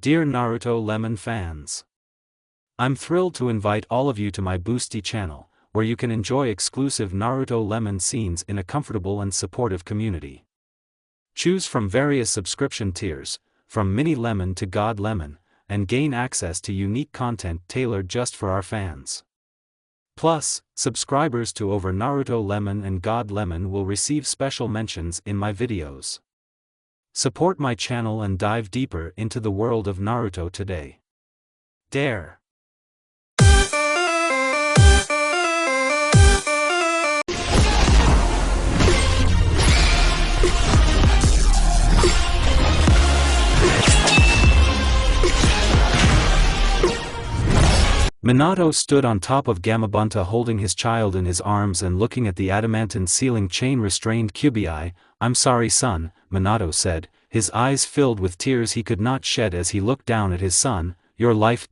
Dear Naruto Lemon fans, I'm thrilled to invite all of you to my Boosty channel, where you can enjoy exclusive Naruto Lemon scenes in a comfortable and supportive community. Choose from various subscription tiers, from Mini Lemon to God Lemon, and gain access to unique content tailored just for our fans. Plus, subscribers to over Naruto Lemon and God Lemon will receive special mentions in my videos. Support my channel and dive deeper into the world of Naruto today. Dare! Minato stood on top of Gamabunta holding his child in his arms and looking at the adamantine ceiling chain-restrained Kubi. "I'm sorry son," Minato said, his eyes filled with tears he could not shed as he looked down at his son. "Your life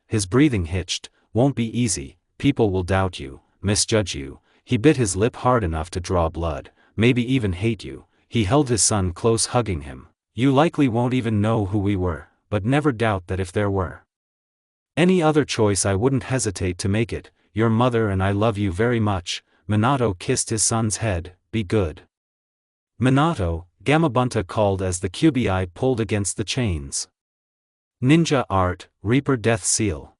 his breathing hitched, "won't be easy, people will doubt you, misjudge you." He bit his lip hard enough to draw blood, "maybe even hate you." He held his son close, hugging him. "You likely won't even know who we were, but never doubt that if there were any other choice I wouldn't hesitate to make it. Your mother and I love you very much." Minato kissed his son's head. "Be good, Minato," Gamabunta called as the Kubi pulled against the chains. "Ninja art, Reaper Death Seal,"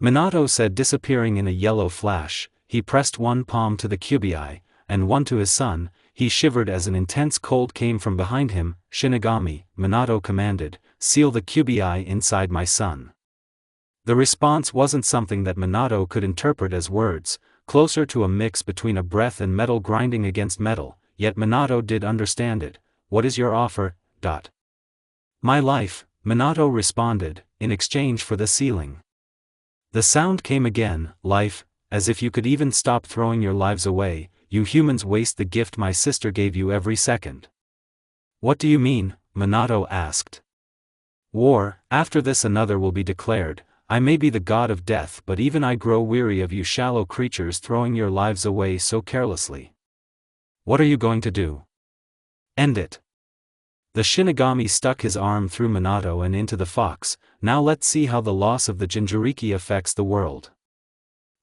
Minato said, disappearing in a yellow flash. He pressed one palm to the Kubi, and one to his son. He shivered as an intense cold came from behind him. "Shinigami," Minato commanded, "seal the Kubi inside my son." The response wasn't something that Minato could interpret as words, closer to a mix between a breath and metal grinding against metal, yet Minato did understand it. "What is your offer?" "My life," Minato responded, "in exchange for the sealing." The sound came again. "Life, as if you could even stop throwing your lives away. You humans waste the gift my sister gave you every second." "What do you mean?" Minato asked. "War, after this another will be declared. I may be the god of death, but even I grow weary of you shallow creatures throwing your lives away so carelessly. What are you going to do? End it." The Shinigami stuck his arm through Minato and into the fox. "Now let's see how the loss of the Jinchuriki affects the world."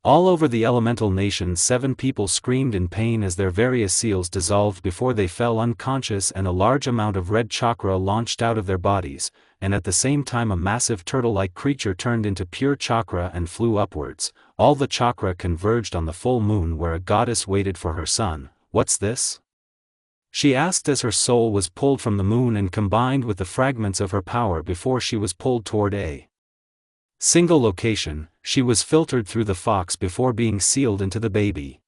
All over the elemental nation 7 people screamed in pain as their various seals dissolved before they fell unconscious, and a large amount of red chakra launched out of their bodies, and at the same time a massive turtle-like creature turned into pure chakra and flew upwards. All the chakra converged on the full moon where a goddess waited for her son. "What's this?" she asked as her soul was pulled from the moon and combined with the fragments of her power before she was pulled toward a single location. She was filtered through the fox before being sealed into the baby.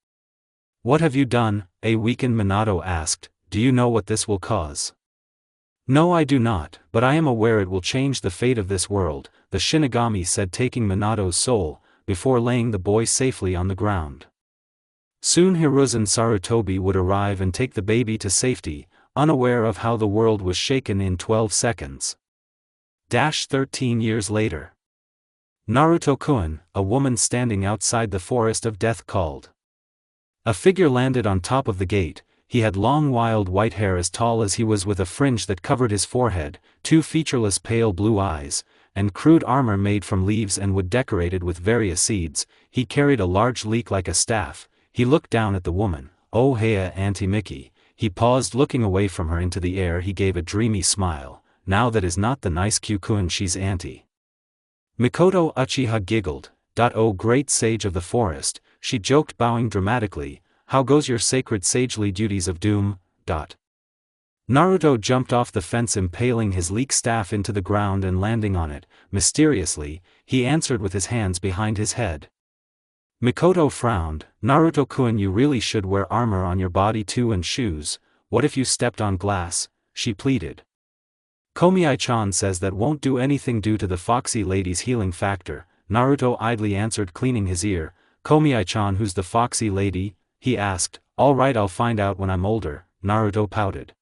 "What have you done?" a weakened Minato asked. "Do you know what this will cause?" "No, I do not, but I am aware it will change the fate of this world," the Shinigami said, taking Minato's soul, before laying the boy safely on the ground. Soon Hiruzen Sarutobi would arrive and take the baby to safety, unaware of how the world was shaken in 12 seconds. 13 years later. Naruto-kun, a woman standing outside the forest of death, called. A figure landed on top of the gate. He had long wild white hair as tall as he was, with a fringe that covered his forehead, 2 featureless pale blue eyes, and crude armor made from leaves and wood decorated with various seeds. He carried a large leek like a staff. He looked down at the woman. "Oh heya, Auntie Mickey." He paused, looking away from her into the air. He gave a dreamy smile. "Now that is not the nice Kyukun, she's Auntie." Mikoto Uchiha giggled. "Oh great sage of the forest," she joked, bowing dramatically. "How goes your sacred sagely duties of doom?" Naruto jumped off the fence, impaling his leek staff into the ground and landing on it. Mysteriously, he answered with his hands behind his head. Mikoto frowned. "Naruto-kun, you really should wear armor on your body too, and shoes. What if you stepped on glass?" she pleaded. "Komiai-chan says that won't do anything due to the foxy lady's healing factor," Naruto idly answered, cleaning his ear. "Komiai-chan, who's the foxy lady?" he asked. "All right, I'll find out when I'm older," Naruto pouted.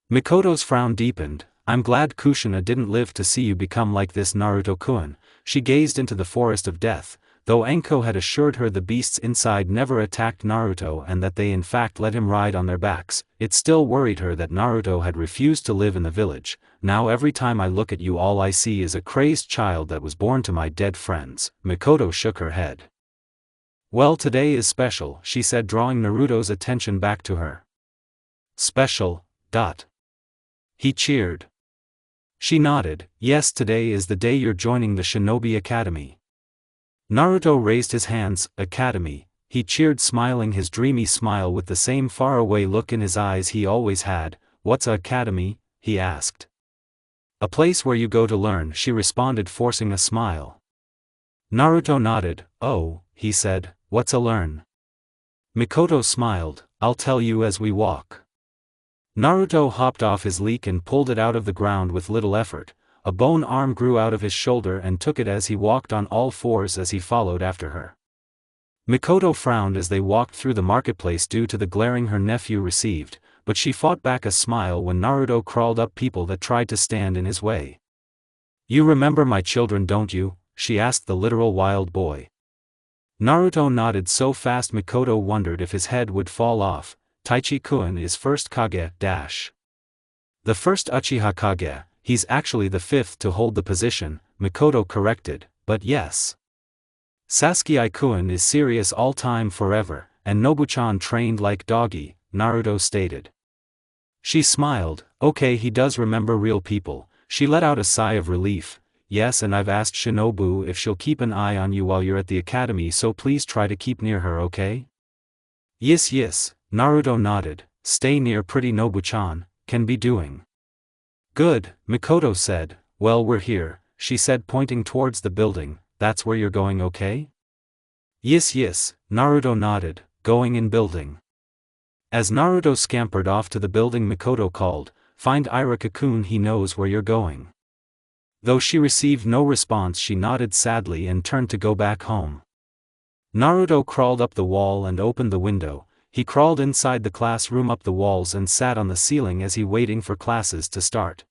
Mikoto's frown deepened. "I'm glad Kushina didn't live to see you become like this, Naruto-kun." She gazed into the forest of death. Though Anko had assured her the beasts inside never attacked Naruto and that they in fact let him ride on their backs, it still worried her that Naruto had refused to live in the village. Now every time I look at you all I see is a crazed child that was born to my dead friends. Mikoto shook her head. Well, today is special, she said, drawing Naruto's attention back to her. Special, He cheered. She nodded. Yes, today is the day you're joining the Shinobi Academy. Naruto raised his hands. Academy, he cheered, smiling his dreamy smile with the same faraway look in his eyes he always had. What's a academy? He asked. A place where you go to learn, she responded, forcing a smile. Naruto nodded. Oh, he said, what's a learn? Mikoto smiled. I'll tell you as we walk. Naruto hopped off his leek and pulled it out of the ground with little effort. A bone arm grew out of his shoulder and took it as he walked on all fours as he followed after her. Mikoto frowned as they walked through the marketplace due to the glaring her nephew received, but she fought back a smile when Naruto crawled up people that tried to stand in his way. You remember my children, don't you? She asked the literal wild boy. Naruto nodded so fast Mikoto wondered if his head would fall off. Taichi-kun is first Kage The first Uchiha Kage. He's actually the fifth to hold the position, Mikoto corrected, but yes. Sasuke-kun is serious all time forever, and Nobu-chan trained like doggy, Naruto stated. She smiled. Okay, he does remember real people. She let out a sigh of relief. Yes, and I've asked Shinobu if she'll keep an eye on you while you're at the academy, so please try to keep near her, okay? Yes, Naruto nodded. Stay near pretty Nobu-chan, can be doing. Good, Mikoto said. Well, we're here, she said, pointing towards the building. That's where you're going, okay? Yes, Naruto nodded. Going in building. As Naruto scampered off to the building, Mikoto called, find Iruka-kun, he knows where you're going. Though she received no response, she nodded sadly and turned to go back home. Naruto crawled up the wall and opened the window. He crawled inside the classroom up the walls and sat on the ceiling as he waiting for classes to start.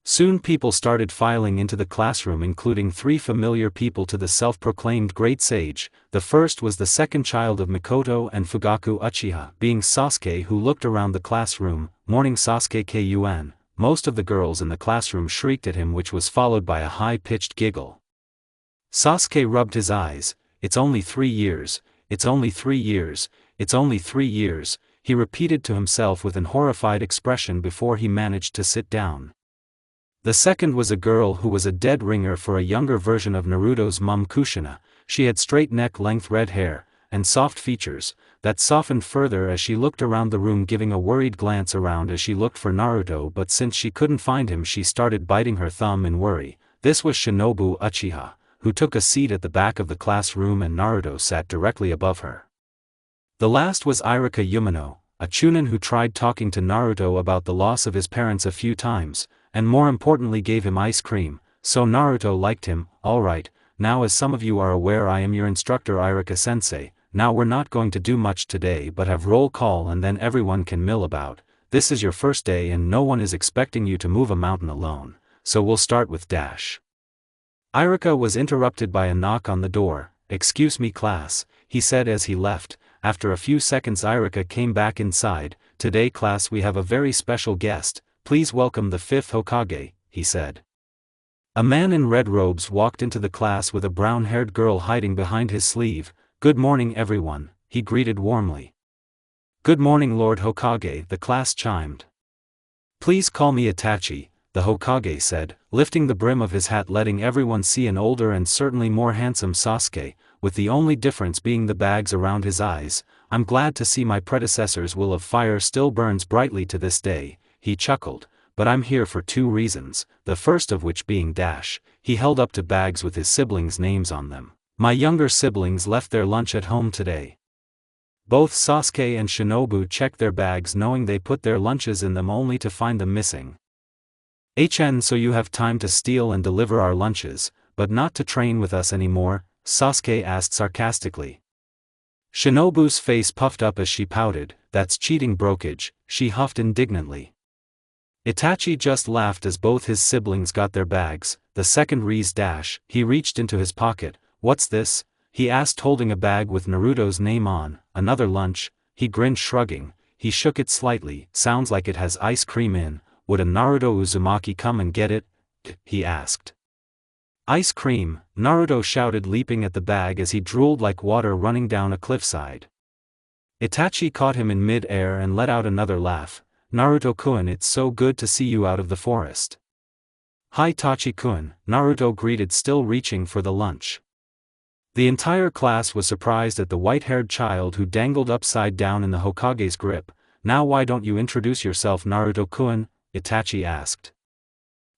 Soon people started filing into the classroom, including three familiar people to the self-proclaimed great sage. The first was the second child of Mikoto and Fugaku Uchiha, being Sasuke, who looked around the classroom. Morning, Sasuke-kun. Most of the girls in the classroom shrieked at him, which was followed by a high-pitched giggle. Sasuke rubbed his eyes. It's only 3 years, it's only 3 years, it's only 3 years, he repeated to himself with an horrified expression before he managed to sit down. The second was a girl who was a dead ringer for a younger version of Naruto's mum, Kushina. She had straight neck-length red hair, and soft features, that softened further as she looked around the room, giving a worried glance around as she looked for Naruto, but since she couldn't find him she started biting her thumb in worry. This was Shinobu Uchiha, who took a seat at the back of the classroom and Naruto sat directly above her. The last was Iruka Umino, a chunin who tried talking to Naruto about the loss of his parents a few times, and more importantly gave him ice cream, so Naruto liked him. Alright, now as some of you are aware, I am your instructor Iruka-sensei. Now we're not going to do much today but have roll call and then everyone can mill about. This is your first day and no one is expecting you to move a mountain alone, so we'll start with dash. Iruka was interrupted by a knock on the door. Excuse me class, he said as he left. After a few seconds Iruka came back inside. Today class we have a very special guest, please welcome the 5th Hokage, he said. A man in red robes walked into the class with a brown-haired girl hiding behind his sleeve. Good morning everyone, he greeted warmly. Good morning Lord Hokage, the class chimed. Please call me Itachi, the Hokage said, lifting the brim of his hat, letting everyone see an older and certainly more handsome Sasuke, with the only difference being the bags around his eyes. I'm glad to see my predecessor's will of fire still burns brightly to this day, he chuckled, but I'm here for 2 reasons, the first of which being dash. He held up to bags with his siblings' names on them. My younger siblings left their lunch at home today. Both Sasuke and Shinobu checked their bags knowing they put their lunches in them only to find them missing. So you have time to steal and deliver our lunches, but not to train with us anymore? Sasuke asked sarcastically. Shinobu's face puffed up as she pouted. That's cheating brokage, she huffed indignantly. Itachi just laughed as both his siblings got their bags. The second reason dash. He reached into his pocket. What's this? he asked, holding a bag with Naruto's name on. Another lunch, he grinned, shrugging. He shook it slightly. Sounds like it has ice cream in. Would a Naruto Uzumaki come and get it? He asked. Ice cream, Naruto shouted, leaping at the bag as he drooled like water running down a cliffside. Itachi caught him in mid-air and let out another laugh. Naruto-kun, it's so good to see you out of the forest. Hi Itachi-kun, Naruto greeted, still reaching for the lunch. The entire class was surprised at the white-haired child who dangled upside down in the Hokage's grip. Now why don't you introduce yourself, Naruto-kun? Itachi asked.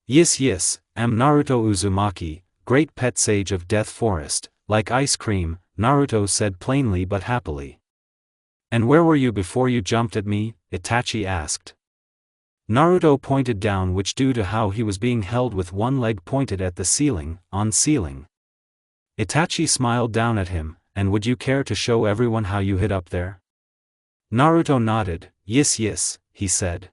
Yes, I'm Naruto Uzumaki, great pet sage of Death Forest, like ice cream, Naruto said plainly but happily. And where were you before you jumped at me? Itachi asked. Naruto pointed down, which due to how he was being held with one leg pointed at the ceiling, on ceiling. Itachi smiled down at him, and would you care to show everyone how you hid up there? Naruto nodded. Yes, he said.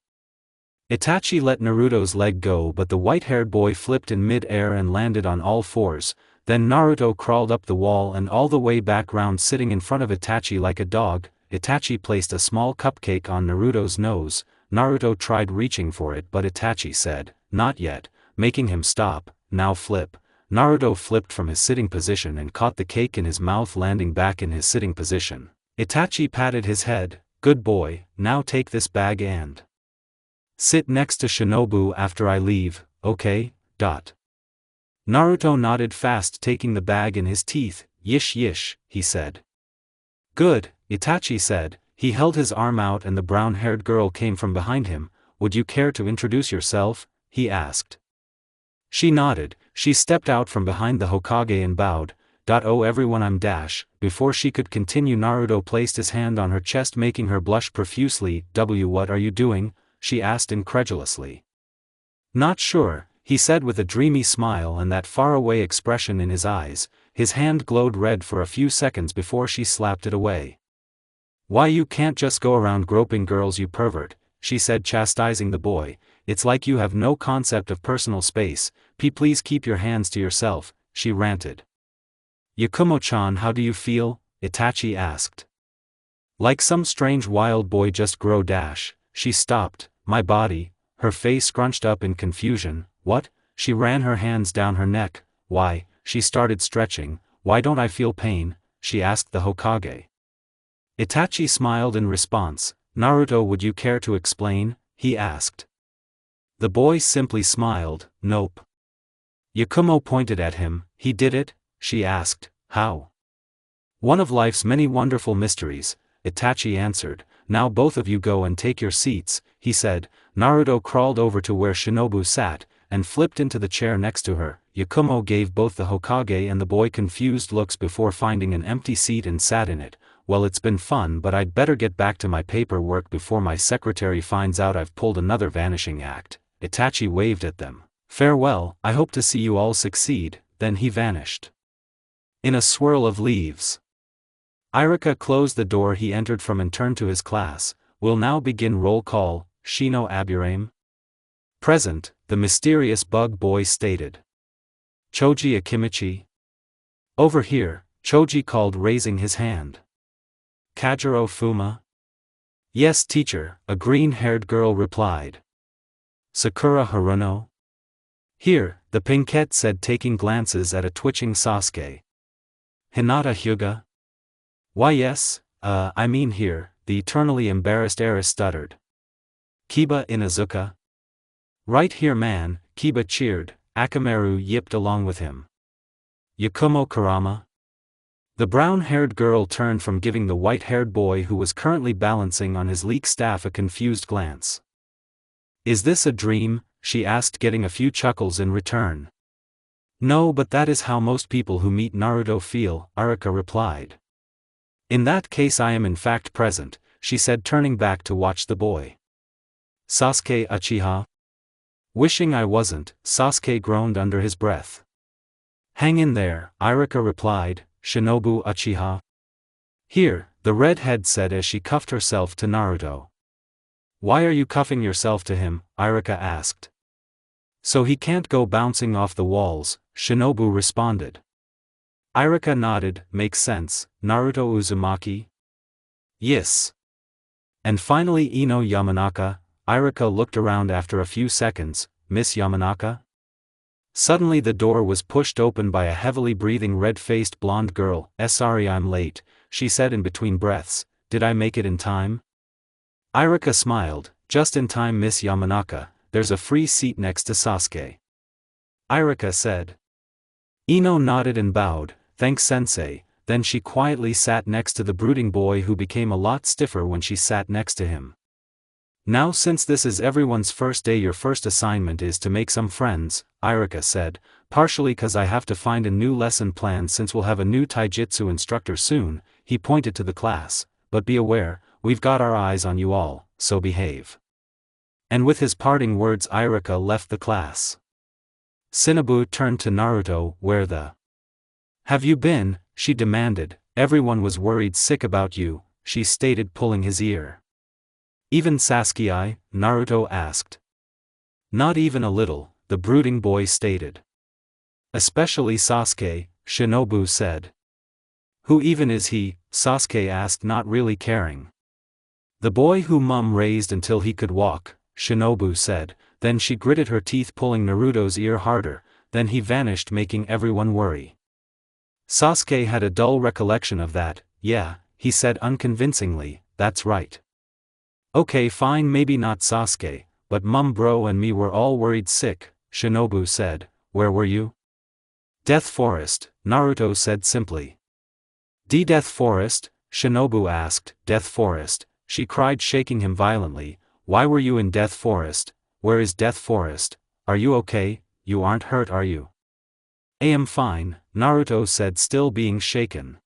Itachi let Naruto's leg go, but the white-haired boy flipped in mid-air and landed on all fours. Then Naruto crawled up the wall and all the way back round, sitting in front of Itachi like a dog. Itachi placed a small cupcake on Naruto's nose. Naruto tried reaching for it, but Itachi said, not yet, making him stop. Now flip. Naruto flipped from his sitting position and caught the cake in his mouth, landing back in his sitting position. Itachi patted his head. Good boy, now take this bag and sit next to Shinobu after I leave, okay? Naruto nodded fast, taking the bag in his teeth. Yish, he said. Good, Itachi said. He held his arm out and the brown-haired girl came from behind him. Would you care to introduce yourself? He asked. She nodded. She stepped out from behind the Hokage and bowed. Oh everyone, I'm Dash. Before she could continue, Naruto placed his hand on her chest, making her blush profusely. What are you doing? She asked incredulously. Not sure, he said with a dreamy smile and that faraway expression in his eyes. His hand glowed red for a few seconds before she slapped it away. Why, you can't just go around groping girls, you pervert, she said, chastising the boy. It's like you have no concept of personal space. Please keep your hands to yourself, she ranted. Yakumo-chan, how do you feel? Itachi asked. Like some strange wild boy just grow. She stopped. My body. Her face scrunched up in confusion. What? She ran her hands down her neck. Why? She started stretching. Why don't I feel pain? She asked the Hokage. Itachi smiled in response. Naruto, would you care to explain? He asked. The boy simply smiled. Nope. Yakumo pointed at him. He did it? She asked. How? One of life's many wonderful mysteries, Itachi answered. Now both of you go and take your seats, he said. Naruto crawled over to where Shinobu sat, and flipped into the chair next to her. Yakumo gave both the Hokage and the boy confused looks before finding an empty seat and sat in it. Well, it's been fun, but I'd better get back to my paperwork before my secretary finds out I've pulled another vanishing act. Itachi waved at them. Farewell, I hope to see you all succeed. Then he vanished in a swirl of leaves. Irika closed the door he entered from and turned to his class. We'll now begin roll call. Shino Aburame? Present, the mysterious bug boy stated. Choji Akimichi? Over here, Choji called, raising his hand. Kajiro Fuma? Yes, teacher, a green-haired girl replied. Sakura Haruno? Here, the pinkette said, taking glances at a twitching Sasuke. Hinata Hyuga? Why yes, I mean here, the eternally embarrassed heiress stuttered. Kiba Inuzuka? Right here man, Kiba cheered. Akamaru yipped along with him. Yakumo Kurama? The brown-haired girl turned from giving the white-haired boy who was currently balancing on his leek staff a confused glance. Is this a dream? She asked, getting a few chuckles in return. No, but that is how most people who meet Naruto feel, Arika replied. In that case I am in fact present, she said, turning back to watch the boy. Sasuke Uchiha? Wishing I wasn't, Sasuke groaned under his breath. Hang in there, Irika replied. Shinobu Uchiha? Here, the redhead said as she cuffed herself to Naruto. Why are you cuffing yourself to him? Irika asked. So he can't go bouncing off the walls, Shinobu responded. Irika nodded, makes sense. Naruto Uzumaki? Yes. And finally Ino Yamanaka. Irika looked around after a few seconds. Miss Yamanaka? Suddenly the door was pushed open by a heavily breathing red-faced blonde girl. Sorry I'm late, she said in between breaths. Did I make it in time? Irika smiled. Just in time, Miss Yamanaka. There's a free seat next to Sasuke. Irika said. Ino nodded and bowed. Thanks sensei. Then she quietly sat next to the brooding boy, who became a lot stiffer when she sat next to him. Now since this is everyone's first day, your first assignment is to make some friends, Irika said, partially cause I have to find a new lesson plan since we'll have a new taijutsu instructor soon. He pointed to the class. But be aware, we've got our eyes on you all, so behave. And with his parting words Irika left the class. Shinobu turned to Naruto. Where the have you been? She demanded. Everyone was worried sick about you, she stated, pulling his ear. Even Sasuke? Naruto asked. Not even a little, the brooding boy stated. Especially Sasuke, Shinobu said. Who even is he? Sasuke asked, not really caring. The boy who Mum raised until he could walk, Shinobu said. Then she gritted her teeth, pulling Naruto's ear harder. Then he vanished, making everyone worry. Sasuke had a dull recollection of that. Yeah, he said unconvincingly, that's right. Okay fine, maybe not Sasuke, but Mum bro and me were all worried sick, Shinobu said. Where were you? Death Forest, Naruto said simply. Death Forest? Shinobu asked. Death Forest, she cried, shaking him violently. Why were you in Death Forest? Where is Death Forest? Are you okay? You aren't hurt, are you? I am fine, Naruto said, still being shaken.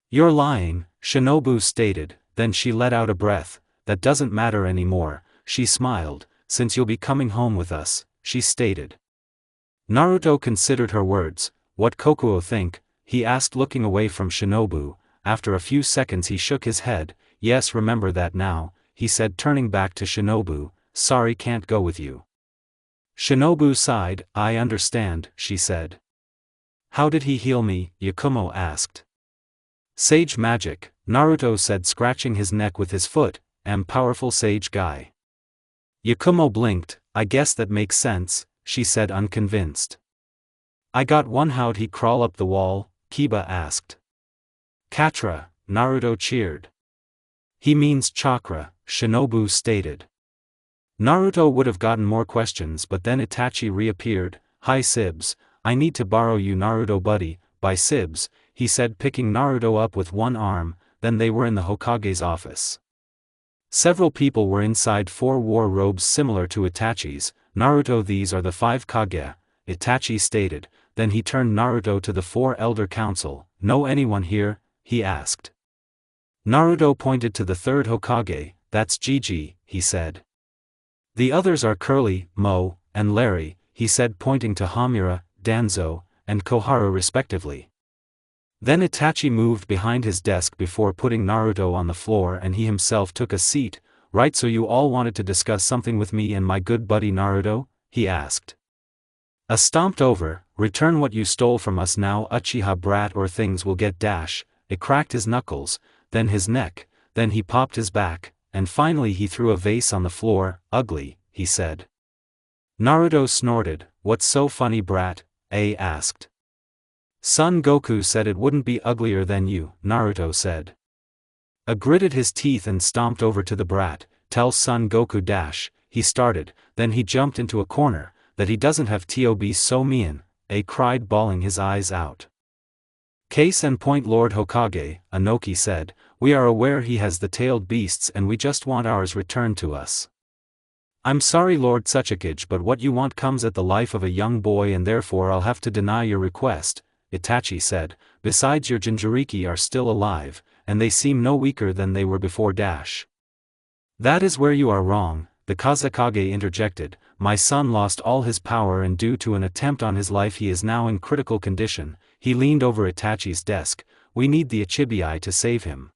You're lying, Shinobu stated. Then she let out a breath. That doesn't matter anymore, she smiled, since you'll be coming home with us, she stated. Naruto considered her words. What Kokuo think? He asked, looking away from Shinobu. After a few seconds he shook his head. Yes, remember that now, he said, turning back to Shinobu. Sorry, can't go with you. Shinobu sighed. I understand, she said. How did he heal me? Yakumo asked. Sage magic, Naruto said, scratching his neck with his foot. Am powerful sage guy. Yakumo blinked. I guess that makes sense, she said, unconvinced. I got one. How'd he crawl up the wall? Kiba asked. Katra, Naruto cheered. He means chakra, Shinobu stated. Naruto would have gotten more questions, but then Itachi reappeared. Hi Sibs, I need to borrow you, Naruto buddy. By Sibs, he said, picking Naruto up with one arm. Then they were in the Hokage's office. Several people were inside, 4 war robes similar to Itachi's. Naruto, these are the 5 Kaguya, Itachi stated. Then he turned Naruto to the 4 Elder Council. Know anyone here? He asked. Naruto pointed to the 3rd Hokage. That's Gigi, he said. The others are Curly, Mo, and Larry, he said, pointing to Hamura, Danzo, and Koharu respectively. Then Itachi moved behind his desk before putting Naruto on the floor, and he himself took a seat. Right, so you all wanted to discuss something with me and my good buddy Naruto? He asked. Stomped over, return what you stole from us now, Uchiha brat, or things will get dash. It cracked his knuckles, then his neck, then he popped his back, and finally he threw a vase on the floor. Ugly, he said. Naruto snorted. What's so funny, brat? A asked. Son Goku said it wouldn't be uglier than you, Naruto said. A gritted his teeth and stomped over to the brat. Tell Son Goku dash, he started, then he jumped into a corner, that he doesn't have to be so mean, A cried, bawling his eyes out. Case in point, Lord Hokage, Anoki said, we are aware he has the tailed beasts and we just want ours returned to us. I'm sorry Lord Tsuchikage, but what you want comes at the life of a young boy and therefore I'll have to deny your request, Itachi said. Besides, your Jinchuriki are still alive, and they seem no weaker than they were before dash. That is where you are wrong, the Kazekage interjected. My son lost all his power and due to an attempt on his life he is now in critical condition. He leaned over Itachi's desk. We need the Ichibi to save him.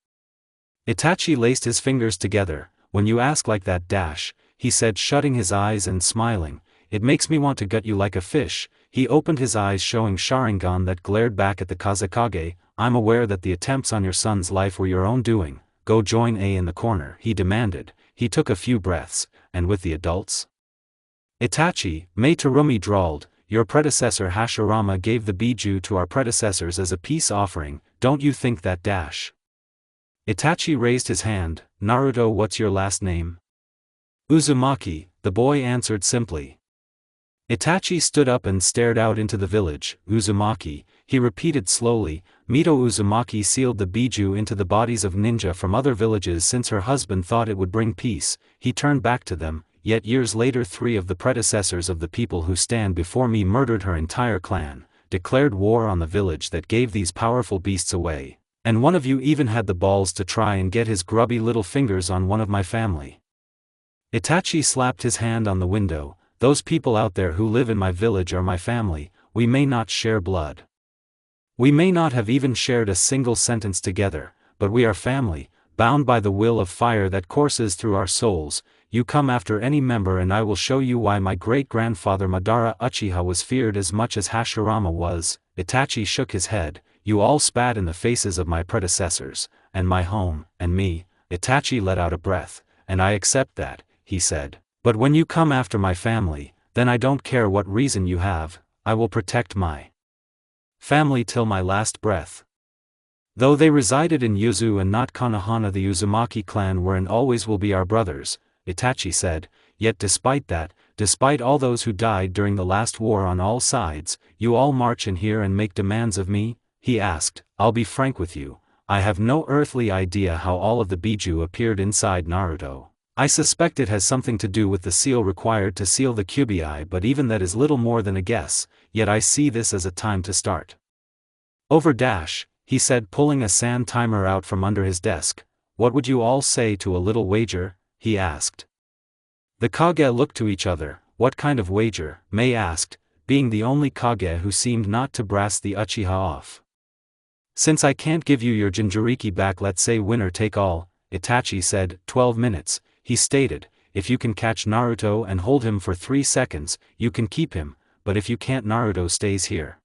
Itachi laced his fingers together. When you ask like that dash, he said, shutting his eyes and smiling, it makes me want to gut you like a fish. He opened his eyes showing Sharingan that glared back at the Kazekage. I'm aware that the attempts on your son's life were your own doing. Go join A in the corner, he demanded. He took a few breaths, and with the adults? Itachi, Mei Terumi drawled, your predecessor Hashirama gave the Biju to our predecessors as a peace offering, don't you think that dash? Itachi raised his hand. Naruto, what's your last name? Uzumaki, the boy answered simply. Itachi stood up and stared out into the village. Uzumaki, he repeated slowly. Mito Uzumaki sealed the Biju into the bodies of ninja from other villages since her husband thought it would bring peace. He turned back to them, yet years later 3 of the predecessors of the people who stand before me murdered her entire clan, declared war on the village that gave these powerful beasts away, and one of you even had the balls to try and get his grubby little fingers on one of my family. Itachi slapped his hand on the window. Those people out there who live in my village are my family. We may not share blood. We may not have even shared a single sentence together, but we are family, bound by the will of fire that courses through our souls. You come after any member and I will show you why my great-grandfather Madara Uchiha was feared as much as Hashirama was. Itachi shook his head. You all spat in the faces of my predecessors, and my home, and me. Itachi let out a breath. And I accept that, he said. But when you come after my family, then I don't care what reason you have, I will protect my family till my last breath. Though they resided in Yuzu and not Konohana, the Uzumaki clan were and always will be our brothers, Itachi said. Yet despite that, despite all those who died during the last war on all sides, you all march in here and make demands of me? He asked. I'll be frank with you, I have no earthly idea how all of the Biju appeared inside Naruto. I suspect it has something to do with the seal required to seal the Kubi, but even that is little more than a guess, yet I see this as a time to start. Over dash, he said, pulling a sand timer out from under his desk. What would you all say to a little wager? He asked. The Kage looked to each other. What kind of wager? Mei asked, being the only Kage who seemed not to brass the Uchiha off. Since I can't give you your Jinchuriki back, let's say winner take all, Itachi said. 12 minutes. He stated, if you can catch Naruto and hold him for 3 seconds, you can keep him, but if you can't, Naruto stays here.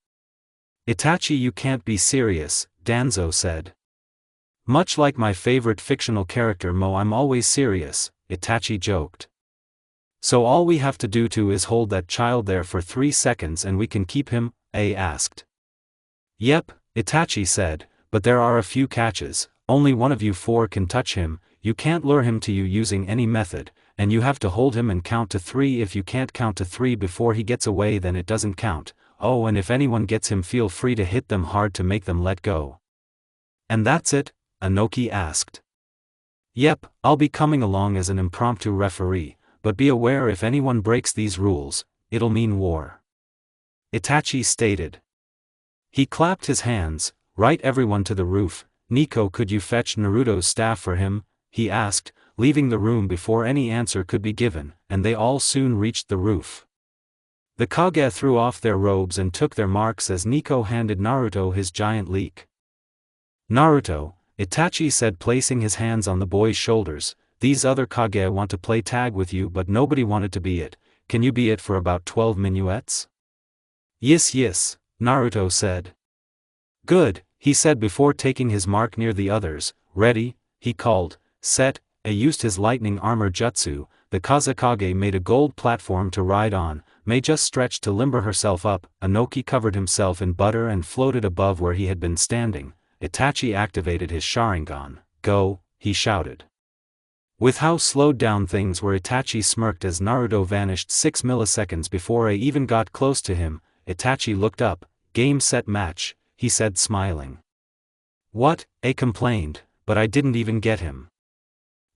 Itachi, you can't be serious, Danzo said. Much like my favorite fictional character Mo, I'm always serious, Itachi joked. So all we have to do is hold that child there for 3 seconds and we can keep him? A asked. Yep, Itachi said, but there are a few catches. Only one of you 4 can touch him. You can't lure him to you using any method, and you have to hold him and count to 3. If you can't count to 3 before he gets away, then it doesn't count. Oh, and if anyone gets him, feel free to hit them hard to make them let go. And that's it? Anoki asked. Yep, I'll be coming along as an impromptu referee, but be aware if anyone breaks these rules, it'll mean war. Itachi stated. He clapped his hands. Right, everyone to the roof. Nico, could you fetch Naruto's staff for him? He asked, leaving the room before any answer could be given, and they all soon reached the roof. The Kage threw off their robes and took their marks as Nico handed Naruto his giant leek. Naruto, Itachi said, placing his hands on the boy's shoulders, these other Kage want to play tag with you, but nobody wanted to be it. Can you be it for about 12 minuets? Yes, Naruto said. Good, he said before taking his mark near the others. Ready, he called. Set. A used his lightning armor jutsu. The Kazekage made a gold platform to ride on. Mei just stretched to limber herself up. Anoki covered himself in butter and floated above where he had been standing. Itachi activated his Sharingan. Go, he shouted. With how slowed down things were, Itachi smirked as Naruto vanished 6 milliseconds before I even got close to him. Itachi looked up. Game set match, he said, smiling. What? A complained, but I didn't even get him.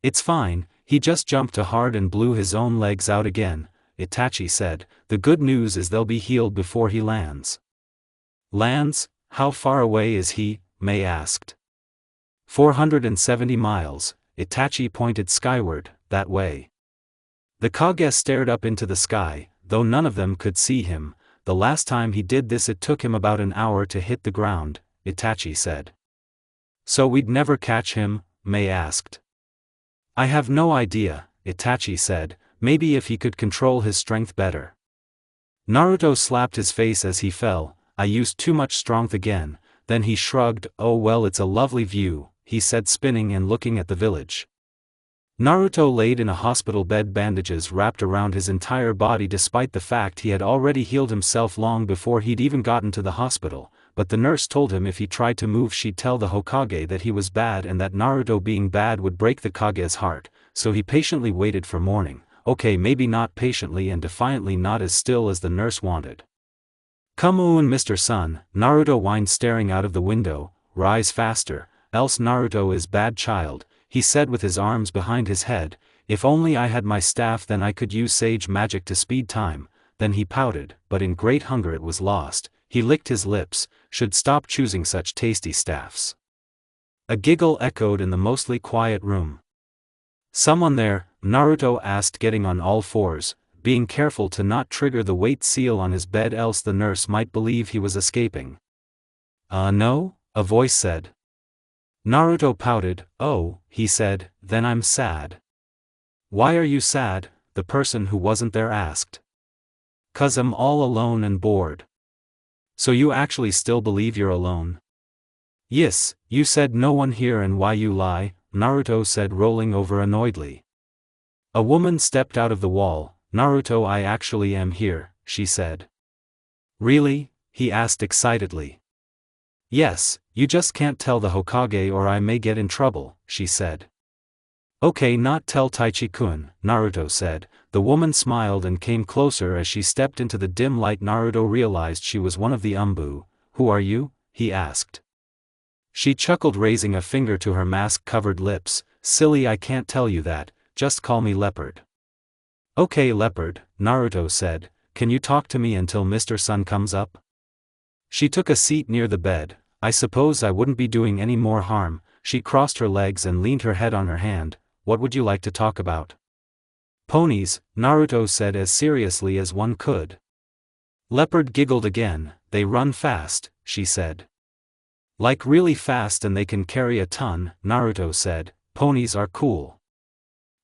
It's fine, he just jumped too hard and blew his own legs out again, Itachi said. The good news is they'll be healed before he lands. Lands? How far away is he? Mei asked. 470 miles, Itachi pointed skyward, that way. The Kage stared up into the sky, though none of them could see him. The last time he did this it took him about an hour to hit the ground, Itachi said. So we'd never catch him? Mei asked. I have no idea, Itachi said. Maybe if he could control his strength better. Naruto slapped his face as he fell. I used too much strength again. Then he shrugged. Oh well, it's a lovely view, he said, spinning and looking at the village. Naruto laid in a hospital bed, bandages wrapped around his entire body despite the fact he had already healed himself long before he'd even gotten to the hospital, but the nurse told him if he tried to move she'd tell the Hokage that he was bad and that Naruto being bad would break the Kage's heart, so he patiently waited for morning. Okay, maybe not patiently and defiantly, not as still as the nurse wanted. Come on, Mr. Sun, Naruto whined, staring out of the window. Rise faster, else Naruto is bad child, he said with his arms behind his head. If only I had my staff, then I could use sage magic to speed time. Then he pouted, but in great hunger it was lost. He licked his lips, should stop choosing such tasty staffs. A giggle echoed in the mostly quiet room. Someone there? Naruto asked, getting on all fours, being careful to not trigger the weight seal on his bed, else the nurse might believe he was escaping. No, a voice said. Naruto pouted. Oh, he said, then I'm sad. Why are you sad? The person who wasn't there asked. 'Cause I'm all alone and bored. So you actually still believe you're alone? Yes, you said no one here, and why you lie, Naruto said, rolling over annoyedly. A woman stepped out of the wall. Naruto, I actually am here, she said. Really? He asked excitedly. Yes, you just can't tell the Hokage or I may get in trouble, she said. Okay, not tell Taichi-kun, Naruto said. The woman smiled and came closer as she stepped into the dim light. Naruto realized she was one of the Umbu. Who are you? He asked. She chuckled, raising a finger to her mask-covered lips. Silly, I can't tell you that, just call me Leopard. Okay, Leopard, Naruto said. Can you talk to me until Mr. Sun comes up? She took a seat near the bed. I suppose I wouldn't be doing any more harm. She crossed her legs and leaned her head on her hand. What would you like to talk about? Ponies, Naruto said as seriously as one could. Leopard giggled again. They run fast, she said. Like really fast, and they can carry a ton, Naruto said. Ponies are cool.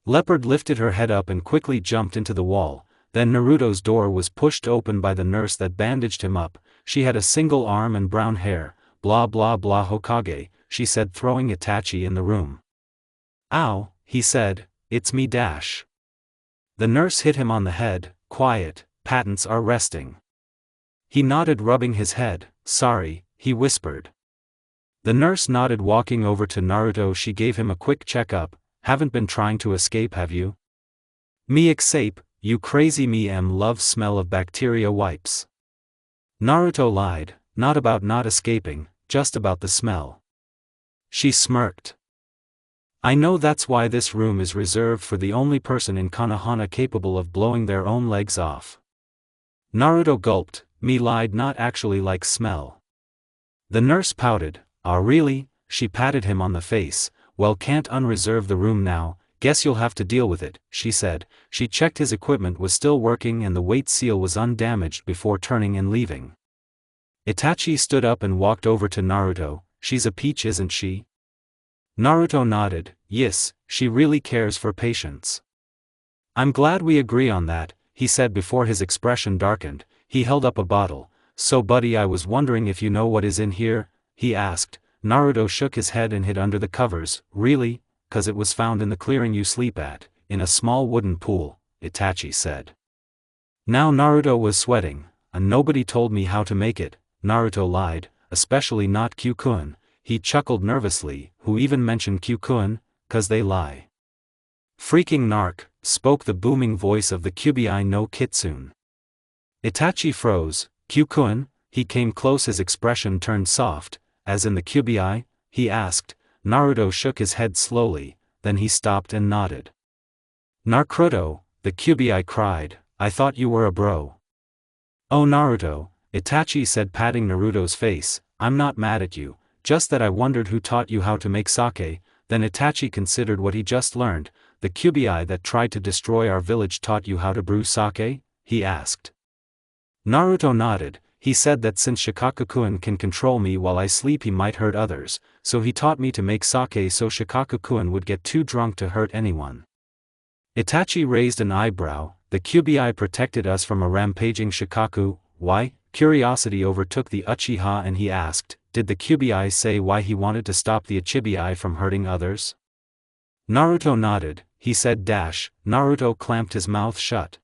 Leopard lifted her head up and quickly jumped into the wall. Then Naruto's door was pushed open by the nurse that bandaged him up. She had a single arm and brown hair. Blah blah blah, Hokage, she said, throwing Itachi in the room. Ow, he said, it's me dash. The nurse hit him on the head. Quiet, patents are resting. He nodded, rubbing his head. Sorry, he whispered. The nurse nodded, walking over to Naruto. She gave him a quick checkup. Haven't been trying to escape, have you? Me escape, you crazy, me love smell of bacteria wipes. Naruto lied, not about not escaping, just about the smell. She smirked. I know, that's why this room is reserved for the only person in Konohana capable of blowing their own legs off. Naruto gulped. Me lied, not actually like smell. The nurse pouted. Ah, really? She patted him on the face. Well, can't unreserve the room now, guess you'll have to deal with it, she said. She checked his equipment was still working and the weight seal was undamaged before turning and leaving. Itachi stood up and walked over to Naruto. She's a peach, isn't she? Naruto nodded. Yes, she really cares for patients. I'm glad we agree on that, he said before his expression darkened. He held up a bottle. So buddy, I was wondering if you know what is in here, he asked. Naruto shook his head and hid under the covers. Really? 'Cause it was found in the clearing you sleep at, in a small wooden pool, Itachi said. Now Naruto was sweating. Nobody told me how to make it, Naruto lied, especially not Q-kun. He chuckled nervously. Who even mentioned Q-kun? 'Cause they lie. Freaking narc, spoke the booming voice of the Kubi no Kitsune. Itachi froze. Q-kun? He came close, his expression turned soft. As in the Kubi? He asked. Naruto shook his head slowly, then he stopped and nodded. Naruto, the Kubi cried. I thought you were a bro. Oh Naruto, Itachi said, patting Naruto's face. I'm not mad at you, just that I wondered who taught you how to make sake. Then Itachi considered what he just learned. The Kubi that tried to destroy our village taught you how to brew sake? He asked. Naruto nodded. He said that since Shikaku-kun can control me while I sleep, he might hurt others, so he taught me to make sake so Shikaku-kun would get too drunk to hurt anyone. Itachi raised an eyebrow. the Kyuubi protected us from a rampaging Shikaku. Why? Curiosity overtook the Uchiha and he asked, did the Kyuubi say why he wanted to stop the Ichibi from hurting others? Naruto nodded, he said. Naruto clamped his mouth shut.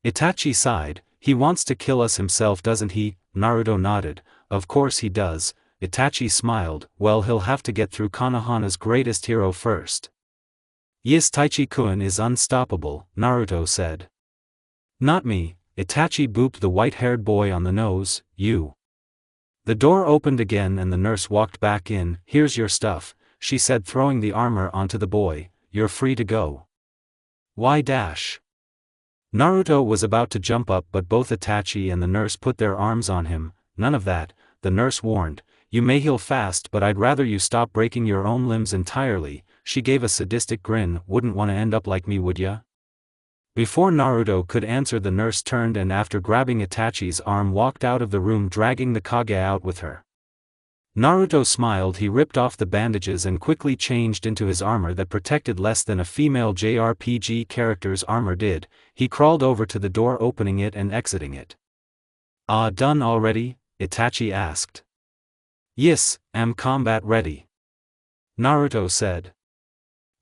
Itachi sighed, he wants to kill us himself doesn't he? Naruto nodded, of course he does. Itachi smiled, well he'll have to get through Konohana's greatest hero first. Yes, Taichi-kun is unstoppable, Naruto said. Not me, Itachi booped the white-haired boy on the nose, you. The door opened again and the nurse walked back in. Here's your stuff, she said, throwing the armor onto the boy, you're free to go. Why? Naruto was about to jump up but both Itachi and the nurse put their arms on him. None of that, the nurse warned, you may heal fast but I'd rather you stop breaking your own limbs entirely. She gave a sadistic grin, wouldn't want to end up like me would ya? Before Naruto could answer the nurse turned and after grabbing Itachi's arm walked out of the room dragging the Kaguya out with her. Naruto smiled, he ripped off the bandages and quickly changed into his armor that protected less than a female JRPG character's armor did. He crawled over to the door opening it and exiting it. Ah, done already? Itachi asked. Yes, am combat ready. Naruto said.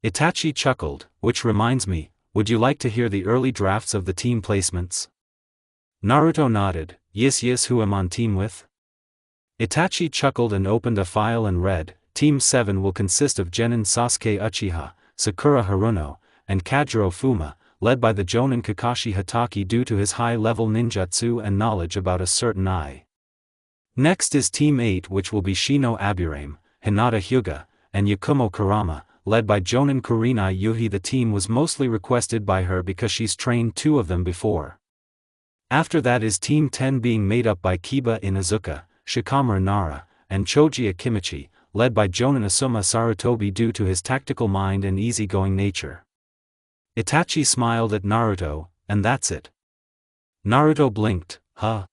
Itachi chuckled, which reminds me, would you like to hear the early drafts of the team placements? Naruto nodded, yes, who am on team with? Itachi chuckled and opened a file and read, Team 7 will consist of Genin Sasuke Uchiha, Sakura Haruno, and Kajiro Fuma, led by the Jonin Kakashi Hatake due to his high-level ninjutsu and knowledge about a certain eye. Next is Team 8 which will be Shino Aburame, Hinata Hyuga, and Yakumo Kurama, led by Jonin Kurenai Yuhi. The team was mostly requested by her because she's trained 2 of them before. After that is Team 10 being made up by Kiba Inuzuka, Shikamaru Nara, and Choji Akimichi, led by Jonin Asuma Sarutobi due to his tactical mind and easygoing nature. Itachi smiled at Naruto, and that's it. Naruto blinked, huh?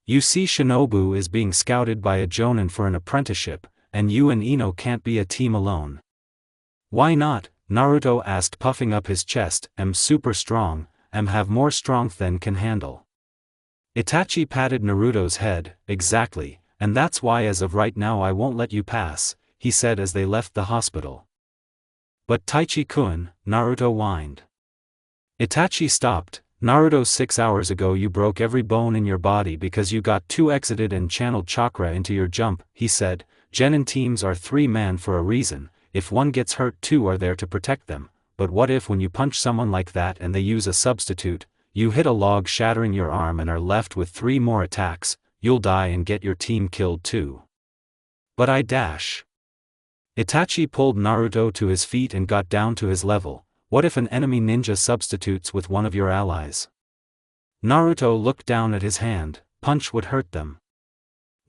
You see, Shinobu is being scouted by a Jonin for an apprenticeship, and you and Ino can't be a team alone. Why not? Naruto asked, puffing up his chest. Am super strong, am have more strength than can handle. Itachi patted Naruto's head, exactly, and that's why as of right now I won't let you pass, he said as they left the hospital. But Taichi-kun, Naruto whined. Itachi stopped. Naruto, 6 hours ago you broke every bone in your body because you got too exited and channeled chakra into your jump, he said. Genin teams are 3-man for a reason, if one gets hurt 2 are there to protect them, but what if when you punch someone like that and they use a substitute, you hit a log shattering your arm and are left with 3 more attacks, you'll die and get your team killed too. But Itachi pulled Naruto to his feet and got down to his level. What if an enemy ninja substitutes with one of your allies? Naruto looked down at his hand. Punch would hurt them.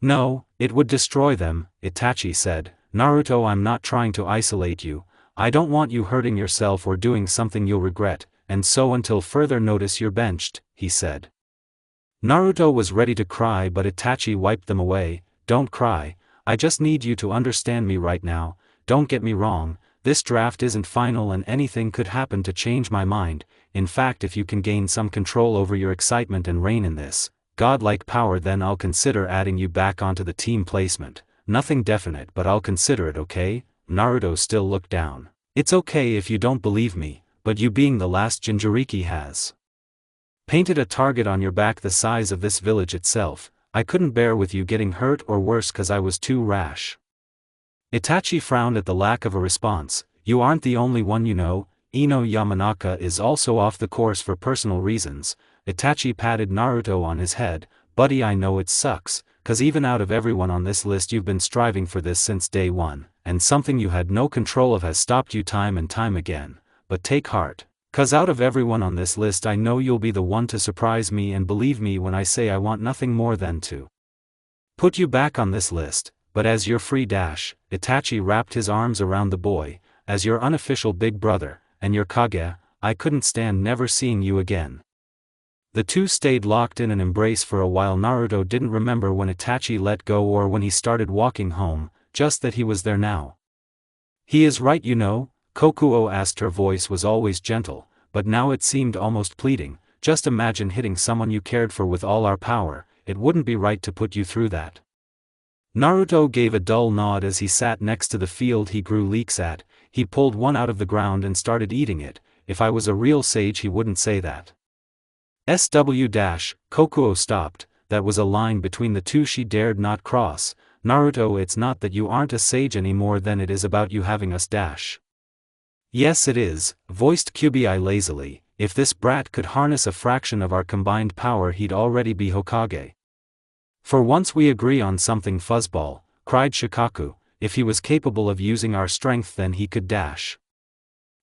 No, it would destroy them, Itachi said. Naruto, I'm not trying to isolate you, I don't want you hurting yourself or doing something you'll regret, and so until further notice you're benched, he said. Naruto was ready to cry but Itachi wiped them away. Don't cry, I just need you to understand me right now. Don't get me wrong, this draft isn't final and anything could happen to change my mind. In fact, if you can gain some control over your excitement and reign in this godlike power, then I'll consider adding you back onto the team placement. Nothing definite, but I'll consider it, okay? Naruto still looked down. It's okay if you don't believe me, but you being the last Jinchuriki has painted a target on your back the size of this village itself. I couldn't bear with you getting hurt or worse cause I was too rash. Itachi frowned at the lack of a response. You aren't the only one, you know. Ino Yamanaka is also off the course for personal reasons. Itachi patted Naruto on his head. Buddy, I know it sucks, cause even out of everyone on this list you've been striving for this since day one, and something you had no control of has stopped you time and time again. But take heart, cause out of everyone on this list I know you'll be the one to surprise me, and believe me when I say I want nothing more than to put you back on this list. But as your free Itachi wrapped his arms around the boy, as your unofficial big brother, and your Kaguya, I couldn't stand never seeing you again. The two stayed locked in an embrace for a while. Naruto didn't remember when Itachi let go or when he started walking home, just that he was there now. He is right, you know, Kokuo asked. Her voice was always gentle, but now it seemed almost pleading. Just imagine hitting someone you cared for with all our power, it wouldn't be right to put you through that. Naruto gave a dull nod as he sat next to the field he grew leeks at. He pulled one out of the ground and started eating it. If I was a real sage he wouldn't say that. Kokuo stopped. That was a line between the two she dared not cross. Naruto, it's not that you aren't a sage any more than it is about you having us dash. Yes it is, voiced Kubiai lazily. If this brat could harness a fraction of our combined power he'd already be Hokage. For once we agree on something, fuzzball, cried Shikaku. If he was capable of using our strength then he could dash.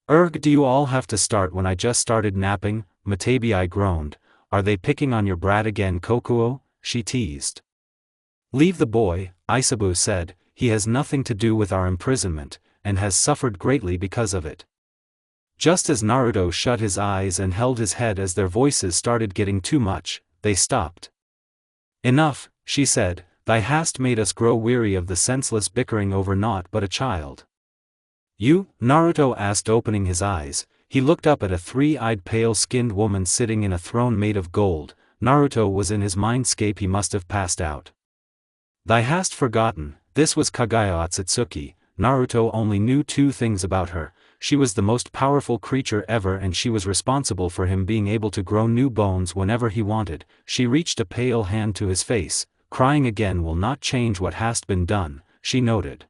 Do you all have to start when I just started napping? Matabii groaned. Are they picking on your brat again, Kokuo? She teased. Leave the boy, Isabu said, he has nothing to do with our imprisonment, and has suffered greatly because of it. Just as Naruto shut his eyes and held his head as their voices started getting too much, they stopped. Enough, she said, thou hast made us grow weary of the senseless bickering over naught but a child. You? Naruto asked, opening his eyes. He looked up at a three-eyed pale-skinned woman sitting in a throne made of gold. Naruto was in his mindscape, he must have passed out. Thou hast forgotten, this was Kaguya Otsutsuki. Naruto only knew two things about her. She was the most powerful creature ever and she was responsible for him being able to grow new bones whenever he wanted. She reached a pale hand to his face. Crying again will not change what has been done, she noted.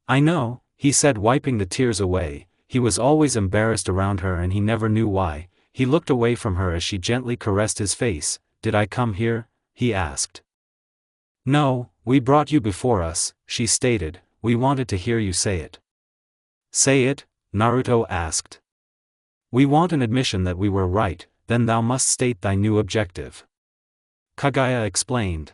I know, he said, wiping the tears away. He was always embarrassed around her and he never knew why. He looked away from her as she gently caressed his face. Did I come here? He asked. No, we brought you before us, she stated. We wanted to hear you say it. Say it? Naruto asked. We want an admission that we were right, then thou must state thy new objective. Kaguya explained.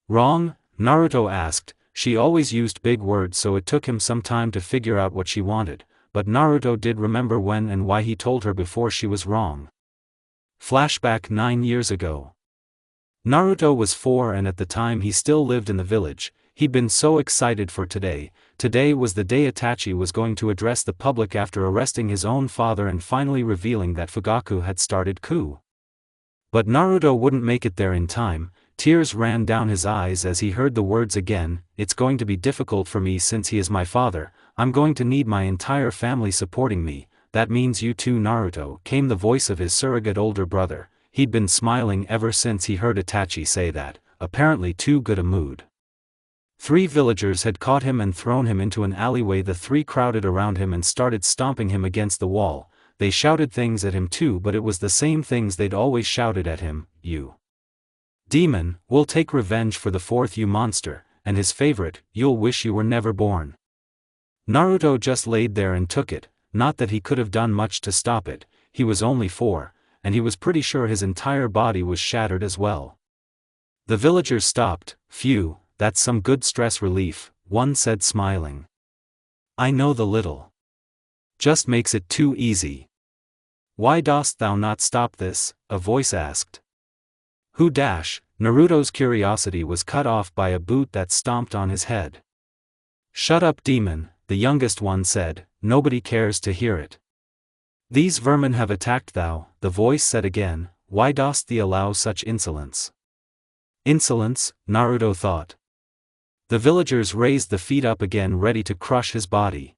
Wrong? Naruto asked. She always used big words so it took him some time to figure out what she wanted, but Naruto did remember when and why he told her before she was wrong. Flashback 9 years ago. Naruto was 4 and at the time he still lived in the village. He'd been so excited for today. Today was the day Itachi was going to address the public after arresting his own father and finally revealing that Fugaku had started coup. But Naruto wouldn't make it there in time. Tears ran down his eyes as he heard the words again. It's going to be difficult for me since he is my father. I'm going to need my entire family supporting me. That means you too, Naruto, came the voice of his surrogate older brother. He'd been smiling ever since he heard Itachi say that, apparently too good a mood. 3 villagers had caught him and thrown him into an alleyway. The 3 crowded around him and started stomping him against the wall. They shouted things at him too, but it was the same things they'd always shouted at him. You demon, we'll take revenge for the 4th you monster, and his favorite, you'll wish you were never born. Naruto just laid there and took it, not that he could have done much to stop it. He was only 4, and he was pretty sure his entire body was shattered as well. The villagers stopped. Phew, that's some good stress relief, one said smiling. I know the little just makes it too easy. Why dost thou not stop this? A voice asked. Who dash? Naruto's curiosity was cut off by a boot that stomped on his head. Shut up, demon, the youngest one said, nobody cares to hear it. These vermin have attacked thou, the voice said again, why dost thee allow such insolence? Insolence, Naruto thought. The villagers raised the feet up again ready to crush his body.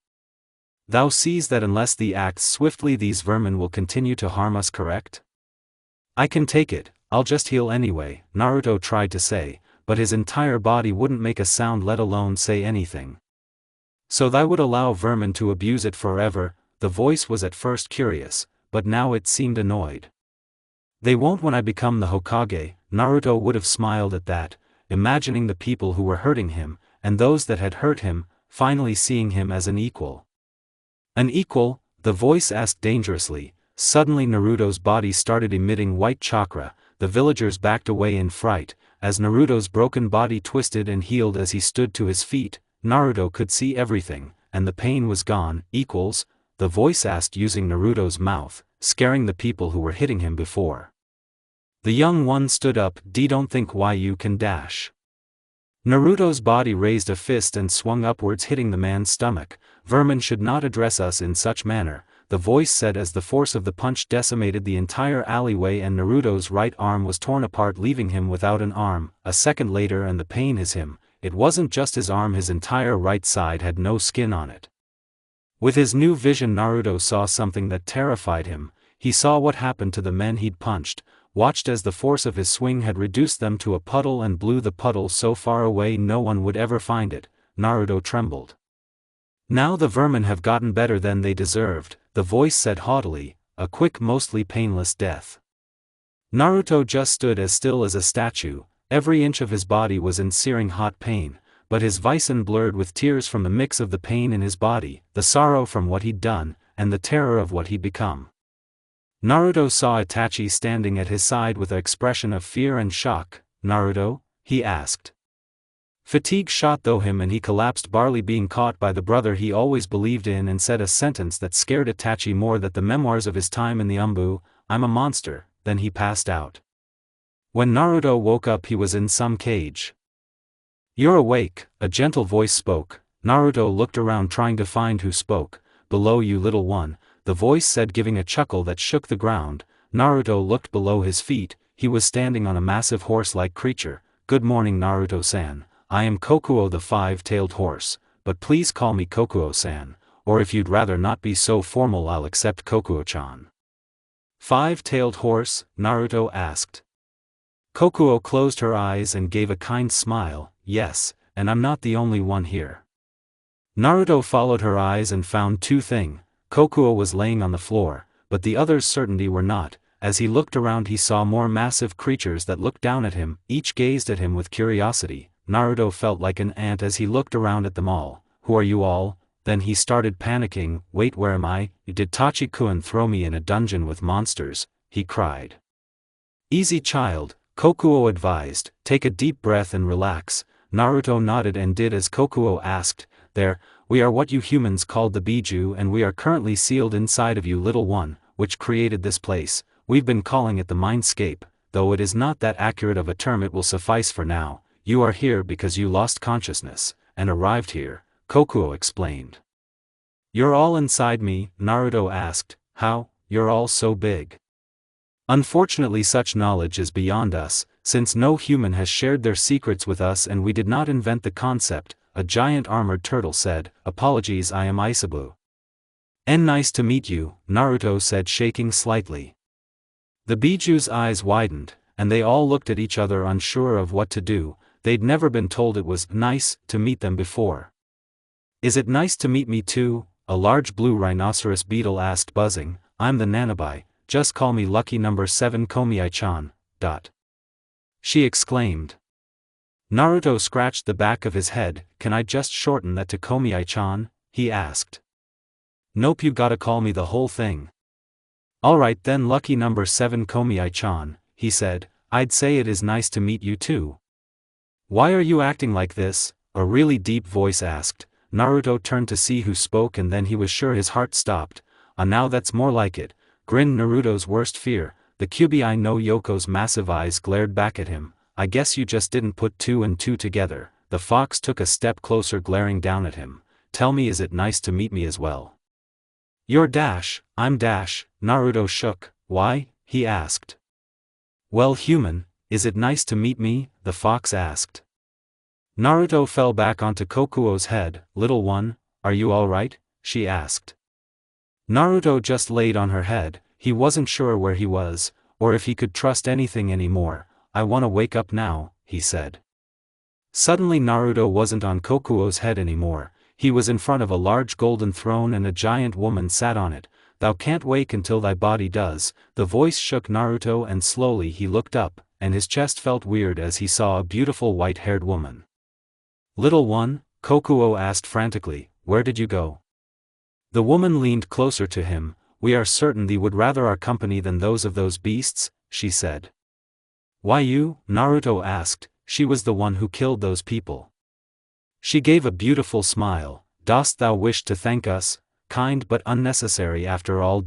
Thou sees that unless thee acts swiftly these vermin will continue to harm us, correct? I can take it, I'll just heal anyway, Naruto tried to say, but his entire body wouldn't make a sound let alone say anything. So thou would allow vermin to abuse it forever? The voice was at first curious, but now it seemed annoyed. They won't when I become the Hokage. Naruto would have smiled at that, imagining the people who were hurting him, and those that had hurt him, finally seeing him as an equal. An equal? The voice asked dangerously. Suddenly Naruto's body started emitting white chakra. The villagers backed away in fright. As Naruto's broken body twisted and healed as he stood to his feet, Naruto could see everything, and the pain was gone. Equals? The voice asked using Naruto's mouth, scaring the people who were hitting him before. The young one stood up. Don't think why you can dash. Naruto's body raised a fist and swung upwards hitting the man's stomach. Vermin should not address us in such manner. the voice said as the force of the punch decimated the entire alleyway and Naruto's right arm was torn apart, leaving him without an arm. A second later and the pain hit him. It wasn't just his arm, his entire right side had no skin on it. With his new vision, Naruto saw something that terrified him. He saw what happened to the men he'd punched, watched as the force of his swing had reduced them to a puddle and blew the puddle so far away no one would ever find it. Naruto trembled. Now the vermin have gotten better than they deserved, the voice said haughtily, a quick, mostly painless death. Naruto just stood as still as a statue. Every inch of his body was in searing hot pain, but his viscera blurred with tears from the mix of the pain in his body, the sorrow from what he'd done, and the terror of what he'd become. Naruto saw Itachi standing at his side with an expression of fear and shock. "Naruto?" he asked. Fatigue shot through him and he collapsed, barely being caught by the brother he always believed in, and said a sentence that scared Itachi more than the memoirs of his time in the Umbu, "I'm a monster," then he passed out. When Naruto woke up he was in some cage. "You're awake," a gentle voice spoke. Naruto looked around trying to find who spoke. "Below you, little one," the voice said, giving a chuckle that shook the ground. Naruto looked below his feet. He was standing on a massive horse-like creature. "Good morning, Naruto-san. I am Kokuo the five-tailed horse, but please call me Kokuo-san, or if you'd rather not be so formal I'll accept Kokuo-chan." "Five-tailed horse?" Naruto asked. Kokuo closed her eyes and gave a kind smile. "Yes, and I'm not the only one here." Naruto followed her eyes and found two things. Kokuo was laying on the floor, but the others certainly were not. As he looked around he saw more massive creatures that looked down at him, each gazed at him with curiosity. Naruto felt like an ant as he looked around at them all. "Who are you all?" Then he started panicking. "Wait, where am I? Did Tachi-kun throw me in a dungeon with monsters?" he cried. "Easy, child," Kokuo advised. "Take a deep breath and relax." Naruto nodded and did as Kokuo asked. "There, we are what you humans called the Biju, and we are currently sealed inside of you, little one, which created this place. We've been calling it the Mindscape, though it is not that accurate of a term. It will suffice for now. You are here because you lost consciousness, and arrived here," Kokuo explained. "You're all inside me?" Naruto asked. "How? You're all so big?" "Unfortunately such knowledge is beyond us, since no human has shared their secrets with us and we did not invent the concept," a giant armored turtle said. "Apologies, I am Isabu." Nice to meet you," Naruto said, shaking slightly. The Biju's eyes widened, and they all looked at each other unsure of what to do. They'd never been told it was nice to meet them before. "Is it nice to meet me too?" a large blue rhinoceros beetle asked, buzzing. "I'm the Nanabai, just call me lucky number 7 Komiai-chan." She exclaimed. Naruto scratched the back of his head. "Can I just shorten that to Komiai-chan?" he asked. "Nope, you gotta call me the whole thing." "Alright then, lucky number 7 Komiai-chan," he said. "I'd say it is nice to meet you too." "Why are you acting like this?" a really deep voice asked. Naruto turned to see who spoke and then he was sure his heart stopped. Now that's more like it," grinned Naruto's worst fear. The Kyuubi no Yoko's massive eyes glared back at him. "I guess you just didn't put two and two together." The fox took a step closer, glaring down at him. "Tell me, is it nice to meet me as well?" "You're Dash, I'm Dash." Naruto shook. "Why?" he asked. "Well, human, is it nice to meet me?" the fox asked. Naruto fell back onto Kokuo's head. "Little one, are you alright?" she asked. Naruto just laid on her head. He wasn't sure where he was, or if he could trust anything anymore. "I wanna wake up now," he said. Suddenly Naruto wasn't on Kokuo's head anymore. He was in front of a large golden throne and a giant woman sat on it. "Thou can't wake until thy body does." The voice shook Naruto and slowly he looked up, and his chest felt weird as he saw a beautiful white-haired woman. "Little one?" Kokuo asked frantically, "where did you go?" The woman leaned closer to him. "We are certain thee would rather our company than those of those beasts," she said. "Why you?" Naruto asked. "She was the one who killed those people." She gave a beautiful smile. "Dost thou wish to thank us? Kind but unnecessary after all."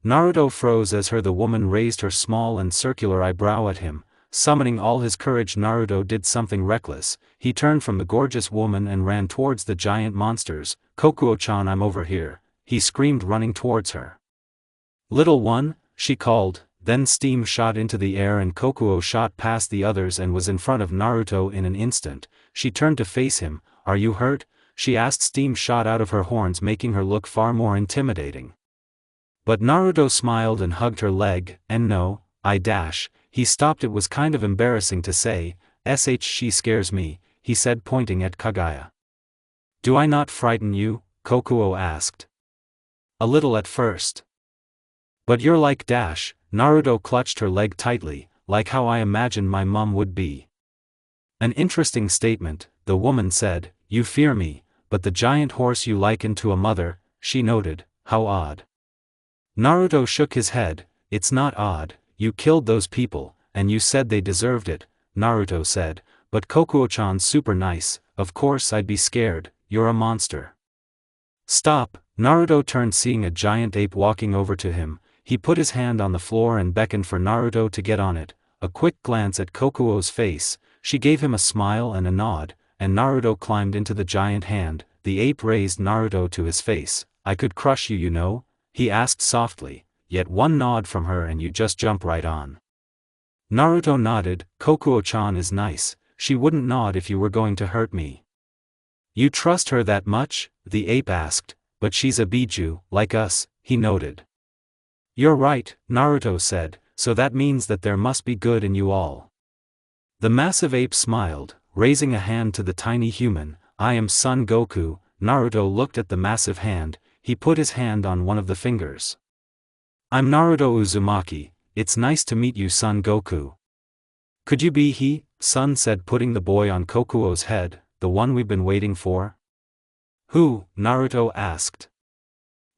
Naruto froze as the woman raised her small and circular eyebrow at him. Summoning all his courage, Naruto did something reckless. He turned from the gorgeous woman and ran towards the giant monsters. Kokuo-chan, I'm over here, he screamed, running towards her. Little one, she called, then steam shot into the air and Kokuo shot past the others and was in front of Naruto in an instant. She turned to face him. Are you hurt? She asked. Steam shot out of her horns, making her look far more intimidating. But Naruto smiled and hugged her leg, and no, he stopped. It was kind of embarrassing to say, she scares me, he said, pointing at Kaguya. Do I not frighten you? Kokuo asked. A little at first. But you're like Naruto clutched her leg tightly, like how I imagined my mum would be. An interesting statement, the woman said. You fear me, but the giant horse you liken to a mother, she noted. How odd. Naruto shook his head. It's not odd, you killed those people, and you said they deserved it, Naruto said, but Kokuo-chan's super nice. Of course I'd be scared, you're a monster. Stop, Naruto turned, seeing a giant ape walking over to him. He put his hand on the floor and beckoned for Naruto to get on it. A quick glance at Kokuo's face, she gave him a smile and a nod, and Naruto climbed into the giant hand. The ape raised Naruto to his face. I could crush you, you know, he asked softly, yet one nod from her and you just jump right on. Naruto nodded. Kokuo-chan is nice, she wouldn't nod if you were going to hurt me. You trust her that much? The ape asked, but she's a biju, like us, he noted. You're right, Naruto said, so that means that there must be good in you all. The massive ape smiled, raising a hand to the tiny human. I am Son Goku. Naruto looked at the massive hand. He put his hand on one of the fingers. I'm Naruto Uzumaki, it's nice to meet you, Son Goku. Could you be he? Son said, putting the boy on Kokuo's head, the one we've been waiting for. Who? Naruto asked.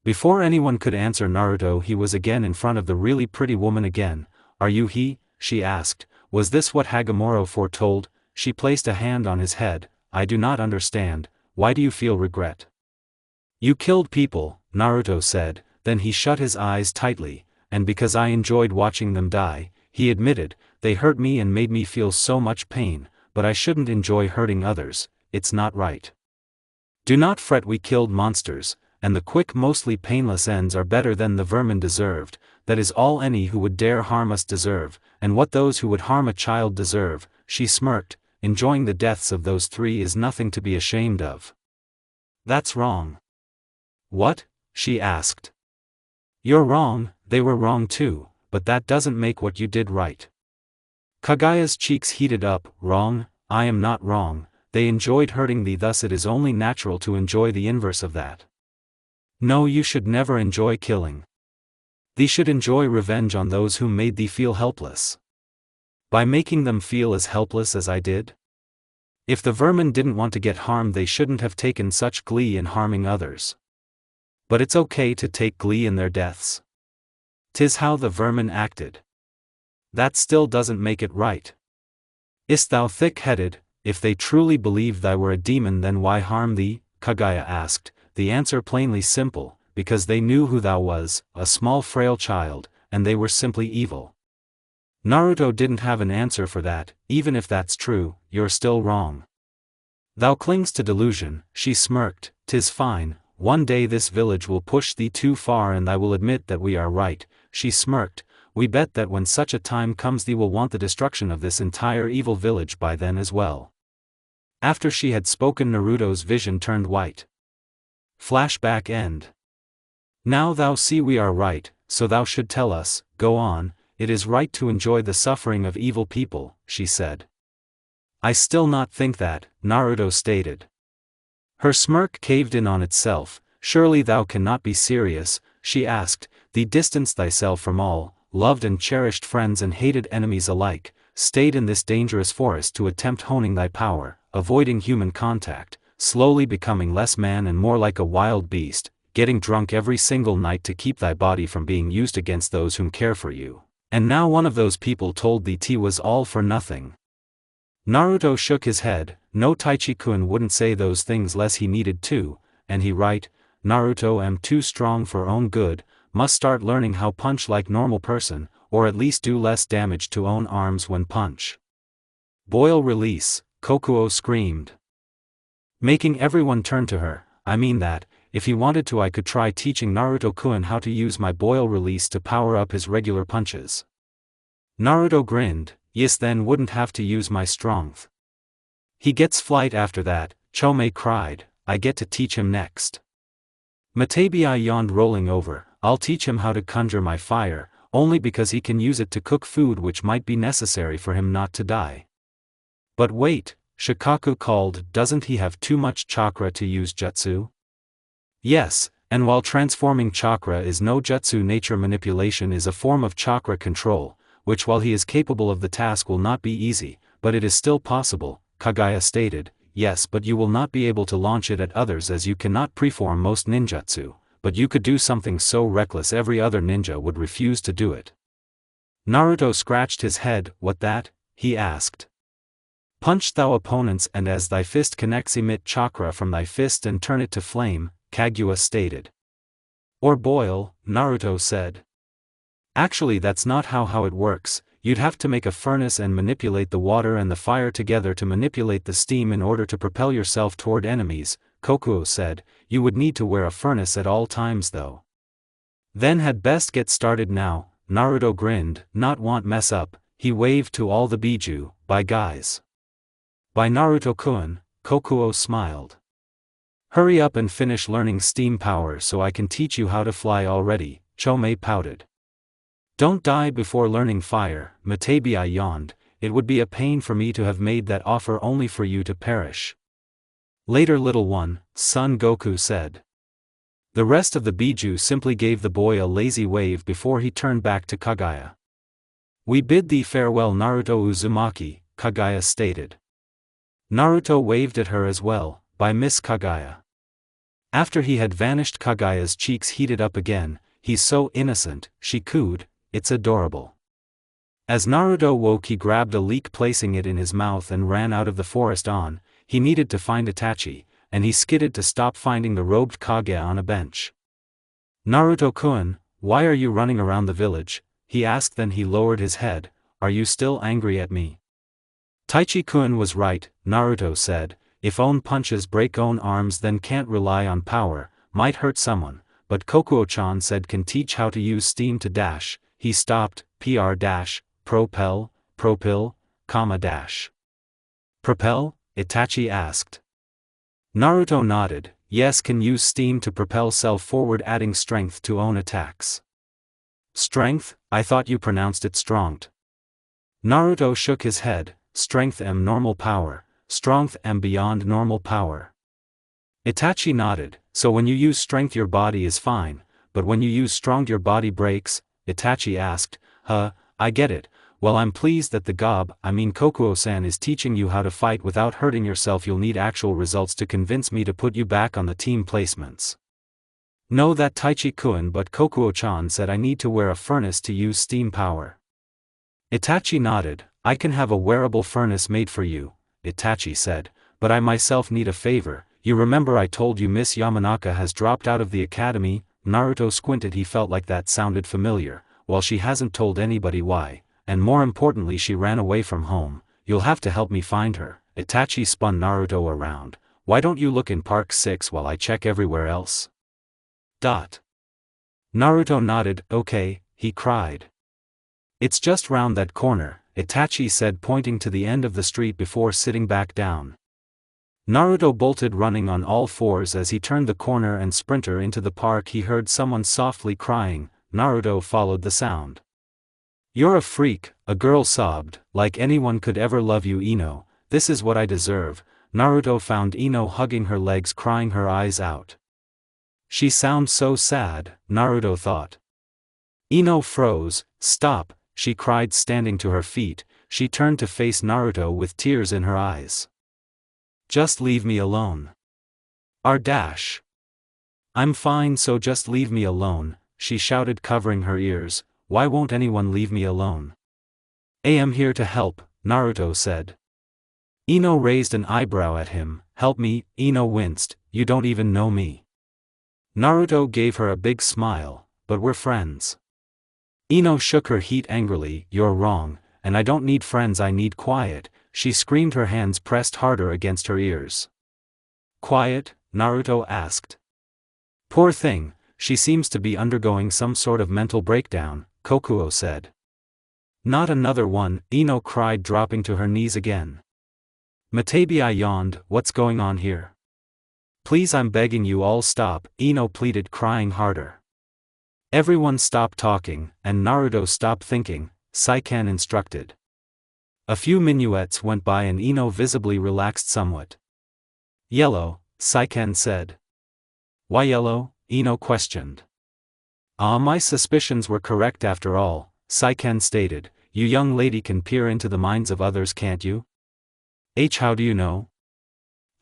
Before anyone could answer Naruto, he was again in front of the really pretty woman again. Are you he? She asked. Was this what Hagomoro foretold? She placed a hand on his head. I do not understand, why do you feel regret? You killed people, Naruto said, then he shut his eyes tightly, and because I enjoyed watching them die, he admitted, they hurt me and made me feel so much pain, but I shouldn't enjoy hurting others, it's not right. Do not fret, we killed monsters, and the quick, mostly painless ends are better than the vermin deserved. That is all any who would dare harm us deserve, and what those who would harm a child deserve. She smirked. Enjoying the deaths of those three is nothing to be ashamed of. That's wrong. What? She asked. You're wrong, they were wrong too, but that doesn't make what you did right. Kaguya's cheeks heated up. Wrong? I am not wrong, they enjoyed hurting thee, thus it is only natural to enjoy the inverse of that. No, you should never enjoy killing. Thee should enjoy revenge on those who made thee feel helpless. By making them feel as helpless as I did? If the vermin didn't want to get harmed, they shouldn't have taken such glee in harming others. But it's okay to take glee in their deaths. 'Tis how the vermin acted. That still doesn't make it right. Ist thou thick-headed? If they truly believed thou were a demon, then why harm thee? Kaguya asked. The answer plainly simple, because they knew who thou was, a small frail child, and they were simply evil. Naruto didn't have an answer for that. Even if that's true, you're still wrong. Thou clings to delusion, she smirked. 'Tis fine, one day this village will push thee too far and thou will admit that we are right, she smirked. We bet that when such a time comes thee will want the destruction of this entire evil village by then as well. After she had spoken, Naruto's vision turned white. Flashback end. Now thou see we are right, so thou should tell us. Go on, it is right to enjoy the suffering of evil people, she said. I still not think that, Naruto stated. Her smirk caved in on itself. Surely thou cannot be serious, she asked. Thee distanced thyself from all, loved and cherished friends and hated enemies alike, stayed in this dangerous forest to attempt honing thy power, avoiding human contact, slowly becoming less man and more like a wild beast, getting drunk every single night to keep thy body from being used against those whom care for you. And now one of those people told thee tea was all for nothing. Naruto shook his head. No, Taichi-kun wouldn't say those things less he needed to, and he right. Naruto am too strong for own good, must start learning how punch like normal person, or at least do less damage to own arms when punch. Boil release, Kokuo screamed. Making everyone turn to her. I mean that, if he wanted to I could try teaching Naruto-kun how to use my boil release to power up his regular punches. Naruto grinned, yes, then wouldn't have to use my strength. He gets flight after that, Chomei cried, I get to teach him next. Matabi yawned, rolling over, I'll teach him how to conjure my fire, only because he can use it to cook food which might be necessary for him not to die. But wait, Shikaku called, doesn't he have too much chakra to use jutsu? Yes, and while transforming chakra is no jutsu, nature manipulation is a form of chakra control, which while he is capable of the task will not be easy, but it is still possible, Kaguya stated. Yes, but you will not be able to launch it at others as you cannot preform most ninjutsu, but you could do something so reckless every other ninja would refuse to do it. Naruto scratched his head, what that? He asked. Punch thou opponents and as thy fist connects emit chakra from thy fist and turn it to flame, Kaguya stated. Or boil, Naruto said. Actually that's not how it works. You'd have to make a furnace and manipulate the water and the fire together to manipulate the steam in order to propel yourself toward enemies, Kokuo said. You would need to wear a furnace at all times though. Then had best get started now, Naruto grinned, not want mess up, he waved to all the Biju, bye guys. By Naruto-kun, Kokuo smiled. Hurry up and finish learning steam power so I can teach you how to fly already, Chomei pouted. Don't die before learning fire, Matabi yawned, it would be a pain for me to have made that offer only for you to perish. Later little one, Son Goku said. The rest of the Biju simply gave the boy a lazy wave before he turned back to Kaguya. We bid thee farewell Naruto Uzumaki, Kaguya stated. Naruto waved at her as well, by Miss Kaguya. After he had vanished Kaguya's cheeks heated up again, he's so innocent, she cooed. It's adorable. As Naruto woke he grabbed a leek placing it in his mouth and ran out of the forest on, he needed to find Itachi, and he skidded to stop finding the robed Kaguya on a bench. Naruto-kun, why are you running around the village? He asked, then he lowered his head, are you still angry at me? Taichi-kun was right, Naruto said, if own punches break own arms then can't rely on power, might hurt someone, but Kokuo-chan said can teach how to use steam to dash. He stopped, propel, Propel? Itachi asked. Naruto nodded, yes, can use steam to propel self forward adding strength to own attacks. Strength? I thought you pronounced it strongt. Naruto shook his head, strength m normal power, strength m beyond normal power. Itachi nodded, so when you use strength your body is fine, but when you use strong your body breaks? Itachi asked, I get it, well I'm pleased that the Kokuo-san is teaching you how to fight without hurting yourself. You'll need actual results to convince me to put you back on the team placements. No, that Taichi-kun, but Kokuo-chan said I need to wear a furnace to use steam power. Itachi nodded, I can have a wearable furnace made for you, Itachi said, but I myself need a favor. You remember I told you Miss Yamanaka has dropped out of the academy? Naruto squinted, he felt like that sounded familiar, well she hasn't told anybody why, and more importantly she ran away from home, you'll have to help me find her. Itachi spun Naruto around, why don't you look in Park 6 while I check everywhere else? Naruto nodded, okay, he cried. It's just round that corner, Itachi said pointing to the end of the street before sitting back down. Naruto bolted running on all fours as he turned the corner and sprinter into the park. He heard someone softly crying. Naruto followed the sound. You're a freak, a girl sobbed, like anyone could ever love you Ino, this is what I deserve. Naruto found Ino hugging her legs crying her eyes out. She sounds so sad, Naruto thought. Ino froze, stop, she cried standing to her feet. She turned to face Naruto with tears in her eyes. Just leave me alone. I'm fine, so just leave me alone, she shouted covering her ears, why won't anyone leave me alone? I am here to help, Naruto said. Ino raised an eyebrow at him, help me? Ino winced, you don't even know me. Naruto gave her a big smile, but we're friends. Ino shook her head angrily, you're wrong, and I don't need friends, I need quiet, she screamed, her hands pressed harder against her ears. Quiet? Naruto asked. Poor thing, she seems to be undergoing some sort of mental breakdown, Kokuo said. Not another one, Ino cried, dropping to her knees again. Matabi yawned, what's going on here? Please, I'm begging you all stop, Ino pleaded, crying harder. Everyone stopped talking, and Naruto stopped thinking, Saiken instructed. A few minuets went by and Ino visibly relaxed somewhat. Yellow, Saiken said. Why yellow? Ino questioned. My suspicions were correct after all, Saiken stated. You young lady can peer into the minds of others, can't you? How do you know?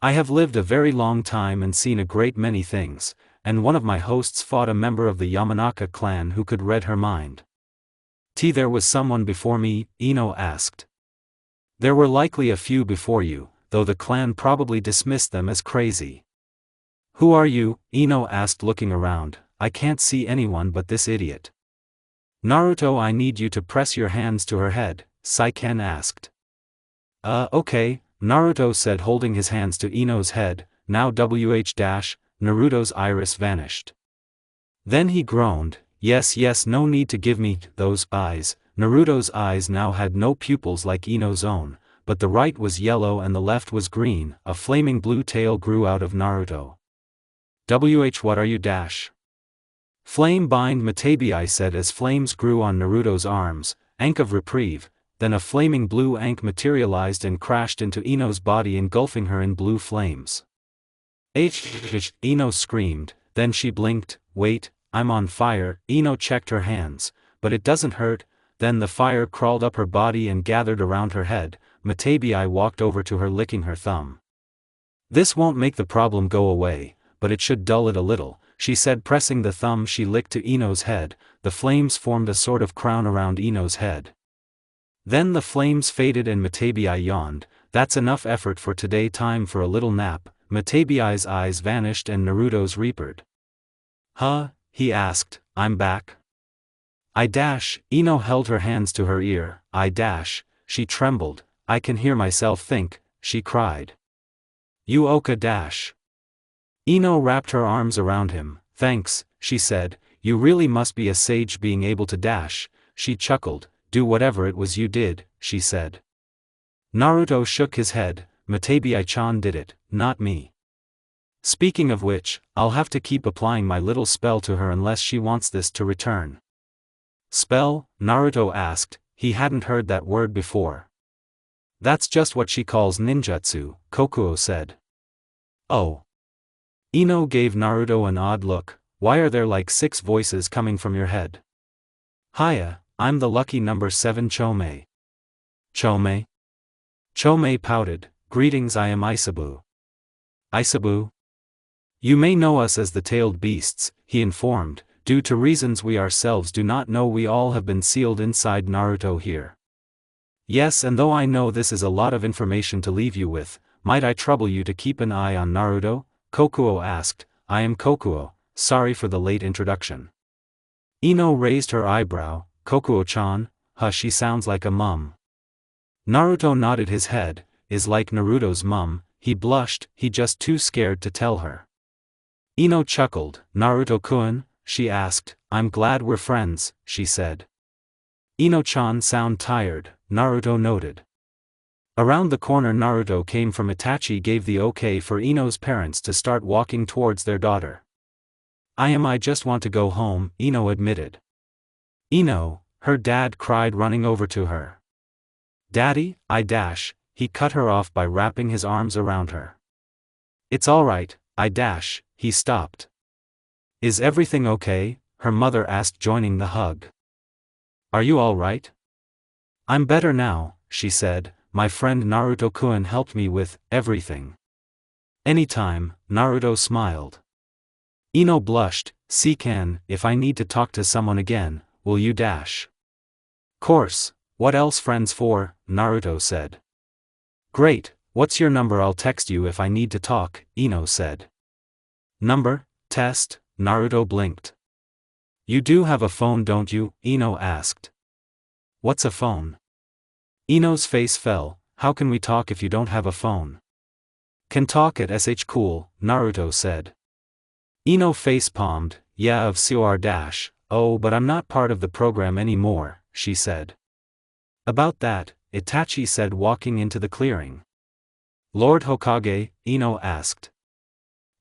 I have lived a very long time and seen a great many things, and one of my hosts fought a member of the Yamanaka clan who could read her mind. There was someone before me, Ino asked. There were likely a few before you, though the clan probably dismissed them as crazy. Who are you? Ino asked, looking around. I can't see anyone but this idiot. Naruto, I need you to press your hands to her head, Saiken asked. Okay, Naruto said, holding his hands to Ino's head. Now Naruto's iris vanished. Then he groaned, yes, no need to give me those eyes. Naruto's eyes now had no pupils like Ino's own, but the right was yellow and the left was green. A flaming blue tail grew out of Naruto. What are you? Flame bind, Matabi said as flames grew on Naruto's arms. Ankh of reprieve. Then a flaming blue ankh materialized and crashed into Ino's body, engulfing her in blue flames. Ino screamed, then she blinked. Wait, I'm on fire. Ino checked her hands, but it doesn't hurt. Then the fire crawled up her body and gathered around her head. Matabi walked over to her, licking her thumb. This won't make the problem go away, but it should dull it a little, she said, pressing the thumb she licked to Ino's head. The flames formed a sort of crown around Ino's head. Then the flames faded and Matabi yawned. That's enough effort for today, time for a little nap. Matabi's eyes vanished and Naruto's reapered. Huh? He asked. I'm back? Ino held her hands to her ear. She trembled. I can hear myself think, she cried. You Oka Ino wrapped her arms around him. Thanks, she said, you really must be a sage being able to dash. She chuckled. Do whatever it was you did, she said. Naruto shook his head. Matabi-chan did it, not me. Speaking of which, I'll have to keep applying my little spell to her unless she wants this to return. Spell? Naruto asked. He hadn't heard that word before. That's just what she calls ninjutsu, Kokuo said. Oh. Ino gave Naruto an odd look. Why are there like 6 voices coming from your head? Hiya, I'm the lucky number 7 Chome. Chome? Chome pouted. Greetings, I am Isabu. Isabu? You may know us as the Tailed Beasts, he informed. Due to reasons we ourselves do not know, we all have been sealed inside Naruto here. Yes, and though I know this is a lot of information to leave you with, might I trouble you to keep an eye on Naruto? Kokuo asked. I am Kokuo, sorry for the late introduction. Ino raised her eyebrow. Kokuo-chan? She sounds like a mum. Naruto nodded his head. Is like Naruto's mum. He blushed, he just too scared to tell her. Ino chuckled. Naruto-kun? She asked. I'm glad we're friends, she said. Ino-chan sound tired, Naruto noted. Around the corner Naruto came from. Itachi gave the okay for Ino's parents to start walking towards their daughter. I just want to go home, Ino admitted. Ino, her dad cried, running over to her. Daddy, he cut her off by wrapping his arms around her. It's alright, he stopped. Is everything okay? Her mother asked, joining the hug. Are you alright? I'm better now, she said. My friend Naruto-kun helped me with everything. Anytime, Naruto smiled. Ino blushed. Seiken, if I need to talk to someone again, will you Course, what else friends for? Naruto said. Great, what's your number? I'll text you if I need to talk, Ino said. Number? Test? Naruto blinked. You do have a phone, don't you? Ino asked. What's a phone? Ino's face fell. How can we talk if you don't have a phone? Can talk at SH Cool, Naruto said. Ino face-palmed, yeah of CR dash, oh but I'm not part of the program anymore, she said. About that, Itachi said walking into the clearing. Lord Hokage, Ino asked.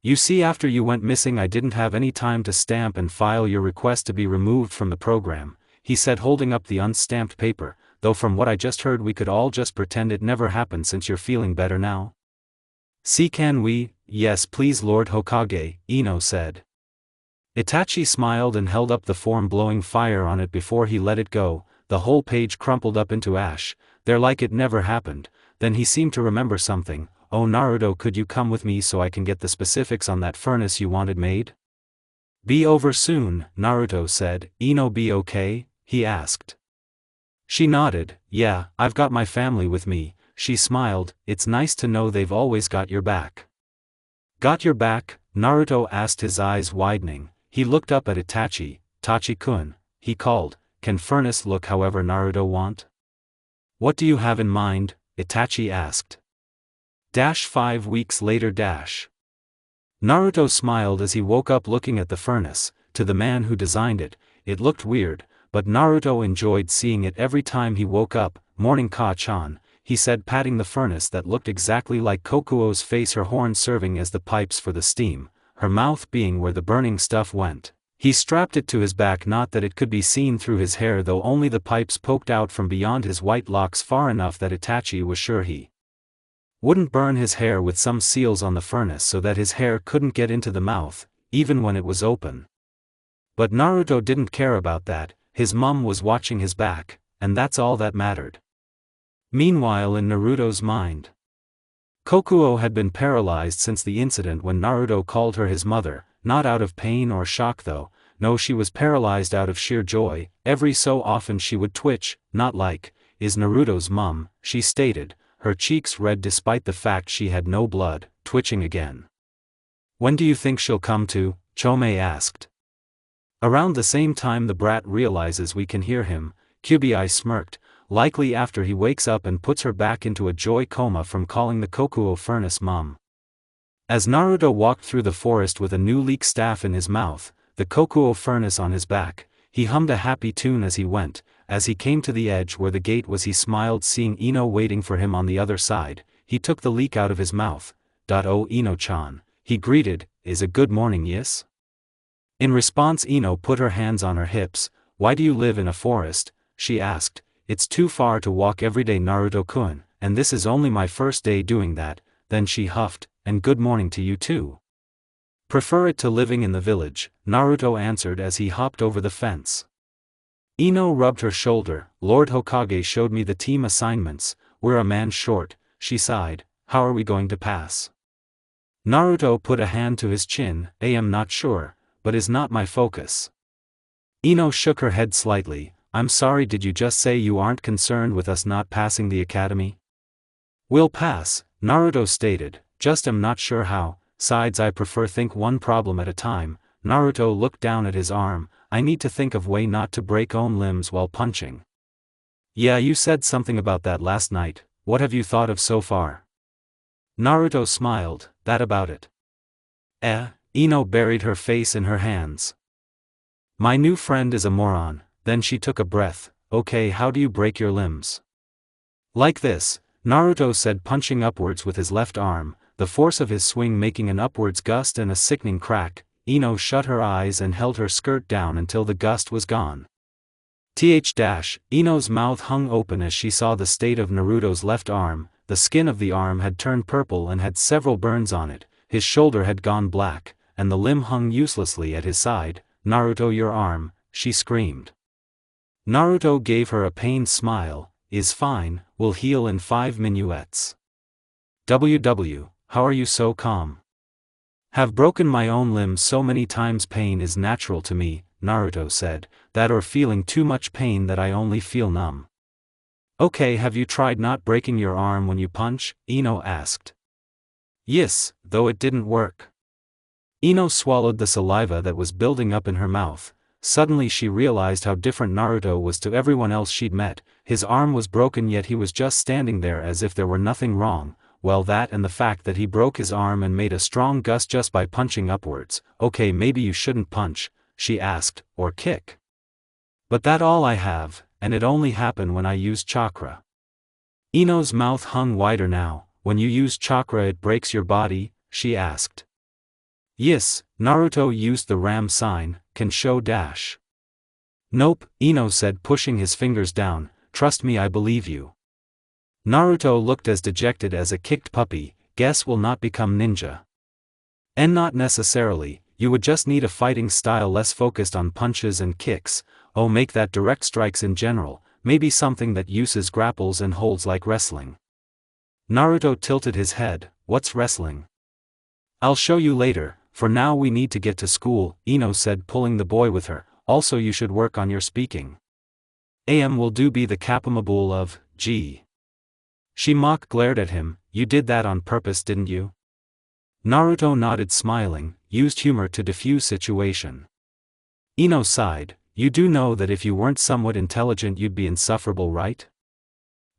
You see, after you went missing I didn't have any time to stamp and file your request to be removed from the program, he said holding up the unstamped paper, though from what I just heard we could all just pretend it never happened since you're feeling better now. See, can we? Yes please Lord Hokage, Ino said. Itachi smiled and held up the form blowing fire on it before he let it go. The whole page crumpled up into ash, there like it never happened. Then he seemed to remember something. Oh Naruto, could you come with me so I can get the specifics on that furnace you wanted made? Be over soon, Naruto said. Ino be okay? He asked. She nodded. Yeah, I've got my family with me. She smiled. It's nice to know they've always got your back. Got your back? Naruto asked, his eyes widening. He looked up at Itachi. Tachi-kun, he called. Can furnace look however Naruto want? What do you have in mind? Itachi asked. 5 weeks later. Naruto smiled as he woke up looking at the furnace. To the man who designed it, it looked weird, but Naruto enjoyed seeing it every time he woke up. Morning Ka-chan, he said, patting the furnace that looked exactly like Kokuo's face, her horn serving as the pipes for the steam, her mouth being where the burning stuff went. He strapped it to his back, not that it could be seen through his hair, though only the pipes poked out from beyond his white locks far enough that Itachi was sure he wouldn't burn his hair with some seals on the furnace so that his hair couldn't get into the mouth, even when it was open. But Naruto didn't care about that, his mum was watching his back, and that's all that mattered. Meanwhile, in Naruto's mind, Kokuo had been paralyzed since the incident when Naruto called her his mother, not out of pain or shock though, no, she was paralyzed out of sheer joy. Every so often she would twitch, not like, is Naruto's mum, she stated, her cheeks red despite the fact she had no blood, twitching again. When do you think she'll come to? Chome asked. Around the same time the brat realizes we can hear him, Kubi smirked, likely after he wakes up and puts her back into a joy coma from calling the Kokuo furnace mum. As Naruto walked through the forest with a new leek staff in his mouth, the Kokuo furnace on his back, he hummed a happy tune as he went. As he came to the edge where the gate was, he smiled seeing Ino waiting for him on the other side. He took the leek out of his mouth. Oh Ino-chan, he greeted, is a good morning, yes? In response Ino put her hands on her hips. Why do you live in a forest? She asked. It's too far to walk every day, Naruto-kun, and this is only my first day doing that. Then she huffed, and good morning to you too. Prefer it to living in the village, Naruto answered as he hopped over the fence. Ino rubbed her shoulder. Lord Hokage showed me the team assignments, we're a man short, she sighed. How are we going to pass? Naruto put a hand to his chin. I am not sure, but is not my focus. Ino shook her head slightly. I'm sorry, did you just say you aren't concerned with us not passing the academy? We'll pass, Naruto stated, just am not sure how. Sides, I prefer think one problem at a time. Naruto looked down at his arm. I need to think of way not to break own limbs while punching. Yeah, you said something about that last night. What have you thought of so far? Naruto smiled. That about it? Ino buried her face in her hands. My new friend is a moron. Then she took a breath. Okay, how do you break your limbs? Like this, Naruto said, punching upwards with his left arm, the force of his swing making an upwards gust and a sickening crack. Ino shut her eyes and held her skirt down until the gust was gone. Ino's mouth hung open as she saw the state of Naruto's left arm. The skin of the arm had turned purple and had several burns on it, his shoulder had gone black, and the limb hung uselessly at his side. Naruto, your arm, she screamed. Naruto gave her a pained smile. Is fine, will heal in 5 minuets. How are you so calm? Have broken my own limbs so many times, pain is natural to me, Naruto said, that or feeling too much pain that I only feel numb. Okay, have you tried not breaking your arm when you punch? Ino asked. Yes, though it didn't work. Ino swallowed the saliva that was building up in her mouth. Suddenly she realized how different Naruto was to everyone else she'd met. His arm was broken, yet he was just standing there as if there were nothing wrong, well, that and the fact that he broke his arm and made a strong gust just by punching upwards. Okay, maybe you shouldn't punch, she asked, or kick. But that all I have, and it only happened when I used chakra. Ino's mouth hung wider now. When you use chakra it breaks your body, she asked. Yes, Naruto used the ram sign, can show dash. Nope, Ino said, pushing his fingers down, trust me, I believe you. Naruto looked as dejected as a kicked puppy. Guess we'll not become ninja. And not necessarily, you would just need a fighting style less focused on punches and kicks. Oh, make that direct strikes in general, maybe something that uses grapples and holds like wrestling. Naruto tilted his head. What's wrestling? I'll show you later, for now we need to get to school, Ino said, pulling the boy with her. Also you should work on your speaking. Am will do be the capamabul of, G. She mock glared at him. You did that on purpose, didn't you? Naruto nodded, smiling, used humor to diffuse situation. Ino sighed. You do know that if you weren't somewhat intelligent you'd be insufferable, right?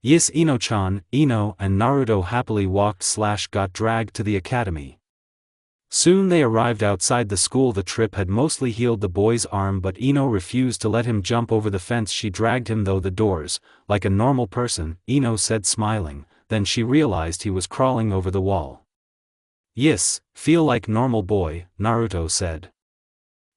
Yes, Ino-chan. Ino and Naruto happily walked/got dragged to the academy. Soon they arrived outside the school. The trip had mostly healed the boy's arm, but Ino refused to let him jump over the fence. She dragged him through the doors, like a normal person, Ino said, smiling. Then she realized he was crawling over the wall. Yes, feel like normal boy, Naruto said.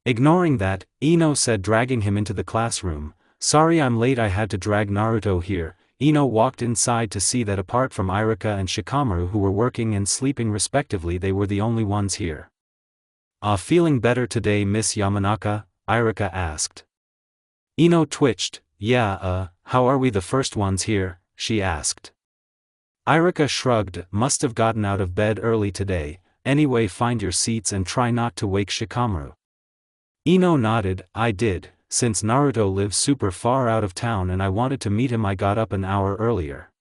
Ignoring that, Ino said, dragging him into the classroom. Sorry I'm late, I had to drag Naruto here. Ino walked inside to see that apart from Irika and Shikamaru, who were working and sleeping respectively, they were the only ones here. Feeling better today, Miss Yamanaka? Irika asked. Ino twitched. Yeah, how are we the first ones here? She asked. Irika shrugged. Must have gotten out of bed early today. Anyway, find your seats and try not to wake Shikamaru. Ino nodded. I did. Since Naruto lives super far out of town and I wanted to meet him, I got up an hour earlier.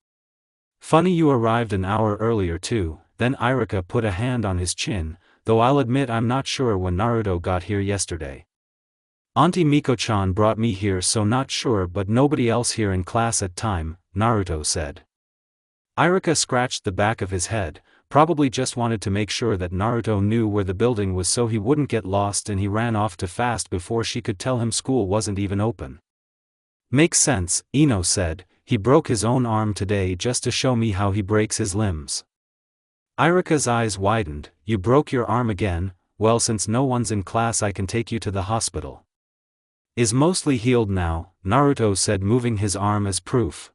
Funny you arrived an hour earlier too. Then Irika put a hand on his chin, though I'll admit I'm not sure when Naruto got here yesterday. Auntie Miko-chan brought me here, so not sure, but nobody else here in class at time, Naruto said. Irika scratched the back of his head, probably just wanted to make sure that Naruto knew where the building was so he wouldn't get lost, and he ran off too fast before she could tell him school wasn't even open. Makes sense, Ino said. He broke his own arm today just to show me how he breaks his limbs. Irika's eyes widened. You broke your arm again? Well, since no one's in class I can take you to the hospital. Is mostly healed now, Naruto said, moving his arm as proof.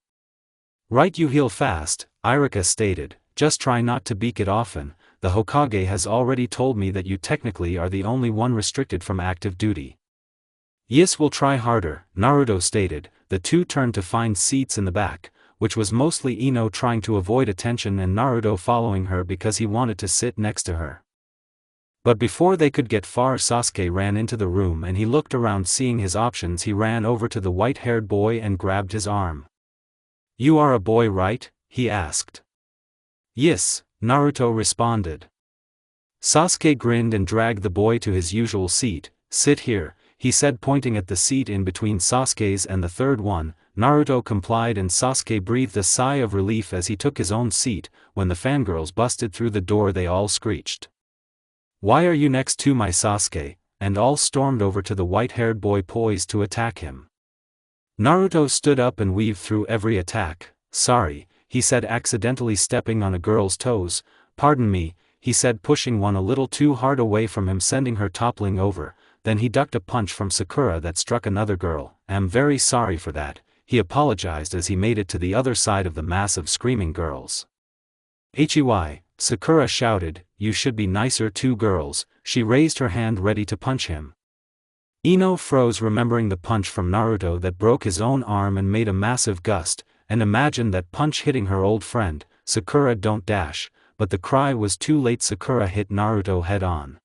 Right, you heal fast, Irika stated. Just try not to beak it often. The Hokage has already told me that you technically are the only one restricted from active duty. Yes, we'll try harder, Naruto stated. The two turned to find seats in the back, which was mostly Ino trying to avoid attention and Naruto following her because he wanted to sit next to her. But before they could get far, Sasuke ran into the room and he looked around. Seeing his options, he ran over to the white-haired boy and grabbed his arm. You are a boy, right? He asked. Yes, Naruto responded. Sasuke grinned and dragged the boy to his usual seat. Sit here, he said, pointing at the seat in between Sasuke's and the third one. Naruto complied and Sasuke breathed a sigh of relief as he took his own seat. When the fangirls busted through the door they all screeched. Why are you next to my Sasuke? And all stormed over to the white-haired boy poised to attack him. Naruto stood up and weaved through every attack. Sorry, he said, accidentally stepping on a girl's toes. Pardon me, he said, pushing one a little too hard away from him, sending her toppling over. Then he ducked a punch from Sakura that struck another girl. I'm very sorry for that, he apologized as he made it to the other side of the mass of screaming girls. Hey, Sakura shouted, you should be nicer to girls. She raised her hand ready to punch him. Ino froze, remembering the punch from Naruto that broke his own arm and made a massive gust, and imagined that punch hitting her old friend. Sakura, don't dash, but the cry was too late. Sakura hit Naruto head on.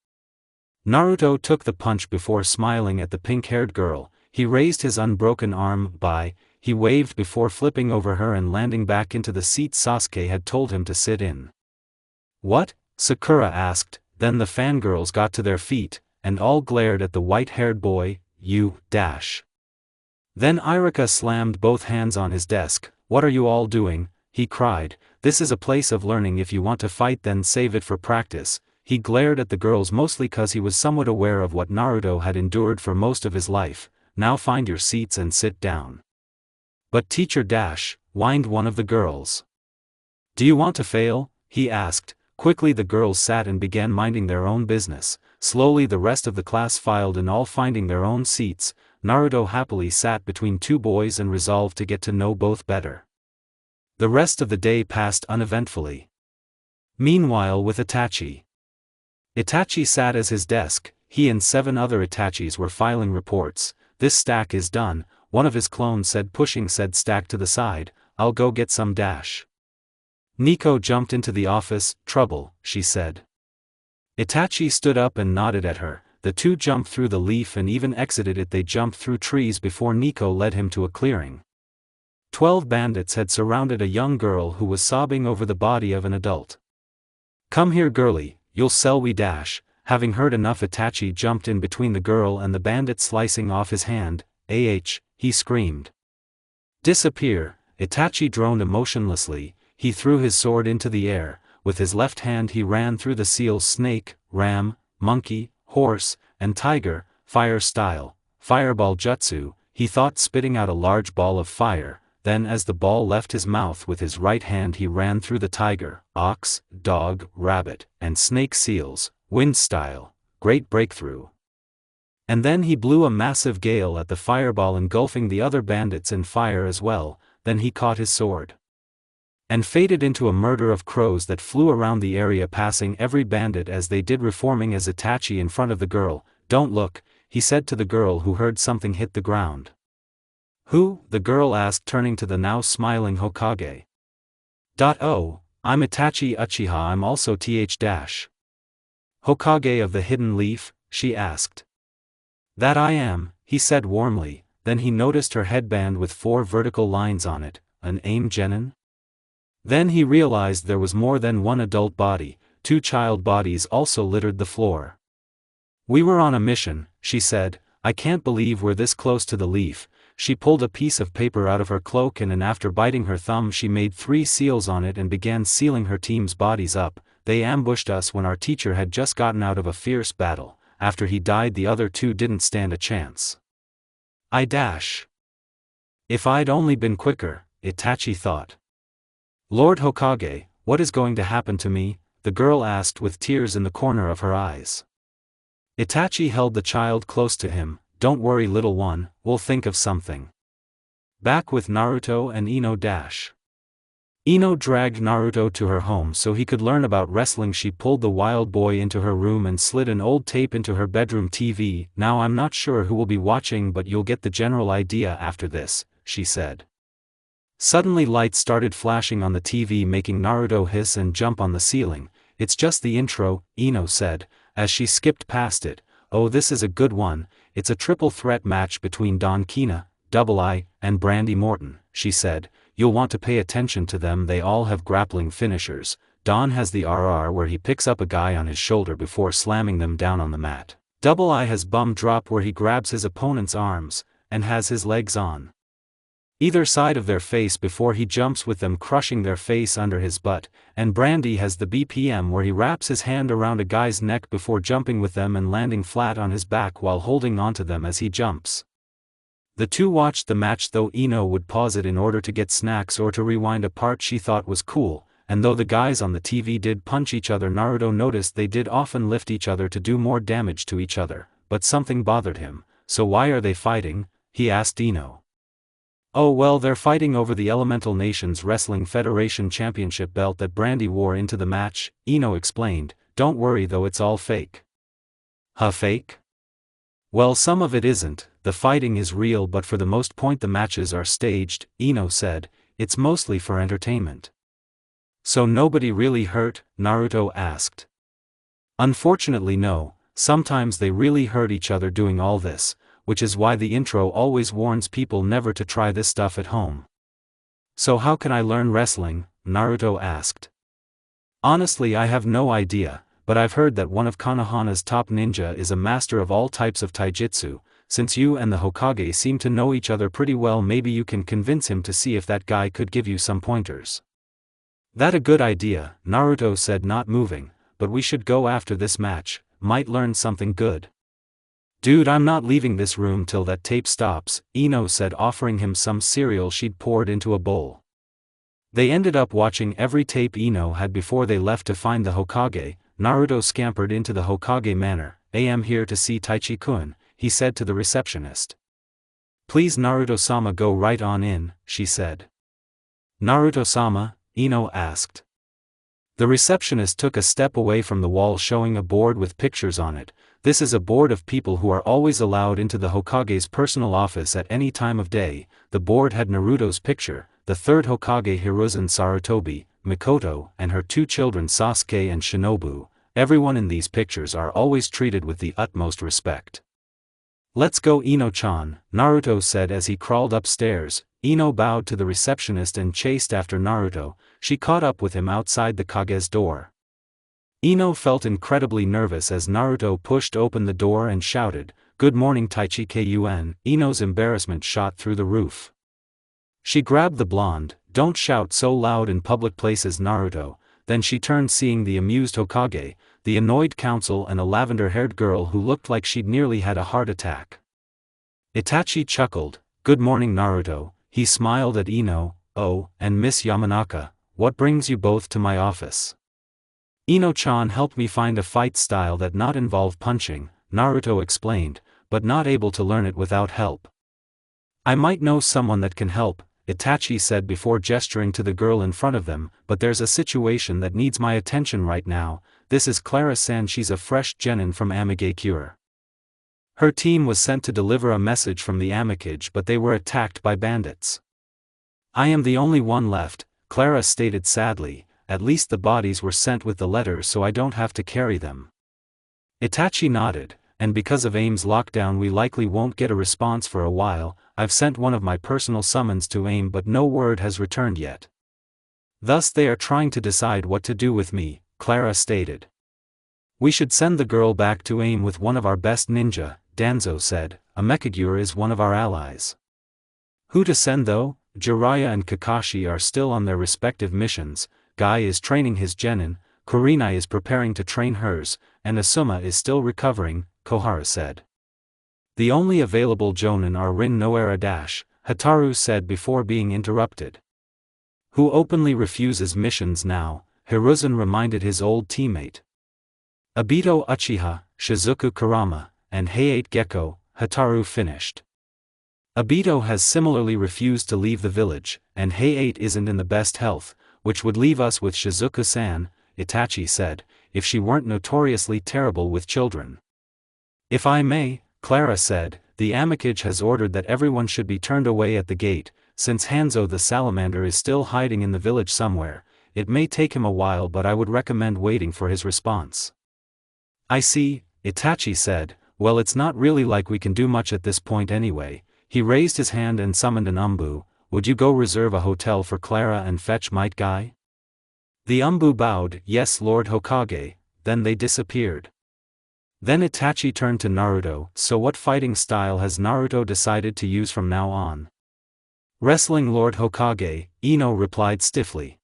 Naruto took the punch before smiling at the pink-haired girl. He raised his unbroken arm. He waved before flipping over her and landing back into the seat Sasuke had told him to sit in. What? Sakura asked. Then the fangirls got to their feet, and all glared at the white-haired boy. You, dash. Then Irika slammed both hands on his desk. What are you all doing? He cried. This is a place of learning. If you want to fight, then save it for practice. He glared at the girls mostly cause he was somewhat aware of what Naruto had endured for most of his life. Now find your seats and sit down. But teacher Dash, whined one of the girls. Do you want to fail? He asked. Quickly the girls sat and began minding their own business. Slowly the rest of the class filed in, all finding their own seats. Naruto happily sat between two boys and resolved to get to know both better. The rest of the day passed uneventfully. Meanwhile with Itachi. Itachi sat at his desk. He and 7 other Itachis were filing reports. This stack is done, one of his clones said, pushing said stack to the side. I'll go get some. Dash. Nico jumped into the office. Trouble, she said. Itachi stood up and nodded at her. The two jumped through the leaf and even exited it. They jumped through trees before Nico led him to a clearing. 12 bandits had surrounded a young girl who was sobbing over the body of an adult. Come here, girlie, you'll sell we. Dash. Having heard enough, Itachi jumped in between the girl and the bandit, slicing off his hand. He screamed. Disappear. Itachi droned emotionlessly. He threw his sword into the air. With his left hand he ran through the seals: snake, ram, monkey, horse, and tiger, fire style, fireball jutsu, he thought, spitting out a large ball of fire. Then as the ball left his mouth, with his right hand he ran through the tiger, ox, dog, rabbit, and snake seals, wind style, great breakthrough. And then he blew a massive gale at the fireball, engulfing the other bandits in fire as well. Then he caught his sword and faded into a murder of crows that flew around the area, passing every bandit as they did, reforming as Itachi in front of the girl. Don't look, he said to the girl, who heard something hit the ground. Who? The girl asked, turning to the now smiling Hokage. Oh, I'm Itachi Uchiha. I'm also Dash. Hokage of the Hidden Leaf, she asked. That I am, he said warmly. Then he noticed her headband with 4 vertical lines on it, an aim genin? Then he realized there was more than one adult body. 2 child bodies also littered the floor. We were on a mission, she said. I can't believe we're this close to the leaf. She pulled a piece of paper out of her cloak and after biting her thumb she made 3 seals on it and began sealing her team's bodies up. They ambushed us when our teacher had just gotten out of a fierce battle. After he died, the other 2 didn't stand a chance. Dash. If I'd only been quicker, Itachi thought. Lord Hokage, what is going to happen to me? The girl asked with tears in the corner of her eyes. Itachi held the child close to him. Don't worry, little one, we'll think of something. Back with Naruto and Ino. Dash. Ino dragged Naruto to her home so he could learn about wrestling. She pulled the wild boy into her room and slid an old tape into her bedroom TV. Now I'm not sure who will be watching, but you'll get the general idea after this, she said. Suddenly lights started flashing on the TV, making Naruto hiss and jump on the ceiling. It's just the intro, Ino said, as she skipped past it. Oh, this is a good one. It's a triple threat match between Don Kina, Double I, and Brandy Morton, she said. You'll want to pay attention to them. They all have grappling finishers. Don has the RR, where he picks up a guy on his shoulder before slamming them down on the mat. Double I has bum drop, where he grabs his opponent's arms and has his legs on either side of their face before he jumps with them, crushing their face under his butt. And Brandy has the BPM, where he wraps his hand around a guy's neck before jumping with them and landing flat on his back while holding onto them as he jumps. The 2 watched the match, though Ino would pause it in order to get snacks or to rewind a part she thought was cool. And though the guys on the TV did punch each other, Naruto noticed they did often lift each other to do more damage to each other. But something bothered him. So why are they fighting? He asked Ino. Oh well, they're fighting over the Elemental Nations Wrestling Federation Championship belt that Brandy wore into the match, Ino explained. Don't worry though, it's all fake. Huh, fake? Well, some of it isn't. The fighting is real, but for the most part the matches are staged, Ino said. It's mostly for entertainment. So nobody really hurt? Naruto asked. Unfortunately no, sometimes they really hurt each other doing all this, which is why the intro always warns people never to try this stuff at home. So how can I learn wrestling? Naruto asked. Honestly, I have no idea, but I've heard that one of Konohana's top ninja is a master of all types of taijutsu. Since you and the Hokage seem to know each other pretty well, maybe you can convince him to see if that guy could give you some pointers. That a good idea, Naruto said, not moving, but we should go after this match, might learn something good. Dude, I'm not leaving this room till that tape stops, Ino said, offering him some cereal she'd poured into a bowl. They ended up watching every tape Ino had before they left to find the Hokage. Naruto scampered into the Hokage manor. "I'm here to see Taichi-kun," he said to the receptionist. "Please Naruto-sama, go right on in," she said. "Naruto-sama?" Ino asked. The receptionist took a step away from the wall, showing a board with pictures on it. "This is a board of people who are always allowed into the Hokage's personal office at any time of day." The board had Naruto's picture, the third Hokage Hiruzen Sarutobi, Mikoto, and her two children Sasuke and Shinobu. Everyone in these pictures are always treated with the utmost respect. "Let's go, Ino-chan," Naruto said as he crawled upstairs. Ino bowed to the receptionist and chased after Naruto. She caught up with him outside the Kage's door. Ino felt incredibly nervous as Naruto pushed open the door and shouted, "Good morning, Taichi-kun." Ino's embarrassment shot through the roof. She grabbed the blonde. "Don't shout so loud in public places, Naruto." Then she turned, seeing the amused Hokage, the annoyed council, and a lavender-haired girl who looked like she'd nearly had a heart attack. Itachi chuckled. "Good morning, Naruto." He smiled at Ino. "Oh, and Miss Yamanaka, what brings you both to my office?" "Ino-chan helped me find a fight style that not involve punching," Naruto explained, "but not able to learn it without help." "I might know someone that can help," Itachi said before gesturing to the girl in front of them, "but there's a situation that needs my attention right now. This is Clara-san. She's a fresh genin from Amigakure. Her team was sent to deliver a message from the Amikage, but they were attacked by bandits. I am the only one left," Clara stated sadly. "At least the bodies were sent with the letters, so I don't have to carry them." Itachi nodded. "And because of AIM's lockdown we likely won't get a response for a while. I've sent one of my personal summons to AIM, but no word has returned yet. Thus they are trying to decide what to do with me," Clara stated. "We should send the girl back to AIM with one of our best ninja," Danzo said. "Amekagure is one of our allies." "Who to send though?" Jiraiya and Kakashi are still on their respective missions. Guy is training his genin, Kurenai is preparing to train hers, and Asuma is still recovering, Kohara said. "The only available jonin are Rin Noara Hataru said before being interrupted. "Who openly refuses missions now?" Hiruzen reminded his old teammate. "Obito Uchiha, Shizuku Kurama, and Hayate Gecko," Hataru finished. "Obito has similarly refused to leave the village, and Hayate isn't in the best health, which would leave us with Shizuku-san," Itachi said, "if she weren't notoriously terrible with children." "If I may," Clara said, "the Amikage has ordered that everyone should be turned away at the gate. Since Hanzo the salamander is still hiding in the village somewhere, it may take him a while, but I would recommend waiting for his response." "I see," Itachi said. "Well, it's not really like we can do much at this point anyway." He raised his hand and summoned an umbu. "Would you go reserve a hotel for Clara and fetch Might Guy?" The umbu bowed. "Yes, Lord Hokage." Then they disappeared. Then Itachi turned to Naruto. "So what fighting style has Naruto decided to use from now on?" "Wrestling, Lord Hokage," Ino replied stiffly.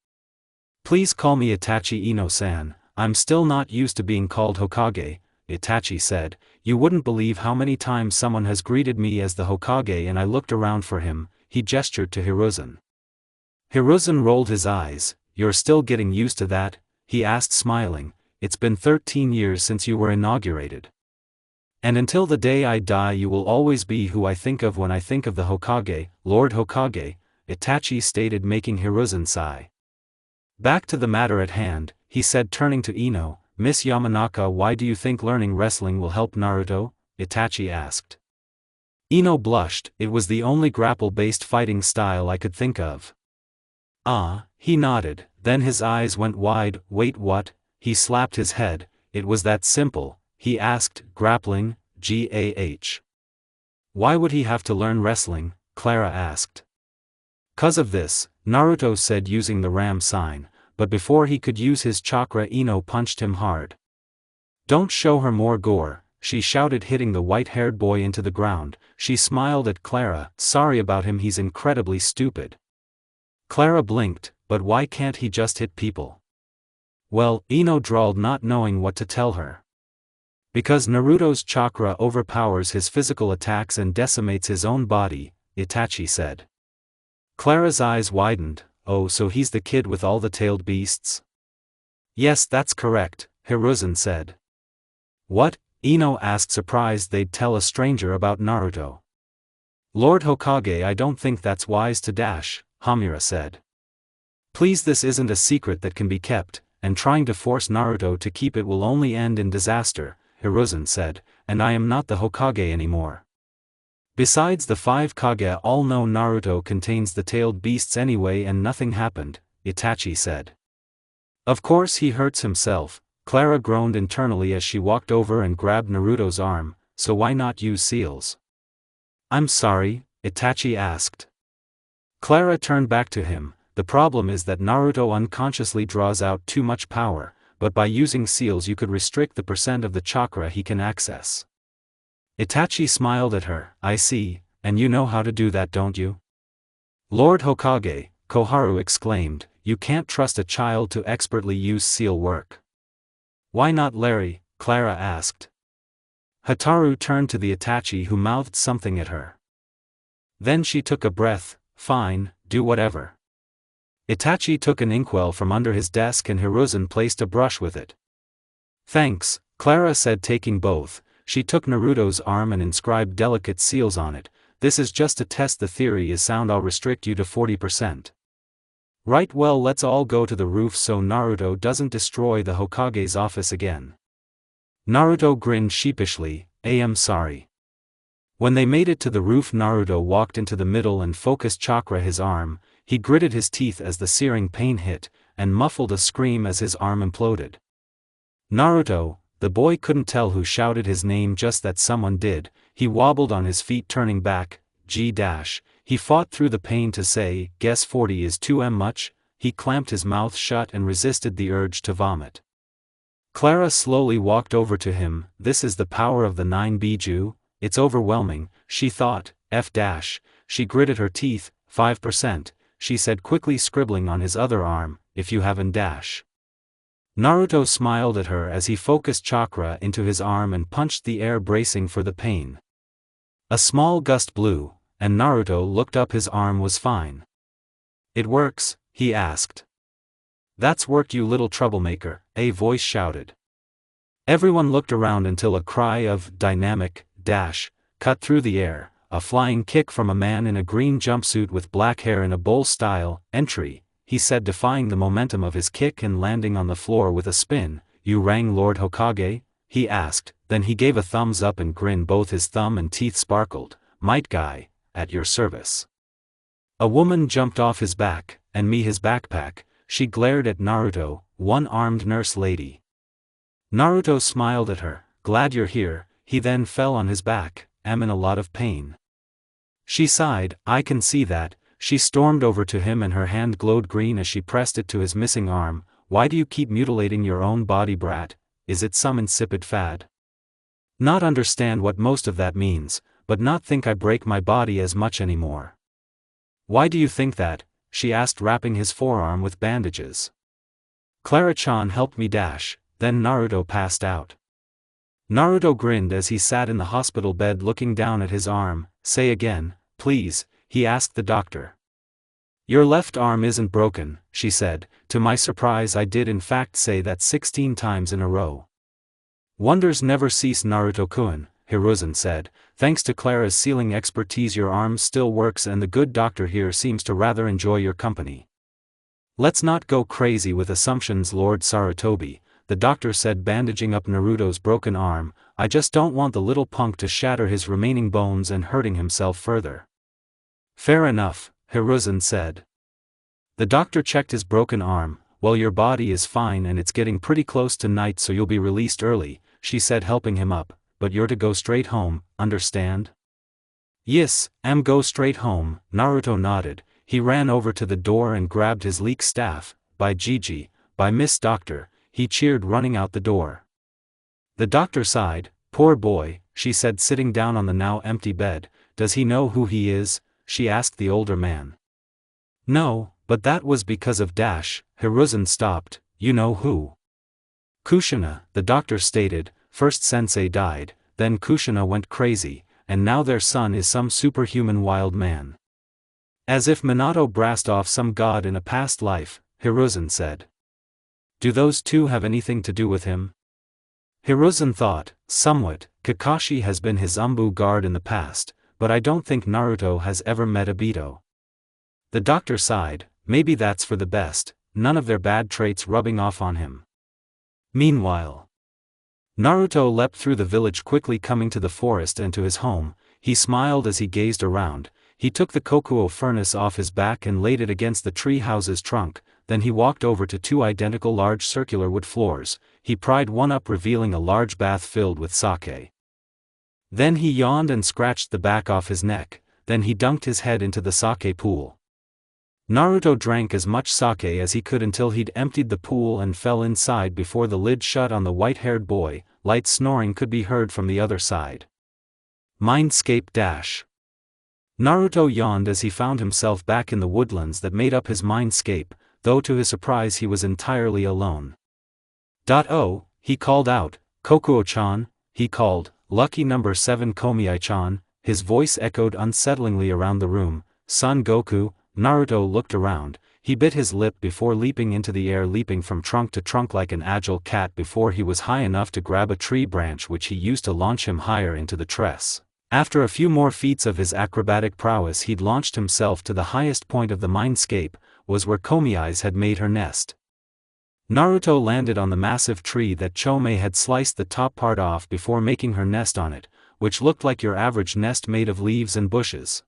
"Please call me Itachi Ino-san, I'm still not used to being called Hokage," Itachi said. "You wouldn't believe how many times someone has greeted me as the Hokage," and I looked around for him. He gestured to Hiruzen. Hiruzen rolled his eyes. "You're still getting used to that?" he asked, smiling. "It's been 13 years since you were inaugurated. And until the day I die you will always be who I think of when I think of the Hokage, Lord Hokage," Itachi stated, making Hiruzen sigh. "Back to the matter at hand," he said, turning to Ino. "Miss Yamanaka, why do you think learning wrestling will help Naruto?" Itachi asked. Ino blushed. "It was the only grapple-based fighting style I could think of." "Ah," he nodded, then his eyes went wide. "Wait, what?" He slapped his head. "It was that simple?" he asked. "Grappling, GAH. Why would he have to learn wrestling?" Clara asked. "'Cause of this," Naruto said, using the ram sign, but before he could use his chakra Ino punched him hard. "Don't show her more gore," she shouted, hitting the white-haired boy into the ground. She smiled at Clara. "Sorry about him, he's incredibly stupid." Clara blinked. but why can't he just hit people? Well, Ino drawled, not knowing what to tell her. Because Naruto's chakra overpowers his physical attacks and decimates his own body, Itachi said. Clara's eyes widened. Oh, so he's the kid with all the tailed beasts? Yes, that's correct, Hiruzen said. What? Ino asked, surprised they'd tell a stranger about Naruto. Lord Hokage, I don't think that's wise to dash, Hamura said. Please, this isn't a secret that can be kept, and trying to force Naruto to keep it will only end in disaster, Hiruzen said, and I am not the Hokage anymore. Besides, the 5 Kage all know Naruto contains the tailed beasts anyway and nothing happened, Itachi said. Of course he hurts himself, Clara groaned internally as she walked over and grabbed Naruto's arm, so why not use seals? I'm sorry, Itachi asked. Clara turned back to him. The problem is that Naruto unconsciously draws out too much power, but by using seals you could restrict the percent of the chakra he can access. Itachi smiled at her. I see, and you know how to do that, don't you? Lord Hokage, Koharu exclaimed, you can't trust a child to expertly use seal work. Why not Larry? Clara asked. Hataru turned to the Itachi, who mouthed something at her. Then she took a breath. Fine, do whatever. Itachi took an inkwell from under his desk and Hiruzen placed a brush with it. Thanks, Clara said, taking both. She took Naruto's arm and inscribed delicate seals on it. This is just to test the theory is sound. I'll restrict you to 40%. Right, well, let's all go to the roof so Naruto doesn't destroy the Hokage's office again. Naruto grinned sheepishly. I'm sorry. When they made it to the roof, Naruto walked into the middle and focused chakra his arm. He gritted his teeth as the searing pain hit, and muffled a scream as his arm imploded. Naruto, the boy couldn't tell who shouted his name, just that someone did. He wobbled on his feet, turning back. He fought through the pain to say, guess 40 is too much. He clamped his mouth shut and resisted the urge to vomit. Clara slowly walked over to him. This is the power of the 9 Biju. It's overwhelming, she thought. She gritted her teeth. 5%, she said quickly, scribbling on his other arm, if you haven't dash. Naruto smiled at her as he focused chakra into his arm and punched the air, bracing for the pain. A small gust blew, and Naruto looked up. His arm was fine. It works? He asked. That's work, you little troublemaker, a voice shouted. Everyone looked around until a cry of dynamic dash cut through the air. A flying kick from a man in a green jumpsuit with black hair in a bowl-style entry, he said, defying the momentum of his kick and landing on the floor with a spin. You rang Lord Hokage? He asked, then he gave a thumbs up and grinned. Both his thumb and teeth sparkled. Might guy, at your service. A woman jumped off his back, and me his backpack. She glared at Naruto. One-armed nurse lady. Naruto smiled at her. Glad you're here. He then fell on his back. I'm in a lot of pain. She sighed. I can see that. She stormed over to him and her hand glowed green as she pressed it to his missing arm. Why do you keep mutilating your own body, brat? Is it some insipid fad? Not understand what most of that means, but not think I break my body as much anymore. Why do you think that? She asked, wrapping his forearm with bandages. Clara-chan helped me dash, then Naruto passed out. Naruto grinned as he sat in the hospital bed looking down at his arm. Say again, please, he asked the doctor. Your left arm isn't broken, she said. To my surprise, I did in fact say that 16 times in a row. Wonders never cease, Naruto-kun, Hiruzen said. Thanks to Clara's sealing expertise your arm still works and the good doctor here seems to rather enjoy your company. Let's not go crazy with assumptions, Lord Sarutobi, the doctor said, bandaging up Naruto's broken arm. I just don't want the little punk to shatter his remaining bones and hurting himself further. Fair enough, Hiruzen said. The doctor checked his broken arm. Well, your body is fine and it's getting pretty close to night, so you'll be released early, she said, helping him up, but you're to go straight home, understand? Yes, go straight home, Naruto nodded. He ran over to the door and grabbed his leek staff. By Gigi, by Miss Doctor, he cheered, running out the door. The doctor sighed. Poor boy, she said, sitting down on the now empty bed. Does he know who he is? She asked the older man. No, But that was because of Hiruzen stopped, you know who. Kushina, the doctor stated, first sensei died, then Kushina went crazy, and now their son is some superhuman wild man. As if Minato brassed off some god in a past life, Hiruzen said. Do those two have anything to do with him? Hiruzen thought, somewhat. Kakashi has been his Umbu guard in the past, but I don't think Naruto has ever met Obito. The doctor sighed, maybe that's for the best, none of their bad traits rubbing off on him. Meanwhile, Naruto leapt through the village quickly, coming to the forest and to his home. He smiled as he gazed around. He took the Kokuo furnace off his back and laid it against the tree house's trunk. Then he walked over to two identical large circular wood floors. He pried one up, revealing a large bath filled with sake. Then he yawned and scratched the back off his neck. Then he dunked his head into the sake pool. Naruto drank as much sake as he could until he'd emptied the pool and fell inside before the lid shut on the white-haired boy. Light snoring could be heard from the other side. Mindscape dash. Naruto yawned as he found himself back in the woodlands that made up his mindscape, though to his surprise he was entirely alone. Oh, he called out, Kokuo-chan, he called, lucky number 7 Komiai-chan, his voice echoed unsettlingly around the room. Son Goku. Naruto looked around. He bit his lip before leaping into the air, leaping from trunk to trunk like an agile cat before he was high enough to grab a tree branch which he used to launch him higher into the tress. After a few more feats of his acrobatic prowess, he'd launched himself to the highest point of the mindscape, was where Komiai's had made her nest. Naruto landed on the massive tree that Chomei had sliced the top part off before making her nest on it, which looked like your average nest made of leaves and bushes.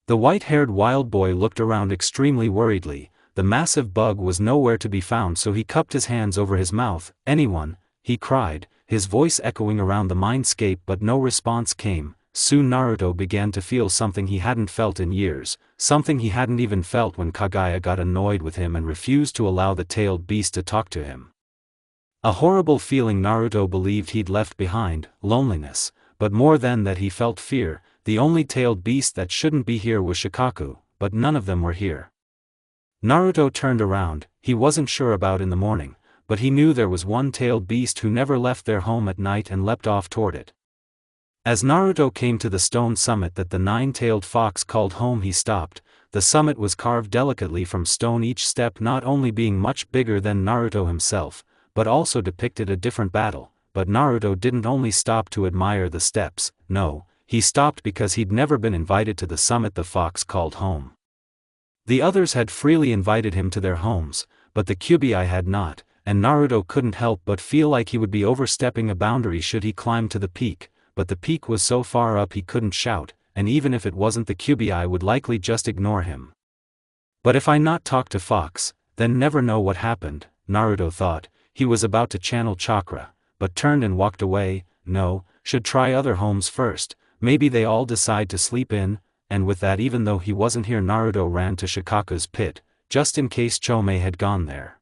The white-haired wild boy looked around extremely worriedly. The massive bug was nowhere to be found, so he cupped his hands over his mouth. Anyone? He cried, his voice echoing around the mindscape, but no response came. Soon Naruto began to feel something he hadn't felt in years, something he hadn't even felt when Kaguya got annoyed with him and refused to allow the tailed beast to talk to him. A horrible feeling Naruto believed he'd left behind, loneliness, but more than that he felt fear. The only tailed beast that shouldn't be here was Shikaku, but none of them were here. Naruto turned around. He wasn't sure about in the morning, but he knew there was one tailed beast who never left their home at night and leapt off toward it. As Naruto came to the stone summit that the nine-tailed fox called home, he stopped. The summit was carved delicately from stone, each step not only being much bigger than Naruto himself, but also depicted a different battle. But Naruto didn't only stop to admire the steps, no. He stopped because he'd never been invited to the summit the fox called home. The others had freely invited him to their homes, but the Kyuubi had not, and Naruto couldn't help but feel like he would be overstepping a boundary should he climb to the peak, but the peak was so far up he couldn't shout, and even if it wasn't, the Kyuubi would likely just ignore him. But if I not talk to Fox, then never know what happened, Naruto thought. He was about to channel chakra, but turned and walked away. No, should try other homes first. Maybe they all decide to sleep in, and with that, even though he wasn't here, Naruto ran to Shikaku's pit, just in case Chomei had gone there.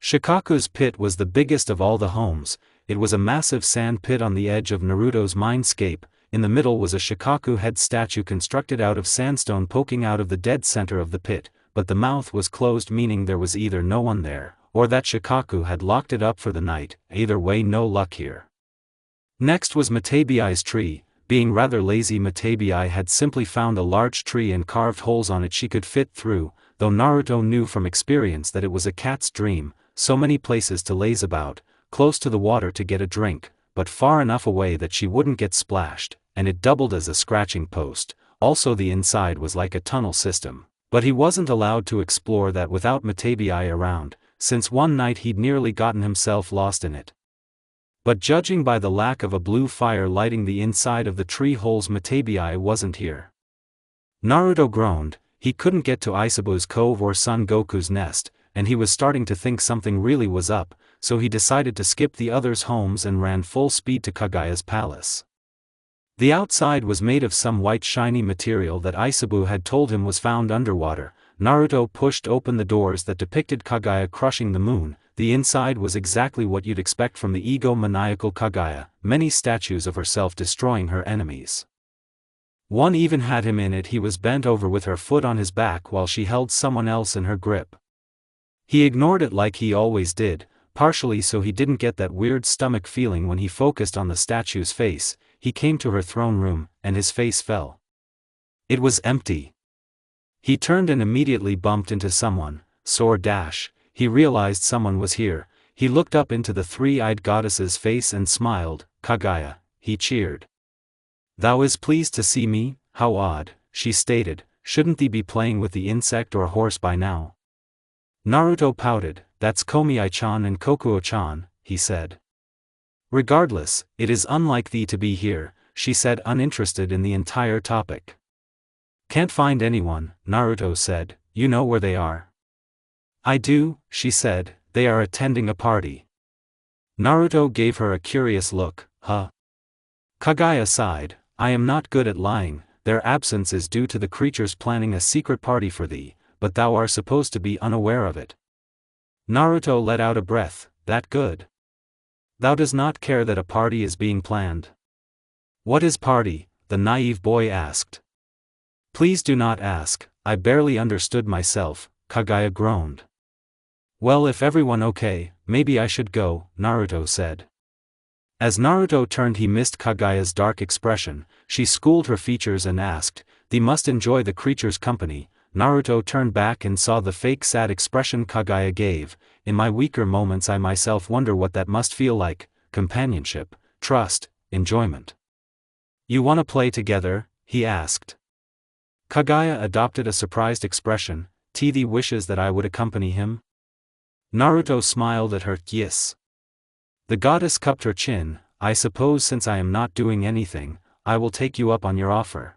Shikaku's pit was the biggest of all the homes. It was a massive sand pit on the edge of Naruto's mindscape. In the middle was a Shikaku head statue constructed out of sandstone poking out of the dead center of the pit, but the mouth was closed, meaning there was either no one there, or that Shikaku had locked it up for the night. Either way, no luck here. Next was Matabiai's tree. Being rather lazy, Matabiai had simply found a large tree and carved holes on it she could fit through, though Naruto knew from experience that it was a cat's dream. So many places to laze about, close to the water to get a drink, but far enough away that she wouldn't get splashed, and it doubled as a scratching post. Also the inside was like a tunnel system, but he wasn't allowed to explore that without Matabiai around, since one night he'd nearly gotten himself lost in it. But judging by the lack of a blue fire lighting the inside of the tree holes, Matabiai wasn't here. Naruto groaned. He couldn't get to Isabu's cove or Son Goku's nest, and he was starting to think something really was up, so he decided to skip the others' homes and ran full speed to Kaguya's palace. The outside was made of some white shiny material that Isabu had told him was found underwater. Naruto pushed open the doors that depicted Kaguya crushing the moon. The inside was exactly what you'd expect from the egomaniacal Kaguya, many statues of herself destroying her enemies. One even had him in it. He was bent over with her foot on his back while she held someone else in her grip. He ignored it like he always did, partially so he didn't get that weird stomach feeling when he focused on the statue's face. He came to her throne room, and his face fell. It was empty. He turned and immediately bumped into someone. He realized someone was here. He looked up into the three-eyed goddess's face and smiled. Kaguya, he cheered. Thou is pleased to see me? How odd, she stated. Shouldn't thee be playing with the insect or horse by now? Naruto pouted. That's Komi-chan and Kokuo-chan, he said. Regardless, it is unlike thee to be here, she said, uninterested in the entire topic. Can't find anyone, Naruto said. You know where they are? I do, she said. They are attending a party. Naruto gave her a curious look. Huh? Kaguya sighed. I am not good at lying. Their absence is due to the creatures planning a secret party for thee, but thou are supposed to be unaware of it. Naruto let out a breath. That good? Thou does not care that a party is being planned? What is party? The naive boy asked. Please do not ask, I barely understood myself, Kaguya groaned. Well, if everyone okay, maybe I should go, Naruto said. As Naruto turned, he missed Kaguya's dark expression. She schooled her features and asked, "Thee must enjoy the creature's company." Naruto turned back and saw the fake sad expression Kaguya gave. In my weaker moments I myself wonder what that must feel like, companionship, trust, enjoyment. You wanna play together? He asked. Kaguya adopted a surprised expression. Thee wishes that I would accompany him? Naruto smiled at her. Yes. The goddess cupped her chin. I suppose since I am not doing anything, I will take you up on your offer.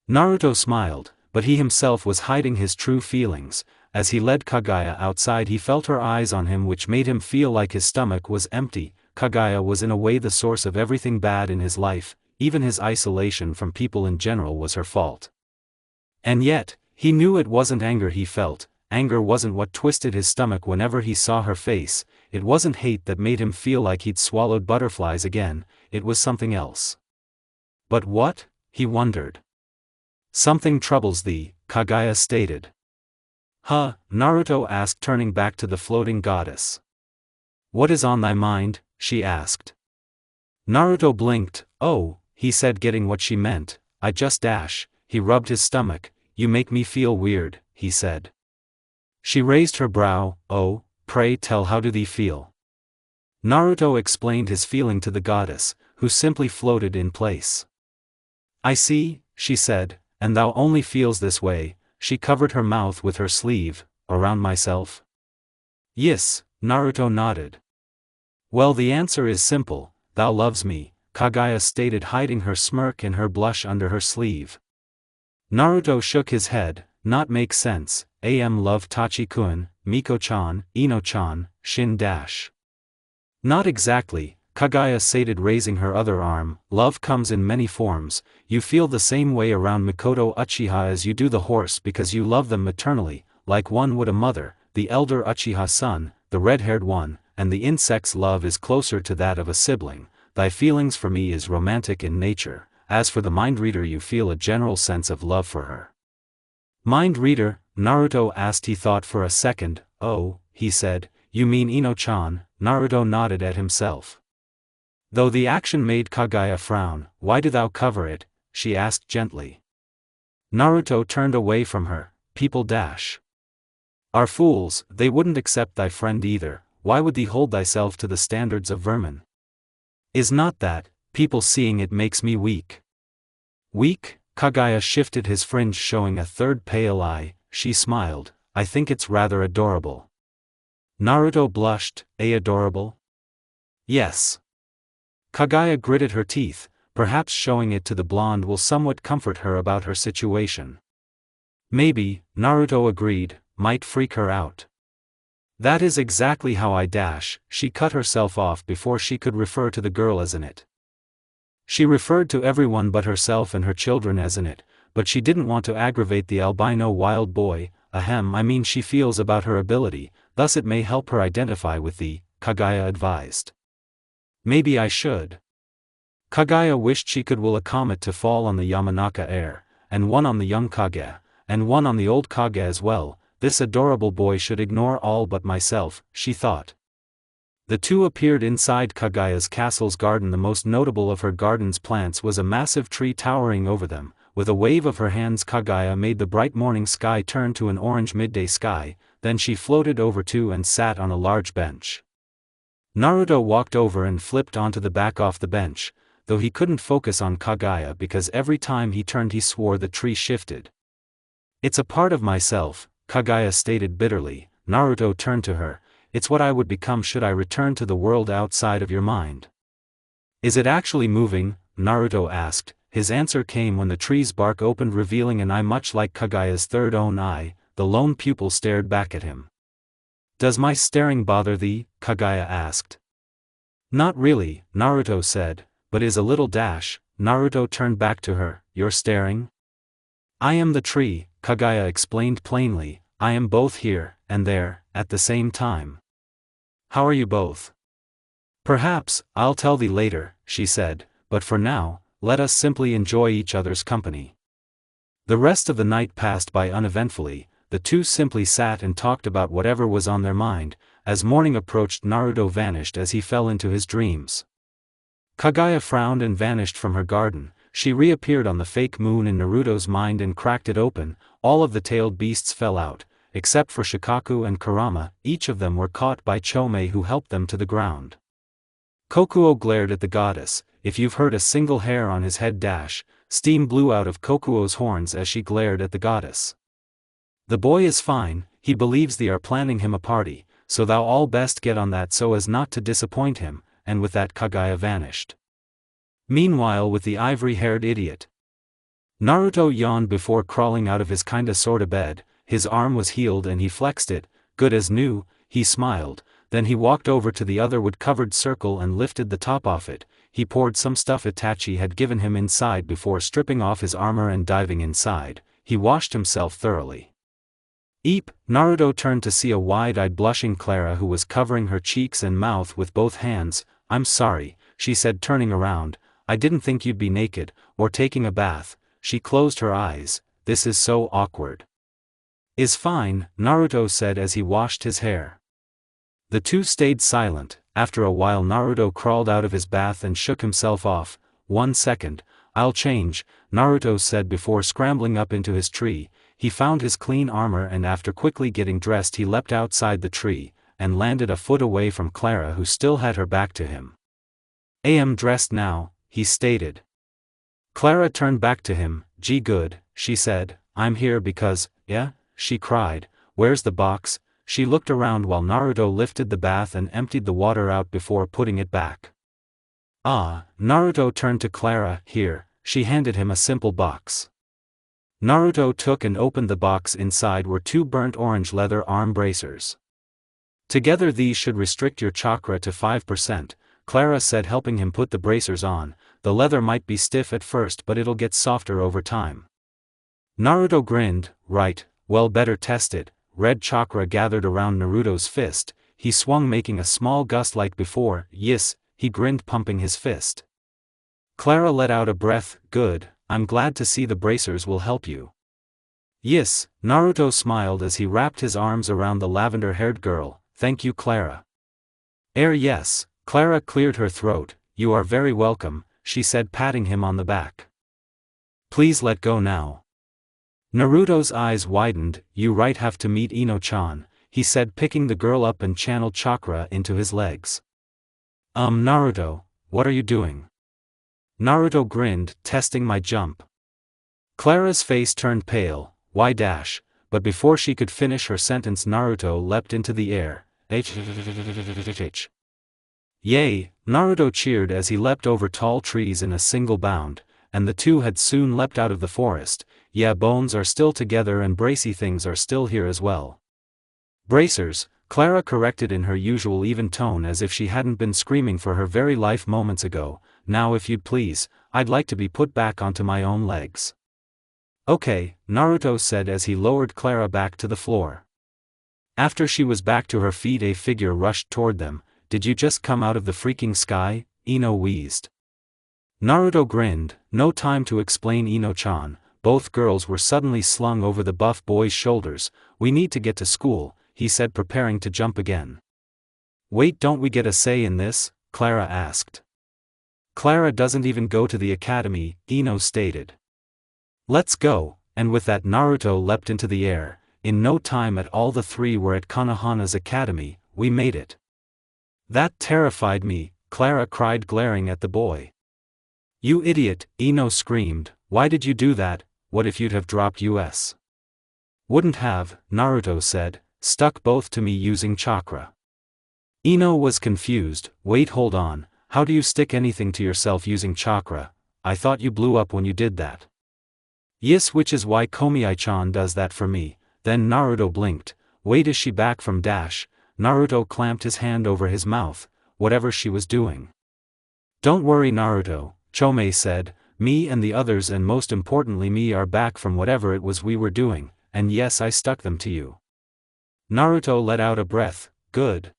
Naruto smiled, but he himself was hiding his true feelings. As he led Kaguya outside, he felt her eyes on him, which made him feel like his stomach was empty. Kaguya was in a way the source of everything bad in his life. Even his isolation from people in general was her fault. And yet, he knew it wasn't anger he felt. Anger wasn't what twisted his stomach whenever he saw her face. It wasn't hate that made him feel like he'd swallowed butterflies again. It was something else. But what? He wondered. Something troubles thee, Kaguya stated. Huh? Naruto asked, turning back to the floating goddess. What is on thy mind? She asked. Naruto blinked. Oh, he said, getting what she meant. I just dash. He rubbed his stomach. You make me feel weird, he said. She raised her brow. Oh, pray tell, how do thee feel? Naruto explained his feeling to the goddess, who simply floated in place. I see, she said, and thou only feels this way. She covered her mouth with her sleeve. Around myself? Yes, Naruto nodded. Well, the answer is simple. Thou loves me, Kaguya stated, hiding her smirk and her blush under her sleeve. Naruto shook his head. Not make sense. Love Tachi-kun, Miko-chan, Ino-chan, Shin dash. Not exactly, Kaguya stated, raising her other arm. Love comes in many forms. You feel the same way around Mikoto Uchiha as you do the horse because you love them maternally, like one would a mother, the elder Uchiha son, the red-haired one, and the insect's love is closer to that of a sibling. Thy feelings for me is romantic in nature. As for the mind reader, you feel a general sense of love for her. Mind reader? Naruto asked. He thought for a second. Oh, he said, you mean Ino-chan? Naruto nodded at himself. Though the action made Kaguya frown. Why do thou cover it? She asked gently. Naruto turned away from her. People dash. Are fools, they wouldn't accept thy friend either. Why would thee hold thyself to the standards of vermin? Is not that, people seeing it makes me weak. Weak? Kaguya shifted his fringe, showing a third pale eye. She smiled. I think it's rather adorable. Naruto blushed. Adorable? Yes. Kaguya gritted her teeth. Perhaps showing it to the blonde will somewhat comfort her about her situation. Maybe, Naruto agreed, might freak her out. That is exactly how I dash. She cut herself off before she could refer to the girl as an it. She referred to everyone but herself and her children as an it, but she didn't want to aggravate the albino wild boy. I mean, she feels about her ability, thus it may help her identify with thee, Kaguya advised. Maybe I should. Kaguya wished she could will a comet to fall on the Yamanaka heir, and one on the young Kage, and one on the old Kage as well. This adorable boy should ignore all but myself, she thought. The two appeared inside Kaguya's castle's garden. The most notable of her garden's plants was a massive tree towering over them. With a wave of her hands, Kaguya made the bright morning sky turn to an orange midday sky, then she floated over to and sat on a large bench. Naruto walked over and flipped onto the back of the bench, though he couldn't focus on Kaguya because every time he turned he swore the tree shifted. It's a part of myself, Kaguya stated bitterly. Naruto turned to her. It's what I would become should I return to the world outside of your mind. Is it actually moving? Naruto asked. His answer came when the tree's bark opened, revealing an eye much like Kaguya's third own eye. The lone pupil stared back at him. Does my staring bother thee? Kaguya asked. Not really, Naruto said, but is a little dash. Naruto turned back to her. You're staring? I am the tree, Kaguya explained plainly. I am both here and there at the same time. How are you both? Perhaps I'll tell thee later, she said, but for now, let us simply enjoy each other's company. The rest of the night passed by uneventfully. The two simply sat and talked about whatever was on their mind. As morning approached, Naruto vanished as he fell into his dreams. Kaguya frowned and vanished from her garden. She reappeared on the fake moon in Naruto's mind and cracked it open. All of the tailed beasts fell out, except for Shikaku and Kurama. Each of them were caught by Chome, who helped them to the ground. Kokuo glared at the goddess. If you've hurt a single hair on his head dash. Steam blew out of Kokuo's horns as she glared at the goddess. The boy is fine, he believes they are planning him a party, so thou all best get on that so as not to disappoint him, and with that Kaguya vanished. Meanwhile, with the ivory-haired idiot, Naruto yawned before crawling out of his kinda sorta bed. His arm was healed and he flexed it, good as new. He smiled, then he walked over to the other wood-covered circle and lifted the top off it. He poured some stuff Itachi had given him inside before stripping off his armor and diving inside. He washed himself thoroughly. Eep! Naruto turned to see a wide-eyed blushing Clara who was covering her cheeks and mouth with both hands. I'm sorry, she said, turning around. I didn't think you'd be naked, or taking a bath. She closed her eyes. This is so awkward. Is fine, Naruto said as he washed his hair. The two stayed silent. After a while Naruto crawled out of his bath and shook himself off. 1 second, I'll change, Naruto said before scrambling up into his tree. He found his clean armor and after quickly getting dressed he leapt outside the tree, and landed a foot away from Clara, who still had her back to him. I am dressed now, he stated. Clara turned back to him. Gee good, she said, I'm here because, yeah, she cried, where's the box? She looked around while Naruto lifted the bath and emptied the water out before putting it back. Ah, Naruto turned to Clara. Here, she handed him a simple box. Naruto took and opened the box. Inside were 2 burnt orange leather arm bracers. Together these should restrict your chakra to 5%, Clara said, helping him put the bracers on. The leather might be stiff at first but it'll get softer over time. Naruto grinned. Right, well, better test it. Red chakra gathered around Naruto's fist. He swung, making a small gust like before. Yes, he grinned, pumping his fist. Clara let out a breath. Good, I'm glad to see the bracers will help you. Yes, Naruto smiled as he wrapped his arms around the lavender-haired girl. Thank you, Clara. Yes, Clara cleared her throat. You are very welcome, she said, patting him on the back. Please let go now. Naruto's eyes widened. You right have to meet Ino-chan, he said, picking the girl up and channeled chakra into his legs. Naruto, what are you doing? Naruto grinned, testing my jump. Clara's face turned pale. Why dash? But before she could finish her sentence Naruto leapt into the air. Yay! Naruto cheered as he leapt over tall trees in a single bound, and the two had soon leapt out of the forest. Yeah, bones are still together and bracy things are still here as well. Bracers, Clara corrected in her usual even tone, as if she hadn't been screaming for her very life moments ago. Now if you'd please, I'd like to be put back onto my own legs. Okay, Naruto said as he lowered Clara back to the floor. After she was back to her feet a figure rushed toward them. Did you just come out of the freaking sky? Ino wheezed. Naruto grinned. No time to explain, Ino-chan. Both girls were suddenly slung over the buff boy's shoulders. We need to get to school, he said, preparing to jump again. Wait, don't we get a say in this? Clara asked. Clara doesn't even go to the academy, Ino stated. Let's go, and with that Naruto leapt into the air. In no time at all the three were at Konohana's academy. We made it. That terrified me, Clara cried, glaring at the boy. You idiot, Ino screamed. Why did you do that? What if you'd have dropped us? Wouldn't have, Naruto said. Stuck both to me using chakra. Ino was confused. Wait, hold on. How do you stick anything to yourself using chakra? I thought you blew up when you did that. Yes, which is why Komiai-chan does that for me. Then Naruto blinked. Wait, is she back from dash? Naruto clamped his hand over his mouth. Whatever she was doing. Don't worry, Naruto, Chomei said. Me and the others, and most importantly me, are back from whatever it was we were doing, and yes, I stuck them to you. Naruto let out a breath. Good.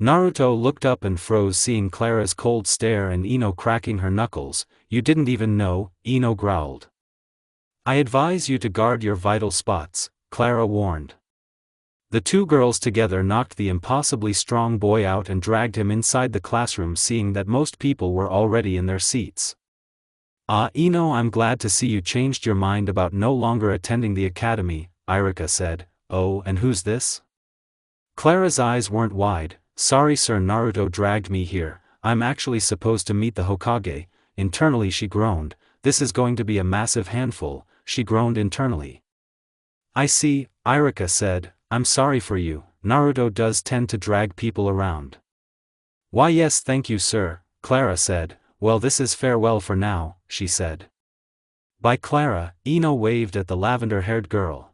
Naruto looked up and froze, seeing Clara's cold stare and Ino cracking her knuckles. You didn't even know, Ino growled. I advise you to guard your vital spots, Clara warned. The two girls together knocked the impossibly strong boy out and dragged him inside the classroom, seeing that most people were already in their seats. Ah, Ino, I'm glad to see you changed your mind about no longer attending the academy, Irika said. Oh, and who's this? Clara's eyes weren't wide. Sorry sir, Naruto dragged me here. I'm actually supposed to meet the Hokage. Internally she groaned. This is going to be a massive handful, she groaned internally. I see, Irika said. I'm sorry for you. Naruto does tend to drag people around. Why yes, thank you sir, Clara said. Well, this is farewell for now, she said. Bye Clara, Ino waved at the lavender-haired girl.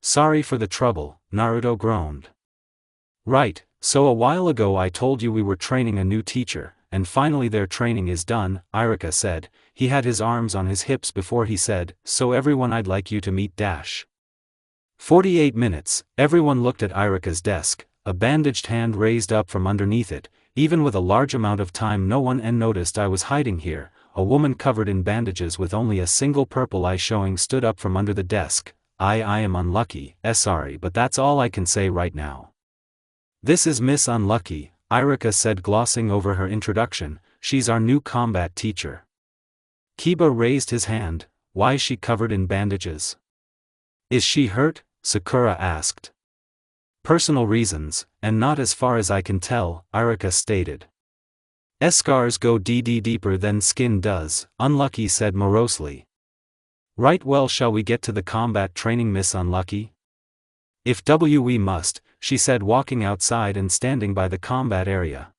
Sorry for the trouble, Naruto groaned. Right, so a while ago I told you we were training a new teacher, and finally their training is done, Irika said. He had his arms on his hips before he said, so everyone, I'd like you to meet Dash. 48 minutes, everyone looked at Irika's desk, a bandaged hand raised up from underneath it. Even with a large amount of time no one noticed I was hiding here. A woman covered in bandages with only a single purple eye showing stood up from under the desk. I am unlucky, sorry, but that's all I can say right now. This is Miss Unlucky, Irika said, glossing over her introduction. She's our new combat teacher. Kiba raised his hand. Why is she covered in bandages? Is she hurt? Sakura asked. Personal reasons, and not as far as I can tell, Irika stated. Scars go deeper than skin does, Unlucky said morosely. Right, well, shall we get to the combat training, Miss Unlucky? If we must, she said, walking outside and standing by the combat area.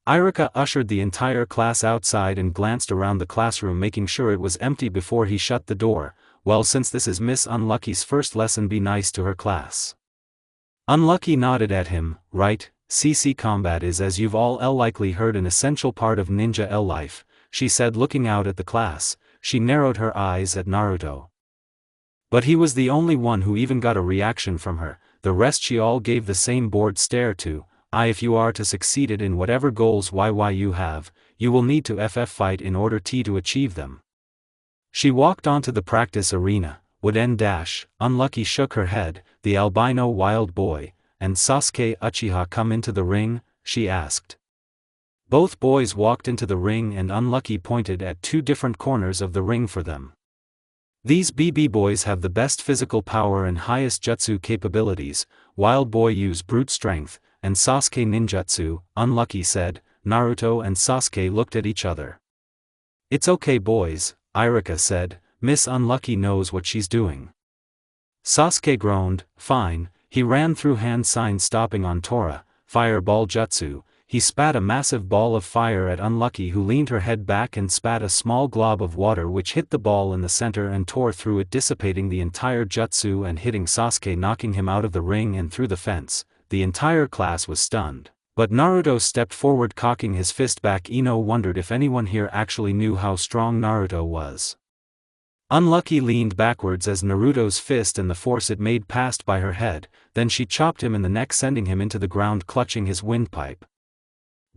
Irika ushered the entire class outside and glanced around the classroom, making sure it was empty before he shut the door. Well, since this is Miss Unlucky's first lesson, be nice to her class. Unlucky nodded at him. Right, CC combat is, as you've all likely heard, an essential part of ninja life, she said, looking out at the class. She narrowed her eyes at Naruto. But he was the only one who even got a reaction from her. The rest she all gave the same bored stare to. If you are to succeed in whatever goals you have, you will need to fight in order to achieve them. She walked onto the practice arena. Would Dash, Unlucky shook her head, the albino wild boy, and Sasuke Uchiha come into the ring? She asked. Both boys walked into the ring and Unlucky pointed at two different corners of the ring for them. These BB boys have the best physical power and highest jutsu capabilities. Wild boy use brute strength, and Sasuke ninjutsu, Unlucky said. Naruto and Sasuke looked at each other. It's okay boys, Irika said. Miss Unlucky knows what she's doing. Sasuke groaned. Fine. He ran through hand signs stopping on Tora, fireball jutsu. He spat a massive ball of fire at Unlucky, who leaned her head back and spat a small glob of water which hit the ball in the center and tore through it, dissipating the entire jutsu and hitting Sasuke, knocking him out of the ring and through the fence. The entire class was stunned. But Naruto stepped forward, cocking his fist back. Ino wondered if anyone here actually knew how strong Naruto was. Unlucky leaned backwards as Naruto's fist and the force it made passed by her head, then she chopped him in the neck, sending him into the ground, clutching his windpipe.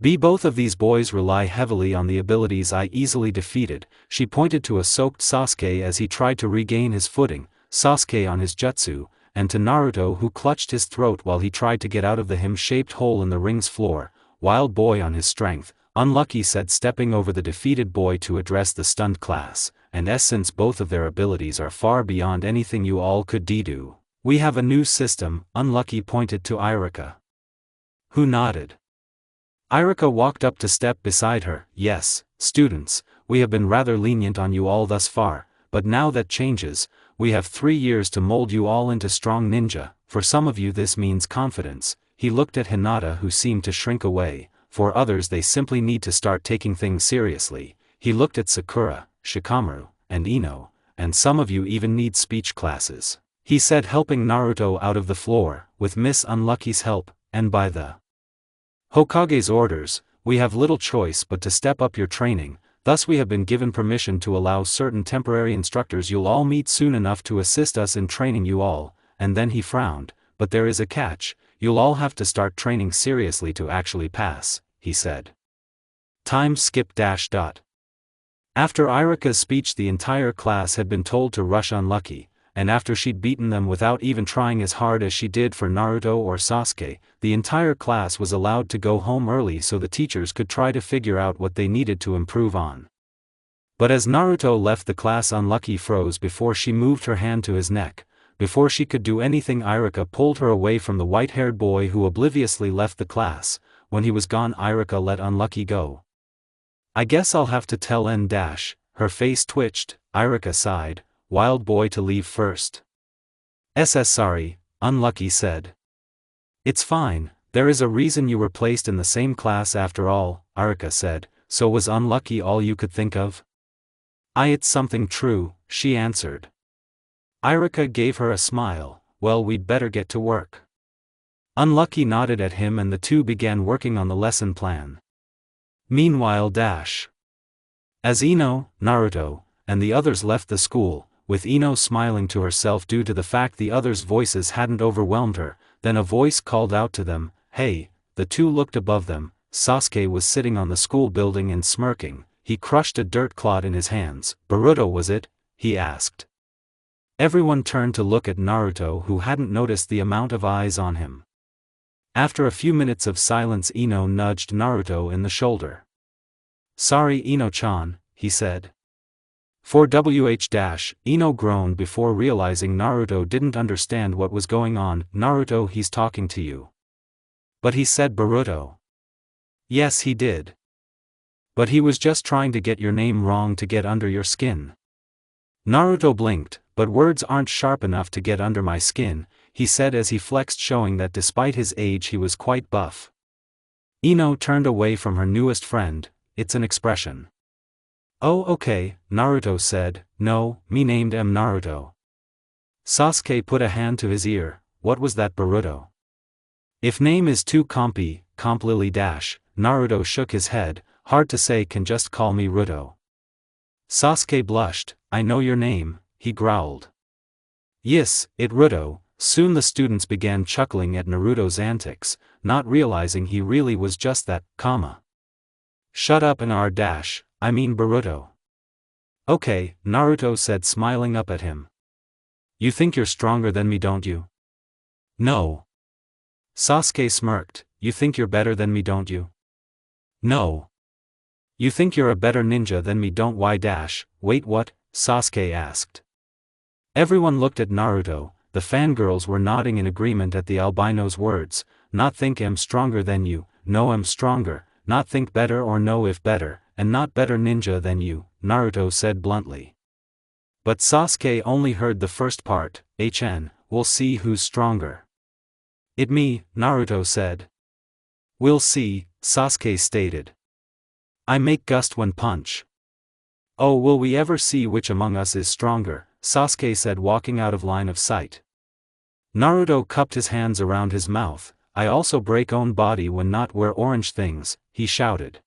Both of these boys rely heavily on the abilities I easily defeated. She pointed to a soaked Sasuke as he tried to regain his footing, Sasuke on his jutsu, and to Naruto who clutched his throat while he tried to get out of the him-shaped hole in the ring's floor, Wild Boy on his strength, Unlucky said stepping over the defeated boy to address the stunned class, and since both of their abilities are far beyond anything you all could do, we have a new system, Unlucky pointed to Irika, who nodded. Irika walked up to step beside her. Yes, students, we have been rather lenient on you all thus far, but now that changes. We have 3 years to mold you all into strong ninja. For some of you this means confidence. He looked at Hinata who seemed to shrink away. For others they simply need to start taking things seriously. He looked at Sakura, Shikamaru, and Ino, and some of you even need speech classes. He said, helping Naruto out of the floor, with Miss Unlucky's help, and by the Hokage's orders, we have little choice but to step up your training. Thus we have been given permission to allow certain temporary instructors you'll all meet soon enough to assist us in training you all, and then he frowned, but there is a catch, you'll all have to start training seriously to actually pass, he said. Time skip dash dot. After Irika's speech the entire class had been told to rush Unlucky, and after she'd beaten them without even trying as hard as she did for Naruto or Sasuke, the entire class was allowed to go home early so the teachers could try to figure out what they needed to improve on. But as Naruto left the class Unlucky froze before she moved her hand to his neck. Before she could do anything Irika pulled her away from the white-haired boy who obliviously left the class. When he was gone Irika let Unlucky go. I guess I'll have to tell N dash, her face twitched, Irika sighed. Wild Boy to leave first. Sorry, Unlucky said. It's fine, there is a reason you were placed in the same class after all, Irika said. So was Unlucky all you could think of? It's something true, she answered. Irika gave her a smile. Well, we'd better get to work. Unlucky nodded at him and the two began working on the lesson plan. Meanwhile as Ino, Naruto, and the others left the school, with Ino smiling to herself due to the fact the others' voices hadn't overwhelmed her, then a voice called out to them, hey. The two looked above them. Sasuke was sitting on the school building and smirking. He crushed a dirt clod in his hands. Boruto was it? He asked. Everyone turned to look at Naruto who hadn't noticed the amount of eyes on him. After a few minutes of silence Ino nudged Naruto in the shoulder. Sorry Ino-chan, he said. For Ino groaned before realizing Naruto didn't understand what was going on. Naruto, he's talking to you. But he said Boruto. Yes he did. But he was just trying to get your name wrong to get under your skin. Naruto blinked, but words aren't sharp enough to get under my skin, he said as he flexed showing that despite his age he was quite buff. Ino turned away from her newest friend, it's an expression. Oh okay, Naruto said, no, me named Naruto. Sasuke put a hand to his ear, what was that Boruto? If name is too compy, comp Lily dash, Naruto shook his head, hard to say can just call me Ruto. Sasuke blushed, I know your name, he growled. Yes, it Ruto. Soon the students began chuckling at Naruto's antics, not realizing he really was just that, comma. Shut up and I mean Boruto. Okay, Naruto said smiling up at him. You think you're stronger than me don't you? No. Sasuke smirked, you think you're better than me don't you? No. You think you're a better ninja than me don't why wait what? Sasuke asked. Everyone looked at Naruto, the fangirls were nodding in agreement at the albino's words, not think I'm stronger than you, no I'm stronger, not think better or no if better, and not better ninja than you, Naruto said bluntly. But Sasuke only heard the first part, we'll see who's stronger. It me, Naruto said. We'll see, Sasuke stated. I make gust when punch. Oh will we ever see which among us is stronger, Sasuke said walking out of line of sight. Naruto cupped his hands around his mouth, I also break own body when not wear orange things, he shouted.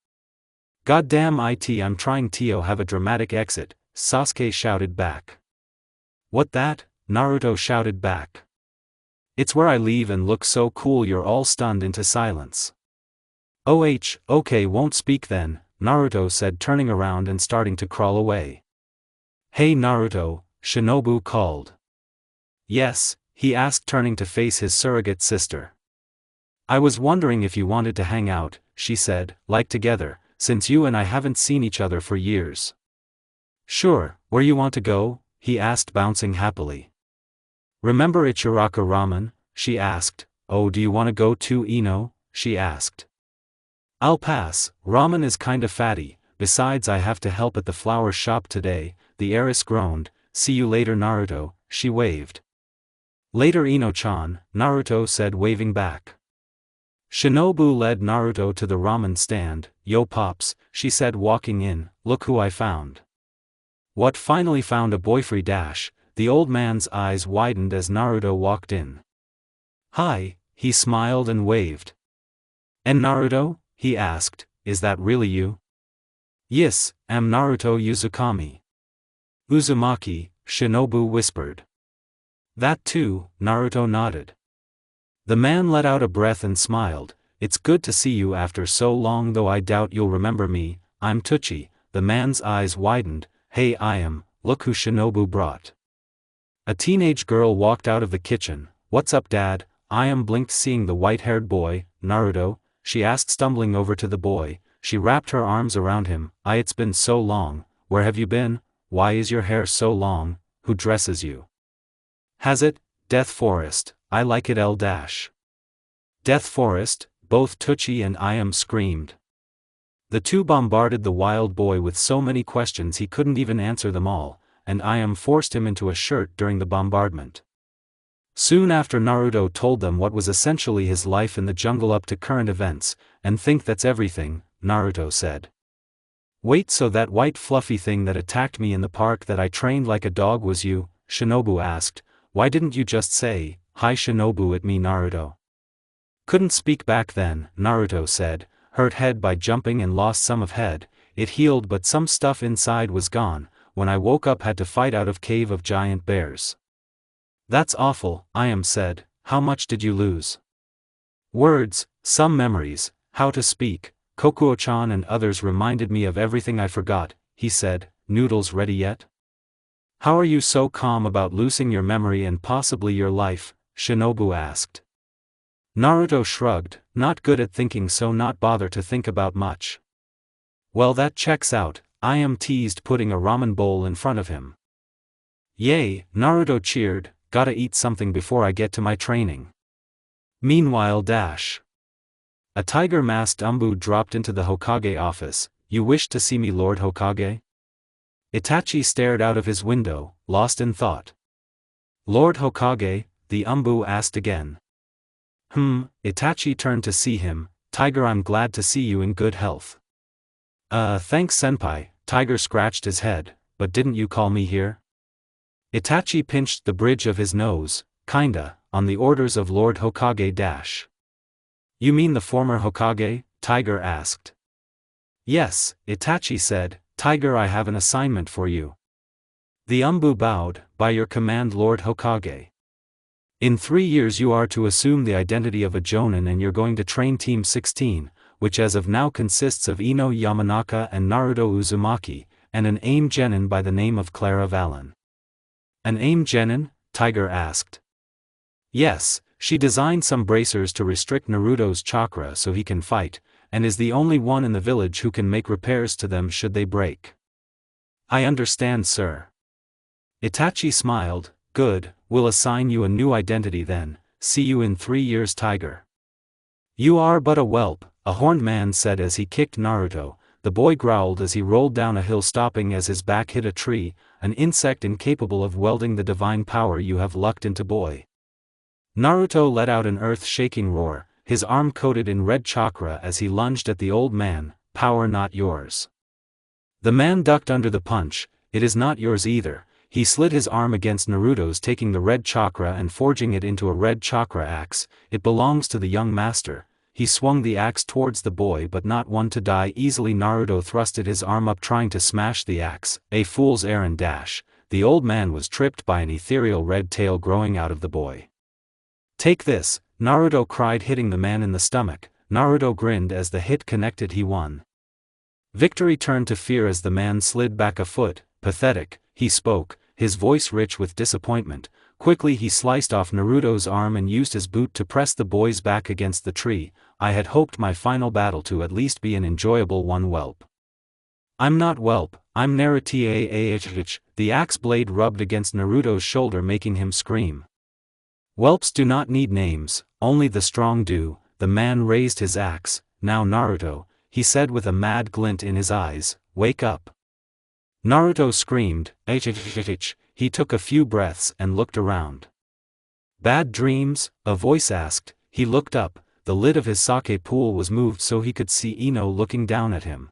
Goddamn it I'm trying to have a dramatic exit, Sasuke shouted back. What that? Naruto shouted back. It's where I leave and look so cool you're all stunned into silence. Okay, won't speak then, Naruto said, turning around and starting to crawl away. Hey Naruto, Shinobu called. Yes, he asked, turning to face his surrogate sister. I was wondering if you wanted to hang out, she said, like together, since you and I haven't seen each other for years. Sure, where you want to go? He asked, bouncing happily. Remember Ichiraka ramen? She asked. Oh, do you want to go too, Ino? She asked. I'll pass, ramen is kinda fatty, besides I have to help at the flower shop today, the heiress groaned. See you later Naruto, she waved. Later Ino-chan, Naruto said, waving back. Shinobu led Naruto to the ramen stand. Yo pops, she said, walking in, look who I found. What, finally found a boyfriend dash? The old man's eyes widened as Naruto walked in. Hi, he smiled and waved. And Naruto? He asked, is that really you? Yes, am Naruto Uzumaki, Shinobu whispered. That too, Naruto nodded. The man let out a breath and smiled. It's good to see you after so long, though I doubt you'll remember me. I'm Tucci. The man's eyes widened. Hey, I am, look who Shinobu brought. A teenage girl walked out of the kitchen. What's up, Dad? I am blinked, seeing the white-haired boy. Naruto? She asked, stumbling over to the boy. She wrapped her arms around him. It's been so long. Where have you been? Why is your hair so long? Who dresses you? Has it? Death Forest. I like it L-. Death Forest? Both Tucci and I am screamed. The two bombarded the wild boy with so many questions he couldn't even answer them all, and I am forced him into a shirt during the bombardment. Soon after, Naruto told them what was essentially his life in the jungle up to current events, and think that's everything, Naruto said. Wait, so that white fluffy thing that attacked me in the park that I trained like a dog was you? Shinobu asked. Why didn't you just say, hi Shinobu at me, Naruto? Couldn't speak back then, Naruto said, hurt head by jumping and lost some of head. It healed, but some stuff inside was gone. When I woke up, had to fight out of cave of giant bears. That's awful, I am said. How much did you lose? Words, some memories, how to speak. Kokuo-chan and others reminded me of everything I forgot, he said. Noodles ready yet? How are you so calm about losing your memory and possibly your life? Shinobu asked. Naruto shrugged, not good at thinking, so not bother to think about much. Well, that checks out, I am teased, putting a ramen bowl in front of him. Yay, Naruto cheered, gotta eat something before I get to my training. Meanwhile, a tiger-masked Umbu dropped into the Hokage office. You wished to see me, Lord Hokage? Itachi stared out of his window, lost in thought. Lord Hokage? The Umbu asked again. Itachi turned to see him. Tiger, I'm glad to see you in good health. Thanks senpai, Tiger scratched his head, but didn't you call me here? Itachi pinched the bridge of his nose, kinda, on the orders of Lord Hokage. You mean the former Hokage? Tiger asked. Yes, Itachi said. Tiger, I have an assignment for you. The Umbu bowed. By your command, Lord Hokage. In 3 years you are to assume the identity of a Jonin, and you're going to train Team 16, which as of now consists of Ino Yamanaka and Naruto Uzumaki, and an AIM genin by the name of Clara Vallon. An AIM genin? Tiger asked. Yes, she designed some bracers to restrict Naruto's chakra so he can fight, and is the only one in the village who can make repairs to them should they break. I understand, sir. Itachi smiled. Good, we'll assign you a new identity then. See you in 3 years, Tiger. You are but a whelp, a horned man said as he kicked Naruto. The boy growled as he rolled down a hill, stopping as his back hit a tree. An insect incapable of wielding the divine power you have lucked into, boy. Naruto let out an earth-shaking roar, his arm coated in red chakra as he lunged at the old man. Power not yours. The man ducked under the punch. It is not yours either. He slid his arm against Naruto's, taking the red chakra and forging it into a red chakra axe. It belongs to the young master. He swung the axe towards the boy, but not one to die easily. Naruto thrusted his arm up, trying to smash the axe. A fool's errand. The old man was tripped by an ethereal red tail growing out of the boy. Take this, Naruto cried, hitting the man in the stomach. Naruto grinned as the hit connected. He won. Victory turned to fear as the man slid back a foot. Pathetic, he spoke, his voice rich with disappointment. Quickly he sliced off Naruto's arm and used his boot to press the boy's back against the tree. I had hoped my final battle to at least be an enjoyable one. Whelp. I'm not Whelp, I'm Naruto. The axe blade rubbed against Naruto's shoulder making him scream. Whelps do not need names, only the strong do. The man raised his axe. Now Naruto, he said with a mad glint in his eyes, wake up. Naruto screamed. He took a few breaths and looked around. Bad dreams? A voice asked. He looked up. The lid of his sake pool was moved so he could see Ino looking down at him.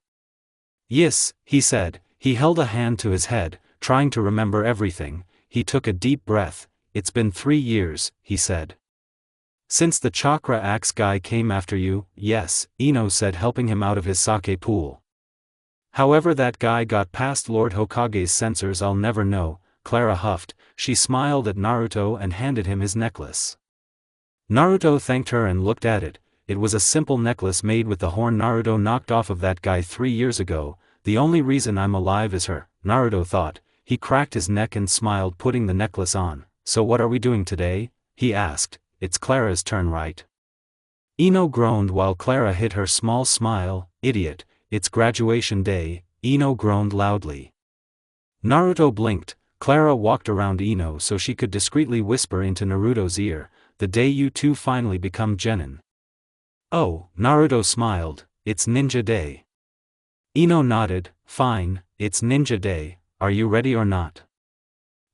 Yes, he said. He held a hand to his head, trying to remember everything. He took a deep breath. It's been 3 years, he said. Since the chakra axe guy came after you? Yes, Ino said, helping him out of his sake pool. However that guy got past Lord Hokage's censors I'll never know, Clara huffed. She smiled at Naruto and handed him his necklace. Naruto thanked her and looked at it. It was a simple necklace made with the horn Naruto knocked off of that guy 3 years ago. The only reason I'm alive is her, Naruto thought. He cracked his neck and smiled, putting the necklace on. So what are we doing today? He asked. It's Clara's turn, right? Ino groaned while Clara hid her small smile. Idiot, it's graduation day, Ino groaned loudly. Naruto blinked. Clara walked around Ino so she could discreetly whisper into Naruto's ear, the day you two finally become genin. Oh, Naruto smiled, it's ninja day. Ino nodded. Fine, it's ninja day, are you ready or not?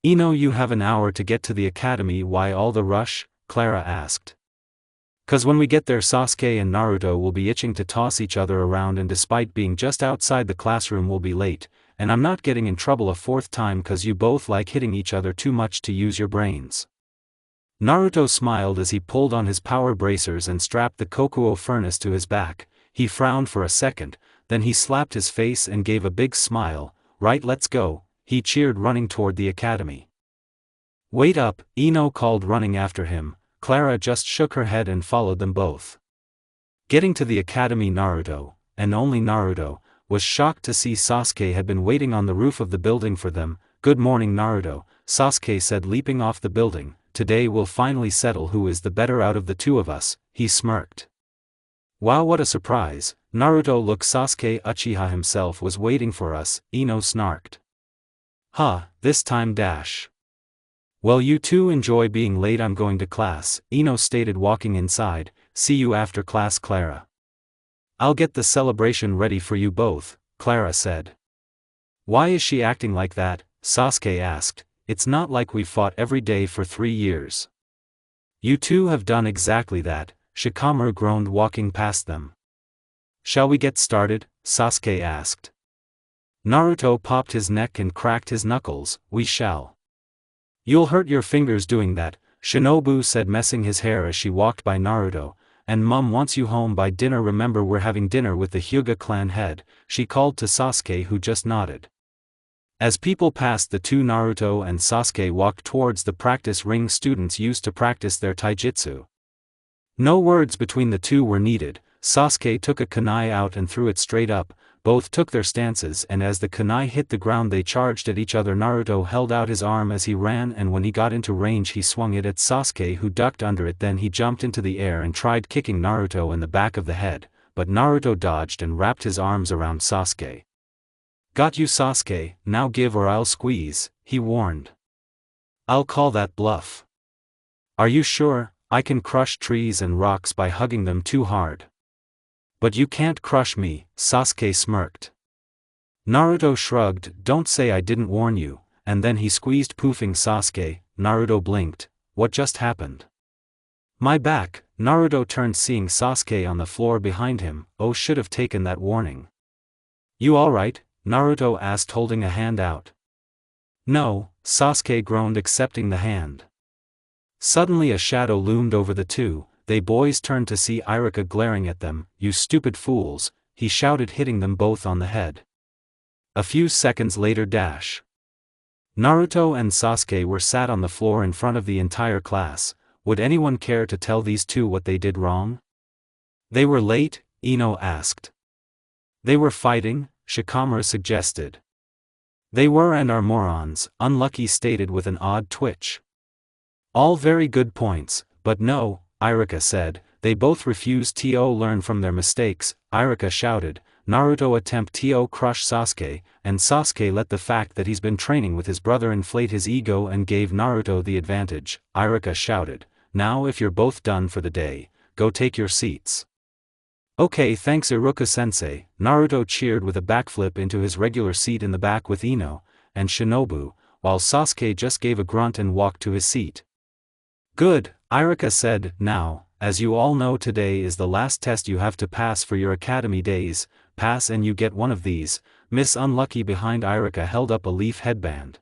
Ino, you have an hour to get to the academy. Why all the rush? Clara asked. Cause when we get there Sasuke and Naruto will be itching to toss each other around, and despite being just outside the classroom we'll be late, and I'm not getting in trouble a 4th time cause you both like hitting each other too much to use your brains. Naruto smiled as he pulled on his power bracers and strapped the Kokuo furnace to his back. He frowned for a second, then he slapped his face and gave a big smile. Right, let's go, he cheered, running toward the academy. Wait up, Ino called, running after him. Clara just shook her head and followed them both. Getting to the academy, Naruto, and only Naruto, was shocked to see Sasuke had been waiting on the roof of the building for them. Good morning, Naruto, Sasuke said, leaping off the building. Today we'll finally settle who is the better out of the two of us, he smirked. Wow, what a surprise. Naruto, look, Sasuke Uchiha himself was waiting for us, Ino snarked. This time dash. Well, you two enjoy being late, I'm going to class, Ino stated, walking inside. See you after class, Clara. I'll get the celebration ready for you both, Clara said. Why is she acting like that? Sasuke asked. It's not like we've fought every day for 3 years. You two have done exactly that, Shikamaru groaned, walking past them. Shall we get started? Sasuke asked. Naruto popped his neck and cracked his knuckles. We shall. You'll hurt your fingers doing that, Shinobu said, messing his hair as she walked by Naruto. And Mom wants you home by dinner. Remember, we're having dinner with the Hyuga clan head, she called to Sasuke, who just nodded. As people passed the two, Naruto and Sasuke walked towards the practice ring students used to practice their taijutsu. No words between the two were needed. Sasuke took a kunai out and threw it straight up. Both took their stances, and as the kunai hit the ground they charged at each other. Naruto held out his arm as he ran, and when he got into range he swung it at Sasuke, who ducked under it. Then he jumped into the air and tried kicking Naruto in the back of the head, but Naruto dodged and wrapped his arms around Sasuke. Got you, Sasuke, now give or I'll squeeze, he warned. I'll call that bluff. Are you sure? I can crush trees and rocks by hugging them too hard. But you can't crush me, Sasuke smirked. Naruto shrugged. Don't say I didn't warn you, and then he squeezed, poofing Sasuke. Naruto blinked. What just happened? My back. Naruto turned, seeing Sasuke on the floor behind him. Oh, should have taken that warning. You alright? Naruto asked, holding a hand out. No, Sasuke groaned, accepting the hand. Suddenly a shadow loomed over the two. They boys turned to see Iruka glaring at them. You stupid fools, he shouted, hitting them both on the head. A few seconds later dash. Naruto and Sasuke were sat on the floor in front of the entire class. Would anyone care to tell these two what they did wrong? They were late? Ino asked. They were fighting, Shikamaru suggested. They were and are morons, Unlucky stated with an odd twitch. All very good points, but no, Iruka said, they both refused to learn from their mistakes. Iruka shouted, Naruto attempt to crush Sasuke, and Sasuke let the fact that he's been training with his brother inflate his ego and gave Naruto the advantage. Iruka shouted, now if you're both done for the day, go take your seats. Okay, thanks Iruka-sensei. Naruto cheered with a backflip into his regular seat in the back with Ino and Shinobu, while Sasuke just gave a grunt and walked to his seat. Good, Iruka said. Now, as you all know, today is the last test you have to pass for your academy days. Pass and you get one of these. Miss Unlucky behind Iruka held up a leaf headband.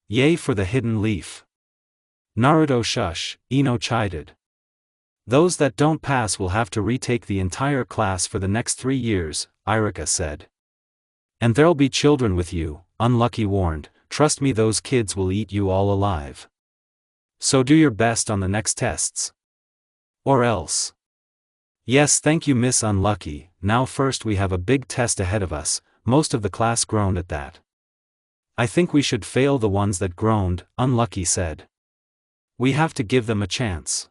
Yay for the hidden leaf. Naruto shush, Ino chided. Those that don't pass will have to retake the entire class for the next 3 years, Iruka said. And there'll be children with you, Unlucky warned. Trust me, those kids will eat you all alive. So do your best on the next tests. Or else. Yes, thank you, Miss Unlucky. Now first we have a big test ahead of us. Most of the class groaned at that. I think we should fail the ones that groaned, Unlucky said. We have to give them a chance.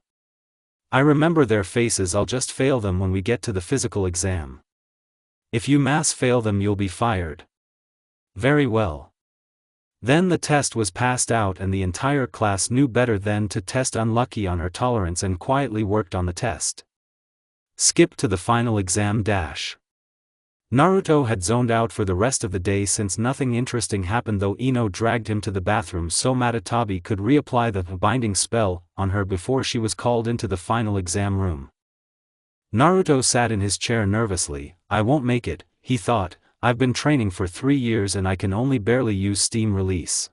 I remember their faces, I'll just fail them when we get to the physical exam. If you mass fail them you'll be fired. Very well. Then the test was passed out and the entire class knew better than to test Unlucky on her tolerance and quietly worked on the test. Skip to the final exam dash. Naruto had zoned out for the rest of the day since nothing interesting happened, though Ino dragged him to the bathroom so Matatabi could reapply the binding spell on her before she was called into the final exam room. Naruto sat in his chair nervously. I won't make it, he thought. I've been training for 3 years and I can only barely use steam release.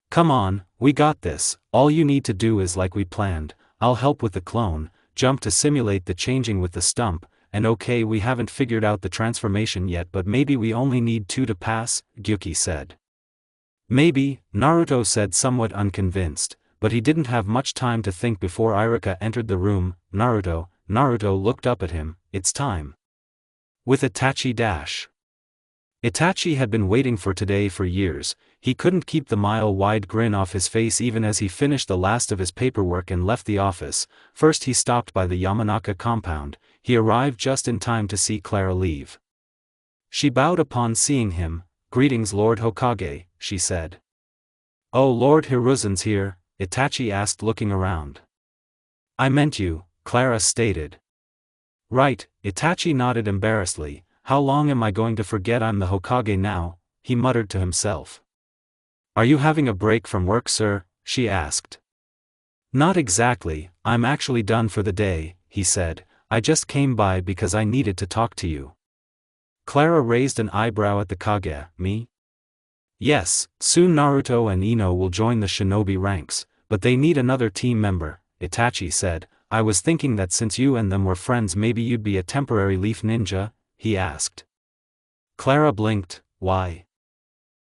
Come on, we got this. All you need to do is like we planned. I'll help with the clone, jump to simulate the changing with the stump. And okay, we haven't figured out the transformation yet, but maybe we only need 2 to pass, Gyuki said. Maybe, Naruto said, somewhat unconvinced, but he didn't have much time to think before Iruka entered the room. Naruto looked up at him. It's time. With Itachi dash. Itachi had been waiting for today for years. He couldn't keep the mile-wide grin off his face even as he finished the last of his paperwork and left the office. First he stopped by the Yamanaka compound. He arrived just in time to see Clara leave. She bowed upon seeing him. Greetings, Lord Hokage, she said. Oh, Lord Hiruzen's here, Itachi asked, looking around. I meant you, Clara stated. Right, Itachi nodded embarrassedly. How long am I going to forget I'm the Hokage now? He muttered to himself. Are you having a break from work, sir? She asked. Not exactly, I'm actually done for the day, he said. I just came by because I needed to talk to you. Clara raised an eyebrow at the Kaguya. Me? Yes, soon Naruto and Ino will join the shinobi ranks, but they need another team member, Itachi said. I was thinking that since you and them were friends maybe you'd be a temporary leaf ninja, he asked. Clara blinked. Why?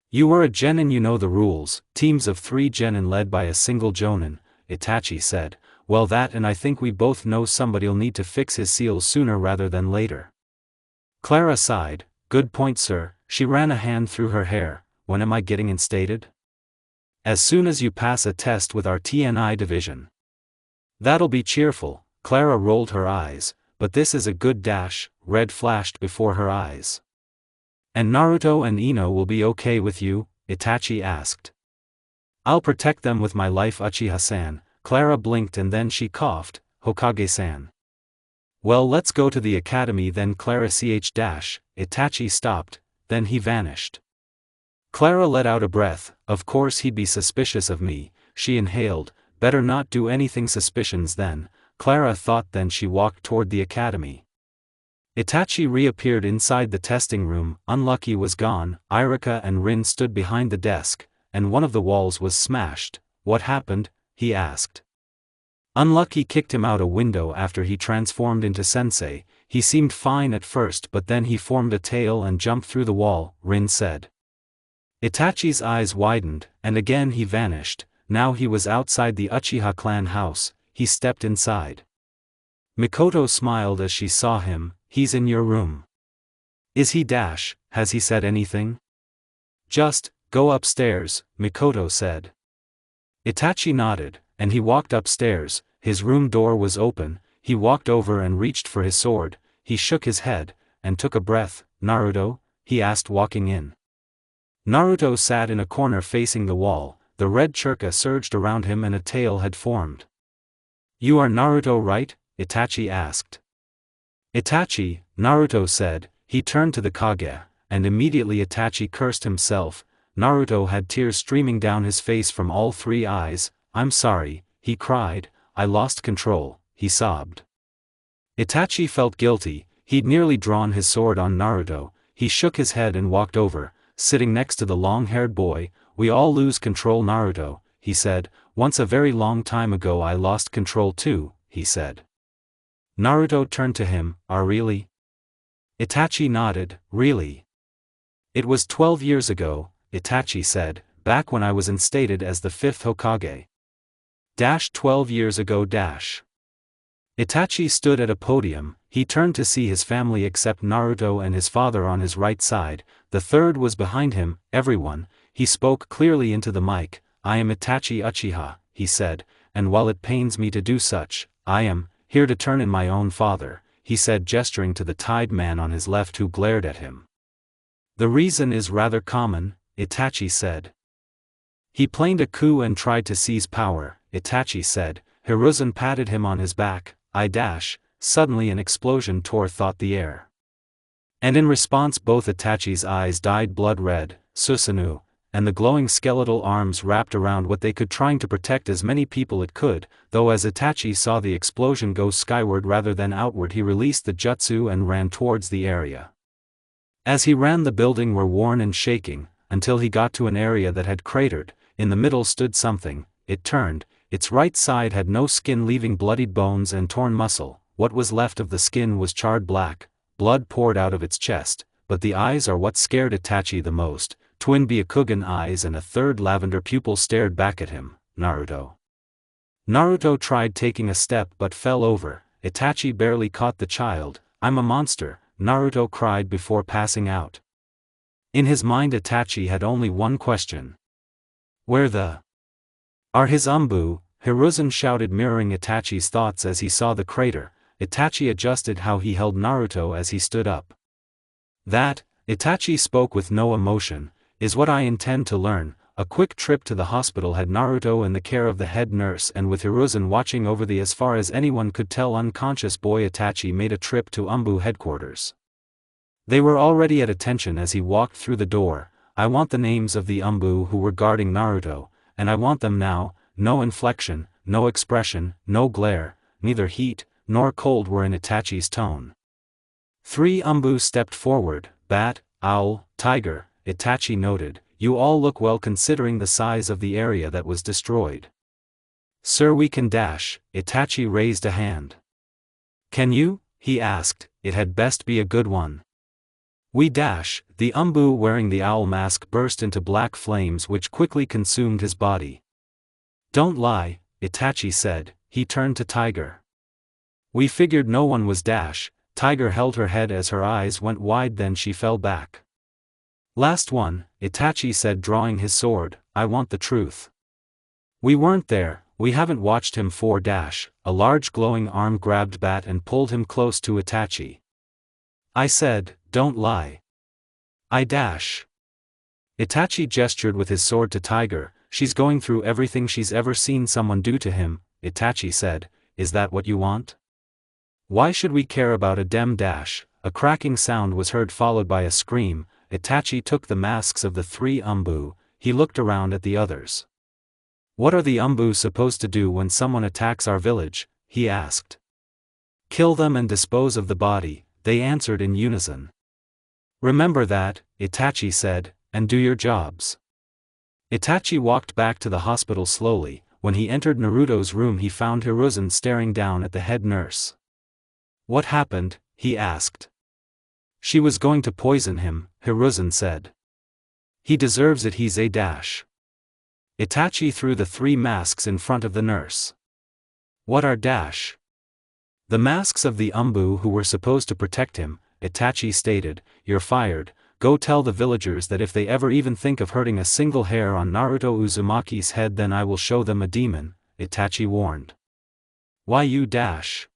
You were a genin, you know the rules, teams of 3 genin led by a single jonin, Itachi said. Well, that, and I think we both know somebody'll need to fix his seals sooner rather than later. Clara sighed. Good point, sir. She ran a hand through her hair. When am I getting instated? As soon as you pass a test with our TNI division. That'll be cheerful. Clara rolled her eyes. But this is a good dash. Red flashed before her eyes. And Naruto and Ino will be okay with you? Itachi asked. I'll protect them with my life, Uchiha-san. Clara blinked and then she coughed. Hokage-san. Well, let's go to the academy then, Clara ch dash. Itachi stopped, then he vanished. Clara let out a breath. Of course he'd be suspicious of me, she inhaled. Better not do anything suspicious then, Clara thought. Then she walked toward the academy. Itachi reappeared inside the testing room. Unlucky was gone. Iruka and Rin stood behind the desk, and one of the walls was smashed. What happened? He asked. Unlucky kicked him out a window after he transformed into sensei. He seemed fine at first, but then he formed a tail and jumped through the wall, Rin said. Itachi's eyes widened, and again he vanished. Now he was outside the Uchiha clan house. He stepped inside. Mikoto smiled as she saw him. He's in your room. Is he? Has he said anything? Just, go upstairs, Mikoto said. Itachi nodded, and he walked upstairs. His room door was open. He walked over and reached for his sword. He shook his head, and took a breath. Naruto? He asked, walking in. Naruto sat in a corner facing the wall. The red churka surged around him and a tail had formed. You are Naruto, right? Itachi asked. Itachi, Naruto said. He turned to the Kaguya, and immediately Itachi cursed himself. Naruto had tears streaming down his face from all three eyes. I'm sorry, he cried. I lost control, he sobbed. Itachi felt guilty. He'd nearly drawn his sword on Naruto. He shook his head and walked over, sitting next to the long-haired boy. We all lose control, Naruto, he said. Once a very long time ago I lost control too, he said. Naruto turned to him. Really? Itachi nodded. Really? It was 12 years ago, Itachi said, back when I was instated as the 5th Hokage. 12 years ago. Itachi stood at a podium. He turned to see his family except Naruto and his father on his right side. The third was behind him. Everyone. He spoke clearly into the mic. I am Itachi Uchiha, he said, and while it pains me to do such, I am here to turn in my own father, he said, gesturing to the tied man on his left who glared at him. The reason is rather common, Itachi said. He planned a coup and tried to seize power, Itachi said. Hiruzen patted him on his back. Suddenly an explosion tore through the air. And in response both Itachi's eyes dyed blood red, Susanoo, and the glowing skeletal arms wrapped around what they could, trying to protect as many people it could, though as Itachi saw the explosion go skyward rather than outward, he released the jutsu and ran towards the area. As he ran, the building were worn and shaking, until he got to an area that had cratered. In the middle stood something. It turned. Its right side had no skin, leaving bloodied bones and torn muscle. What was left of the skin was charred black. Blood poured out of its chest, but the eyes are what scared Itachi the most. Twin Byakugan eyes and a third lavender pupil stared back at him. Naruto. Naruto tried taking a step but fell over. Itachi barely caught the child. I'm a monster, Naruto cried before passing out. In his mind Itachi had only one question. Where the are his Umbu? Hiruzen shouted, mirroring Itachi's thoughts as he saw the crater. Itachi adjusted how he held Naruto as he stood up. That, Itachi spoke with no emotion, is what I intend to learn. A quick trip to the hospital had Naruto in the care of the head nurse, and with Hiruzen watching over the, as far as anyone could tell, unconscious boy, Itachi made a trip to Umbu headquarters. They were already at attention as he walked through the door. I want the names of the Umbu who were guarding Naruto, and I want them now. No inflection, no expression, no glare, neither heat nor cold were in Itachi's tone. 3 Umbu stepped forward. Bat, owl, tiger, Itachi noted. You all look well considering the size of the area that was destroyed. Sir, we can dash. Itachi raised a hand. Can you? He asked. It had best be a good one. We dash. The Umbu wearing the owl mask burst into black flames which quickly consumed his body. Don't lie, Itachi said. He turned to Tiger. We figured no one was dash. Tiger held her head as her eyes went wide, then she fell back. Last one, Itachi said, drawing his sword. I want the truth. We weren't there, we haven't watched him for dash. A large glowing arm grabbed Bat and pulled him close to Itachi. I said, don't lie. I dash. Itachi gestured with his sword to Tiger. She's going through everything she's ever seen someone do to him, Itachi said. Is that what you want? Why should we care about a dem dash? A cracking sound was heard, followed by a scream. Itachi took the masks of the 3 Umbu. He looked around at the others. What are the Umbu supposed to do when someone attacks our village? He asked. Kill them and dispose of the body, they answered in unison. Remember that, Itachi said, and do your jobs. Itachi walked back to the hospital slowly. When he entered Naruto's room, he found Hiruzen staring down at the head nurse. What happened? He asked. She was going to poison him, Hiruzen said. He deserves it, he's a dash. Itachi threw the 3 masks in front of the nurse. What are dash? The masks of the Umbu who were supposed to protect him, Itachi stated, "You're fired, go tell the villagers that if they ever even think of hurting a single hair on Naruto Uzumaki's head then I will show them a demon," Itachi warned. "Why you dash?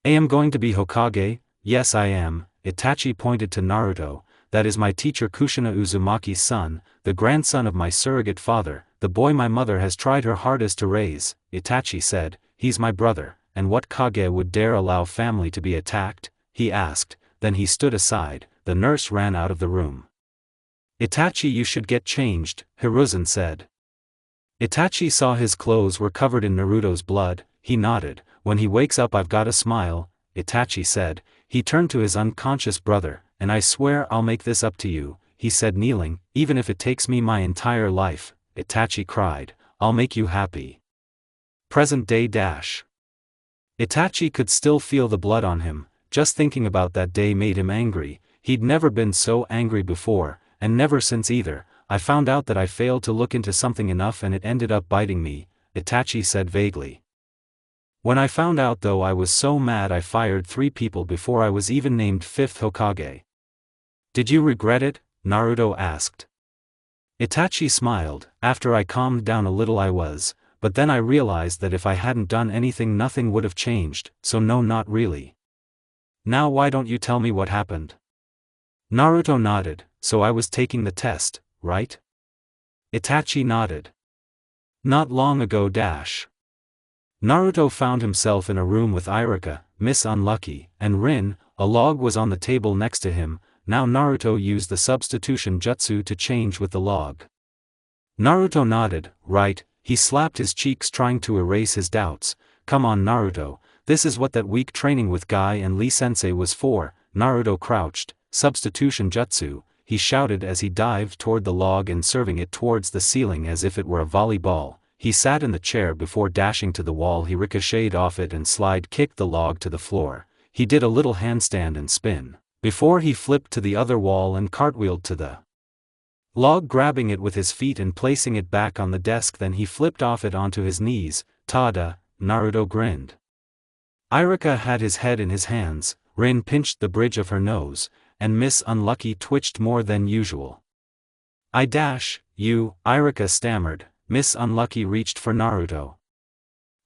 I am going to be Hokage?" "Yes I am," Itachi pointed to Naruto, "that is my teacher Kushina Uzumaki's son, the grandson of my surrogate father, the boy my mother has tried her hardest to raise," Itachi said. "He's my brother, and what Kage would dare allow family to be attacked?" he asked, then he stood aside. The nurse ran out of the room. "Itachi, you should get changed," Hiruzen said. Itachi saw his clothes were covered in Naruto's blood. He nodded. "When he wakes up I've got a smile," Itachi said. He turned to his unconscious brother, "And I swear I'll make this up to you," he said kneeling, "even if it takes me my entire life." Itachi cried, "I'll make you happy." Present day dash. Itachi could still feel the blood on him. Just thinking about that day made him angry. He'd never been so angry before, and never since either. "I found out that I failed to look into something enough and it ended up biting me," Itachi said vaguely. "When I found out though I was so mad I fired 3 people before I was even named 5th Hokage." "Did you regret it?" Naruto asked. Itachi smiled. "After I calmed down a little I was, but then I realized that if I hadn't done anything nothing would have changed, so no, not really." "Now why don't you tell me what happened?" Naruto nodded. "So I was taking the test, right?" Itachi nodded. "Not long ago dash." Naruto found himself in a room with Iruka, Miss Unlucky, and Rin. A log was on the table next to him. Now Naruto used the substitution jutsu to change with the log. Naruto nodded. "Right," he slapped his cheeks trying to erase his doubts. "Come on Naruto, this is what that week training with Guy and Lee Sensei was for." Naruto crouched. "Substitution jutsu," he shouted as he dived toward the log and serving it towards the ceiling as if it were a volleyball. He sat in the chair before dashing to the wall. He ricocheted off it and slide kicked the log to the floor. He did a little handstand and spin, before he flipped to the other wall and cartwheeled to the log, grabbing it with his feet and placing it back on the desk. Then he flipped off it onto his knees. "Tada," Naruto grinned. Iruka had his head in his hands. Rin pinched the bridge of her nose, and Miss Unlucky twitched more than usual. "I dash, you," Iruka stammered. Miss Unlucky reached for Naruto.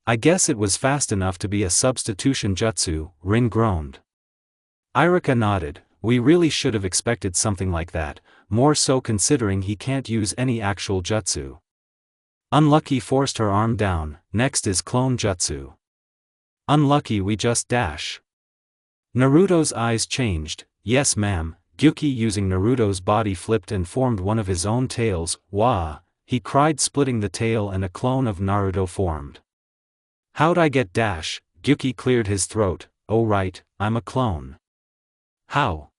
"I guess it was fast enough to be a substitution jutsu," Rin groaned. Iruka nodded. "We really should have expected something like that, more so considering he can't use any actual jutsu." Unlucky forced her arm down. "Next is clone jutsu." "Unlucky, we just dash." Naruto's eyes changed. "Yes ma'am." Gyuki using Naruto's body flipped and formed one of his own tails. "Wah!" he cried, splitting the tail, and a clone of Naruto formed. "How'd I get dash?" Gyuki cleared his throat. "Oh right, I'm a clone." "How?"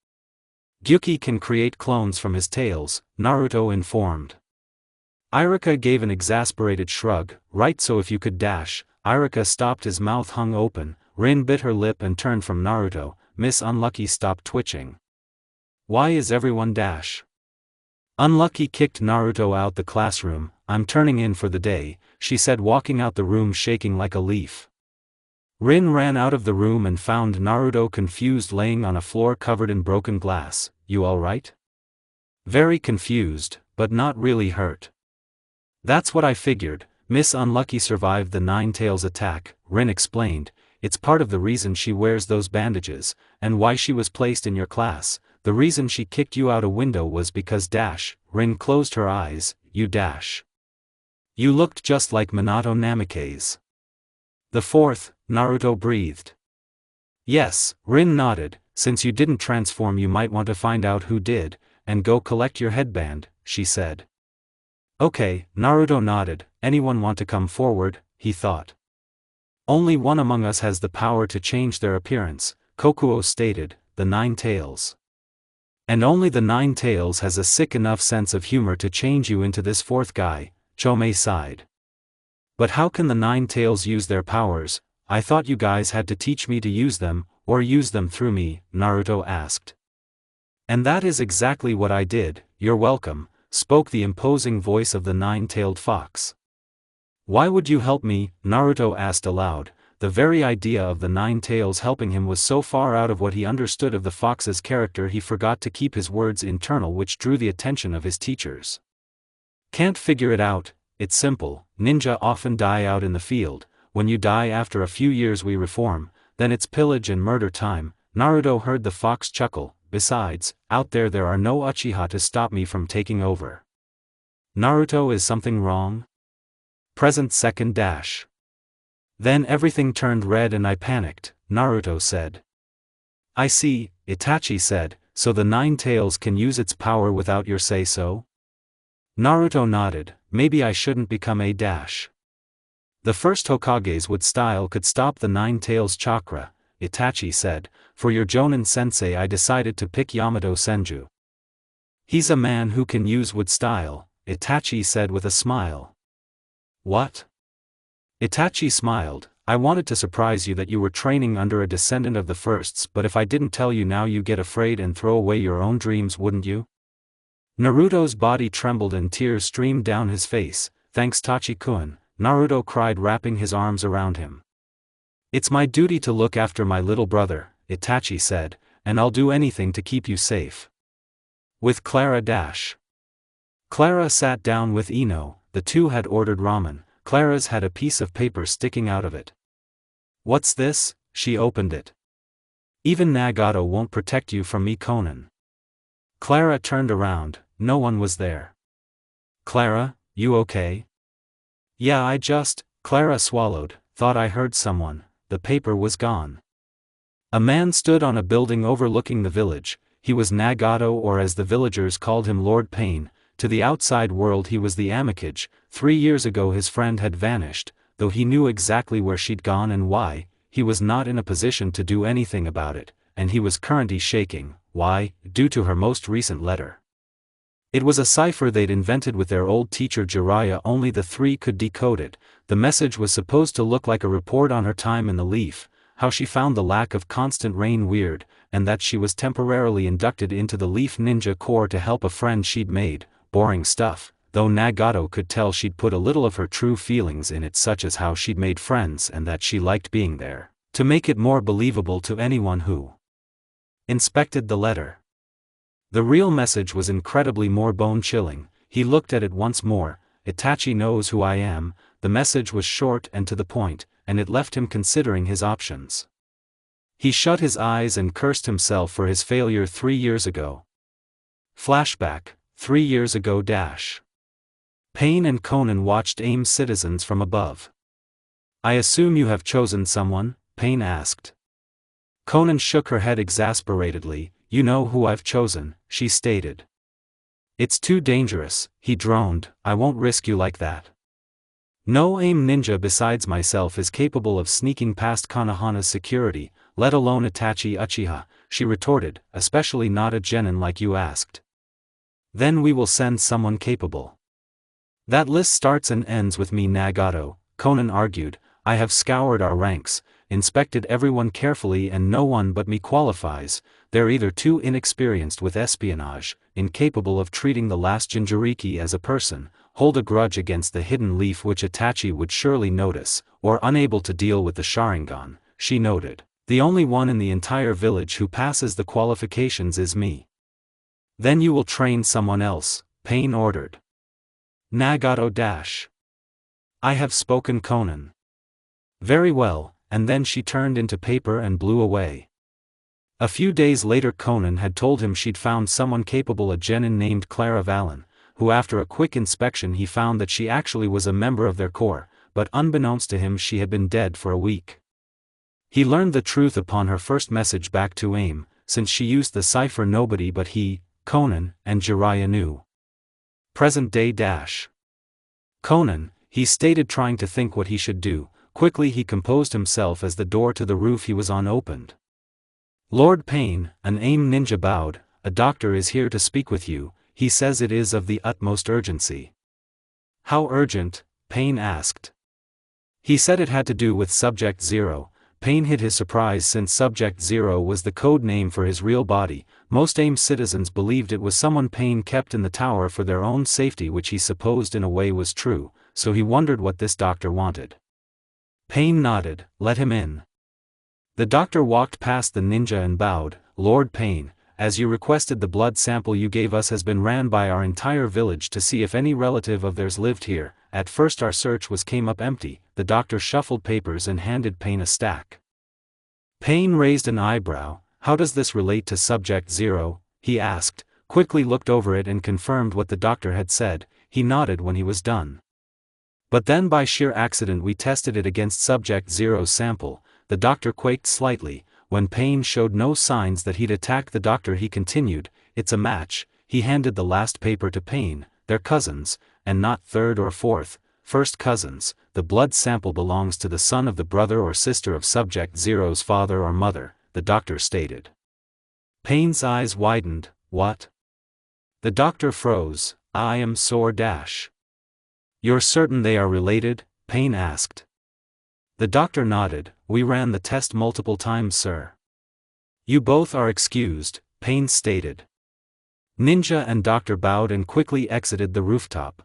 "Gyuki can create clones from his tails," Naruto informed. Iruka gave an exasperated shrug. "Right, so if you could dash." Iruka stopped, his mouth hung open. Rin bit her lip and turned from Naruto. Miss Unlucky stopped twitching. "Why is everyone dash?" Unlucky kicked Naruto out the classroom. "I'm turning in for the day," she said, walking out the room shaking like a leaf. Rin ran out of the room and found Naruto confused, laying on a floor covered in broken glass. "You alright?" "Very confused, but not really hurt." "That's what I figured." Miss Unlucky survived the Nine-Tails attack, Rin explained. "It's part of the reason she wears those bandages, and why she was placed in your class. The reason she kicked you out a window was because dash." Rin closed her eyes. "You dash. You looked just like Minato Namikaze." "The fourth," Naruto breathed. "Yes," Rin nodded. "Since you didn't transform you might want to find out who did, and go collect your headband," she said. "Okay," Naruto nodded. "Anyone want to come forward?" he thought. "Only one among us has the power to change their appearance," Kokuo stated, "the Nine-Tails. And only the Nine-Tails has a sick enough sense of humor to change you into this fourth guy," Chome sighed. "But how can the Nine-Tails use their powers? I thought you guys had to teach me to use them, or use them through me," Naruto asked. "And that is exactly what I did. You're welcome," spoke the imposing voice of the Nine-Tailed Fox. "Why would you help me?" Naruto asked aloud. the very idea of the Nine Tails helping him was so far out of what he understood of the fox's character he forgot to keep his words internal, which drew the attention of his teachers. Can't figure it out, it's simple, ninja often die out in the field, when you die after a few years we reform, then it's pillage and murder time. Naruto heard the fox chuckle, besides, out there are no Uchiha to stop me from taking over. Naruto, is something wrong? Present second dash. Then everything turned red and I panicked, Naruto said. I see, Itachi said, so the Nine Tails can use its power without your say-so? Naruto nodded, maybe I shouldn't become a dash. The first Hokage's wood style could stop the Nine Tails chakra, Itachi said. For your Jonin sensei I decided to pick Yamato Senju. He's a man who can use wood style, Itachi said with a smile. What? Itachi smiled, I wanted to surprise you that you were training under a descendant of the firsts, but if I didn't tell you now you get afraid and throw away your own dreams, wouldn't you? Naruto's body trembled and tears streamed down his face. Thanks Tachi-kun, Naruto cried, wrapping his arms around him. It's my duty to look after my little brother, Itachi said, and I'll do anything to keep you safe. With Clara dash. Clara sat down with Ino, the two had ordered ramen. Clara's had a piece of paper sticking out of it. What's this? She opened it. Even Nagato won't protect you from me, Conan. Clara turned around, no one was there. Clara, you okay? Yeah, Clara swallowed, thought I heard someone. The paper was gone. A man stood on a building overlooking the village. He was Nagato, or as the villagers called him, Lord Pain. To the outside world he was the Amikage. 3 years ago his friend had vanished, though he knew exactly where she'd gone and why. He was not in a position to do anything about it, and he was currently shaking. Why? Due to her most recent letter. It was a cipher they'd invented with their old teacher Jiraiya, only the three could decode it. The message was supposed to look like a report on her time in the Leaf, how she found the lack of constant rain weird, and that she was temporarily inducted into the Leaf Ninja Corps to help a friend she'd made. Boring stuff, though Nagato could tell she'd put a little of her true feelings in it, such as how she'd made friends and that she liked being there, to make it more believable to anyone who inspected the letter. The real message was incredibly more bone-chilling. He looked at it once more. Itachi knows who I am. The message was short and to the point, and it left him considering his options. He shut his eyes and cursed himself for his failure 3 years ago. Flashback, 3 years ago dash. Pain and Conan watched AIM citizens from above. I assume you have chosen someone? Pain asked. Conan shook her head exasperatedly. You know who I've chosen, she stated. It's too dangerous, he droned. I won't risk you like that. No AIM ninja besides myself is capable of sneaking past Konohana's security, let alone Itachi Uchiha, she retorted, especially not a genin like you asked. Then we will send someone capable. That list starts and ends with me, Nagato, Conan argued. I have scoured our ranks, inspected everyone carefully, and no one but me qualifies. They're either too inexperienced with espionage, incapable of treating the last Jinchuriki as a person, hold a grudge against the hidden leaf which Itachi would surely notice, or unable to deal with the Sharingan, she noted. The only one in the entire village who passes the qualifications is me. Then you will train someone else, Pain ordered. Nagato dash. I have spoken, Conan. Very well, and then she turned into paper and blew away. A few days later Conan had told him she'd found someone capable, a genin named Clara Vallon, who after a quick inspection he found that she actually was a member of their corps, but unbeknownst to him she had been dead for a week. He learned the truth upon her first message back to AIM. Since she used the cipher nobody but he, Conan, and Jiraiya knew. Present day dash. Conan, he stated, trying to think what he should do. Quickly he composed himself as the door to the roof he was on opened. Lord Pain, an AIM ninja bowed. A doctor is here to speak with you. He says it is of the utmost urgency. How urgent? Pain asked. He said it had to do with Subject Zero. Pain hid his surprise, since Subject Zero was the code name for his real body. Most AIM citizens believed it was someone Pain kept in the tower for their own safety, which he supposed in a way was true, so he wondered what this doctor wanted. Pain nodded, let him in. The doctor walked past the ninja and bowed, Lord Pain, as you requested, the blood sample you gave us has been ran by our entire village to see if any relative of theirs lived here. At first our search came up empty. The doctor shuffled papers and handed Pain a stack. Pain raised an eyebrow. How does this relate to Subject 0? He asked, quickly looked over it and confirmed what the doctor had said. He nodded when he was done. But then by sheer accident we tested it against Subject 0's sample. The doctor quaked slightly. When Pain showed no signs that he'd attack the doctor, he continued, it's a match. He handed the last paper to Pain. They're cousins, and not third or fourth, first cousins. The blood sample belongs to the son of the brother or sister of Subject 0's father or mother, the doctor stated. Pain's eyes widened. What? The doctor froze. I am sore dash. You're certain they are related? Pain asked. The doctor nodded. We ran the test multiple times, sir. You both are excused, Pain stated. Ninja and doctor bowed and quickly exited the rooftop.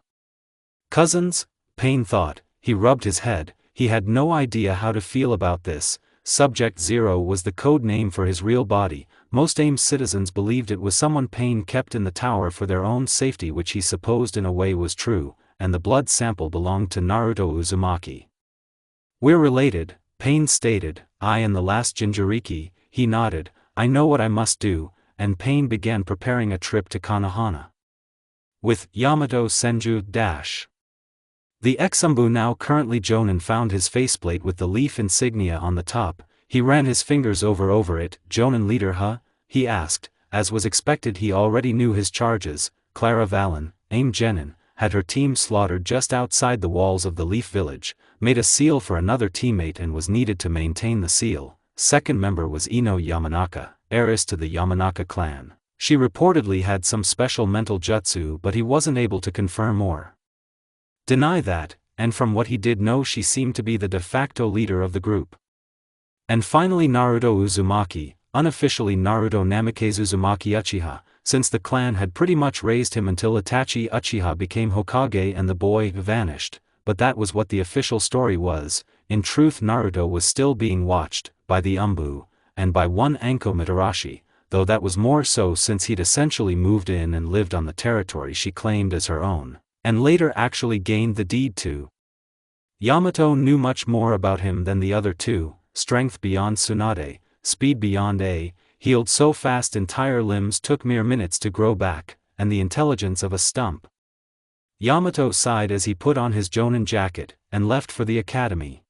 Cousins? Pain thought. He rubbed his head. He had no idea how to feel about this. Subject 0 was the code name for his real body. Most Ames citizens believed it was someone Pain kept in the tower for their own safety, which he supposed in a way was true, and the blood sample belonged to Naruto Uzumaki. We're related, Pain stated. I and the last Jinchuriki. He nodded. I know what I must do, and Pain began preparing a trip to Konohana. With Yamato Senju dash. The ex-umbu, now currently Jonin, found his faceplate with the leaf insignia on the top. He ran his fingers over it. Jonin leader, huh? He asked. As was expected, he already knew his charges. Clara Vallon, Aim Genin, had her team slaughtered just outside the walls of the Leaf Village, made a seal for another teammate and was needed to maintain the seal. Second member was Ino Yamanaka, heiress to the Yamanaka clan. She reportedly had some special mental jutsu, but he wasn't able to confirm or deny that, and from what he did know, she seemed to be the de facto leader of the group. And finally Naruto Uzumaki, unofficially Naruto Namikaze Uzumaki Uchiha, since the clan had pretty much raised him until Itachi Uchiha became Hokage and the boy vanished, but that was what the official story was. In truth, Naruto was still being watched, by the umbu, and by one Anko Mitarashi, though that was more so since he'd essentially moved in and lived on the territory she claimed as her own, and later actually gained the deed to. Yamato knew much more about him than the other two. Strength beyond Tsunade, speed beyond A, healed so fast entire limbs took mere minutes to grow back, and the intelligence of a stump. Yamato sighed as he put on his Jonin jacket, and left for the academy.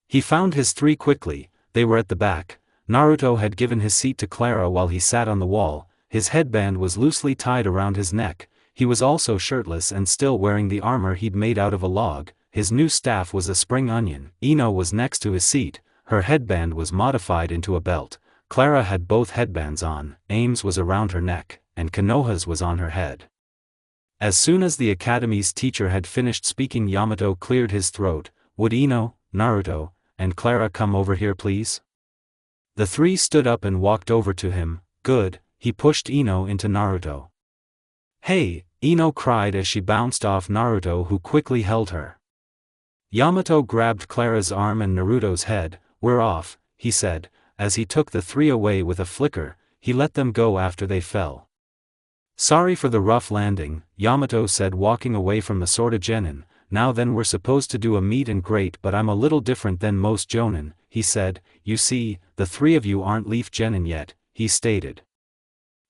He found his three quickly. They were at the back. Naruto had given his seat to Clara while he sat on the wall. His headband was loosely tied around his neck. He was also shirtless and still wearing the armor he'd made out of a log. His new staff was a spring onion. Ino was next to his seat. Her headband was modified into a belt. Clara had both headbands on. Ames was around her neck, and Konoha's was on her head. As soon as the academy's teacher had finished speaking, Yamato cleared his throat. Would Ino, Naruto, and Clara come over here, please? The three stood up and walked over to him. Good. He pushed Ino into Naruto. Hey, Ino cried as she bounced off Naruto, who quickly held her. Yamato grabbed Clara's arm and Naruto's head. We're off, he said. As he took the three away with a flicker, he let them go after they fell. Sorry for the rough landing, Yamato said, walking away from the Sorta Genin. Now then, we're supposed to do a meet and greet, but I'm a little different than most Jonin, he said. You see, the three of you aren't Leaf Genin yet, he stated.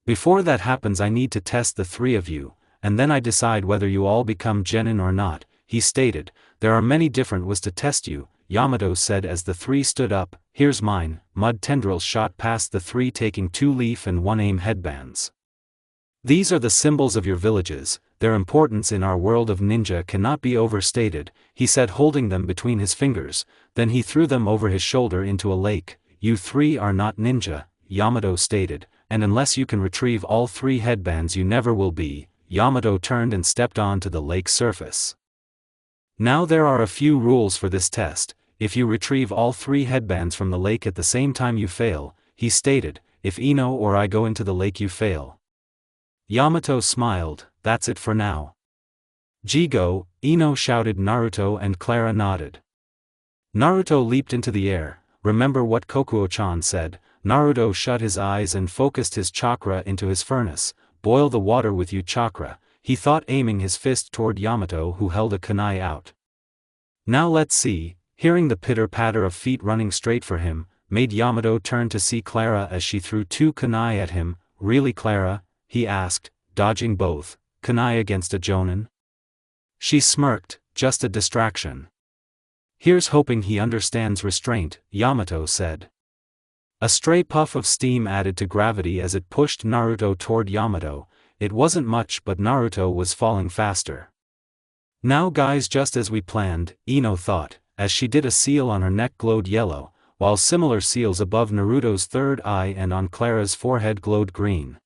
Before that happens, I need to test the three of you, and then I decide whether you all become Genin or not, he stated. There are many different ways to test you, Yamato said as the three stood up. Here's mine. Mud tendrils shot past the three, taking 2 leaf and 1 aim headbands. These are the symbols of your villages. Their importance in our world of ninja cannot be overstated, he said, holding them between his fingers. Then he threw them over his shoulder into a lake. You three are not ninja, Yamato stated, and unless you can retrieve all 3 headbands you never will be. Yamato turned and stepped onto the lake's surface. Now there are a few rules for this test. If you retrieve all 3 headbands from the lake at the same time you fail, he stated. If Ino or I go into the lake you fail. Yamato smiled. That's it for now. Jigo, Ino shouted. Naruto and Clara nodded. Naruto leaped into the air. Remember what Kokuo-chan said. Naruto shut his eyes and focused his chakra into his furnace. Boil the water with you chakra, he thought, aiming his fist toward Yamato, who held a kunai out. Now let's see. Hearing the pitter-patter of feet running straight for him, made Yamato turn to see Clara as she threw 2 kunai at him. Really, Clara? He asked, dodging both. Kunai against a jonin? She smirked, just a distraction. Here's hoping he understands restraint, Yamato said. A stray puff of steam added to gravity as it pushed Naruto toward Yamato. It wasn't much, but Naruto was falling faster. Now guys, just as we planned, Ino thought, as she did. A seal on her neck glowed yellow, while similar seals above Naruto's third eye and on Clara's forehead glowed green.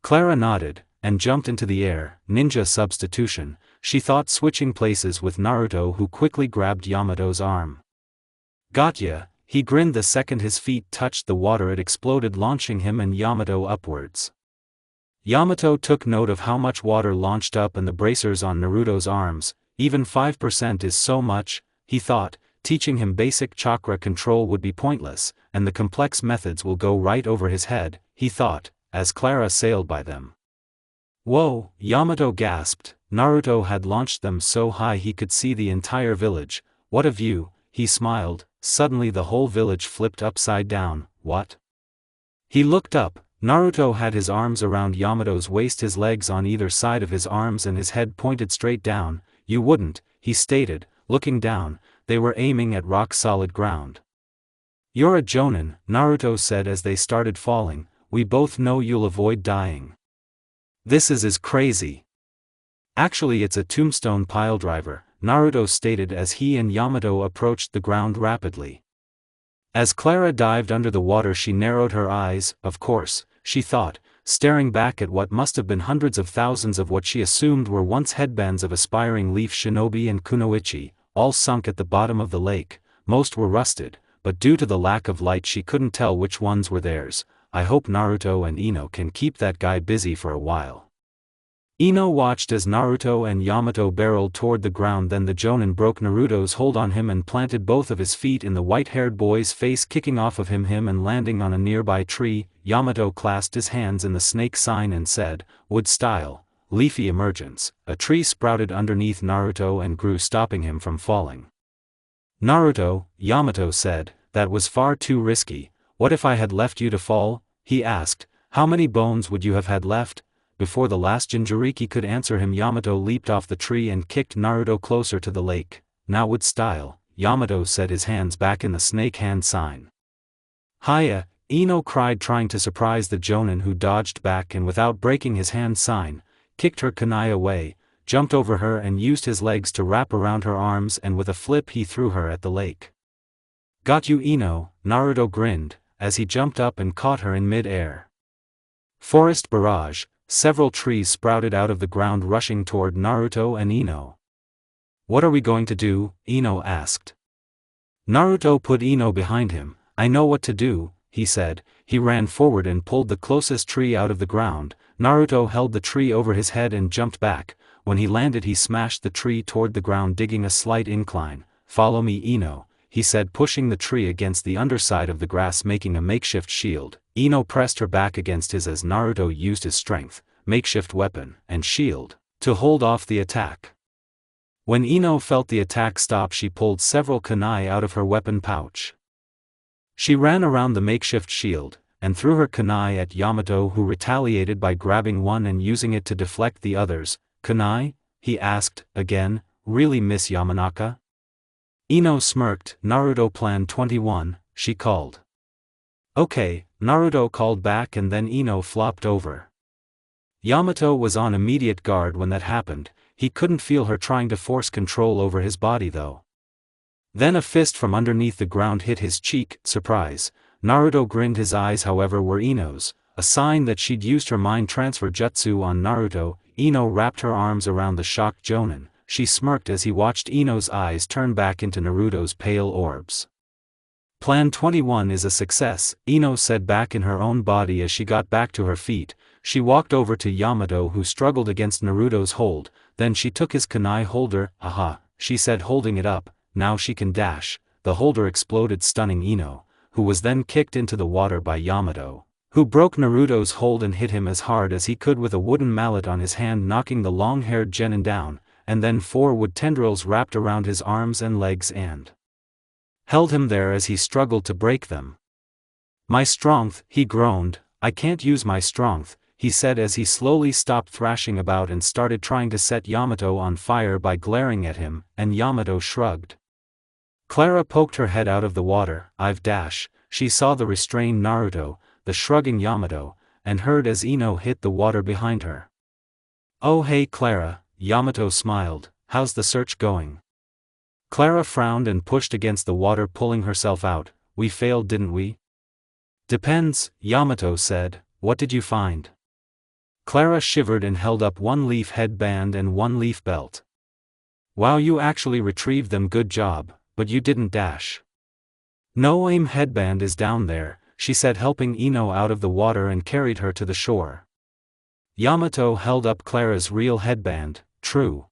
Clara nodded, and jumped into the air. Ninja substitution, she thought, switching places with Naruto, who quickly grabbed Yamato's arm. Gotcha, he grinned the second his feet touched the water. It exploded, launching him and Yamato upwards. Yamato took note of how much water launched up and the bracers on Naruto's arms. Even 5% is so much, he thought. Teaching him basic chakra control would be pointless, and the complex methods will go right over his head, he thought, as Clara sailed by them. Whoa, Yamato gasped. Naruto had launched them so high he could see the entire village. What a view, he smiled. Suddenly the whole village flipped upside down. What? He looked up. Naruto had his arms around Yamato's waist, his legs on either side of his arms and his head pointed straight down. You wouldn't, he stated, looking down. They were aiming at rock-solid ground. You're a jonin, Naruto said as they started falling. We both know you'll avoid dying. This is crazy. Actually, it's a tombstone piledriver, Naruto stated as he and Yamato approached the ground rapidly. As Clara dived under the water, she narrowed her eyes. Of course, she thought, staring back at what must have been hundreds of thousands of what she assumed were once headbands of aspiring leaf shinobi and kunoichi, all sunk at the bottom of the lake. Most were rusted, but due to the lack of light she couldn't tell which ones were theirs. I hope Naruto and Ino can keep that guy busy for a while. Ino watched as Naruto and Yamato barreled toward the ground. Then the jonin broke Naruto's hold on him and planted both of his feet in the white-haired boy's face, kicking off of him and landing on a nearby tree. Yamato clasped his hands in the snake sign and said, wood style, leafy emergence. A tree sprouted underneath Naruto and grew, stopping him from falling. Naruto, Yamato said, that was far too risky. What if I had left you to fall? He asked. How many bones would you have had left? Before the last Jinchuriki could answer him, Yamato leaped off the tree and kicked Naruto closer to the lake. Now wood style, Yamato set his hands back in the snake hand sign. Hiya, Ino cried, trying to surprise the jonin, who dodged back and without breaking his hand sign, kicked her kunai away, jumped over her and used his legs to wrap around her arms, and with a flip he threw her at the lake. Got you, Ino, Naruto grinned, as he jumped up and caught her in mid-air. Forest barrage. Several trees sprouted out of the ground, rushing toward Naruto and Ino. What are we going to do? Ino asked. Naruto put Ino behind him. I know what to do, he said. He ran forward and pulled the closest tree out of the ground. Naruto held the tree over his head and jumped back. When he landed, he smashed the tree toward the ground, digging a slight incline. Follow me, Ino, he said, pushing the tree against the underside of the grass, making a makeshift shield. Ino pressed her back against his as Naruto used his strength, makeshift weapon, and shield, to hold off the attack. When Ino felt the attack stop, she pulled several kunai out of her weapon pouch. She ran around the makeshift shield, and threw her kunai at Yamato, who retaliated by grabbing one and using it to deflect the others. Kunai? He asked, again, really, Miss Yamanaka? Ino smirked. Naruto Plan 21, she called. Okay, Naruto called back, and then Ino flopped over. Yamato was on immediate guard when that happened. He couldn't feel her trying to force control over his body though. Then a fist from underneath the ground hit his cheek. Surprise. Naruto grinned. His eyes, however, were Ino's, a sign that she'd used her mind transfer jutsu on Naruto. Ino wrapped her arms around the shocked jonin. She smirked as he watched Ino's eyes turn back into Naruto's pale orbs. Plan 21 is a success, Ino said back in her own body as she got back to her feet. She walked over to Yamato, who struggled against Naruto's hold. Then she took his kunai holder. Aha, she said, holding it up. Now she can dash. the holder exploded, stunning Ino, who was then kicked into the water by Yamato, who broke Naruto's hold and hit him as hard as he could with a wooden mallet on his hand, knocking the long-haired genin down, and then 4 wood tendrils wrapped around his arms and legs and held him there as he struggled to break them. "My strength," he groaned. "I can't use my strength," he said as he slowly stopped thrashing about and started trying to set Yamato on fire by glaring at him, and Yamato shrugged. Clara poked her head out of the water. She saw the restrained Naruto, the shrugging Yamato, and heard as Ino hit the water behind her. "Oh hey Clara," Yamato smiled, "how's the search going?" Clara frowned and pushed against the water, pulling herself out. "We failed, didn't we?" "Depends," Yamato said. "What did you find?" Clara shivered and held up 1-leaf headband and 1-leaf belt. "Wow, you actually retrieved them, good job, but you didn't dash." "No, aim headband is down there," she said, helping Ino out of the water and carried her to the shore. Yamato held up Clara's real headband. "True.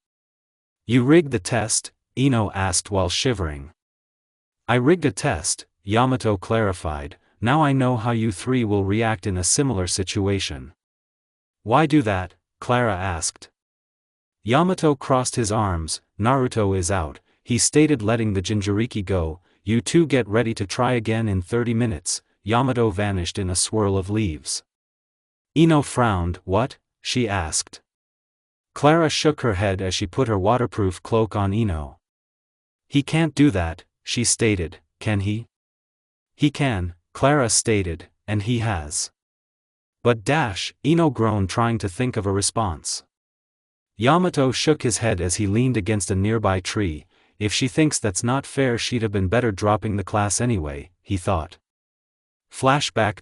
You rigged the test?" Ino asked while shivering. "I rigged a test," Yamato clarified. "Now I know how you 3 will react in a similar situation." "Why do that?" Clara asked. Yamato crossed his arms. "Naruto is out," he stated, letting the Jinchuriki go. "You 2 get ready to try again in 30 minutes. Yamato vanished in a swirl of leaves. Ino frowned. "What?" she asked. Clara shook her head as she put her waterproof cloak on Ino. "He can't do that," she stated. "Can he?" "He can," Clara stated, "and he has." "But Ino groaned, trying to think of a response. Yamato shook his head as he leaned against a nearby tree. "If she thinks that's not fair, she'd have been better dropping the class anyway," he thought. Flashback.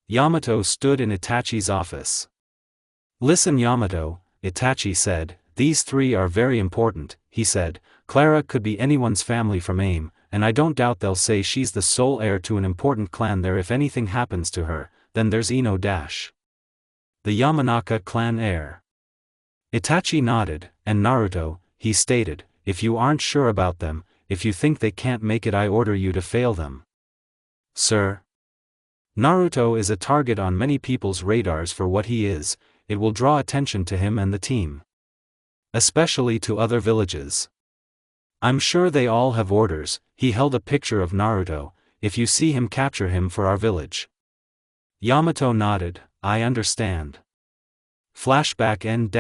Yamato stood in Itachi's office. "Listen Yamato," Itachi said, "these 3 are very important," he said. "Clara could be anyone's family from AIM, and I don't doubt they'll say she's the sole heir to an important clan there. If anything happens to her, then there's Ino the Yamanaka clan heir." Itachi nodded. "And Naruto," he stated, "if you aren't sure about them, if you think they can't make it, I order you to fail them." "Sir?" "Naruto is a target on many people's radars for what he is. It will draw attention to him and the team. Especially to other villages. I'm sure they all have orders." He held a picture of Naruto. "If you see him, capture him for our village." Yamato nodded. "I understand." Flashback end.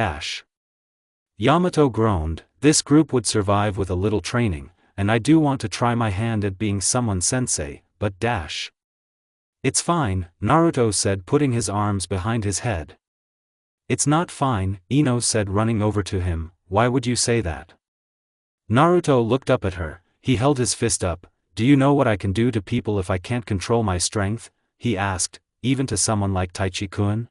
Yamato groaned. "This group would survive with a little training, and I do want to try my hand at being someone's sensei, but It's fine," Naruto said, putting his arms behind his head. "It's not fine," Ino said, running over to him. "Why would you say that?" Naruto looked up at her. He held his fist up. "Do you know what I can do to people if I can't control my strength?" he asked. "Even to someone like Taichi-kun?"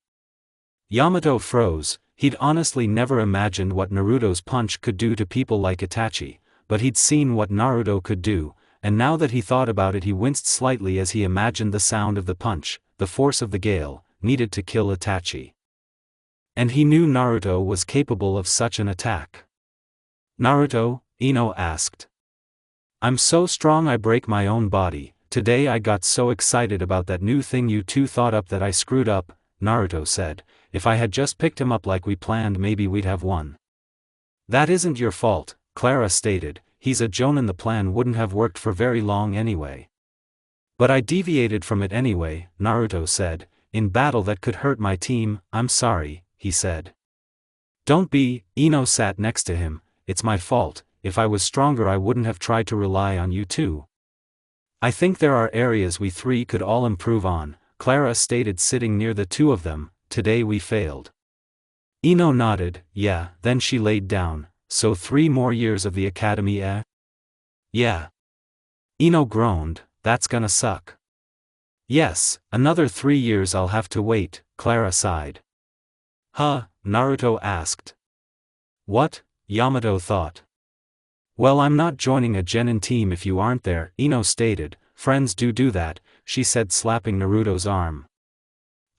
Yamato froze. He'd honestly never imagined what Naruto's punch could do to people like Itachi, but he'd seen what Naruto could do, and now that he thought about it, he winced slightly as he imagined the sound of the punch, the force of the gale, needed to kill Itachi. And he knew Naruto was capable of such an attack. "Naruto?" Ino asked. "I'm so strong I break my own body. Today I got so excited about that new thing you 2 thought up that I screwed up," Naruto said. "If I had just picked him up like we planned, maybe we'd have won." "That isn't your fault," Clara stated. "He's a jonin, the plan wouldn't have worked for very long anyway." "But I deviated from it anyway," Naruto said. "In battle that could hurt my team. I'm sorry," he said. "Don't be," Ino sat next to him. "It's my fault. If I was stronger I wouldn't have tried to rely on you 2. I think there are areas we 3 could all improve on," Clara stated, sitting near the 2 of them. "Today we failed." Ino nodded. "Yeah." Then she laid down. "So 3 more years of the academy, eh?" "Yeah." Ino groaned. "That's gonna suck." "Yes, another 3 years I'll have to wait," Clara sighed. "Huh?" Naruto asked. "What?" Yamato thought. "Well, I'm not joining a genin team if you aren't there," Ino stated. "Friends do that," she said, slapping Naruto's arm.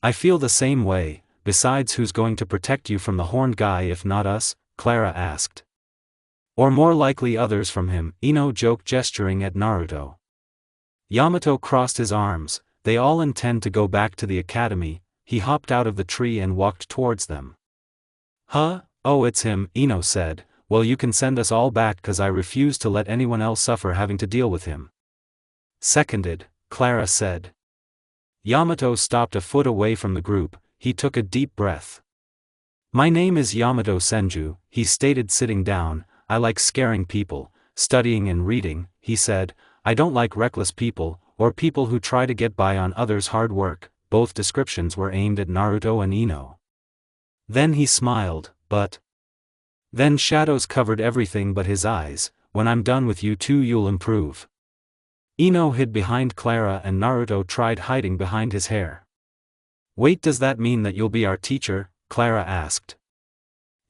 "I feel the same way. Besides, who's going to protect you from the horned guy if not us?" Clara asked. Or more likely others from him, Ino joked, gesturing at Naruto. Yamato crossed his arms. They all intend to go back to the academy. He hopped out of the tree and walked towards them. Huh? Oh, it's him, Ino said. Well, you can send us all back, cause I refuse to let anyone else suffer having to deal with him. Seconded, Clara said. Yamato stopped a foot away from the group. He took a deep breath. My name is Yamato Senju, he stated, sitting down. I like scaring people, studying and reading, he said. I don't like reckless people, or people who try to get by on others' hard work. Both descriptions were aimed at Naruto and Ino. Then he smiled, but then shadows covered everything but his eyes. When I'm done with you two, you'll improve. Ino hid behind Clara and Naruto tried hiding behind his hair. Wait, does that mean that you'll be our teacher? Clara asked.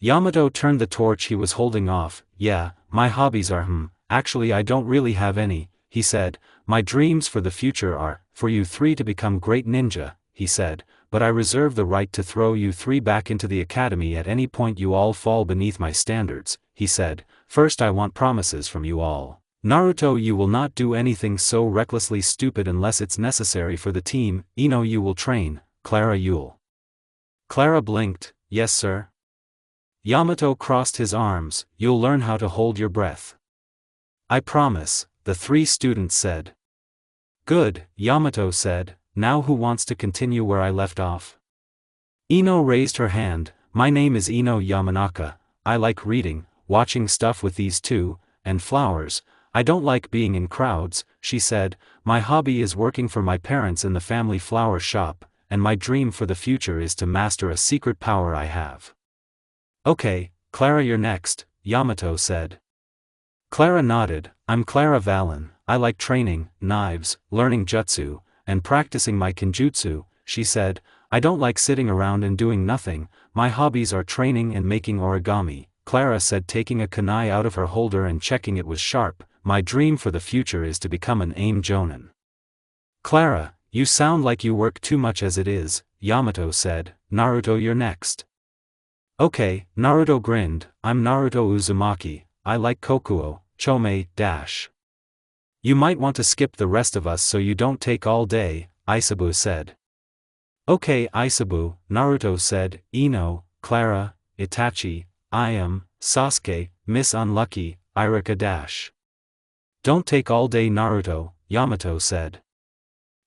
Yamato turned the torch he was holding off. Yeah, my hobbies are actually I don't really have any, he said. My dreams for the future are, for you three to become great ninja, he said, but I reserve the right to throw you three back into the academy at any point you all fall beneath my standards, he said. First, I want promises from you all. Naruto, you will not do anything so recklessly stupid unless it's necessary for the team. Ino, you will train. Clara, you'll. Clara blinked. Yes, sir. Yamato crossed his arms. You'll learn how to hold your breath. I promise, the three students said. Good, Yamato said. Now who wants to continue where I left off? Ino raised her hand. My name is Ino Yamanaka. I like reading, watching stuff with these two, and flowers. I don't like being in crowds, she said. My hobby is working for my parents in the family flower shop, and my dream for the future is to master a secret power I have. Okay, Clara, you're next, Yamato said. Clara nodded. I'm Clara Valen. I like training, knives, learning jutsu, and practicing my kenjutsu, she said. I don't like sitting around and doing nothing. My hobbies are training and making origami, Clara said, taking a kunai out of her holder and checking it was sharp. My dream for the future is to become an aim jonin. Clara, you sound like you work too much as it is, Yamato said. Naruto, you're next. Okay, Naruto grinned. I'm Naruto Uzumaki. I like Kokuo, Chome, dash. You might want to skip the rest of us so you don't take all day, Isabu said. Okay, Isabu, Naruto said. Ino, Clara, Itachi, I am, Sasuke, Miss Unlucky, Irika dash. Don't take all day, Naruto, Yamato said.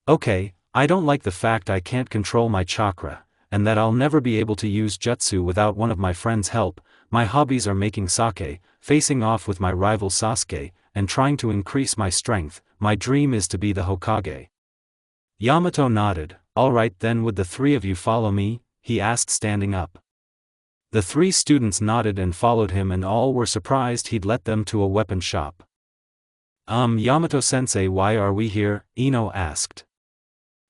Okay, I don't like the fact I can't control my chakra, and that I'll never be able to use jutsu without one of my friends' help. My hobbies are making sake, facing off with my rival Sasuke, and trying to increase my strength. My dream is to be the Hokage. Yamato nodded. Alright then, would the three of you follow me? He asked, standing up. The three students nodded and followed him, and all were surprised he'd let them to a weapon shop. Yamato-sensei, why are we here? Ino asked.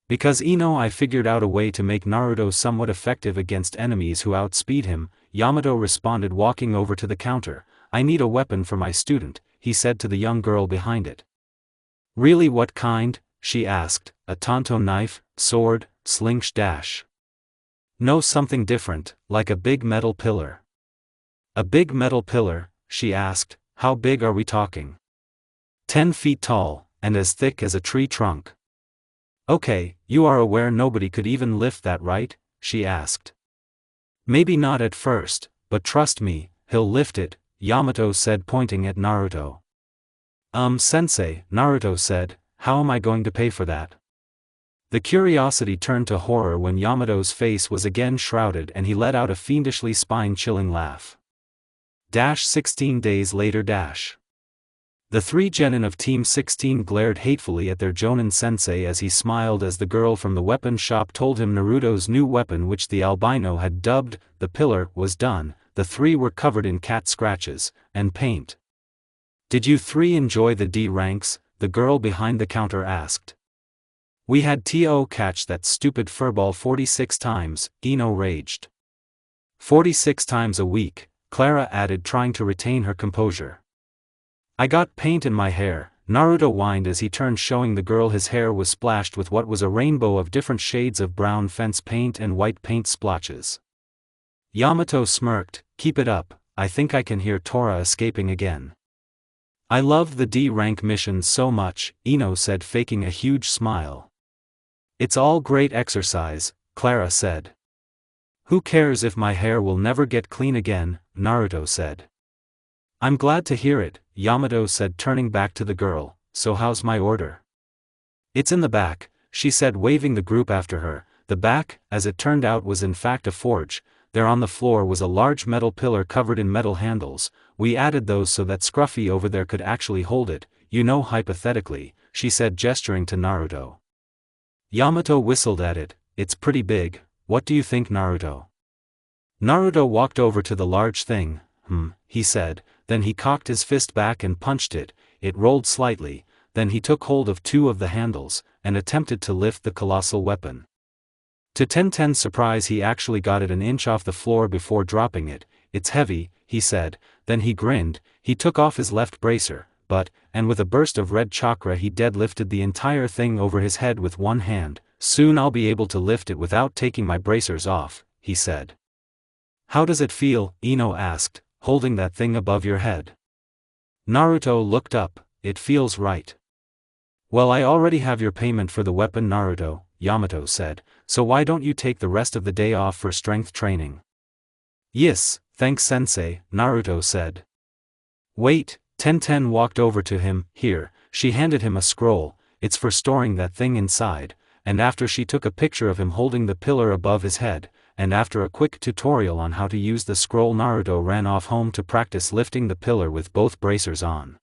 Because Ino, I figured out a way to make Naruto somewhat effective against enemies who outspeed him, Yamato responded, walking over to the counter. I need a weapon for my student, he said to the young girl behind it. Really, what kind? She asked. A tanto knife, sword, slingshot dash. No, something different, like a big metal pillar. A big metal pillar? She asked. How big are we talking? 10 feet tall, and as thick as a tree trunk. Okay, you are aware nobody could even lift that, right? She asked. Maybe not at first, but trust me, he'll lift it, Yamato said, pointing at Naruto. Sensei, Naruto said, how am I going to pay for that? The curiosity turned to horror when Yamato's face was again shrouded and he let out a fiendishly spine-chilling laugh. 16 days later. The three genin of Team 16 glared hatefully at their Jonin sensei as he smiled as the girl from the weapon shop told him Naruto's new weapon, which the albino had dubbed the pillar, was done. The three were covered in cat scratches and paint. Did you three enjoy the D ranks? The girl behind the counter asked. We had to catch that stupid furball 46 times, Ino raged. 46 times a week, Clara added, trying to retain her composure. I got paint in my hair, Naruto whined as he turned, showing the girl his hair was splashed with what was a rainbow of different shades of brown fence paint and white paint splotches. Yamato smirked. Keep it up, I think I can hear Tora escaping again. I loved the D-rank missions so much, Ino said, faking a huge smile. It's all great exercise, Clara said. Who cares if my hair will never get clean again, Naruto said. I'm glad to hear it, Yamato said, turning back to the girl. So how's my order? It's in the back, she said, waving the group after her. The back, as it turned out, was in fact a forge. There on the floor was a large metal pillar covered in metal handles. We added those so that Scruffy over there could actually hold it, you know, hypothetically, she said, gesturing to Naruto. Yamato whistled at it. It's pretty big. What do you think, Naruto? Naruto walked over to the large thing. He said, then he cocked his fist back and punched it. It rolled slightly, then he took hold of two of the handles, and attempted to lift the colossal weapon. To Tenten's surprise, he actually got it an inch off the floor before dropping it. It's heavy, he said, then he grinned. He took off his left bracer, and with a burst of red chakra he deadlifted the entire thing over his head with one hand. Soon I'll be able to lift it without taking my bracers off, he said. How does it feel? Ino asked, holding that thing above your head. Naruto looked up. It feels right. Well, I already have your payment for the weapon, Naruto, Yamato said, so why don't you take the rest of the day off for strength training? Yes, thanks sensei, Naruto said. Wait, Tenten walked over to him. Here, she handed him a scroll. It's for storing that thing inside. And after she took a picture of him holding the pillar above his head, and after a quick tutorial on how to use the scroll, Naruto ran off home to practice lifting the pillar with both bracers on.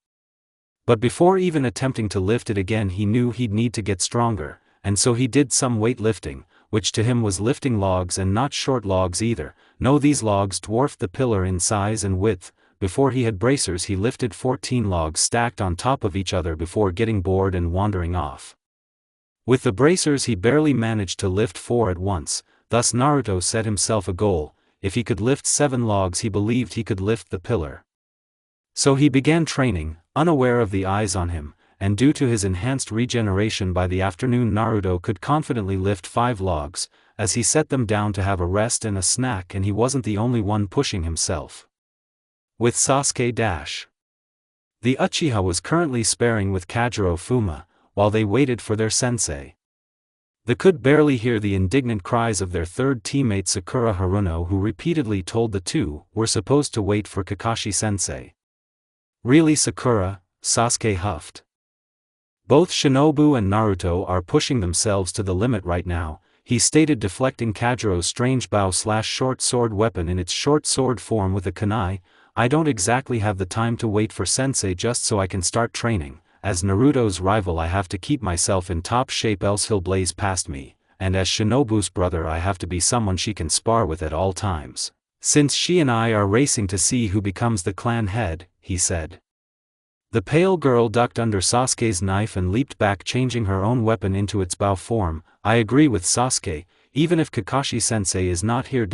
But before even attempting to lift it again, he knew he'd need to get stronger, and so he did some weight lifting, which to him was lifting logs, and not short logs either. No, these logs dwarfed the pillar in size and width. Before he had bracers, he lifted 14 logs stacked on top of each other before getting bored and wandering off. With the bracers he barely managed to lift 4 at once, thus Naruto set himself a goal. If he could lift 7 logs, he believed he could lift the pillar. So he began training, unaware of the eyes on him, and due to his enhanced regeneration by the afternoon, Naruto could confidently lift 5 logs, as he set them down to have a rest and a snack, and he wasn't the only one pushing himself. With Sasuke the Uchiha was currently sparring with Kajiro Fuma, while they waited for their sensei. They could barely hear the indignant cries of their third teammate Sakura Haruno, who repeatedly told the two were supposed to wait for Kakashi-sensei. Really, Sakura? Sasuke huffed. Both Shinobu and Naruto are pushing themselves to the limit right now, he stated, deflecting Kajiro's strange bow/short sword weapon in its short sword form with a kunai. I don't exactly have the time to wait for sensei just so I can start training. As Naruto's rival, I have to keep myself in top shape, else he'll blaze past me, and as Shinobu's brother, I have to be someone she can spar with at all times, since she and I are racing to see who becomes the clan head, he said. The pale girl ducked under Sasuke's knife and leaped back, changing her own weapon into its bow form. I agree with Sasuke, even if Kakashi-sensei is not here.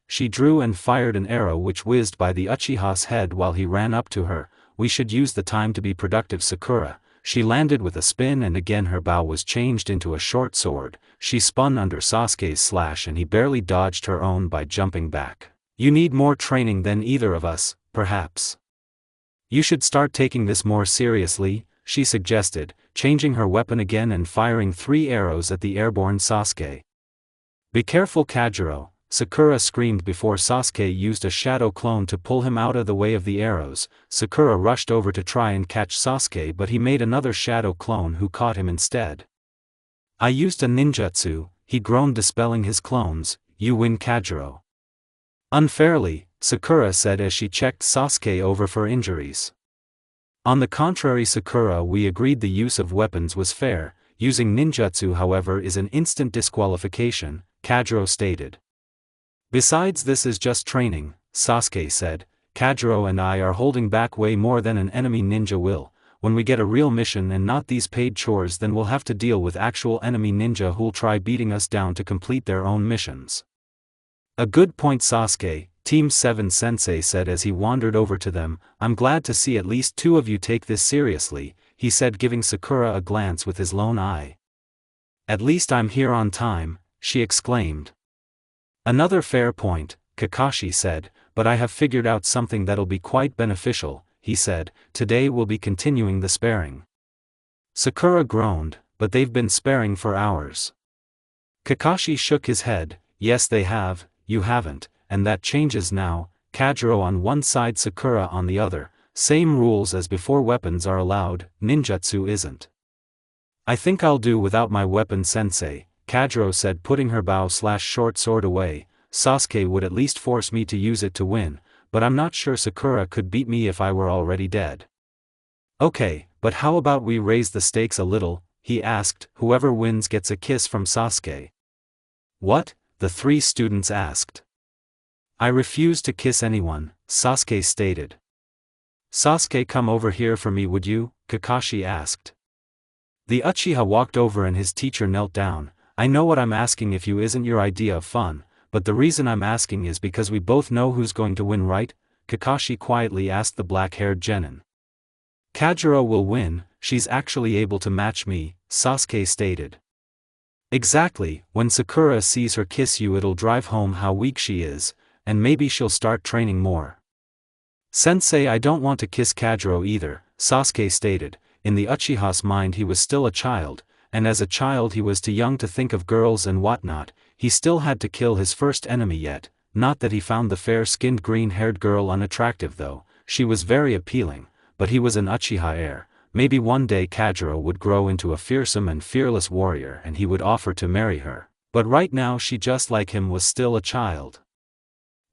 She drew and fired an arrow which whizzed by the Uchiha's head while he ran up to her. We should use the time to be productive, Sakura. She landed with a spin, and again her bow was changed into a short sword. She spun under Sasuke's slash and he barely dodged her own by jumping back. You need more training than either of us, perhaps. You should start taking this more seriously, she suggested, changing her weapon again and firing 3 arrows at the airborne Sasuke. Be careful, Kajiro, Sakura screamed before Sasuke used a shadow clone to pull him out of the way of the arrows. Sakura rushed over to try and catch Sasuke, but he made another shadow clone who caught him instead. I used a ninjutsu, he groaned, dispelling his clones. You win, Kajiro. Unfairly, Sakura said as she checked Sasuke over for injuries. On the contrary, Sakura, we agreed the use of weapons was fair. Using ninjutsu, however, is an instant disqualification, Kajiro stated. Besides, this is just training, Sasuke said. Kajiro and I are holding back way more than an enemy ninja will. When we get a real mission and not these paid chores, then we'll have to deal with actual enemy ninja who'll try beating us down to complete their own missions. A good point, Sasuke, Team 7 sensei said as he wandered over to them. I'm glad to see at least 2 of you take this seriously, he said, giving Sakura a glance with his lone eye. At least I'm here on time, she exclaimed. Another fair point, Kakashi said, but I have figured out something that'll be quite beneficial, he said. Today we'll be continuing the sparring. Sakura groaned, but they've been sparring for hours. Kakashi shook his head. Yes they have, you haven't, and that changes now. Kajiro on one side, Sakura on the other. Same rules as before, weapons are allowed, ninjutsu isn't. I think I'll do without my weapon, sensei, Kajiro said, putting her bow/short sword away. Sasuke would at least force me to use it to win, but I'm not sure Sakura could beat me if I were already dead. Okay, but how about we raise the stakes a little, he asked. Whoever wins gets a kiss from Sasuke. What? The three students asked. I refuse to kiss anyone, Sasuke stated. Sasuke, come over here for me, would you? Kakashi asked. The Uchiha walked over and his teacher knelt down. I know what I'm asking if you isn't your idea of fun, but the reason I'm asking is because we both know who's going to win, right? Kakashi quietly asked the black-haired genin. Kajiro will win, she's actually able to match me, Sasuke stated. Exactly, when Sakura sees her kiss you it'll drive home how weak she is, and maybe she'll start training more. Sensei, I don't want to kiss Kajiro either, Sasuke stated. In the Uchiha's mind he was still a child, and as a child he was too young to think of girls and whatnot. He still had to kill his first enemy yet. Not that he found the fair-skinned green-haired girl unattractive though, she was very appealing, but he was an Uchiha heir. Maybe one day Kajiro would grow into a fearsome and fearless warrior and he would offer to marry her, but right now she just like him was still a child.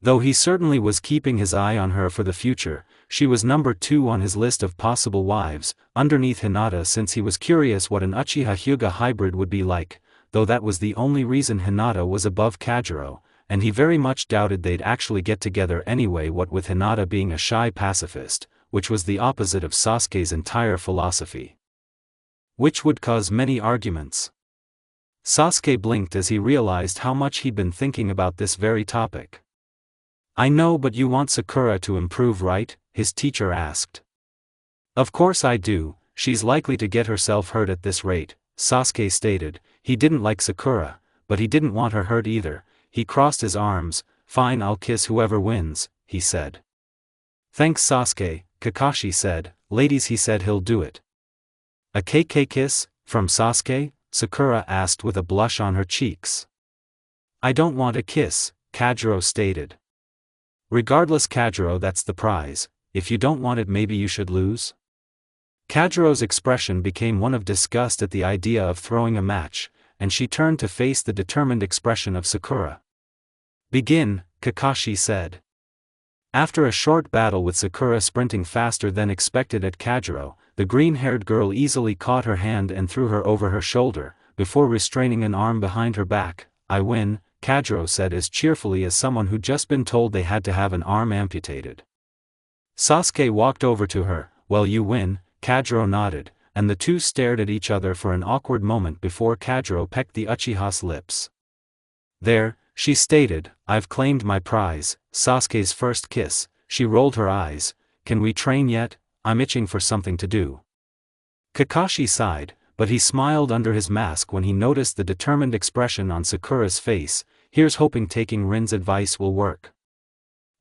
Though he certainly was keeping his eye on her for the future, she was number 2 on his list of possible wives, underneath Hinata, since he was curious what an Uchiha Hyuga hybrid would be like, though that was the only reason Hinata was above Kajiro, and he very much doubted they'd actually get together anyway, what with Hinata being a shy pacifist, which was the opposite of Sasuke's entire philosophy. Which would cause many arguments. Sasuke blinked as he realized how much he'd been thinking about this very topic. I know, but you want Sakura to improve, right? His teacher asked. Of course I do, she's likely to get herself hurt at this rate, Sasuke stated. He didn't like Sakura, but he didn't want her hurt either. He crossed his arms. Fine, I'll kiss whoever wins, he said. Thanks Sasuke, Kakashi said. Ladies, he said he'll do it. A KK kiss, from Sasuke? Sakura asked with a blush on her cheeks. I don't want a kiss, Kajiro stated. Regardless Kajiro, that's the prize. If you don't want it maybe you should lose? Kajiro's expression became one of disgust at the idea of throwing a match, and she turned to face the determined expression of Sakura. Begin, Kakashi said. After a short battle with Sakura sprinting faster than expected at Kajiro, the green-haired girl easily caught her hand and threw her over her shoulder, before restraining an arm behind her back. I win, Kajiro said as cheerfully as someone who'd just been told they had to have an arm amputated. Sasuke walked over to her. Well, you win, Kajiro nodded, and the two stared at each other for an awkward moment before Kajiro pecked the Uchiha's lips. There, she stated, I've claimed my prize, Sasuke's first kiss. She rolled her eyes. Can we train yet? I'm itching for something to do. Kakashi sighed, but he smiled under his mask when he noticed the determined expression on Sakura's face. Here's hoping taking Rin's advice will work.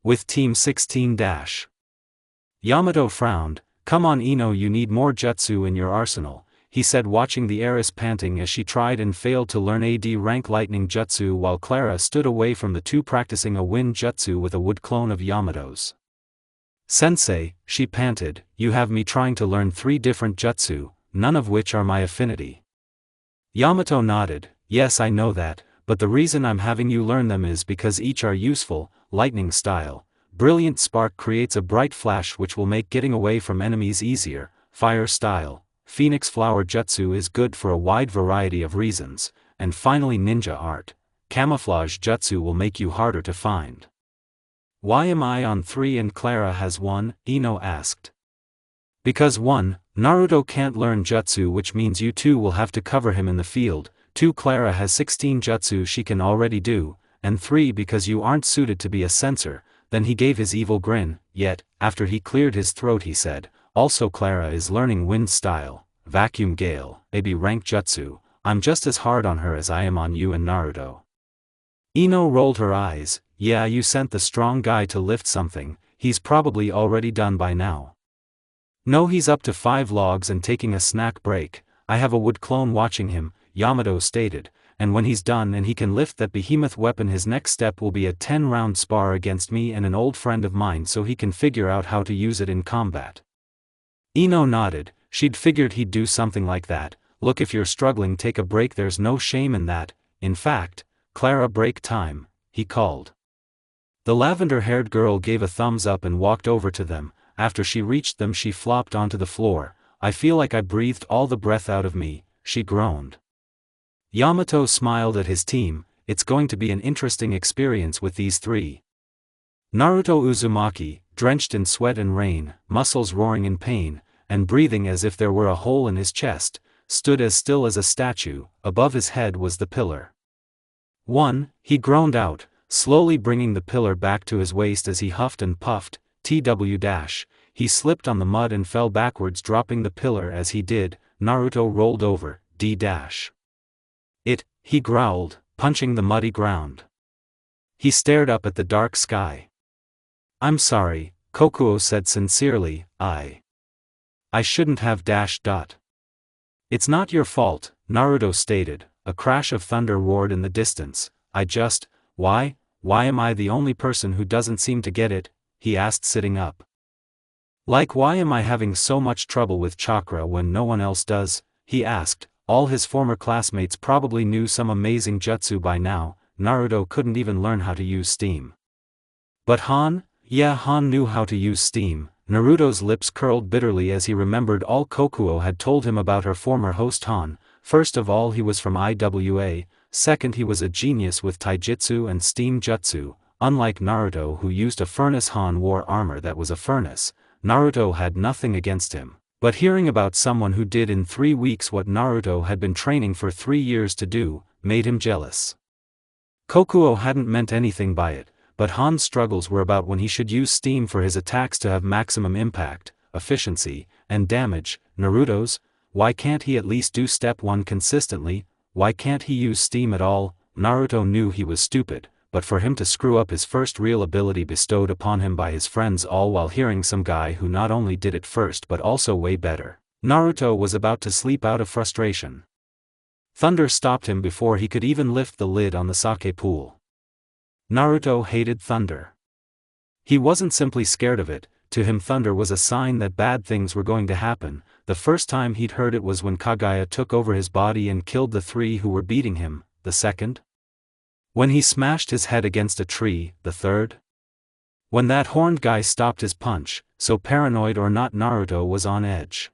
With Team 16 Yamato frowned. Come on Ino, you need more jutsu in your arsenal, he said, watching the heiress panting as she tried and failed to learn AD rank lightning jutsu while Clara stood away from the two practicing a wind jutsu with a wood clone of Yamato's. Sensei, she panted, you have me trying to learn 3 different jutsu, none of which are my affinity. Yamato nodded. Yes, I know that, but the reason I'm having you learn them is because each are useful. Lightning style. Brilliant spark creates a bright flash which will make getting away from enemies easier. Fire style. Phoenix flower jutsu is good for a wide variety of reasons. And finally ninja art. Camouflage jutsu will make you harder to find. Why am I on 3 and Clara has 1? Ino asked. Because 1, Naruto can't learn jutsu, which means you 2 will have to cover him in the field. 2, Clara has 16 jutsu she can already do, and 3, because you aren't suited to be a censor. Then he gave his evil grin, yet, after he cleared his throat he said, also Clara is learning wind style, vacuum gale, maybe rank jutsu. I'm just as hard on her as I am on you and Naruto. Ino rolled her eyes. Yeah, you sent the strong guy to lift something, he's probably already done by now. No, he's up to 5 logs and taking a snack break. I have a wood clone watching him, Yamato stated, and when he's done and he can lift that behemoth weapon, his next step will be a 10-round spar against me and an old friend of mine so he can figure out how to use it in combat. Ino nodded. She'd figured he'd do something like that. Look, if you're struggling, take a break, there's no shame in that. In fact, Clara, break time, he called. The lavender-haired girl gave a thumbs up and walked over to them. After she reached them, she flopped onto the floor. I feel like I breathed all the breath out of me, she groaned. Yamato smiled at his team. It's going to be an interesting experience with these 3. Naruto Uzumaki, drenched in sweat and rain, muscles roaring in pain, and breathing as if there were a hole in his chest, stood as still as a statue. Above his head was the pillar. 1, he groaned out, slowly bringing the pillar back to his waist as he huffed and puffed. TW-. He slipped on the mud and fell backwards, dropping the pillar as he did. Naruto rolled over. D-. It, he growled, punching the muddy ground. He stared up at the dark sky. I'm sorry, Kokuo said sincerely, I shouldn't have . It's not your fault, Naruto stated. A crash of thunder roared in the distance. Why am I the only person who doesn't seem to get it? He asked, sitting up. Like, why am I having so much trouble with chakra when no one else does? He asked. All his former classmates probably knew some amazing jutsu by now. Naruto couldn't even learn how to use steam. But Han? Yeah, Han knew how to use steam. Naruto's lips curled bitterly as he remembered all Kokuo had told him about her former host Han. First of all, he was from IWA, second, he was a genius with taijutsu and steam jutsu. Unlike Naruto, who used a furnace, Han wore armor that was a furnace. Naruto had nothing against him, but hearing about someone who did in 3 weeks what Naruto had been training for 3 years to do, made him jealous. Kokuo hadn't meant anything by it, but Han's struggles were about when he should use steam for his attacks to have maximum impact, efficiency, and damage. Naruto's, why can't he at least do step 1 consistently? Why can't he use steam at all? Naruto knew he was stupid, but for him to screw up his first real ability bestowed upon him by his friends, all while hearing some guy who not only did it first but also way better, Naruto was about to sleep out of frustration. Thunder stopped him before he could even lift the lid on the sake pool. Naruto hated thunder. He wasn't simply scared of it. To him, thunder was a sign that bad things were going to happen. The first time he'd heard it was when Kaguya took over his body and killed the 3 who were beating him. The second? When he smashed his head against a tree. The third? When that horned guy stopped his punch. So paranoid or not, Naruto was on edge.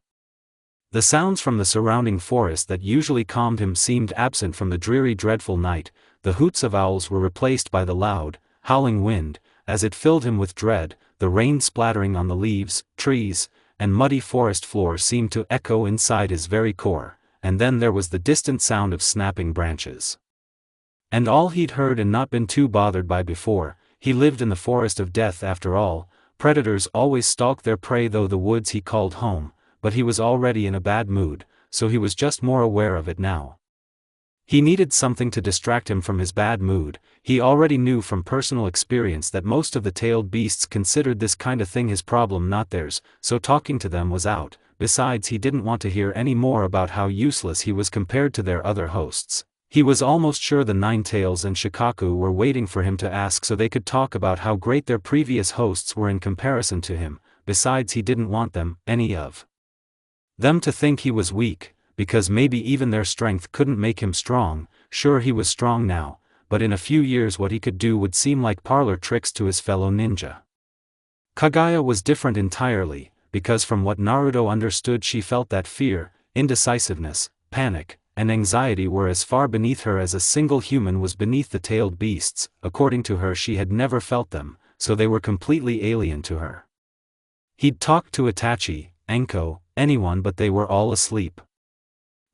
The sounds from the surrounding forest that usually calmed him seemed absent from the dreary, dreadful night. The hoots of owls were replaced by the loud, howling wind, as it filled him with dread. The rain splattering on the leaves, trees, and muddy forest floor seemed to echo inside his very core, and then there was the distant sound of snapping branches. And all he'd heard and not been too bothered by before. He lived in the forest of death after all. Predators always stalked their prey, though the woods he called home, but he was already in a bad mood, so he was just more aware of it now. He needed something to distract him from his bad mood. He already knew from personal experience that most of the tailed beasts considered this kind of thing his problem, not theirs, so talking to them was out. Besides, he didn't want to hear any more about how useless he was compared to their other hosts. He was almost sure the Nine-Tails and Shikaku were waiting for him to ask so they could talk about how great their previous hosts were in comparison to him. Besides, he didn't want them, any of them, to think he was weak, because maybe even their strength couldn't make him strong. Sure, he was strong now, but in a few years what he could do would seem like parlor tricks to his fellow ninja. Kaguya was different entirely, because from what Naruto understood, she felt that fear, indecisiveness, panic, and anxiety were as far beneath her as a single human was beneath the tailed beasts. According to her, she had never felt them, so they were completely alien to her. He'd talked to Itachi, Enko, anyone, but they were all asleep.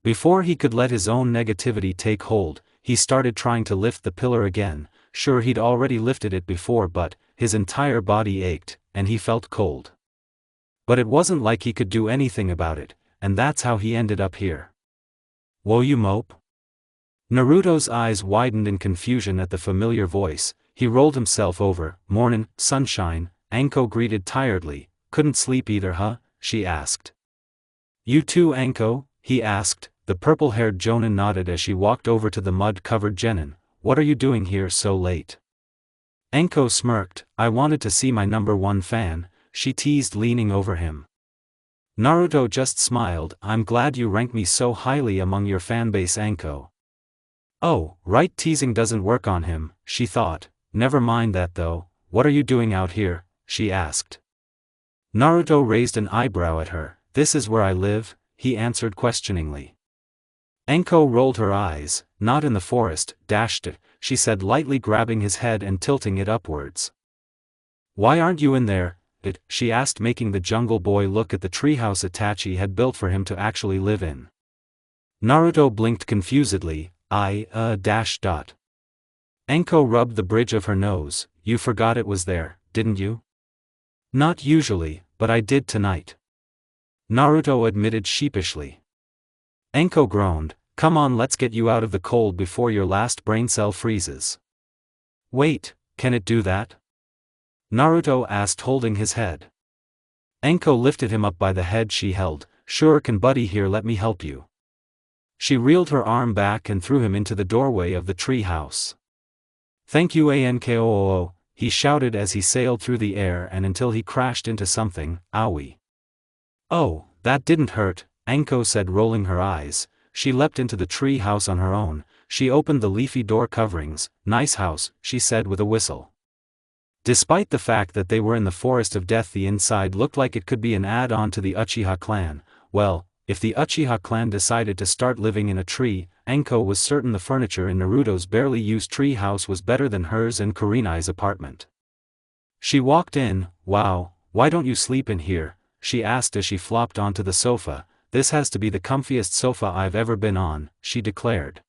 Before he could let his own negativity take hold, he started trying to lift the pillar again. Sure, he'd already lifted it before, but his entire body ached, and he felt cold. But it wasn't like he could do anything about it, and that's how he ended up here. Wo you mope? Naruto's eyes widened in confusion at the familiar voice. He rolled himself over. "Mornin', sunshine," Anko greeted tiredly. "Couldn't sleep either, huh?" she asked. "You too, Anko?" he asked. The purple-haired Jonin nodded as she walked over to the mud-covered Genin. "What are you doing here so late?" Anko smirked. "I wanted to see my #1 fan," she teased, leaning over him. Naruto just smiled. "I'm glad you rank me so highly among your fanbase, Anko." Oh, right, teasing doesn't work on him, she thought. Never mind that though. "What are you doing out here?" she asked. Naruto raised an eyebrow at her. "This is where I live," he answered questioningly. Anko rolled her eyes. "Not in the forest, dashed it," she said, lightly grabbing his head and tilting it upwards. "Why aren't you in there?" she asked, making the jungle boy look at the treehouse Itachi had built for him to actually live in. Naruto blinked confusedly. Dash dot. Anko rubbed the bridge of her nose. "You forgot it was there, didn't you?" "Not usually, but I did tonight," Naruto admitted sheepishly. Anko groaned. "Come on, let's get you out of the cold before your last brain cell freezes." "Wait, can it do that?" Naruto asked, holding his head. Anko lifted him up by the head she held. "Sure can, buddy, here, let me help you." She reeled her arm back and threw him into the doorway of the tree house. "Thank you, Anko," he shouted as he sailed through the air and until he crashed into something. "Owie." "Oh, that didn't hurt," Anko said, rolling her eyes. She leapt into the tree house on her own. She opened the leafy door coverings. "Nice house," she said with a whistle. Despite the fact that they were in the Forest of Death, the inside looked like it could be an add-on to the Uchiha clan. Well, if the Uchiha clan decided to start living in a tree, Anko was certain the furniture in Naruto's barely used tree house was better than hers and Kurenai's apartment. She walked in. "Wow, why don't you sleep in here?" she asked as she flopped onto the sofa. "This has to be the comfiest sofa I've ever been on," she declared.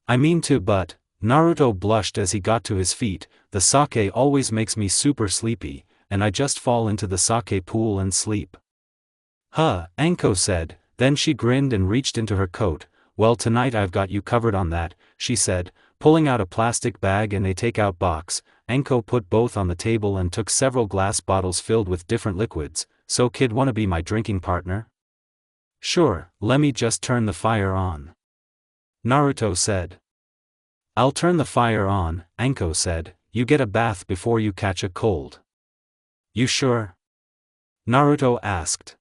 "I mean to, but," Naruto blushed as he got to his feet, "the sake always makes me super sleepy, and I just fall into the sake pool and sleep." "Huh," Anko said, then she grinned and reached into her coat. "Well, tonight I've got you covered on that," she said, pulling out a plastic bag and a take-out box. Anko put both on the table and took several glass bottles filled with different liquids. "So kid, wanna be my drinking partner?" "Sure, lemme just turn the fire on," Naruto said. "I'll turn the fire on," Anko said. "You get a bath before you catch a cold." "You sure?" Naruto asked.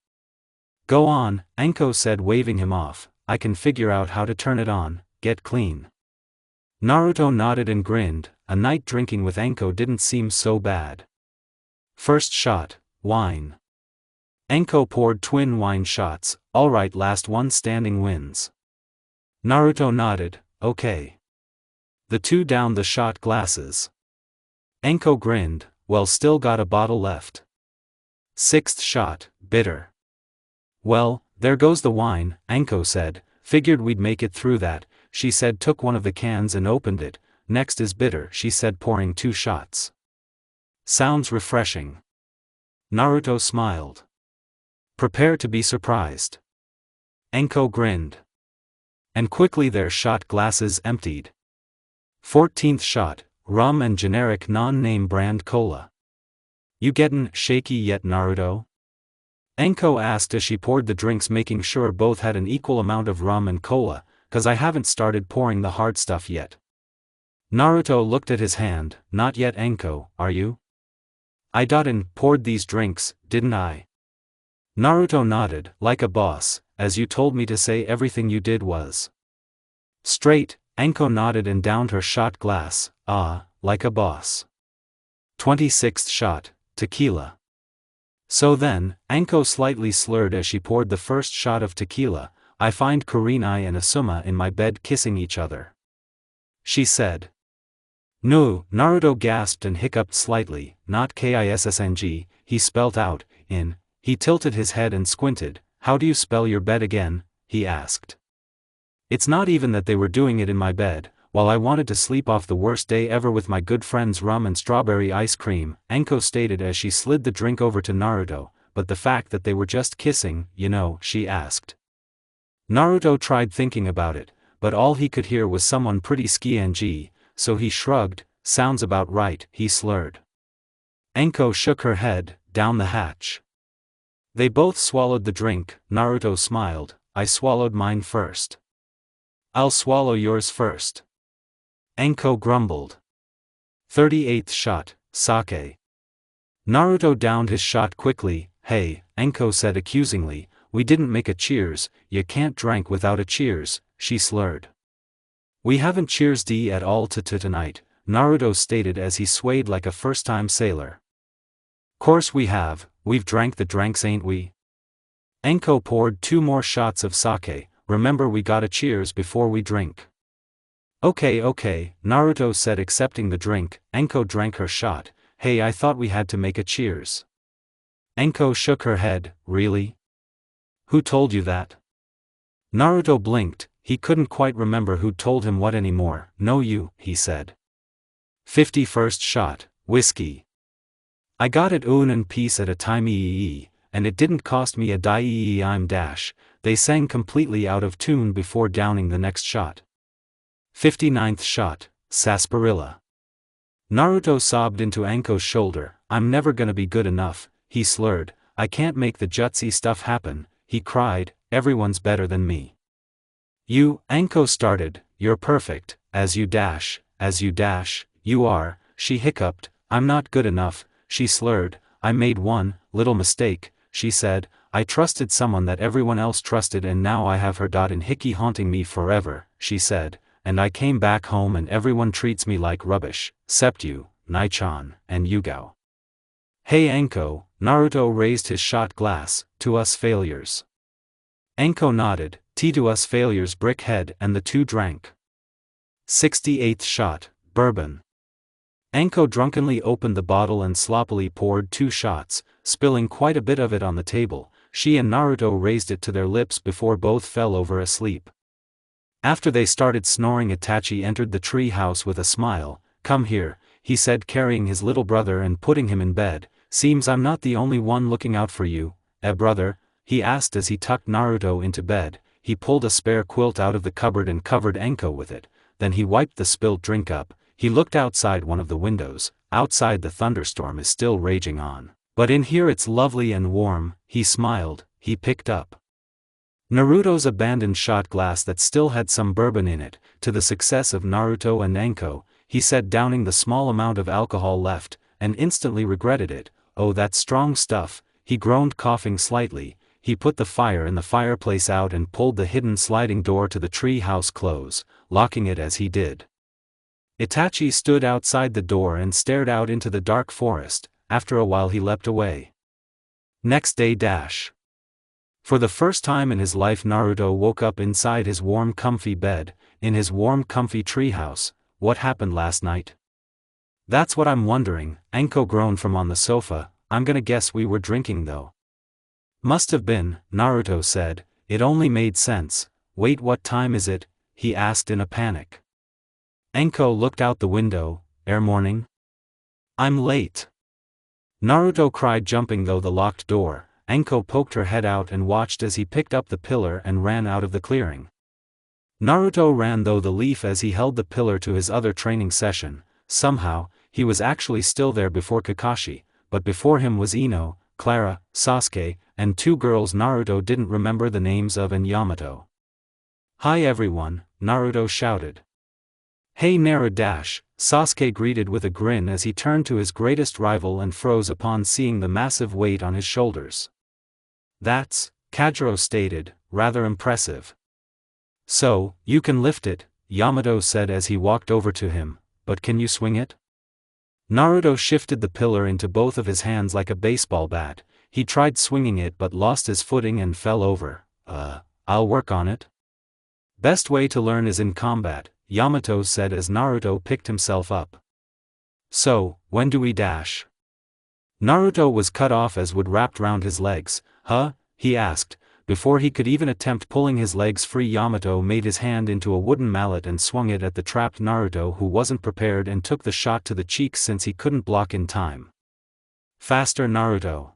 "Go on," Anko said, waving him off. "I can figure out how to turn it on. Get clean." Naruto nodded and grinned. A night drinking with Anko didn't seem so bad. First shot, wine. Anko poured twin wine shots. "Alright, last one standing wins." Naruto nodded. "Okay." The two downed the shot glasses. Anko grinned. "Well, still got a bottle left." Sixth shot, bitter. "Well, there goes the wine," Anko said. "Figured we'd make it through that," she said, took one of the cans and opened it. "Next is bitter," she said, pouring 2 shots. "Sounds refreshing." Naruto smiled. "Prepare to be surprised." Anko grinned. And quickly their shot glasses emptied. 14th shot, rum and generic non-name brand cola. "You gettin' shaky yet, Naruto?" Anko asked as she poured the drinks, making sure both had an equal amount of rum and cola. "'Cause I haven't started pouring the hard stuff yet." Naruto looked at his hand. "Not yet, Anko, are you?" "I poured these drinks, didn't I?" Naruto nodded. "Like a boss, as you told me to say. Everything you did was straight." Anko nodded and downed her shot glass. Like a boss." 26th shot, tequila. "So then," Anko slightly slurred as she poured the first shot of tequila, "I find Kurenai and Asuma in my bed kissing each other," she said. "No," Naruto gasped and hiccuped slightly. "Not kissing," he spelt out. He tilted his head and squinted. "How do you spell your bed again?" he asked. "It's not even that they were doing it in my bed, while I wanted to sleep off the worst day ever with my good friends rum and strawberry ice cream," Anko stated as she slid the drink over to Naruto. "But the fact that they were just kissing, she asked. Naruto tried thinking about it, but all he could hear was someone pretty ski, so he shrugged. Sounds about right, he slurred. Enko shook her head, down the hatch. They both swallowed the drink. Naruto smiled. I swallowed mine first. I'll swallow yours first. Enko grumbled. 38th shot, sake. Naruto downed his shot quickly. Hey, Enko said accusingly, we didn't make a cheers, you can't drink without a cheers, she slurred. We haven't cheersed at all tonight, Naruto stated as he swayed like a first-time sailor. Course we have, we've drank the drinks ain't we? Enko poured 2 more shots of sake, remember we gotta cheers before we drink. Okay, Naruto said accepting the drink. Enko drank her shot. Hey, I thought we had to make a cheers. Enko shook her head. Really? Who told you that? Naruto blinked, he couldn't quite remember who told him what anymore. No you, he said. 51st shot, whiskey. I got it one piece at a time and it didn't cost me a dime dash. They sang completely out of tune before downing the next shot. 59th shot, sarsaparilla. Naruto sobbed into Enko's shoulder. I'm never gonna be good enough, he slurred. I can't make the jutsu stuff happen, he cried. Everyone's better than me. You, Enko started, you're perfect, as you dash, you are, she hiccuped. I'm not good enough, she slurred. I made one little mistake, she said. I trusted someone that everyone else trusted and now I have her in hickey haunting me forever, she said. And I came back home and everyone treats me like rubbish, except you, Nai-chan, and Yugao. Hey Enko, Naruto raised his shot glass, to us failures. Enko nodded, tea to us failures brickhead, and the two drank. 68th shot, bourbon. Enko drunkenly opened the bottle and sloppily poured 2 shots, spilling quite a bit of it on the table. She and Naruto raised it to their lips before both fell over asleep. After they started snoring, Itachi entered the tree house with a smile. Come here, he said, carrying his little brother and putting him in bed. Seems I'm not the only one looking out for you, brother? He asked as he tucked Naruto into bed. He pulled a spare quilt out of the cupboard and covered Enko with it. Then he wiped the spilt drink up. He looked outside one of the windows. Outside the thunderstorm is still raging on. But in here it's lovely and warm, he smiled. He picked up Naruto's abandoned shot glass that still had some bourbon in it. To the success of Naruto and Enko, he said, downing the small amount of alcohol left, and instantly regretted it. Oh, that strong stuff, he groaned, coughing slightly. He put the fire in the fireplace out and pulled the hidden sliding door to the tree house close, locking it as he did. Itachi stood outside the door and stared out into the dark forest. After a while he leapt away. Next day dash. For the first time in his life Naruto woke up inside his warm comfy bed, in his warm comfy treehouse. What happened last night? That's what I'm wondering, Enko groaned from on the sofa. I'm gonna guess we were drinking though. Must have been, Naruto said. It only made sense. Wait, what time is it? He asked in a panic. Enko looked out the window. Morning? I'm late. Naruto cried, jumping though the locked door. Enko poked her head out and watched as he picked up the pillar and ran out of the clearing. Naruto ran though the leaf as he held the pillar to his other training session. Somehow, he was actually still there before Kakashi, but before him was Ino, Clara, Sasuke, and 2 girls Naruto didn't remember the names of and Yamato. Hi everyone, Naruto shouted. Hey Naru dash, Sasuke greeted with a grin as he turned to his greatest rival and froze upon seeing the massive weight on his shoulders. That's, Kajiro stated, rather impressive. So, you can lift it, Yamato said as he walked over to him, but can you swing it? Naruto shifted the pillar into both of his hands like a baseball bat. He tried swinging it but lost his footing and fell over. I'll work on it. Best way to learn is in combat, Yamato said as Naruto picked himself up. So, when do we dash? Naruto was cut off as wood wrapped round his legs. Huh? He asked. Before he could even attempt pulling his legs free, Yamato made his hand into a wooden mallet and swung it at the trapped Naruto, who wasn't prepared and took the shot to the cheek since he couldn't block in time. Faster Naruto!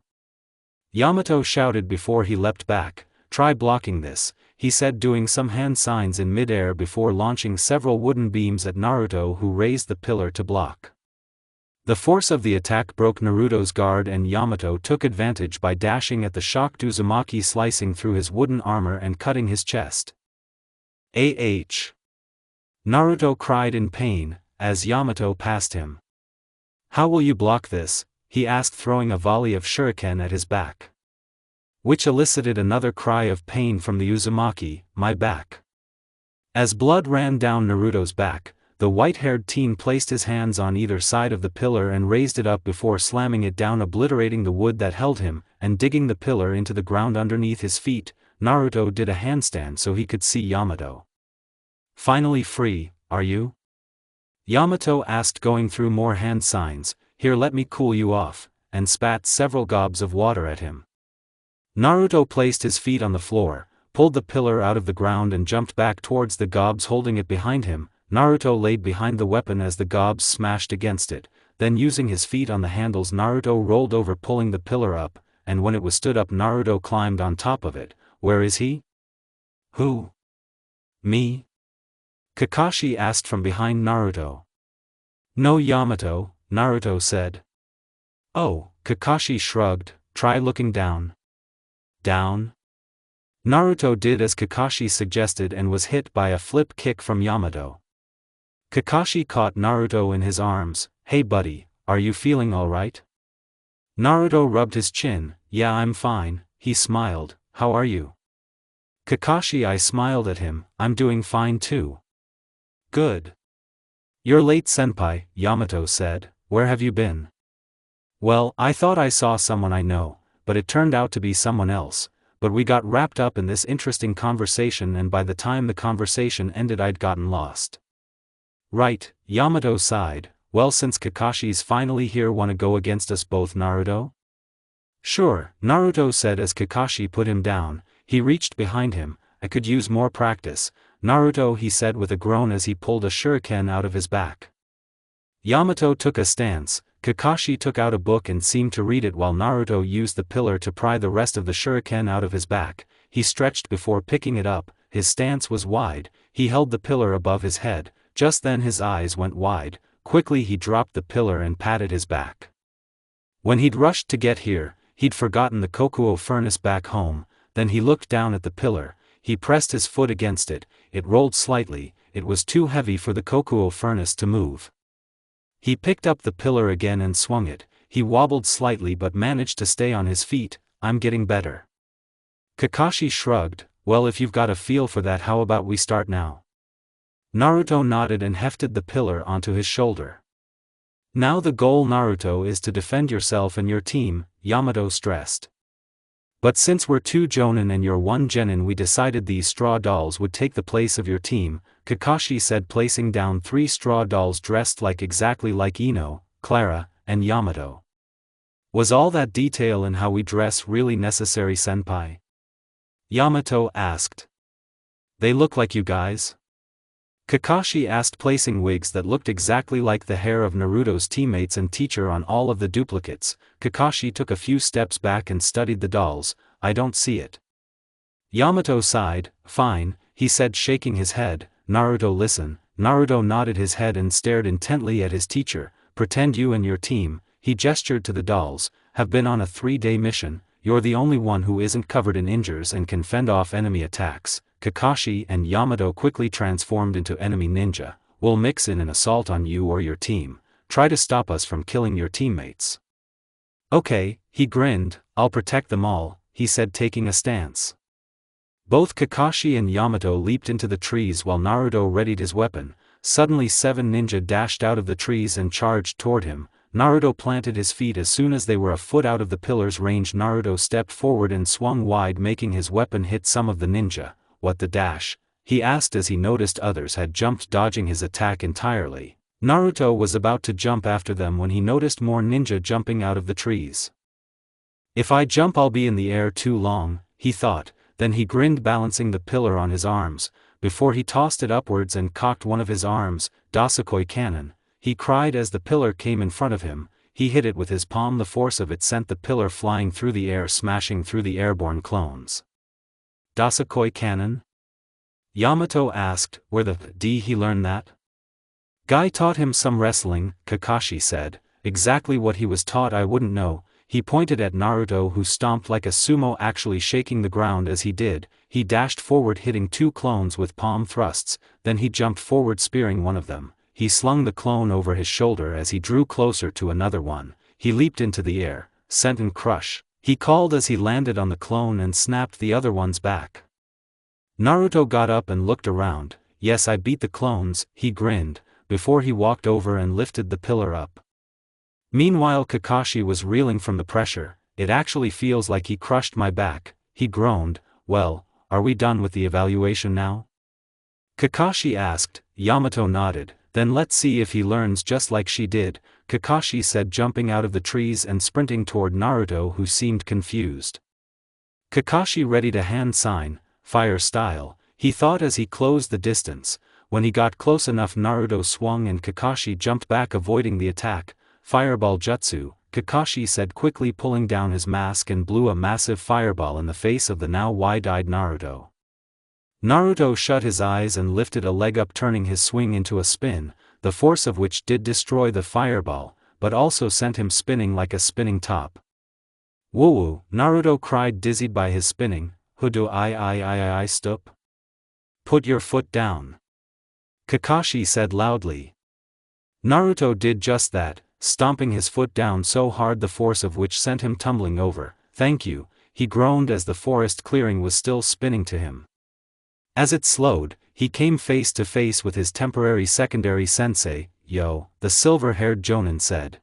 Yamato shouted before he leapt back. Try blocking this. he said, doing some hand signs in mid-air before launching several wooden beams at Naruto, who raised the pillar to block. The force of the attack broke Naruto's guard, and Yamato took advantage by dashing at the shocked Uzumaki, slicing through his wooden armor and cutting his chest. Naruto cried in pain, as Yamato passed him. "How will you block this?" he asked, throwing a volley of shuriken at his back, which elicited another cry of pain from the Uzumaki, "My back." As blood ran down Naruto's back, the white-haired teen placed his hands on either side of the pillar and raised it up before slamming it down, obliterating the wood that held him, and digging the pillar into the ground underneath his feet. Naruto did a handstand so he could see Yamato. "Finally free, are you?" Yamato asked, going through more hand signs. "Here, let me cool you off," and spat several gobs of water at him. Naruto placed his feet on the floor, pulled the pillar out of the ground and jumped back towards the gobs, holding it behind him. Naruto laid behind the weapon as the gobs smashed against it, then using his feet on the handles, Naruto rolled over, pulling the pillar up, and when it was stood up, Naruto climbed on top of it. "Where is he?" "Who?" "Me?" Kakashi asked from behind Naruto. "No, Yamato," Naruto said. "Oh," Kakashi shrugged, "try looking down." "Down?" Naruto did as Kakashi suggested and was hit by a flip kick from Yamato. Kakashi caught Naruto in his arms. "Hey buddy, are you feeling alright?" Naruto rubbed his chin. "Yeah, I'm fine," he smiled. "How are you?" Kakashi I smiled at him. "I'm doing fine too." "Good." "You're late, senpai," Yamato said. "Where have you been?" "Well, I thought I saw someone I know, but it turned out to be someone else. But we got wrapped up in this interesting conversation, and by the time the conversation ended I'd gotten lost." "Right," Yamato sighed. "Well, since Kakashi's finally here, wanna go against us both, Naruto?" "Sure," Naruto said as Kakashi put him down. He reached behind him. "I could use more practice, Naruto," he said with a groan as he pulled a shuriken out of his back. Yamato took a stance. Kakashi took out a book and seemed to read it while Naruto used the pillar to pry the rest of the shuriken out of his back. He stretched before picking it up. His stance was wide. He held the pillar above his head. Just then his eyes went wide. Quickly he dropped the pillar and patted his back. When he'd rushed to get here, he'd forgotten the Kokuo furnace back home. Then he looked down at the pillar. He pressed his foot against it. It rolled slightly. It was too heavy for the Kokuo furnace to move. He picked up the pillar again and swung it. He wobbled slightly but managed to stay on his feet. "I'm getting better." Kakashi shrugged. "Well, if you've got a feel for that, how about we start now?" Naruto nodded and hefted the pillar onto his shoulder. "Now the goal, Naruto, is to defend yourself and your team," Yamato stressed. "But since we're 2 jonin and you're 1 genin, we decided these straw dolls would take the place of your team," Kakashi said, placing down 3 straw dolls dressed exactly like Ino, Clara, and Yamato. "Was all that detail in how we dress really necessary, senpai?" Yamato asked. "They look like you guys?" Kakashi asked, placing wigs that looked exactly like the hair of Naruto's teammates and teacher on all of the duplicates. Kakashi took a few steps back and studied the dolls. "I don't see it." Yamato sighed. "Fine," he said, shaking his head. "Naruto, listen." Naruto nodded his head and stared intently at his teacher. "Pretend you and your team," he gestured to the dolls, "have been on a 3-day mission. You're the only one who isn't covered in injures and can fend off enemy attacks." Kakashi and Yamato quickly transformed into enemy ninja. "We'll mix in an assault on you or your team. Try to stop us from killing your teammates." "Okay," he grinned. "I'll protect them all," he said, taking a stance. Both Kakashi and Yamato leaped into the trees while Naruto readied his weapon. Suddenly 7 ninja dashed out of the trees and charged toward him. Naruto planted his feet as soon as they were a foot out of the pillar's range. Naruto stepped forward and swung wide, making his weapon hit some of the ninja. "What the dash?" he asked as he noticed others had jumped, dodging his attack entirely. Naruto was about to jump after them when he noticed more ninja jumping out of the trees. "If I jump I'll be in the air too long," he thought. Then he grinned, balancing the pillar on his arms. Before he tossed it upwards and cocked one of his arms. "Dasukoi cannon," he cried as the pillar came in front of him. He hit it with his palm. The force of it sent the pillar flying through the air, smashing through the airborne clones. "Dasukoi cannon?" Yamato asked. Where the d he learn that? Guy taught him some wrestling, Kakashi said. Exactly what he was taught I wouldn't know. He pointed at Naruto, who stomped like a sumo, actually shaking the ground as he did. He dashed forward, hitting 2 clones with palm thrusts, then he jumped forward, spearing one of them. He slung the clone over his shoulder as he drew closer to another one. He leaped into the air, sent and crush, he called as he landed on the clone and snapped the other one's back. Naruto got up and looked around. Yes, I beat the clones, he grinned, before he walked over and lifted the pillar up. Meanwhile Kakashi was reeling from the pressure. It actually feels like he crushed my back, he groaned. Well, are we done with the evaluation now? Kakashi asked. Yamato nodded. Then let's see if he learns just like she did, Kakashi said, jumping out of the trees and sprinting toward Naruto, who seemed confused. Kakashi readied a hand sign, fire style, he thought as he closed the distance. When he got close enough, Naruto swung and Kakashi jumped back, avoiding the attack. Fireball jutsu, Kakashi said, quickly pulling down his mask and blew a massive fireball in the face of the now wide-eyed Naruto. Naruto shut his eyes and lifted a leg up, turning his swing into a spin, the force of which did destroy the fireball, but also sent him spinning like a spinning top. Woo-woo, Naruto cried, dizzied by his spinning. Hudo I stop. Put your foot down, Kakashi said loudly. Naruto did just that, stomping his foot down so hard the force of which sent him tumbling over. Thank you, he groaned as the forest clearing was still spinning to him. As it slowed, he came face to face with his temporary secondary sensei. Yo, the silver-haired Jonin said.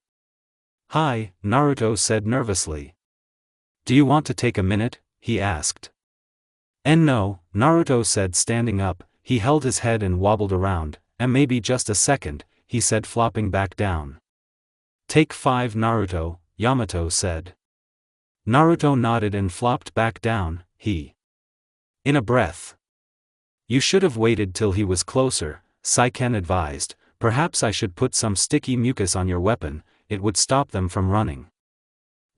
Hi, Naruto said nervously. Do you want to take a minute? He asked. No, Naruto said, standing up. He held his head and wobbled around. And maybe just a second, he said, flopping back down. Take 5, Naruto, Yamato said. Naruto nodded and flopped back down, in a breath. You should have waited till he was closer, Saiken advised. Perhaps I should put some sticky mucus on your weapon, it would stop them from running.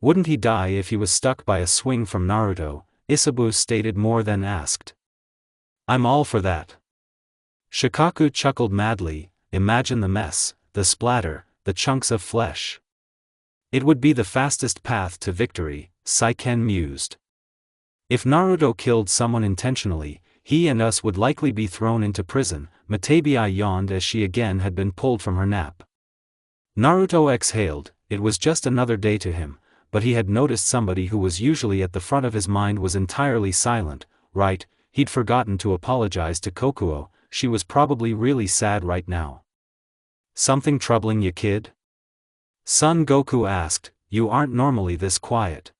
Wouldn't he die if he was stuck by a swing from Naruto? Isabu stated, more than asked. I'm all for that. Shikaku chuckled madly. Imagine the mess, the splatter, the chunks of flesh. It would be the fastest path to victory, Saiken mused. If Naruto killed someone intentionally, he and us would likely be thrown into prison. Metabii yawned as she again had been pulled from her nap. Naruto exhaled. It was just another day to him, but he had noticed somebody who was usually at the front of his mind was entirely silent. Right, he'd forgotten to apologize to Kokuo. She was probably really sad right now. Something troubling you, kid? Son Goku asked. You aren't normally this quiet.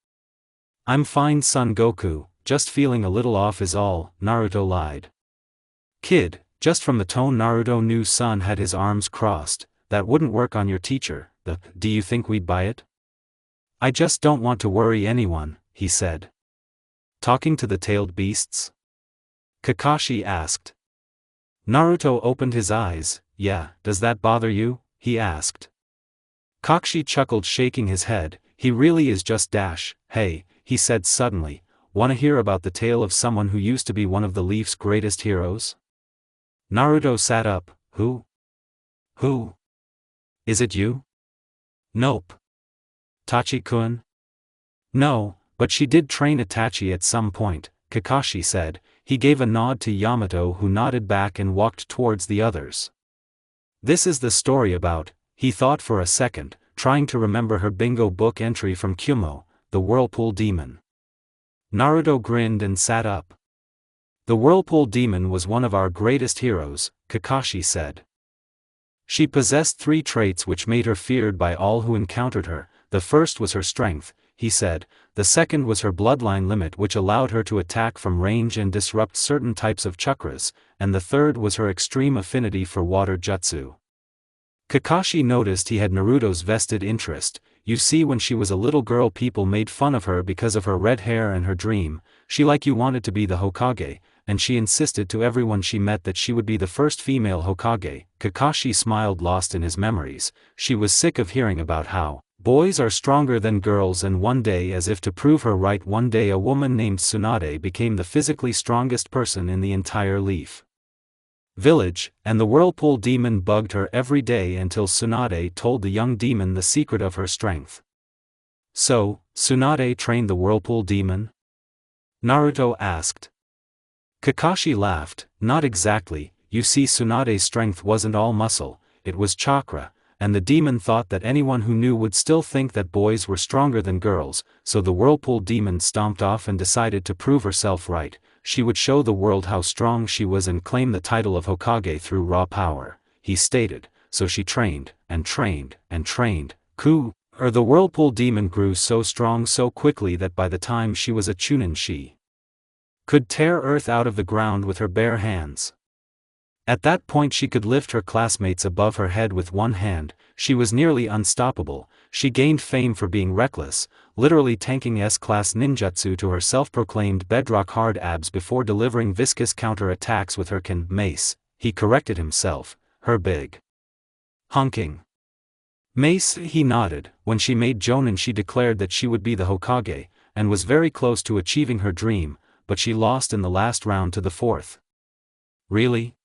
I'm fine, Son Goku, just feeling a little off is all, Naruto lied. Kid, just from the tone Naruto knew Son had his arms crossed, that wouldn't work on your teacher. Do you think we'd buy it? I just don't want to worry anyone, he said. Talking to the tailed beasts? Kakashi asked. Naruto opened his eyes. Yeah, does that bother you? He asked. Kakashi chuckled, shaking his head. He really is just dash. Hey, he said suddenly, wanna hear about the tale of someone who used to be one of the Leaf's greatest heroes? Naruto sat up. Who? Who? Is it you? Nope. Tachi-kun? No, but she did train Itachi at some point, Kakashi said. He gave a nod to Yamato, who nodded back and walked towards the others. This is the story about, he thought for a second, trying to remember her bingo book entry from Kumo, the Whirlpool Demon. Naruto grinned and sat up. The Whirlpool Demon was one of our greatest heroes, Kakashi said. She possessed 3 traits which made her feared by all who encountered her. The first was her strength, he said. The second was her bloodline limit, which allowed her to attack from range and disrupt certain types of chakras, and the third was her extreme affinity for water jutsu. Kakashi noticed he had Naruto's vested interest. You see, when she was a little girl people made fun of her because of her red hair and her dream. She like you wanted to be the Hokage, and she insisted to everyone she met that she would be the first female Hokage. Kakashi smiled, lost in his memories. She was sick of hearing about how Boys are stronger than girls, and one day, as if to prove her right, one day a woman named Tsunade became the physically strongest person in the entire Leaf Village, and the Whirlpool Demon bugged her every day until Tsunade told the young demon the secret of her strength. So, Tsunade trained the Whirlpool Demon? Naruto asked. Kakashi laughed. Not exactly. You see, Tsunade's strength wasn't all muscle, it was chakra, and the demon thought that anyone who knew would still think that boys were stronger than girls, so the Whirlpool Demon stomped off and decided to prove herself right. She would show the world how strong she was and claim the title of Hokage through raw power, he stated. So she trained, and trained, and trained. The Whirlpool Demon grew so strong so quickly that by the time she was a Chunin, she could tear earth out of the ground with her bare hands. At that point she could lift her classmates above her head with one hand. She was nearly unstoppable. She gained fame for being reckless, literally tanking S-class ninjutsu to her self-proclaimed bedrock hard abs before delivering viscous counter-attacks with her mace. He corrected himself, her big honking mace. He nodded. When she made Jonin, she declared that she would be the Hokage, and was very close to achieving her dream, but she lost in the last round to the fourth. Really?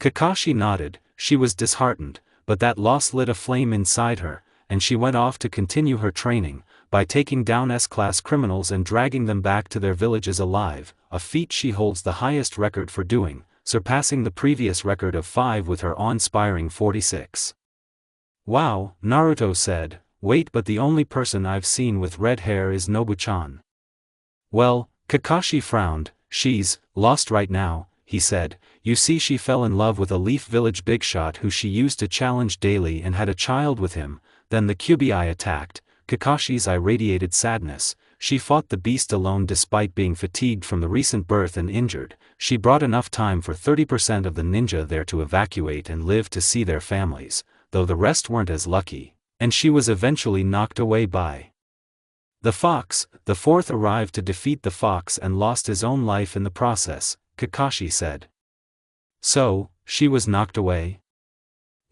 Kakashi nodded. She was disheartened, but that loss lit a flame inside her, and she went off to continue her training, by taking down S-class criminals and dragging them back to their villages alive, a feat she holds the highest record for doing, surpassing the previous record of 5 with her awe-inspiring 46. Wow, Naruto said. Wait, but the only person I've seen with red hair is Nobu-chan. Well, Kakashi frowned. She's lost right now, he said. You see, she fell in love with a Leaf Village bigshot who she used to challenge daily and had a child with him. Then the Kubi attacked. Kakashi's eye radiated sadness. She fought the beast alone despite being fatigued from the recent birth and injured. She brought enough time for 30% of the ninja there to evacuate and live to see their families, though the rest weren't as lucky, and she was eventually knocked away by the fox. The fourth arrived to defeat the fox and lost his own life in the process, Kakashi said. So, she was knocked away?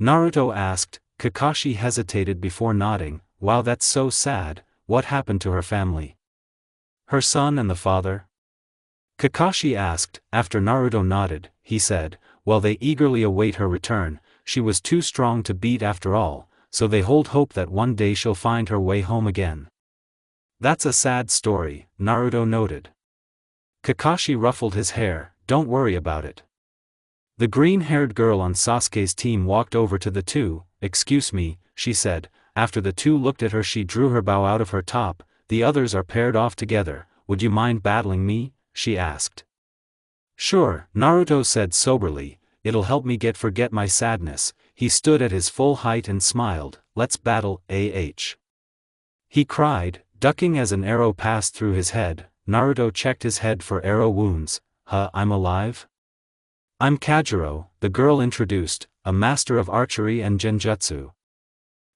Naruto asked. Kakashi hesitated before nodding. Wow, that's so sad. What happened to her family? Her son and the father? Kakashi asked. After Naruto nodded, he said, well, they eagerly await her return. She was too strong to beat after all, so they hold hope that one day she'll find her way home again. That's a sad story, Naruto noted. Kakashi ruffled his hair. Don't worry about it. The green-haired girl on Sasuke's team walked over to the two. Excuse me, she said. After the two looked at her, she drew her bow out of her top. The others are paired off together. Would you mind battling me? She asked. Sure, Naruto said soberly. It'll help me forget my sadness. He stood at his full height and smiled. Let's battle, he cried, ducking as an arrow passed through his head. Naruto checked his head for arrow wounds. I'm alive? I'm Kajuro, the girl introduced, a master of archery and genjutsu.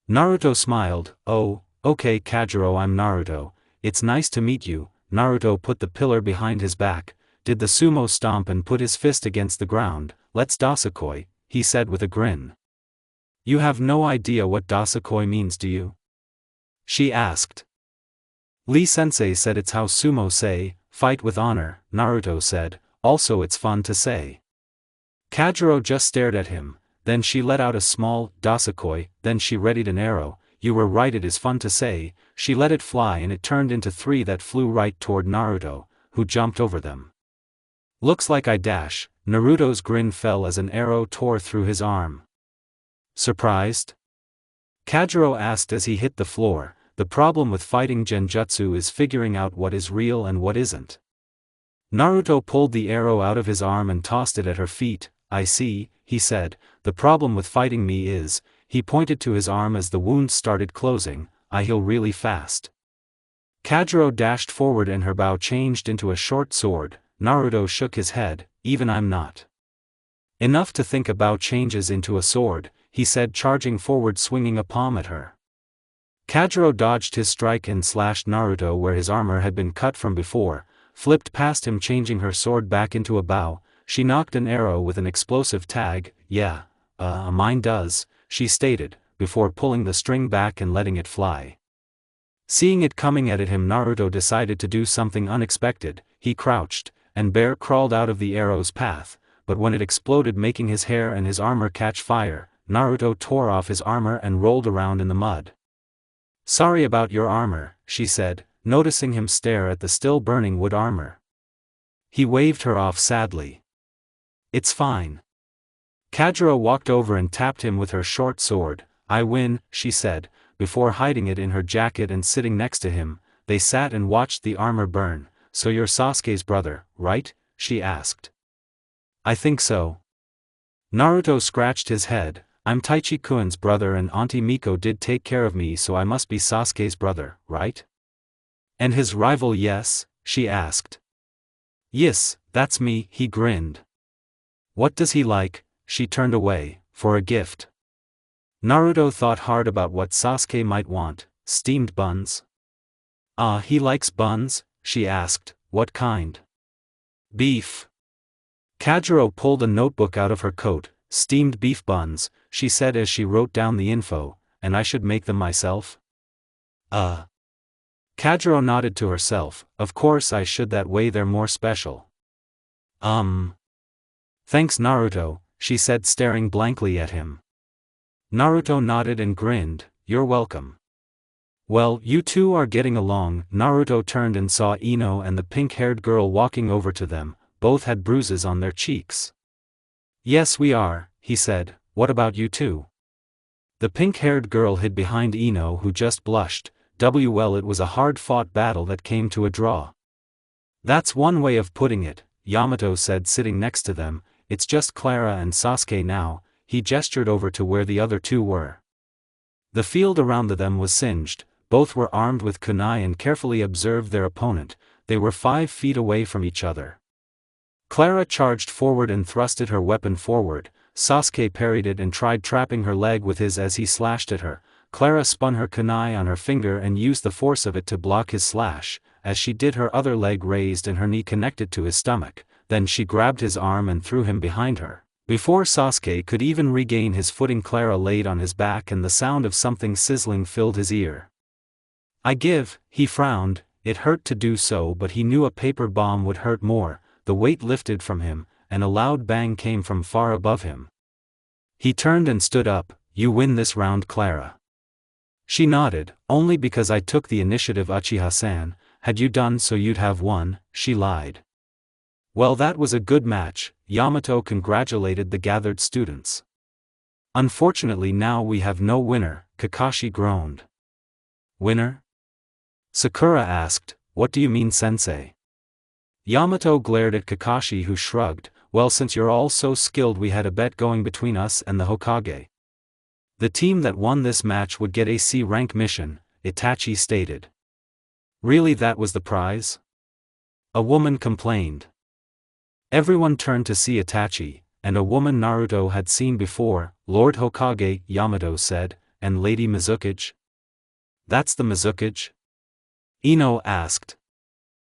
Naruto smiled. Oh, okay Kajuro, I'm Naruto. It's nice to meet you. Naruto put the pillar behind his back, did the sumo stomp and put his fist against the ground. Let's Dasakoi, he said with a grin. You have no idea what Dasakoi means, do you? She asked. Lee-sensei said it's how sumo say, fight with honor, Naruto said. Also it's fun to say. Kajuro just stared at him, then she let out a small Dasakoi, then she readied an arrow. You were right, it is fun to say. She let it fly and it turned into 3 that flew right toward Naruto, who jumped over them. Looks like I dash. Naruto's grin fell as an arrow tore through his arm. Surprised? Kajuro asked as he hit the floor. The problem with fighting genjutsu is figuring out what is real and what isn't. Naruto pulled the arrow out of his arm and tossed it at her feet. I see, he said. The problem with fighting me is, he pointed to his arm as the wounds started closing, I heal really fast. Kajuro dashed forward and her bow changed into a short sword. Naruto shook his head. Even I'm not enough to think a bow changes into a sword, he said, charging forward swinging a palm at her. Kajuro dodged his strike and slashed Naruto where his armor had been cut from before, flipped past him changing her sword back into a bow. She knocked an arrow with an explosive tag. Yeah, mine does, she stated, before pulling the string back and letting it fly. Seeing it coming at him, Naruto decided to do something unexpected. He crouched, and bear crawled out of the arrow's path, but when it exploded making his hair and his armor catch fire, Naruto tore off his armor and rolled around in the mud. "Sorry about your armor," she said, noticing him stare at the still burning wood armor. He waved her off sadly. "It's fine." Kajuro walked over and tapped him with her short sword. "I win," she said, before hiding it in her jacket and sitting next to him. They sat and watched the armor burn. "So you're Sasuke's brother, right?" she asked. "I think so." Naruto scratched his head. "I'm Taichi-kun's brother and Auntie Miko did take care of me, so I must be Sasuke's brother, right?" "And his rival, yes?" she asked. "Yes, that's me," he grinned. "What does he like?" She turned away. "For a gift." Naruto thought hard about what Sasuke might want. "Steamed buns?" "Ah, he likes buns?" she asked. "What kind?" "Beef." Kajuro pulled a notebook out of her coat. "Steamed beef buns," she said as she wrote down the info, "and I should make them myself?" Kajuro nodded to herself. "Of course I should, that way they're more special." Thanks Naruto," she said staring blankly at him. Naruto nodded and grinned. "You're welcome." "Well, you two are getting along." Naruto turned and saw Ino and the pink-haired girl walking over to them. Both had bruises on their cheeks. "Yes we are," he said. "What about you two?" The pink-haired girl hid behind Ino, who just blushed. Well, it was a hard-fought battle that came to a draw. "That's one way of putting it," Yamato said sitting next to them. "It's just Clara and Sasuke now." He gestured over to where the other two were. The field around them was singed. Both were armed with kunai and carefully observed their opponent. They were 5 feet away from each other. Clara charged forward and thrusted her weapon forward. Sasuke parried it and tried trapping her leg with his as he slashed at her. Clara spun her kunai on her finger and used the force of it to block his slash. As she did, her other leg raised and her knee connected to his stomach. Then she grabbed his arm and threw him behind her. Before Sasuke could even regain his footing, Clara laid on his back and the sound of something sizzling filled his ear. "I give," he frowned. It hurt to do so, but he knew a paper bomb would hurt more. The weight lifted from him, and a loud bang came from far above him. He turned and stood up. "You win this round, Clara." She nodded. "Only because I took the initiative, Uchiha-san. Had you done so you'd have won," she lied. "Well, that was a good match," Yamato congratulated the gathered students. "Unfortunately now we have no winner," Kakashi groaned. "Winner?" Sakura asked. "What do you mean, sensei?" Yamato glared at Kakashi, who shrugged. "Well, since you're all so skilled, we had a bet going between us and the Hokage. The team that won this match would get a C rank mission," Itachi stated. "Really, that was the prize?" a woman complained. Everyone turned to see Itachi, and a woman Naruto had seen before. "Lord Hokage," Yamato said, "and Lady Mizukage?" "That's the Mizukage?" Ino asked.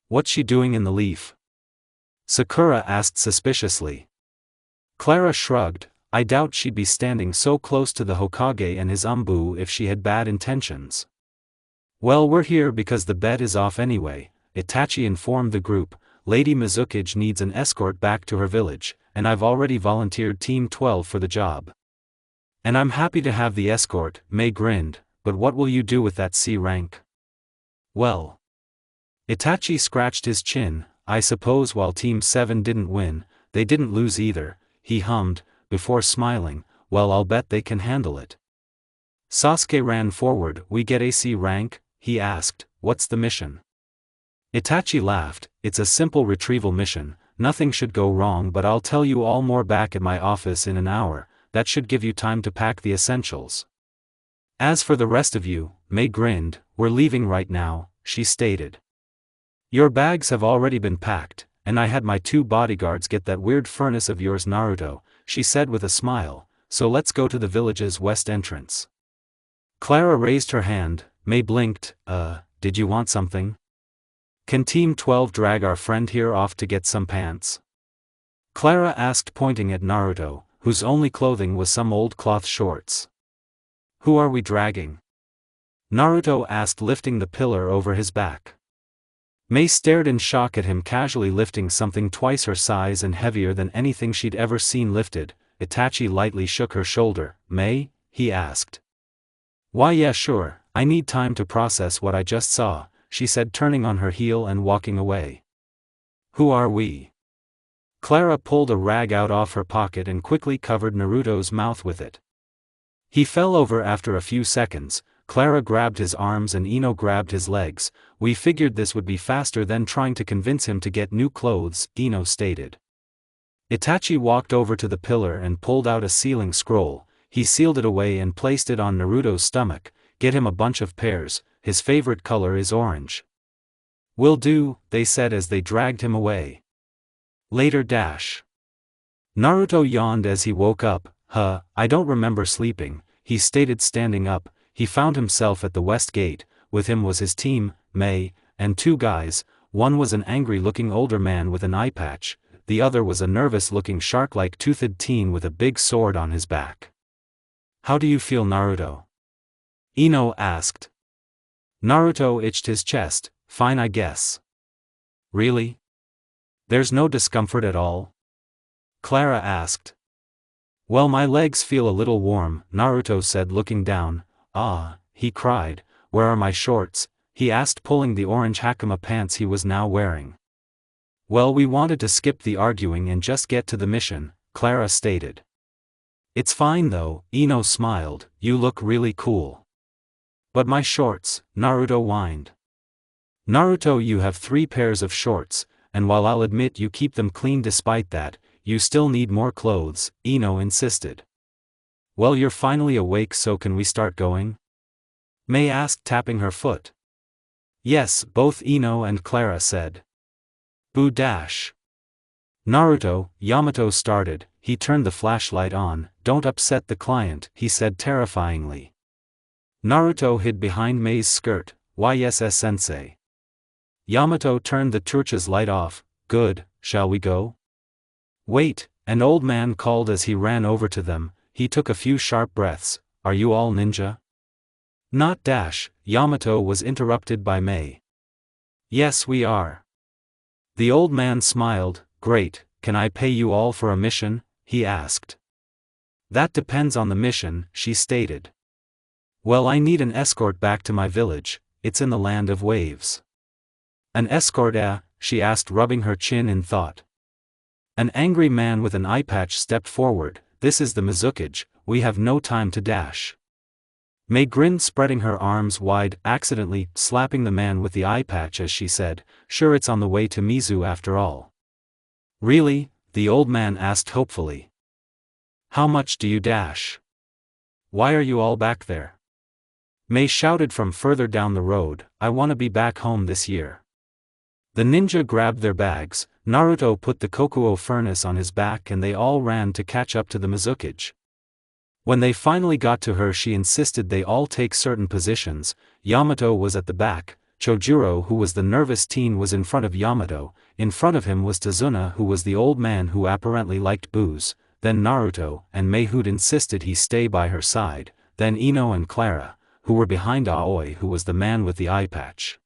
"What's she doing in the leaf?" Sakura asked suspiciously. Clara shrugged. "I doubt she'd be standing so close to the Hokage and his umbu if she had bad intentions." "Well, we're here because the bet is off anyway," Itachi informed the group. "Lady Mizukage needs an escort back to her village, and I've already volunteered Team 12 for the job." "And I'm happy to have the escort," Mei grinned, "but what will you do with that C rank?" "Well." Itachi scratched his chin. "I suppose while Team 7 didn't win, they didn't lose either," he hummed, before smiling. "Well, I'll bet they can handle it." Sasuke ran forward. "We get a C rank?" he asked. "What's the mission?" Itachi laughed. "It's a simple retrieval mission, nothing should go wrong, but I'll tell you all more back at my office in an hour. That should give you time to pack the essentials. As for the rest of you," Mei grinned, "we're leaving right now," she stated. "Your bags have already been packed, and I had my 2 bodyguards get that weird furnace of yours, Naruto," she said with a smile, "so let's go to the village's west entrance." Clara raised her hand. Mei blinked. Did you want something? Can Team 12 drag our friend here off to get some pants?" Clara asked, pointing at Naruto, whose only clothing was some old cloth shorts. Who are we dragging? Naruto asked, lifting the pillar over his back. Mei stared in shock at him, casually lifting something twice her size and heavier than anything she'd ever seen lifted. Itachi lightly shook her shoulder. Mei? He asked. Why, yeah, sure, I need time to process what I just saw, she said, turning on her heel and walking away. Who are we? Clara pulled a rag out of her pocket and quickly covered Naruto's mouth with it. He fell over after a few seconds. Clara grabbed his arms and Ino grabbed his legs. We figured this would be faster than trying to convince him to get new clothes, Ino stated. Itachi walked over to the pillar and pulled out a sealing scroll. He sealed it away and placed it on Naruto's stomach. Get him a bunch of pears, his favorite color is orange. Will do, they said as they dragged him away. Later. Naruto yawned as he woke up. I don't remember sleeping, he stated, standing up. He found himself at the west gate. With him was his team, Mei, and two guys. One was an angry-looking older man with an eye patch, the other was a nervous-looking shark-like toothed teen with a big sword on his back. How do you feel, Naruto? Ino asked. Naruto itched his chest. Fine, I guess. Really? There's no discomfort at all? Clara asked. Well, my legs feel a little warm, Naruto said, looking down. Ah, he cried, where are my shorts? He asked, pulling the orange hakama pants he was now wearing. Well, we wanted to skip the arguing and just get to the mission, Clara stated. It's fine though, Ino smiled, you look really cool. But my shorts, Naruto whined. Naruto, you have 3 pairs of shorts, and while I'll admit you keep them clean despite that, you still need more clothes, Ino insisted. Well, you're finally awake, so can we start going? Mei asked, tapping her foot. Yes, both Ino and Clara said. Boo dash. Naruto, Yamato started. He turned the flashlight on. Don't upset the client, he said terrifyingly. Naruto hid behind Mei's skirt. Yes, sensei. Yamato turned the torch's light off. Good, shall we go? Wait, an old man called as he ran over to them. He took a few sharp breaths. Are you all ninja? Not dash, Yamato was interrupted by Mei. Yes, we are. The old man smiled. Great, can I pay you all for a mission? He asked. That depends on the mission, she stated. Well, I need an escort back to my village, it's in the land of waves. An escort, she asked, rubbing her chin in thought. An angry man with an eye patch stepped forward. This is the Mizukage, we have no time to dash. Mei grinned, spreading her arms wide, accidentally slapping the man with the eye patch as she said, sure, it's on the way to Mizu after all. Really? The old man asked hopefully. How much do you dash? Why are you all back there? Mei shouted from further down the road, I want to be back home this year. The ninja grabbed their bags. Naruto put the Kokuo furnace on his back and they all ran to catch up to the Mizukage. When they finally got to her, she insisted they all take certain positions. Yamato was at the back. Chojuro, who was the nervous teen, was in front of Yamato. In front of him was Tazuna, who was the old man who apparently liked booze. Then Naruto, and Mei, who'd insisted he stay by her side. Then Ino and Clara, who were behind Aoi, who was the man with the eye patch.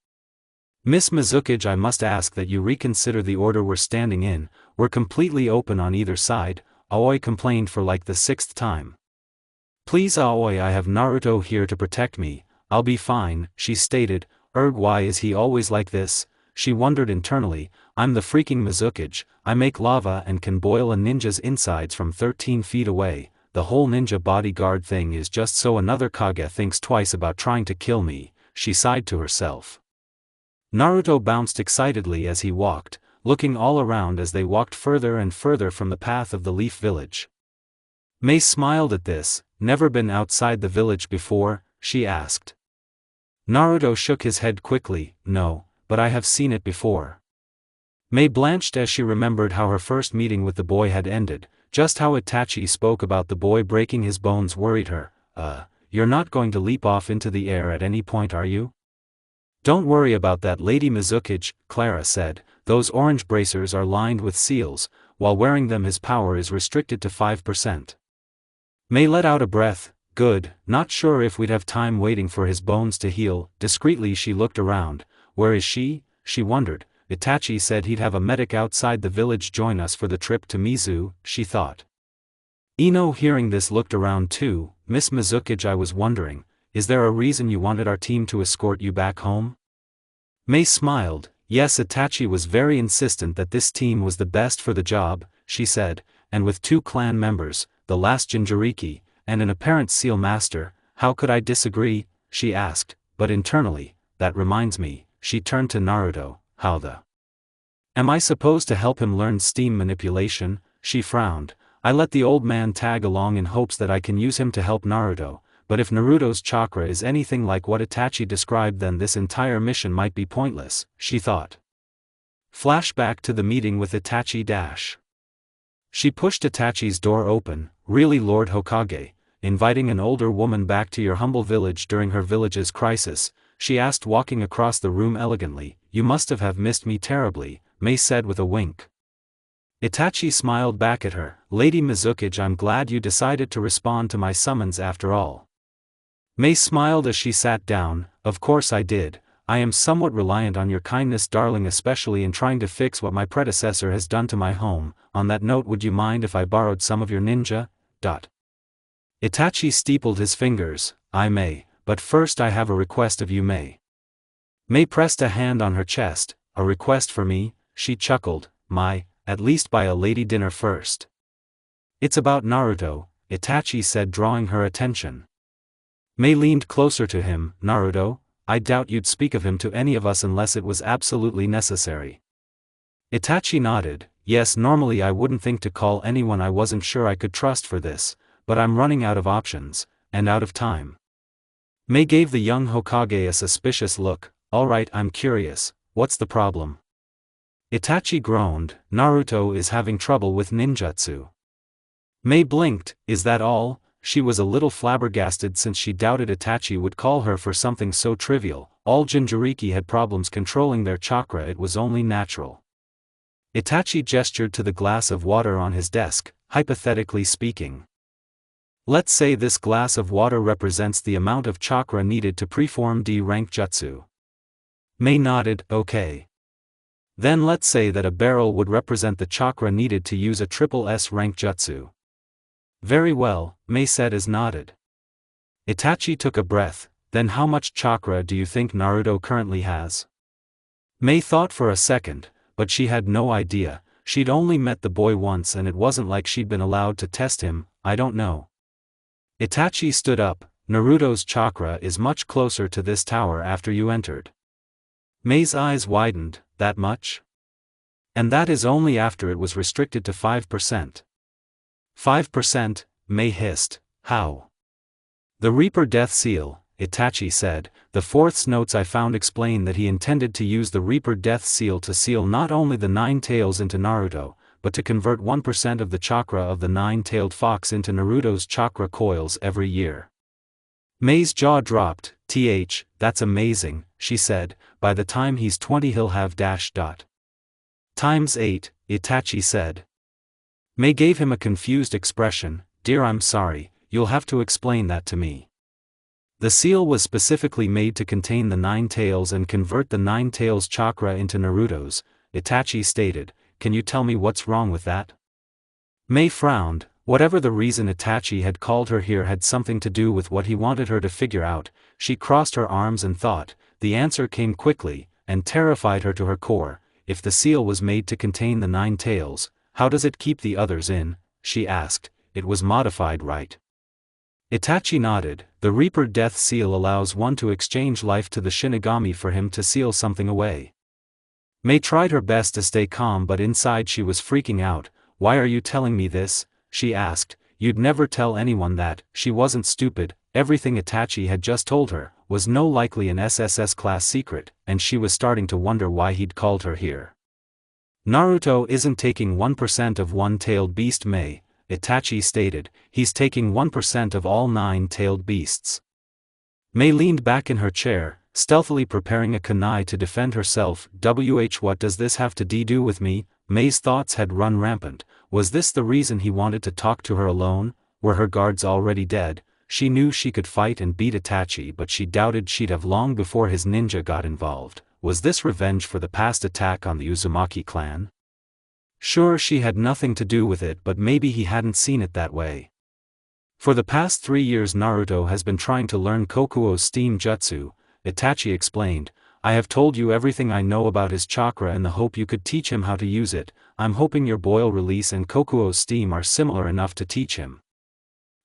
Miss Mizukage, I must ask that you reconsider the order we're standing in. We're completely open on either side, Aoi complained for like the 6th time. Please Aoi, I have Naruto here to protect me, I'll be fine, she stated. Why is he always like this? She wondered internally. I'm the freaking Mizukage, I make lava and can boil a ninja's insides from 13 feet away. The whole ninja bodyguard thing is just so another Kaguya thinks twice about trying to kill me, she sighed to herself. Naruto bounced excitedly as he walked, looking all around as they walked further and further from the path of the Leaf Village. Mei smiled at this. Never been outside the village before? She asked. Naruto shook his head quickly. No, but I have seen it before. Mei blanched as she remembered how her first meeting with the boy had ended. Just how Itachi spoke about the boy breaking his bones worried her. You're not going to leap off into the air at any point, are you? Don't worry about that, Lady Mizukage, Clara said. Those orange bracers are lined with seals. While wearing them his power is restricted to 5%. Mei let out a breath. Good, not sure if we'd have time waiting for his bones to heal. Discreetly she looked around. Where is she? She wondered. Itachi said he'd have a medic outside the village join us for the trip to Mizu, she thought. Ino, hearing this, looked around too. Miss Mizuki, I was wondering, is there a reason you wanted our team to escort you back home? Mei smiled. Yes, Itachi was very insistent that this team was the best for the job, she said, and with 2 clan members, the last Jinchuriki, and an apparent seal master, how could I disagree, she asked, but internally, that reminds me, she turned to Naruto, how the... Am I supposed to help him learn steam manipulation? She frowned. I let the old man tag along in hopes that I can use him to help Naruto, but if Naruto's chakra is anything like what Itachi described, then this entire mission might be pointless, she thought. Flashback to the meeting with Itachi. She pushed Itachi's door open. Really, Lord Hokage, inviting an older woman back to your humble village during her village's crisis, she asked, walking across the room elegantly. You must have missed me terribly, Mei said with a wink. Itachi smiled back at her. Lady Mizuki, I'm glad you decided to respond to my summons after all. Mei smiled as she sat down. Of course I did. I am somewhat reliant on your kindness, darling, especially in trying to fix what my predecessor has done to my home. On that note, would you mind if I borrowed some of your ninja? Itachi steepled his fingers. I may, but first I have a request of you, Mei. Mei pressed a hand on her chest. A request for me? She chuckled. At least buy a lady dinner first. It's about Naruto, Itachi said, drawing her attention. Mei leaned closer to him. Naruto? I doubt you'd speak of him to any of us unless it was absolutely necessary. Itachi nodded. Yes, normally I wouldn't think to call anyone I wasn't sure I could trust for this, but I'm running out of options, and out of time. Mei gave the young Hokage a suspicious look. Alright, I'm curious, what's the problem? Itachi groaned. Naruto is having trouble with ninjutsu. Mei blinked. Is that all? She was a little flabbergasted since she doubted Itachi would call her for something so trivial. All Jinchuriki had problems controlling their chakra, it was only natural. Itachi gestured to the glass of water on his desk. Hypothetically speaking, let's say this glass of water represents the amount of chakra needed to preform D-rank jutsu. Mei nodded. Okay. Then let's say that a barrel would represent the chakra needed to use a triple S rank jutsu. Very well, Mei said as nodded. Itachi took a breath. Then how much chakra do you think Naruto currently has? Mei thought for a second, but she had no idea. She'd only met the boy once and it wasn't like she'd been allowed to test him. I don't know. Itachi stood up. Naruto's chakra is much closer to this tower after you entered. Mei's eyes widened. That much? And that is only after it was restricted to 5%. 5%, Mei hissed. How? The Reaper Death Seal, Itachi said. The fourth's notes I found explain that he intended to use the Reaper Death Seal to seal not only the 9 tails into Naruto, but to convert 1% of the chakra of the 9-tailed fox into Naruto's chakra coils every year. Mei's jaw dropped. That's amazing, she said. By the time he's 20 he'll have ... times 8, Itachi said. Mei gave him a confused expression. Dear, I'm sorry, you'll have to explain that to me. The seal was specifically made to contain the 9 tails and convert the 9 tails chakra into Naruto's, Itachi stated. Can you tell me what's wrong with that? Mei frowned. Whatever the reason Itachi had called her here had something to do with what he wanted her to figure out. She crossed her arms and thought. The answer came quickly, and terrified her to her core. If the seal was made to contain the 9 tails, how does it keep the others in? She asked. It was modified, right? Itachi nodded. The Reaper Death Seal allows one to exchange life to the Shinigami for him to seal something away. Mei tried her best to stay calm, but inside she was freaking out. Why are you telling me this? She asked. You'd never tell anyone that. She wasn't stupid. Everything Itachi had just told her was no likely an SSS class secret, and she was starting to wonder why he'd called her here. Naruto isn't taking 1% of one-tailed beast, Mei, Itachi stated. He's taking 1% of all 9-tailed beasts. Mei leaned back in her chair, stealthily preparing a kunai to defend herself. What does this have to do with me? Mei's thoughts had run rampant. Was this the reason he wanted to talk to her alone? Were her guards already dead? she knew she could fight and beat Itachi, but she doubted she'd have long before his ninja got involved. Was this revenge for the past attack on the Uzumaki clan? Sure, she had nothing to do with it, but maybe he hadn't seen it that way. For the past 3 years Naruto has been trying to learn Kokuo's steam jutsu, Itachi explained. I have told you everything I know about his chakra in the hope you could teach him how to use it. I'm hoping your boil release and Kokuo's steam are similar enough to teach him.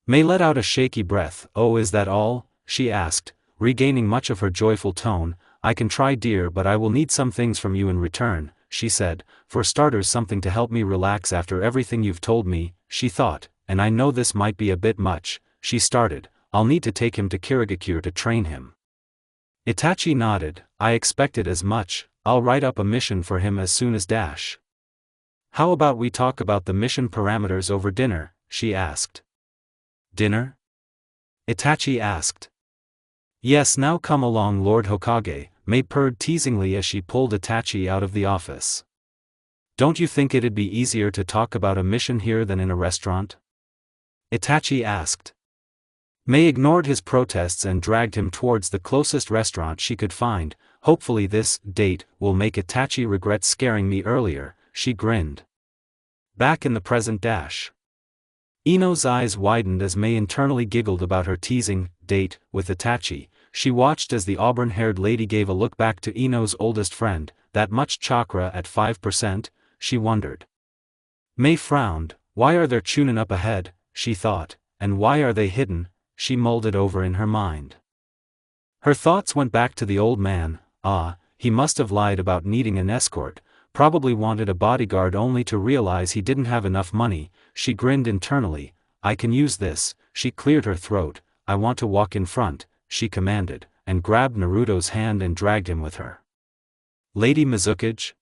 Mei let out a shaky breath. Oh, is that all? She asked, regaining much of her joyful tone. I can try, dear, but I will need some things from you in return, she said. For starters, something to help me relax after everything you've told me, she thought, and I know this might be a bit much. She started. I'll need to take him to Kirigakure to train him. Itachi nodded. I expected as much. I'll write up a mission for him as soon as dash. How about we talk about the mission parameters over dinner, she asked. Dinner? Itachi asked. Yes, now come along, Lord Hokage, Mei purred teasingly as she pulled Itachi out of the office. Don't you think it'd be easier to talk about a mission here than in a restaurant? Itachi asked. Mei ignored his protests and dragged him towards the closest restaurant she could find. Hopefully this date will make Itachi regret scaring me earlier, she grinned. Back in the present dash. Ino's eyes widened as Mei internally giggled about her teasing date with Itachi. She watched as the auburn-haired lady gave a look back to Ino's oldest friend. That much chakra at 5%, she wondered. Mei frowned. Why are there chunin up ahead, she thought, and why are they hidden? She mulled it over in her mind. Her thoughts went back to the old man. He must have lied about needing an escort, probably wanted a bodyguard only to realize he didn't have enough money. She grinned internally. I can use this. She cleared her throat. I want to walk in front, she commanded, and grabbed Naruto's hand and dragged him with her. Lady Mizukage?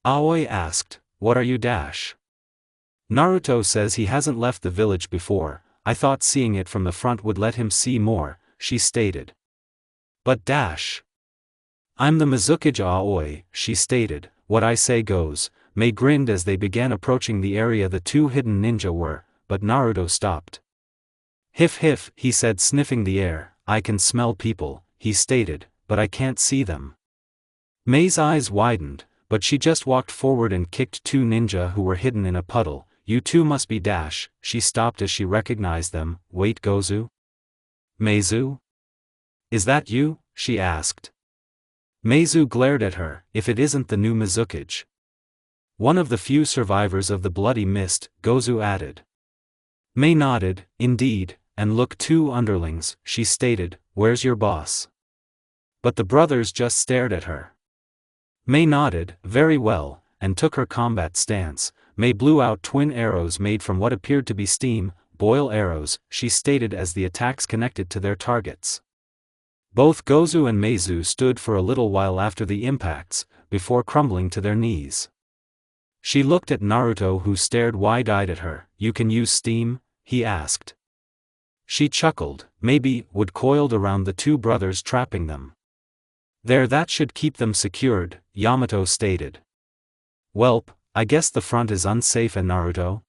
Aoi asked. What are you dash? Naruto says he hasn't left the village before. I thought seeing it from the front would let him see more, she stated. But dash. I'm the Mizukage Aoi, she stated. What I say goes. Mei grinned as they began approaching the area the two hidden ninja were, but Naruto stopped. Hif hif, he said, sniffing the air. I can smell people, he stated, but I can't see them. Mei's eyes widened, but she just walked forward and kicked two ninja who were hidden in a puddle. You two must be dash. She stopped as she recognized them. Wait, Gozu? Meizu? Is that you? She asked. Meizu glared at her. If it isn't the new Mizukage. One of the few survivors of the bloody mist, Gozu added. Mei nodded. Indeed, and look, two underlings, she stated. Where's your boss? But the brothers just stared at her. Mei nodded. Very well, and took her combat stance. Mei blew out twin arrows made from what appeared to be steam, boil arrows, she stated as the attacks connected to their targets. Both Gozu and Meizu stood for a little while after the impacts, before crumbling to their knees. She looked at Naruto, who stared wide-eyed at her. You can use steam? He asked. She chuckled. Maybe, wood coiled around the two brothers, trapping them. There, that should keep them secured, Yamato stated. Welp, I guess the front is unsafe. And Naruto?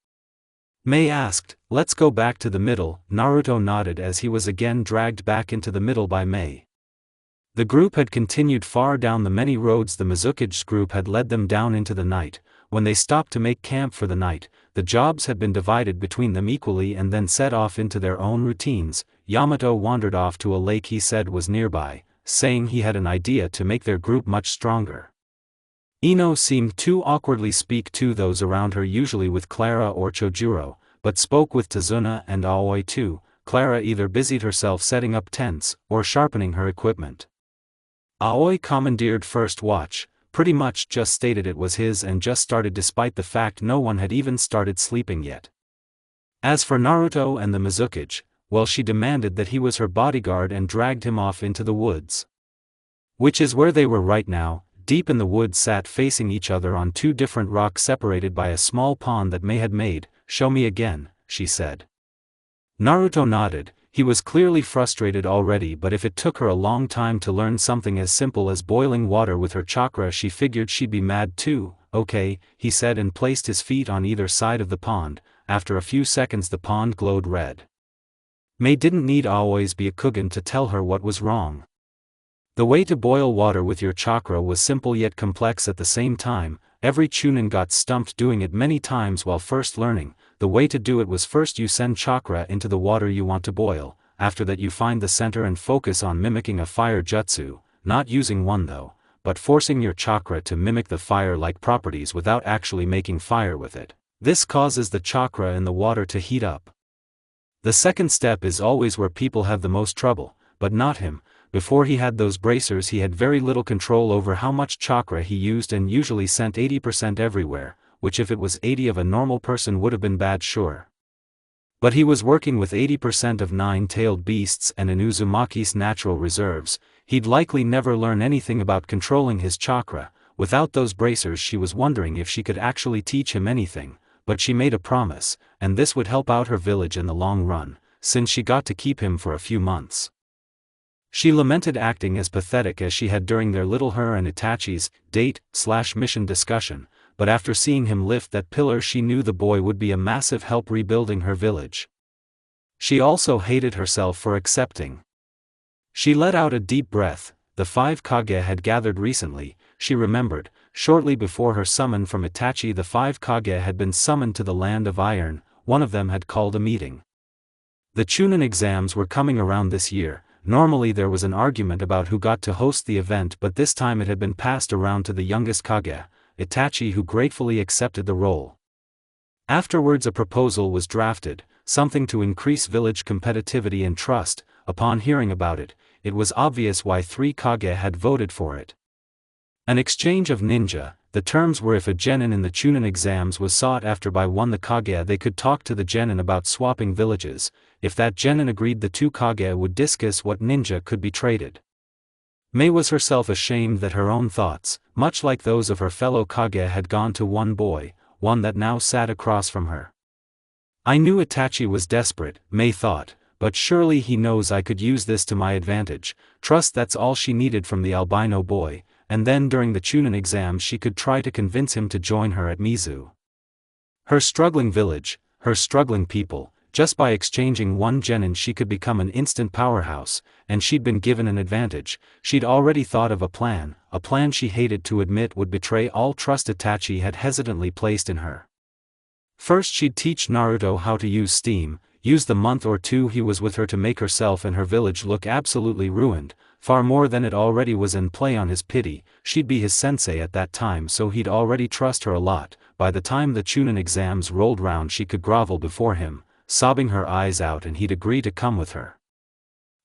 Mei asked. Let's go back to the middle. Naruto nodded as he was again dragged back into the middle by Mei. The group had continued far down the many roads the Mizukage's group had led them down into the night. When they stopped to make camp for the night, the jobs had been divided between them equally and then set off into their own routines. Yamato wandered off to a lake he said was nearby, saying he had an idea to make their group much stronger. Ino seemed to awkwardly speak to those around her, usually with Clara or Chojuro, but spoke with Tazuna and Aoi too. Clara either busied herself setting up tents, or sharpening her equipment. Aoi commandeered first watch, pretty much just stated it was his and just started despite the fact no one had even started sleeping yet. As for Naruto and the Mizukage, well, she demanded that he was her bodyguard and dragged him off into the woods. Which is where they were right now. Deep in the woods, sat facing each other on two different rocks separated by a small pond that Mei had made. Show me again, she said. Naruto nodded. He was clearly frustrated already, but if it took her a long time to learn something as simple as boiling water with her chakra, she figured she'd be mad too. Okay, he said, and placed his feet on either side of the pond. After a few seconds the pond glowed red. Mei didn't need always be a Kugan to tell her what was wrong. The way to boil water with your chakra was simple yet complex at the same time. Every Chunin got stumped doing it many times while first learning. The way to do it was first you send chakra into the water you want to boil, after that you find the center and focus on mimicking a fire jutsu, not using one though, but forcing your chakra to mimic the fire-like properties without actually making fire with it. This causes the chakra in the water to heat up. The second step is always where people have the most trouble, but not him. Before he had those bracers he had very little control over how much chakra he used and usually sent 80% everywhere, which if it was 80 of a normal person would have been bad sure. But he was working with 80% of nine-tailed beasts and in Uzumaki's natural reserves. He'd likely never learn anything about controlling his chakra. Without those bracers she was wondering if she could actually teach him anything, but she made a promise, and this would help out her village in the long run, since she got to keep him for a few months. She lamented acting as pathetic as she had during their little her and Itachi's date/mission discussion, but after seeing him lift that pillar she knew the boy would be a massive help rebuilding her village. She also hated herself for accepting. She let out a deep breath. The 5 Kage had gathered recently, she remembered. Shortly before her summon from Itachi the 5 Kage had been summoned to the Land of Iron. One of them had called a meeting. The Chunin exams were coming around this year. Normally there was an argument about who got to host the event, but this time it had been passed around to the youngest Kage, Itachi, who gratefully accepted the role. Afterwards a proposal was drafted, something to increase village competitivity and trust. Upon hearing about it, it was obvious why 3 Kage had voted for it. An exchange of ninja. The terms were if a genin in the Chunin exams was sought after by one the Kage they could talk to the genin about swapping villages. If that genin agreed the 2 Kage would discuss what ninja could be traded. Mei was herself ashamed that her own thoughts, much like those of her fellow Kage, had gone to one boy, one that now sat across from her. I knew Itachi was desperate, Mei thought, but surely he knows I could use this to my advantage. Trust, that's all she needed from the albino boy, and then during the Chunin exams she could try to convince him to join her at Mizu. Her struggling village, her struggling people. Just by exchanging one genin she could become an instant powerhouse, and she'd been given an advantage. She'd already thought of a plan she hated to admit would betray all trust Itachi had hesitantly placed in her. First she'd teach Naruto how to use steam, use the month or 2 he was with her to make herself and her village look absolutely ruined, far more than it already was, and play on his pity. She'd be his sensei at that time, so he'd already trust her a lot. By the time the Chunin exams rolled round she could grovel before him, sobbing her eyes out, and he'd agree to come with her.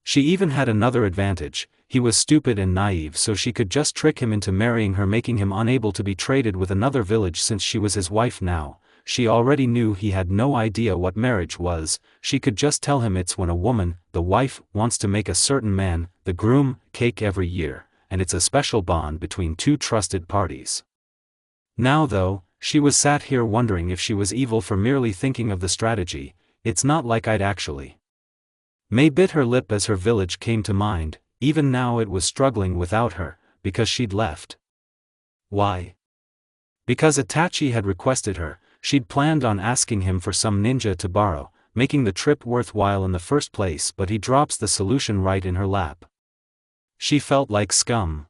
She even had another advantage. He was stupid and naive, so she could just trick him into marrying her, making him unable to be traded with another village since she was his wife now. She already knew he had no idea what marriage was. She could just tell him it's when a woman, the wife, wants to make a certain man, the groom, cake every year, and it's a special bond between 2 trusted parties. Now though, she was sat here wondering if she was evil for merely thinking of the strategy. It's not like I'd actually. Mei bit her lip as her village came to mind. Even now it was struggling without her, because she'd left. Why? Because Itachi had requested her. She'd planned on asking him for some ninja to borrow, making the trip worthwhile in the first place, but he drops the solution right in her lap. She felt like scum.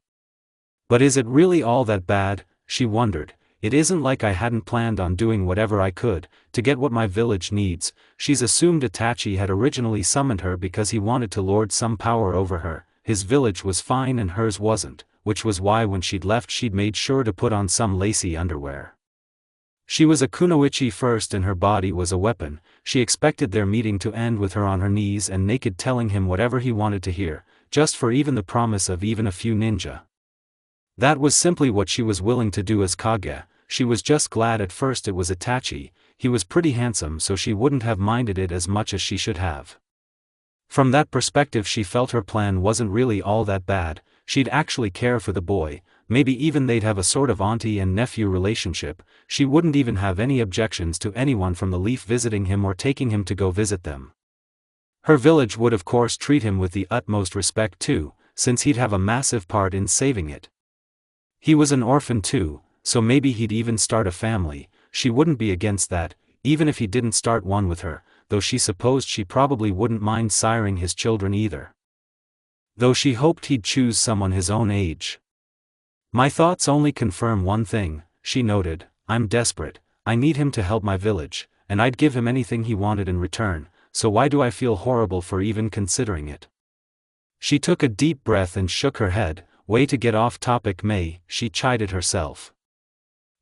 But is it really all that bad, she wondered. It isn't like I hadn't planned on doing whatever I could to get what my village needs. She's assumed Itachi had originally summoned her because he wanted to lord some power over her. His village was fine and hers wasn't, which was why when she'd left she'd made sure to put on some lacy underwear. She was a kunoichi first and her body was a weapon. She expected their meeting to end with her on her knees and naked telling him whatever he wanted to hear, just for even the promise of even a few ninja. That was simply what she was willing to do as Kage. She was just glad at first it was Itachi. He was pretty handsome, so she wouldn't have minded it as much as she should have. From that perspective she felt her plan wasn't really all that bad. She'd actually care for the boy, maybe even they'd have a sort of auntie and nephew relationship. She wouldn't even have any objections to anyone from the Leaf visiting him or taking him to go visit them. Her village would of course treat him with the utmost respect too, since he'd have a massive part in saving it. He was an orphan too, so maybe he'd even start a family. She wouldn't be against that, even if he didn't start one with her. though she supposed she probably wouldn't mind siring his children either. Though she hoped he'd choose someone his own age. My thoughts only confirm one thing, she noted, I'm desperate, I need him to help my village, and I'd give him anything he wanted in return, so why do I feel horrible for even considering it? She took a deep breath and shook her head. Way to get off topic, May, she chided herself.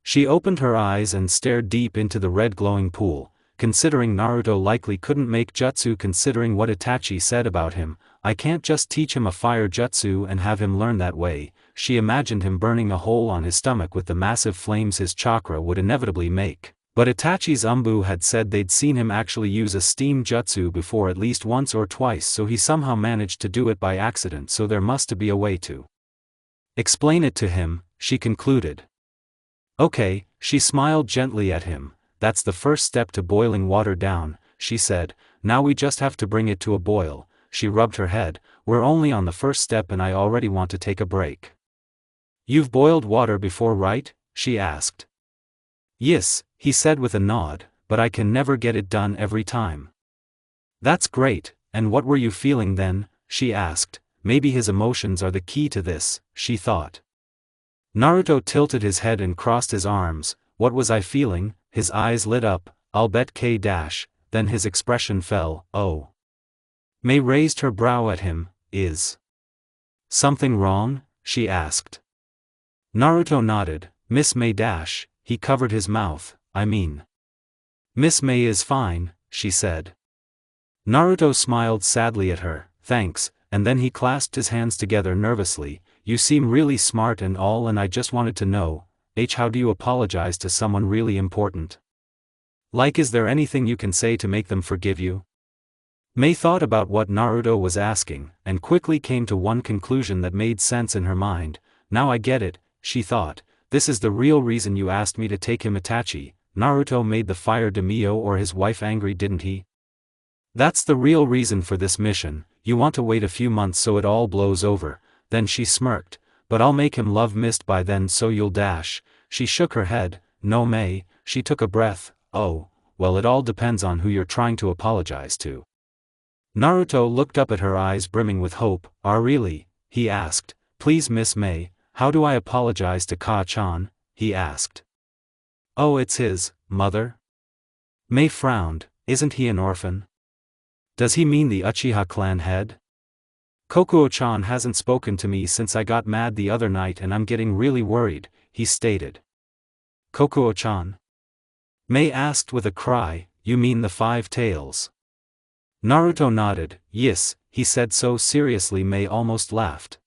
She opened her eyes and stared deep into the red glowing pool, considering Naruto likely couldn't make jutsu considering what Itachi said about him. I can't just teach him a fire jutsu and have him learn that way. She imagined him burning a hole on his stomach with the massive flames his chakra would inevitably make. But Itachi's Umbu had said they'd seen him actually use a steam jutsu before at least once or twice, so he somehow managed to do it by accident, so there must be a way to explain it to him, she concluded. Okay, she smiled gently at him, that's the first step to boiling water down, she said, now we just have to bring it to a boil. She rubbed her head, we're only on the first step and I already want to take a break. You've boiled water before, right? She asked. Yes, he said with a nod, but I can never get it done every time. That's great, and what were you feeling then? She asked. Maybe his emotions are the key to this, she thought. Naruto tilted his head and crossed his arms. What was I feeling? His eyes lit up. I'll bet K-. Then his expression fell. Oh. May raised her brow at him. Is something wrong? She asked. Naruto nodded. Miss May-. He covered his mouth. I mean, Miss May is fine, she said. Naruto smiled sadly at her. Thanks, and then he clasped his hands together nervously. You seem really smart and all, and I just wanted to know, how do you apologize to someone really important? Like, is there anything you can say to make them forgive you? May thought about what Naruto was asking, and quickly came to one conclusion that made sense in her mind. Now I get it, she thought. This is the real reason you asked me to take him. Itachi, Naruto made the fire daimyo or his wife angry, didn't he? That's the real reason for this mission. You want to wait a few months so it all blows over. Then she smirked. But I'll make him love mist by then, so you'll . She shook her head. No, May. She took a breath. Oh, well, it all depends on who you're trying to apologize to. Naruto looked up at her, eyes brimming with hope. Really? He asked. Please, Miss May. How do I apologize to Ka-chan? He asked. Oh, it's his mother? May frowned. Isn't he an orphan? Does he mean the Uchiha clan head? Kokuo-chan hasn't spoken to me since I got mad the other night and I'm getting really worried, he stated. Kokuo-chan? May asked with a cry. You mean the 5 tails? Naruto nodded. Yes, he said so seriously May almost laughed.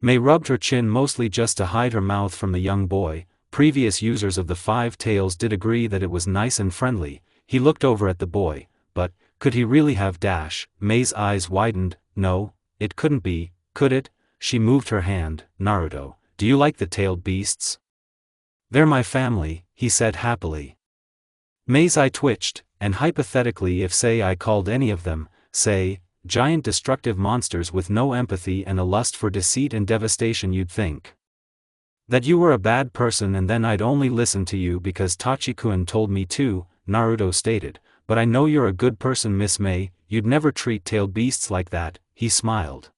May rubbed her chin mostly just to hide her mouth from the young boy. Previous users of the 5 tails did agree that it was nice and friendly. He looked over at the boy, but, could he really have ? May's eyes widened. No, it couldn't be, could it? She moved her hand. Naruto, do you like the tailed beasts? They're my family, he said happily. May's eye twitched, and hypothetically, if say I called any of them, say, giant destructive monsters with no empathy and a lust for deceit and devastation, you'd think that you were a bad person and then I'd only listen to you because Tachikun told me to, Naruto stated. But I know you're a good person, Miss May, you'd never treat tailed beasts like that, he smiled.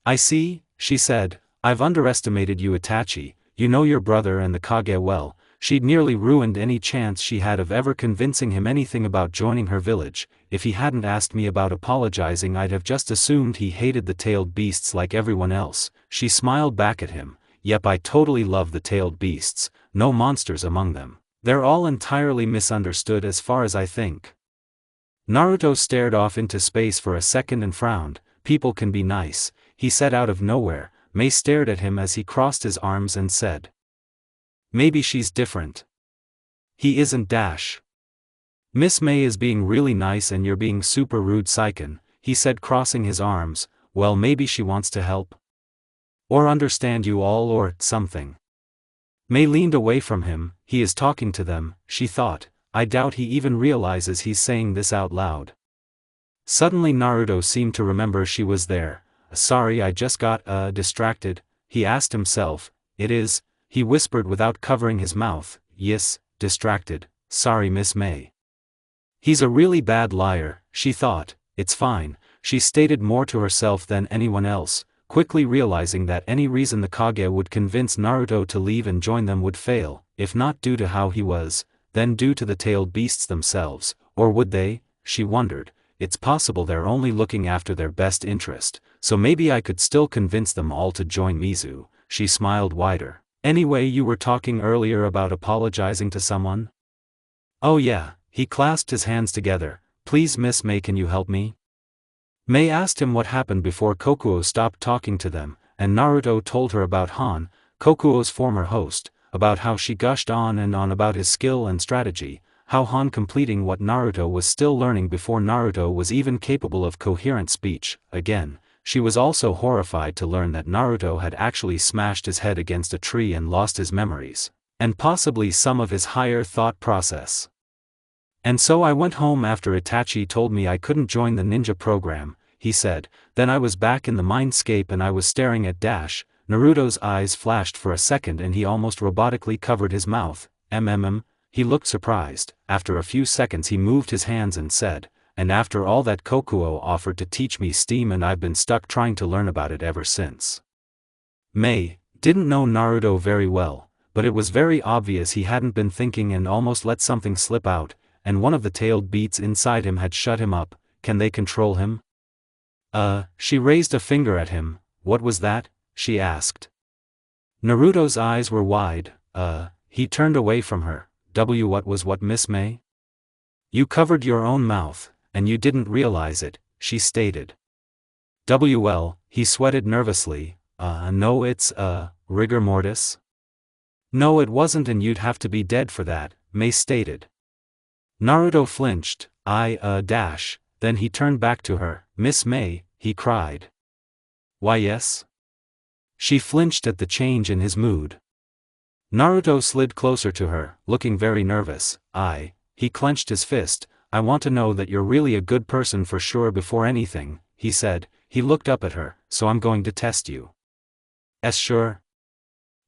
I see, she said, I've underestimated you, Itachi. You know your brother and the Kage well. She'd nearly ruined any chance she had of ever convincing him anything about joining her village. If he hadn't asked me about apologizing, I'd have just assumed he hated the tailed beasts like everyone else. She smiled back at him. Yep, I totally love the tailed beasts, no monsters among them. They're all entirely misunderstood as far as I think. Naruto stared off into space for a second and frowned. People can be nice, he said out of nowhere. May stared at him as he crossed his arms and said, maybe she's different. He isn't . Miss May is being really nice and you're being super rude, Saiken, he said crossing his arms. Well, maybe she wants to help. Or understand you all or something. May leaned away from him. He is talking to them, she thought. I doubt he even realizes he's saying this out loud. Suddenly Naruto seemed to remember she was there. Sorry, I just got distracted, he asked himself. It is, he whispered without covering his mouth. Yes, distracted. Sorry, Miss May. He's a really bad liar, she thought. It's fine, she stated more to herself than anyone else, quickly realizing that any reason the Kaguya would convince Naruto to leave and join them would fail, if not due to how he was, then due to the tailed beasts themselves, or would they? She wondered. It's possible they're only looking after their best interest, so maybe I could still convince them all to join Mizu. She smiled wider. Anyway, you were talking earlier about apologizing to someone? Oh yeah, he clasped his hands together. Please Miss May, can you help me? May asked him what happened before Kokuo stopped talking to them, and Naruto told her about Han, Kokuo's former host, about how she gushed on and on about his skill and strategy, how Han completing what Naruto was still learning before Naruto was even capable of coherent speech. Again, she was also horrified to learn that Naruto had actually smashed his head against a tree and lost his memories, and possibly some of his higher thought process. And so I went home after Itachi told me I couldn't join the ninja program, he said. Then I was back in the mindscape and I was staring at Dash. Naruto's eyes flashed for a second and he almost robotically covered his mouth. He looked surprised. After a few seconds he moved his hands and said, and after all that Kokuo offered to teach me steam and I've been stuck trying to learn about it ever since. May didn't know Naruto very well, but it was very obvious he hadn't been thinking and almost let something slip out, and one of the tailed beasts inside him had shut him up. Can they control him? She raised a finger at him. What was that? She asked. Naruto's eyes were wide. He turned away from her. What was what, Miss May? You covered your own mouth, and you didn't realize it, she stated. Well, he sweated nervously. No, it's, rigor mortis? No, it wasn't, and you'd have to be dead for that, May stated. Naruto flinched. Dash. Then he turned back to her. Miss May, he cried. Why yes? She flinched at the change in his mood. Naruto slid closer to her, looking very nervous. He clenched his fist. I want to know that you're really a good person for sure before anything, he said. He looked up at her. So I'm going to test you. Sure?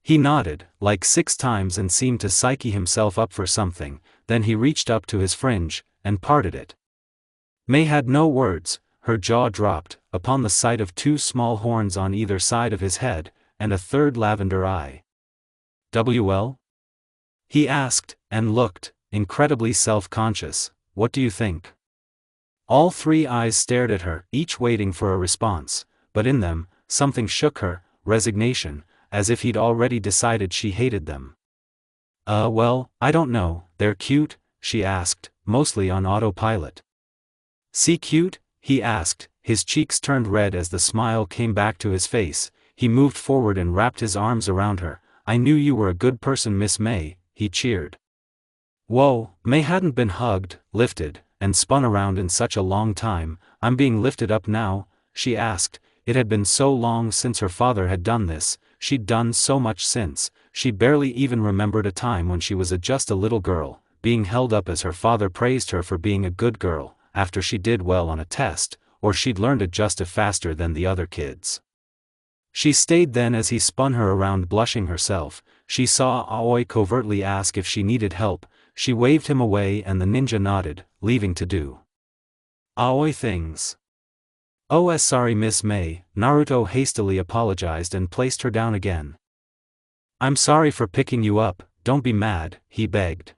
He nodded, like 6 times, and seemed to psyche himself up for something. Then he reached up to his fringe, and parted it. May had no words. Her jaw dropped, upon the sight of 2 small horns on either side of his head, and a third lavender eye. Well? He asked, and looked, incredibly self-conscious. What do you think? All 3 eyes stared at her, each waiting for a response, but in them, something shook her, resignation, as if he'd already decided she hated them. Well, I don't know, they're cute, she asked, mostly on autopilot. See cute? He asked, his cheeks turned red as the smile came back to his face. He moved forward and wrapped his arms around her. I knew you were a good person, Miss May, he cheered. Whoa, May hadn't been hugged, lifted, and spun around in such a long time. I'm being lifted up now? She asked. It had been so long since her father had done this. She'd done so much since. She barely even remembered a time when she was just a little girl, being held up as her father praised her for being a good girl, after she did well on a test, or she'd learned it just faster than the other kids. She stayed. Then as he spun her around, blushing herself, she saw Aoi covertly ask if she needed help. She waved him away and the ninja nodded, leaving to do Aoi things. Oh, sorry Miss May, Naruto hastily apologized and placed her down again. I'm sorry for picking you up, don't be mad, he begged.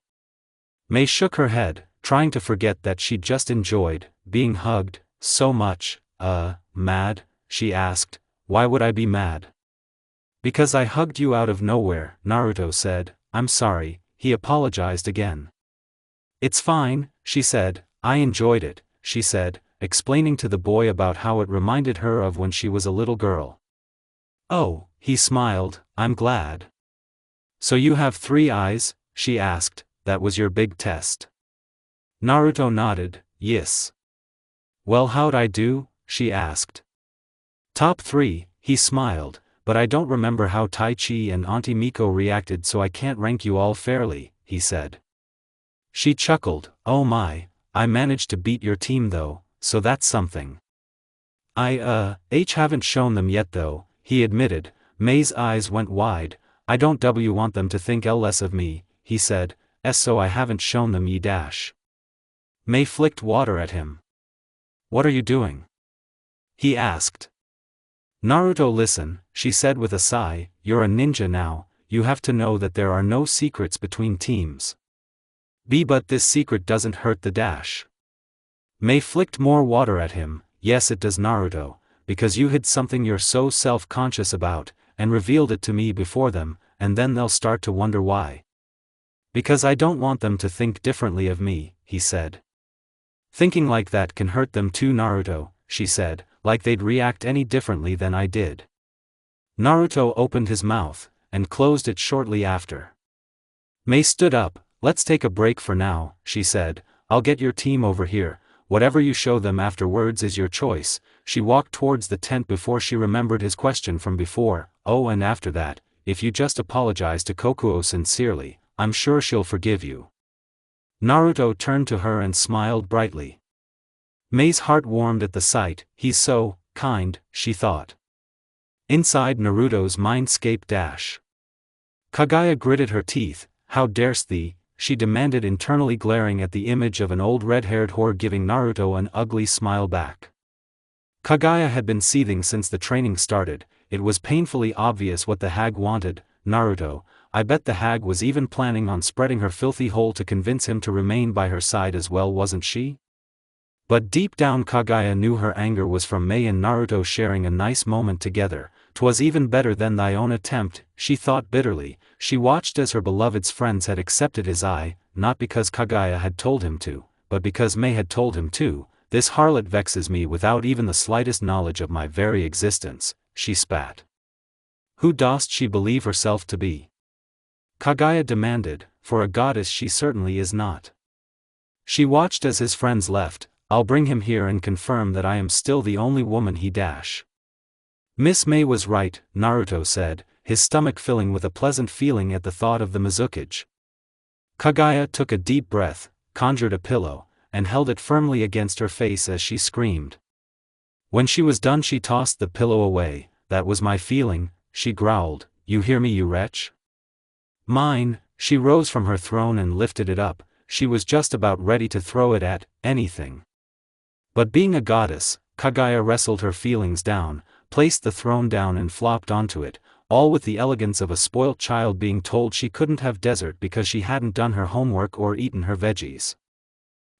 May shook her head, trying to forget that she'd just enjoyed being hugged so much. Mad? She asked. Why would I be mad? Because I hugged you out of nowhere, Naruto said. I'm sorry, he apologized again. It's fine, she said. I enjoyed it, she said, explaining to the boy about how it reminded her of when she was a little girl. Oh, he smiled, I'm glad. So you have 3 eyes? She asked. That was your big test? Naruto nodded, yes. Well, how'd I do? She asked. Top 3, he smiled, but I don't remember how Taichi and Auntie Miko reacted, so I can't rank you all fairly, he said. She chuckled. Oh my, I managed to beat your team though, so that's something. I haven't shown them yet though, he admitted. May's eyes went wide. I don't want them to think less of me, he said. So I haven't shown them ye dash. Mei flicked water at him. What are you doing? He asked. Naruto, listen, she said with a sigh, you're a ninja now, you have to know that there are no secrets between teams. But this secret doesn't hurt the dash. Mei flicked more water at him. Yes, it does, Naruto, because you hid something you're so self-conscious about, and revealed it to me before them, and then they'll start to wonder why. Because I don't want them to think differently of me, he said. Thinking like that can hurt them too, Naruto, she said, like they'd react any differently than I did. Naruto opened his mouth, and closed it shortly after. Mei stood up. Let's take a break for now, she said, I'll get your team over here, whatever you show them afterwards is your choice. She walked towards the tent before she remembered his question from before. Oh, and after that, if you just apologize to Kokuo sincerely, I'm sure she'll forgive you. Naruto turned to her and smiled brightly. Mei's heart warmed at the sight. He's so kind, she thought. Inside Naruto's mindscape dash. Kaguya gritted her teeth. How darest thee, she demanded internally, glaring at the image of an old red-haired whore giving Naruto an ugly smile back. Kaguya had been seething since the training started. It was painfully obvious what the hag wanted. Naruto, I bet the hag was even planning on spreading her filthy hole to convince him to remain by her side as well, wasn't she? But deep down Kaguya knew her anger was from Mei and Naruto sharing a nice moment together. 'Twas even better than thy own attempt, she thought bitterly. She watched as her beloved's friends had accepted his eye, not because Kaguya had told him to, but because Mei had told him to. This harlot vexes me without even the slightest knowledge of my very existence, she spat. Who dost she believe herself to be? Kaguya demanded, for a goddess she certainly is not. She watched as his friends left. I'll bring him here and confirm that I am still the only woman he dash. Miss Mei was right, Naruto said, his stomach filling with a pleasant feeling at the thought of the Mizukage. Kaguya took a deep breath, conjured a pillow, and held it firmly against her face as she screamed. When she was done she tossed the pillow away. That was my feeling, she growled, you hear me, you wretch? Mine. She rose from her throne and lifted it up. She was just about ready to throw it at anything. But being a goddess, Kaguya wrestled her feelings down, placed the throne down and flopped onto it, all with the elegance of a spoilt child being told she couldn't have dessert because she hadn't done her homework or eaten her veggies.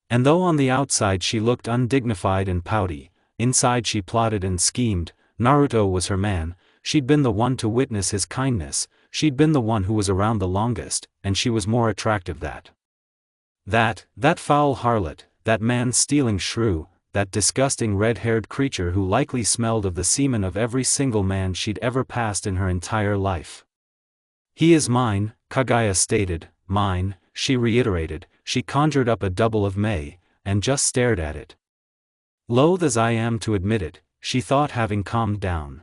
And though on the outside she looked undignified and pouty, inside she plotted and schemed. Naruto was her man, she'd been the one to witness his kindness, she'd been the one who was around the longest, and she was more attractive that foul harlot, that man-stealing shrew, that disgusting red-haired creature who likely smelled of the semen of every single man she'd ever passed in her entire life. He is mine, Kaguya stated. Mine, she reiterated. She conjured up a double of Mei, and just stared at it. Loath as I am to admit it, she thought, having calmed down.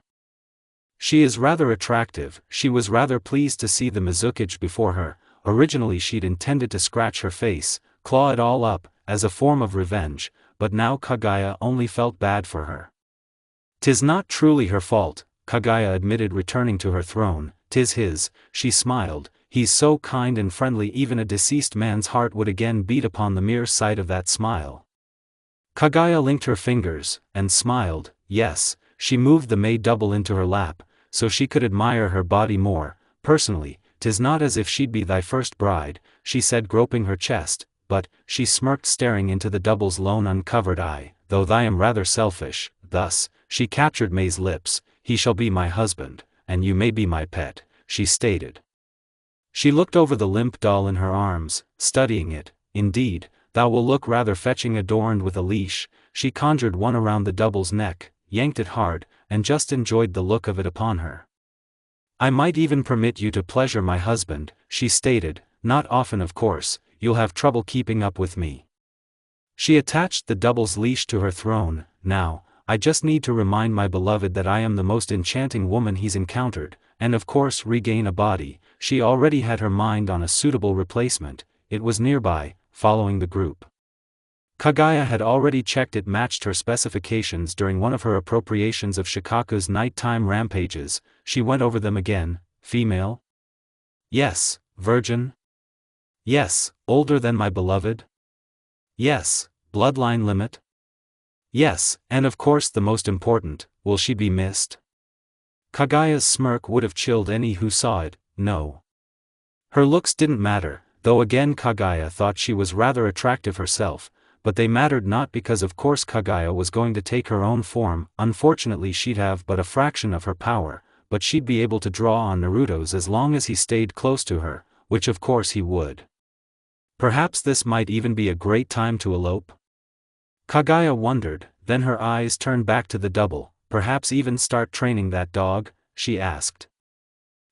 She is rather attractive. She was rather pleased to see the Mizukage before her. Originally she'd intended to scratch her face, claw it all up, as a form of revenge, but now Kaguya only felt bad for her. 'Tis not truly her fault, Kaguya admitted, returning to her throne. 'Tis his, she smiled. He's so kind and friendly, even a deceased man's heart would again beat upon the mere sight of that smile. Kaguya linked her fingers, and smiled. Yes, she moved the Mei double into her lap, so she could admire her body more. Personally, 'tis not as if she'd be thy first bride, she said, groping her chest, but, she smirked, staring into the double's lone uncovered eye, though I am rather selfish. Thus, she captured Mei's lips. He shall be my husband, and you may be my pet, she stated. She looked over the limp doll in her arms, studying it. Indeed, thou will look rather fetching adorned with a leash. She conjured one around the double's neck, yanked it hard, and just enjoyed the look of it upon her. I might even permit you to pleasure my husband, she stated. Not often, of course. You'll have trouble keeping up with me. She attached the double's leash to her throne. Now, I just need to remind my beloved that I am the most enchanting woman he's encountered, and of course regain a body. She already had her mind on a suitable replacement. It was nearby, following the group. Kaguya had already checked it matched her specifications during one of her appropriations of Shikaku's nighttime rampages. She went over them again. Female? Yes. Virgin? Yes. Older than my beloved? Yes, bloodline limit? Yes, and of course the most important, will she be missed? Kaguya's smirk would have chilled any who saw it. No. Her looks didn't matter, though again Kaguya thought she was rather attractive herself, but they mattered not because of course Kaguya was going to take her own form. Unfortunately she'd have but a fraction of her power, but she'd be able to draw on Naruto's as long as he stayed close to her, which of course he would. Perhaps this might even be a great time to elope? Kaguya wondered, then her eyes turned back to the double. Perhaps even start training that dog, she asked.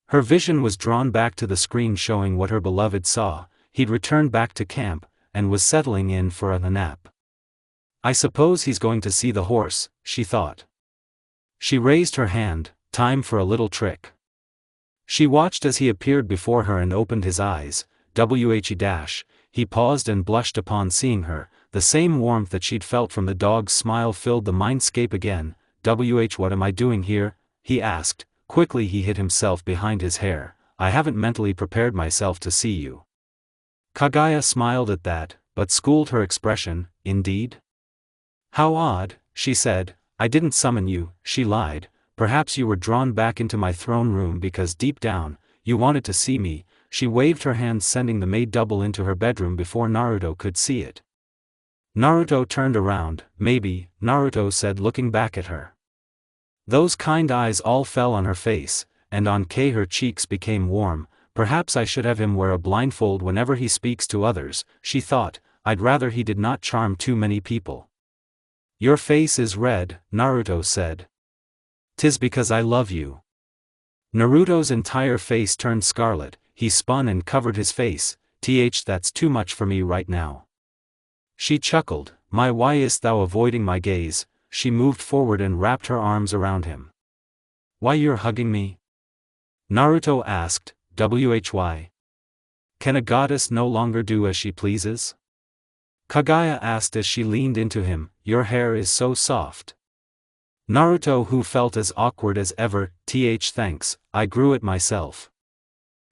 Her vision was drawn back to the screen showing what her beloved saw. He'd returned back to camp, and was settling in for a nap. I suppose he's going to see the horse, she thought. She raised her hand, time for a little trick. She watched as he appeared before her and opened his eyes. He paused and blushed upon seeing her. The same warmth that she'd felt from the dog's smile filled the mindscape again. What am I doing here? He asked. Quickly he hid himself behind his hair. I haven't mentally prepared myself to see you. Kaguya smiled at that, but schooled her expression. Indeed? How odd, she said. I didn't summon you, she lied. Perhaps you were drawn back into my throne room because deep down, you wanted to see me. She waved her hand sending the maid double into her bedroom before Naruto could see it. Naruto turned around. Maybe, Naruto said looking back at her. Those kind eyes all fell on her face, and on K her cheeks became warm. Perhaps I should have him wear a blindfold whenever he speaks to others, she thought. I'd rather he did not charm too many people. Your face is red, Naruto said. 'Tis because I love you. Naruto's entire face turned scarlet. He spun and covered his face. That's too much for me right now. She chuckled. Why is thou avoiding my gaze? She moved forward and wrapped her arms around him. Why you're hugging me? Naruto asked. Why? Can a goddess no longer do as she pleases? Kaguya asked as she leaned into him. Your hair is so soft. Naruto, who felt as awkward as ever. Thanks, I grew it myself.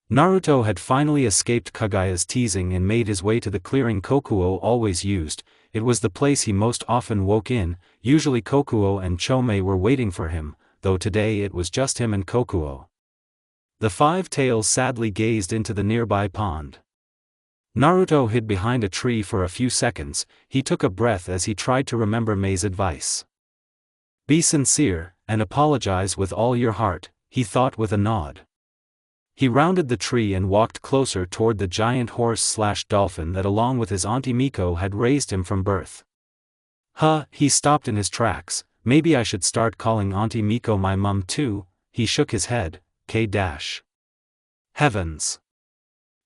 Naruto had finally escaped Kaguya's teasing and made his way to the clearing Kokuo always used. It was the place he most often woke in. Usually Kokuo and Chome were waiting for him, though today it was just him and Kokuo. The five tails sadly gazed into the nearby pond. Naruto hid behind a tree for a few seconds. He took a breath as he tried to remember Mei's advice. Be sincere, and apologize with all your heart, he thought with a nod. He rounded the tree and walked closer toward the giant horse/dolphin that along with his Auntie Miko had raised him from birth. He stopped in his tracks. Maybe I should start calling Auntie Miko my mum too. He shook his head. Heavens!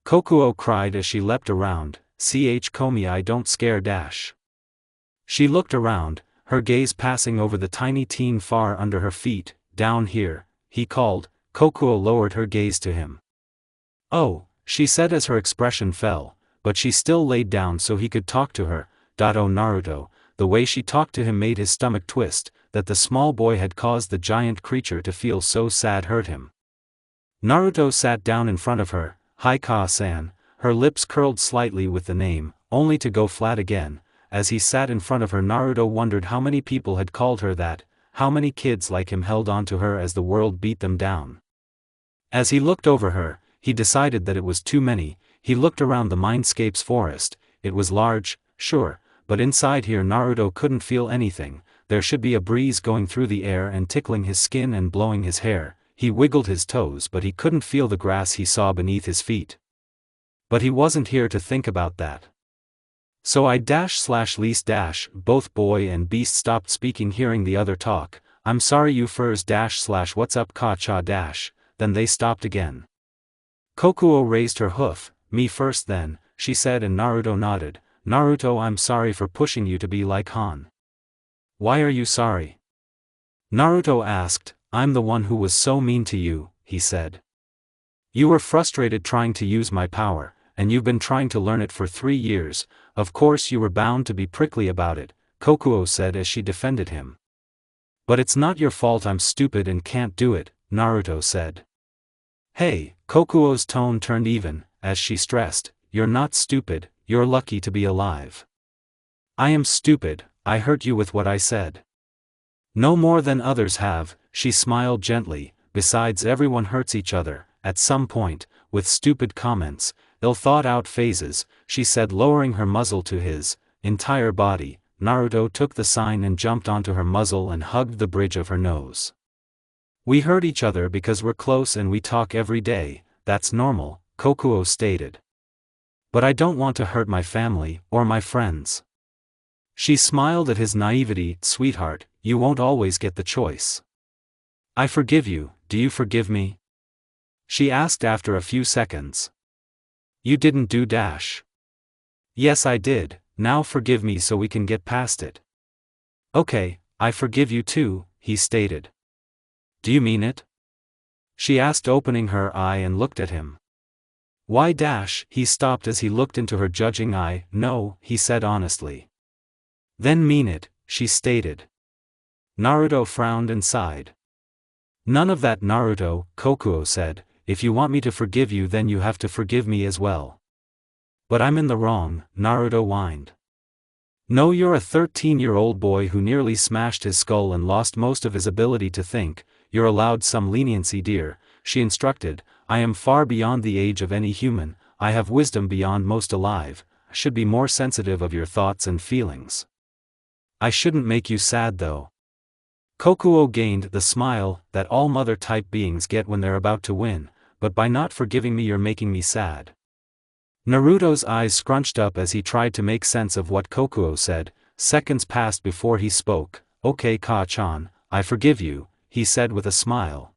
Kokuo cried as she leapt around. Komi, I don't scare dash. She looked around, her gaze passing over the tiny teen far under her feet. Down here, he called. Kokuo lowered her gaze to him. Oh, she said as her expression fell, but she still laid down so he could talk to her. Naruto, the way she talked to him made his stomach twist. That the small boy had caused the giant creature to feel so sad hurt him. Naruto sat down in front of her. Hi Ka-san, her lips curled slightly with the name, only to go flat again. As he sat in front of her, Naruto wondered how many people had called her that. How many kids like him held on to her as the world beat them down? As he looked over her, he decided that it was too many. He looked around the Mindscape's forest. It was large, sure, but inside here Naruto couldn't feel anything. There should be a breeze going through the air and tickling his skin and blowing his hair. He wiggled his toes but he couldn't feel the grass he saw beneath his feet. But he wasn't here to think about that. So I-least dash, both boy and beast stopped speaking hearing the other talk. I'm sorry you furs dash/ what's up Ka-cha dash, then they stopped again. Kokuo raised her hoof. Me first then, she said and Naruto nodded. Naruto, I'm sorry for pushing you to be like Han. Why are you sorry? Naruto asked. I'm the one who was so mean to you, he said. You were frustrated trying to use my power, and you've been trying to learn it for 3 years. Of course you were bound to be prickly about it, Kokuo said as she defended him. But it's not your fault I'm stupid and can't do it, Naruto said. Hey, Kokuo's tone turned even, as she stressed, you're not stupid, you're lucky to be alive. I am stupid, I hurt you with what I said. No more than others have, she smiled gently, besides everyone hurts each other, at some point, with stupid comments, ill-thought-out phases, she said lowering her muzzle to his entire body. Naruto took the sign and jumped onto her muzzle and hugged the bridge of her nose. We hurt each other because we're close and we talk every day, that's normal, Kokuo stated. But I don't want to hurt my family, or my friends. She smiled at his naivety. Sweetheart, you won't always get the choice. I forgive you, do you forgive me? She asked after a few seconds. You didn't do dash. Yes I did, now forgive me so we can get past it. Okay, I forgive you too, he stated. Do you mean it? She asked opening her eye and looked at him. Why dash? He stopped as he looked into her judging eye. No, he said honestly. Then mean it, she stated. Naruto frowned and sighed. None of that Naruto, Kokuo said, if you want me to forgive you then you have to forgive me as well. But I'm in the wrong, Naruto whined. No, you're a 13-year-old boy who nearly smashed his skull and lost most of his ability to think, you're allowed some leniency dear, she instructed, I am far beyond the age of any human, I have wisdom beyond most alive, I should be more sensitive of your thoughts and feelings. I shouldn't make you sad though. Kokuo gained the smile that all mother-type beings get when they're about to win, but by not forgiving me you're making me sad. Naruto's eyes scrunched up as he tried to make sense of what Kokuo said. Seconds passed before he spoke. Okay Ka-chan, I forgive you, he said with a smile.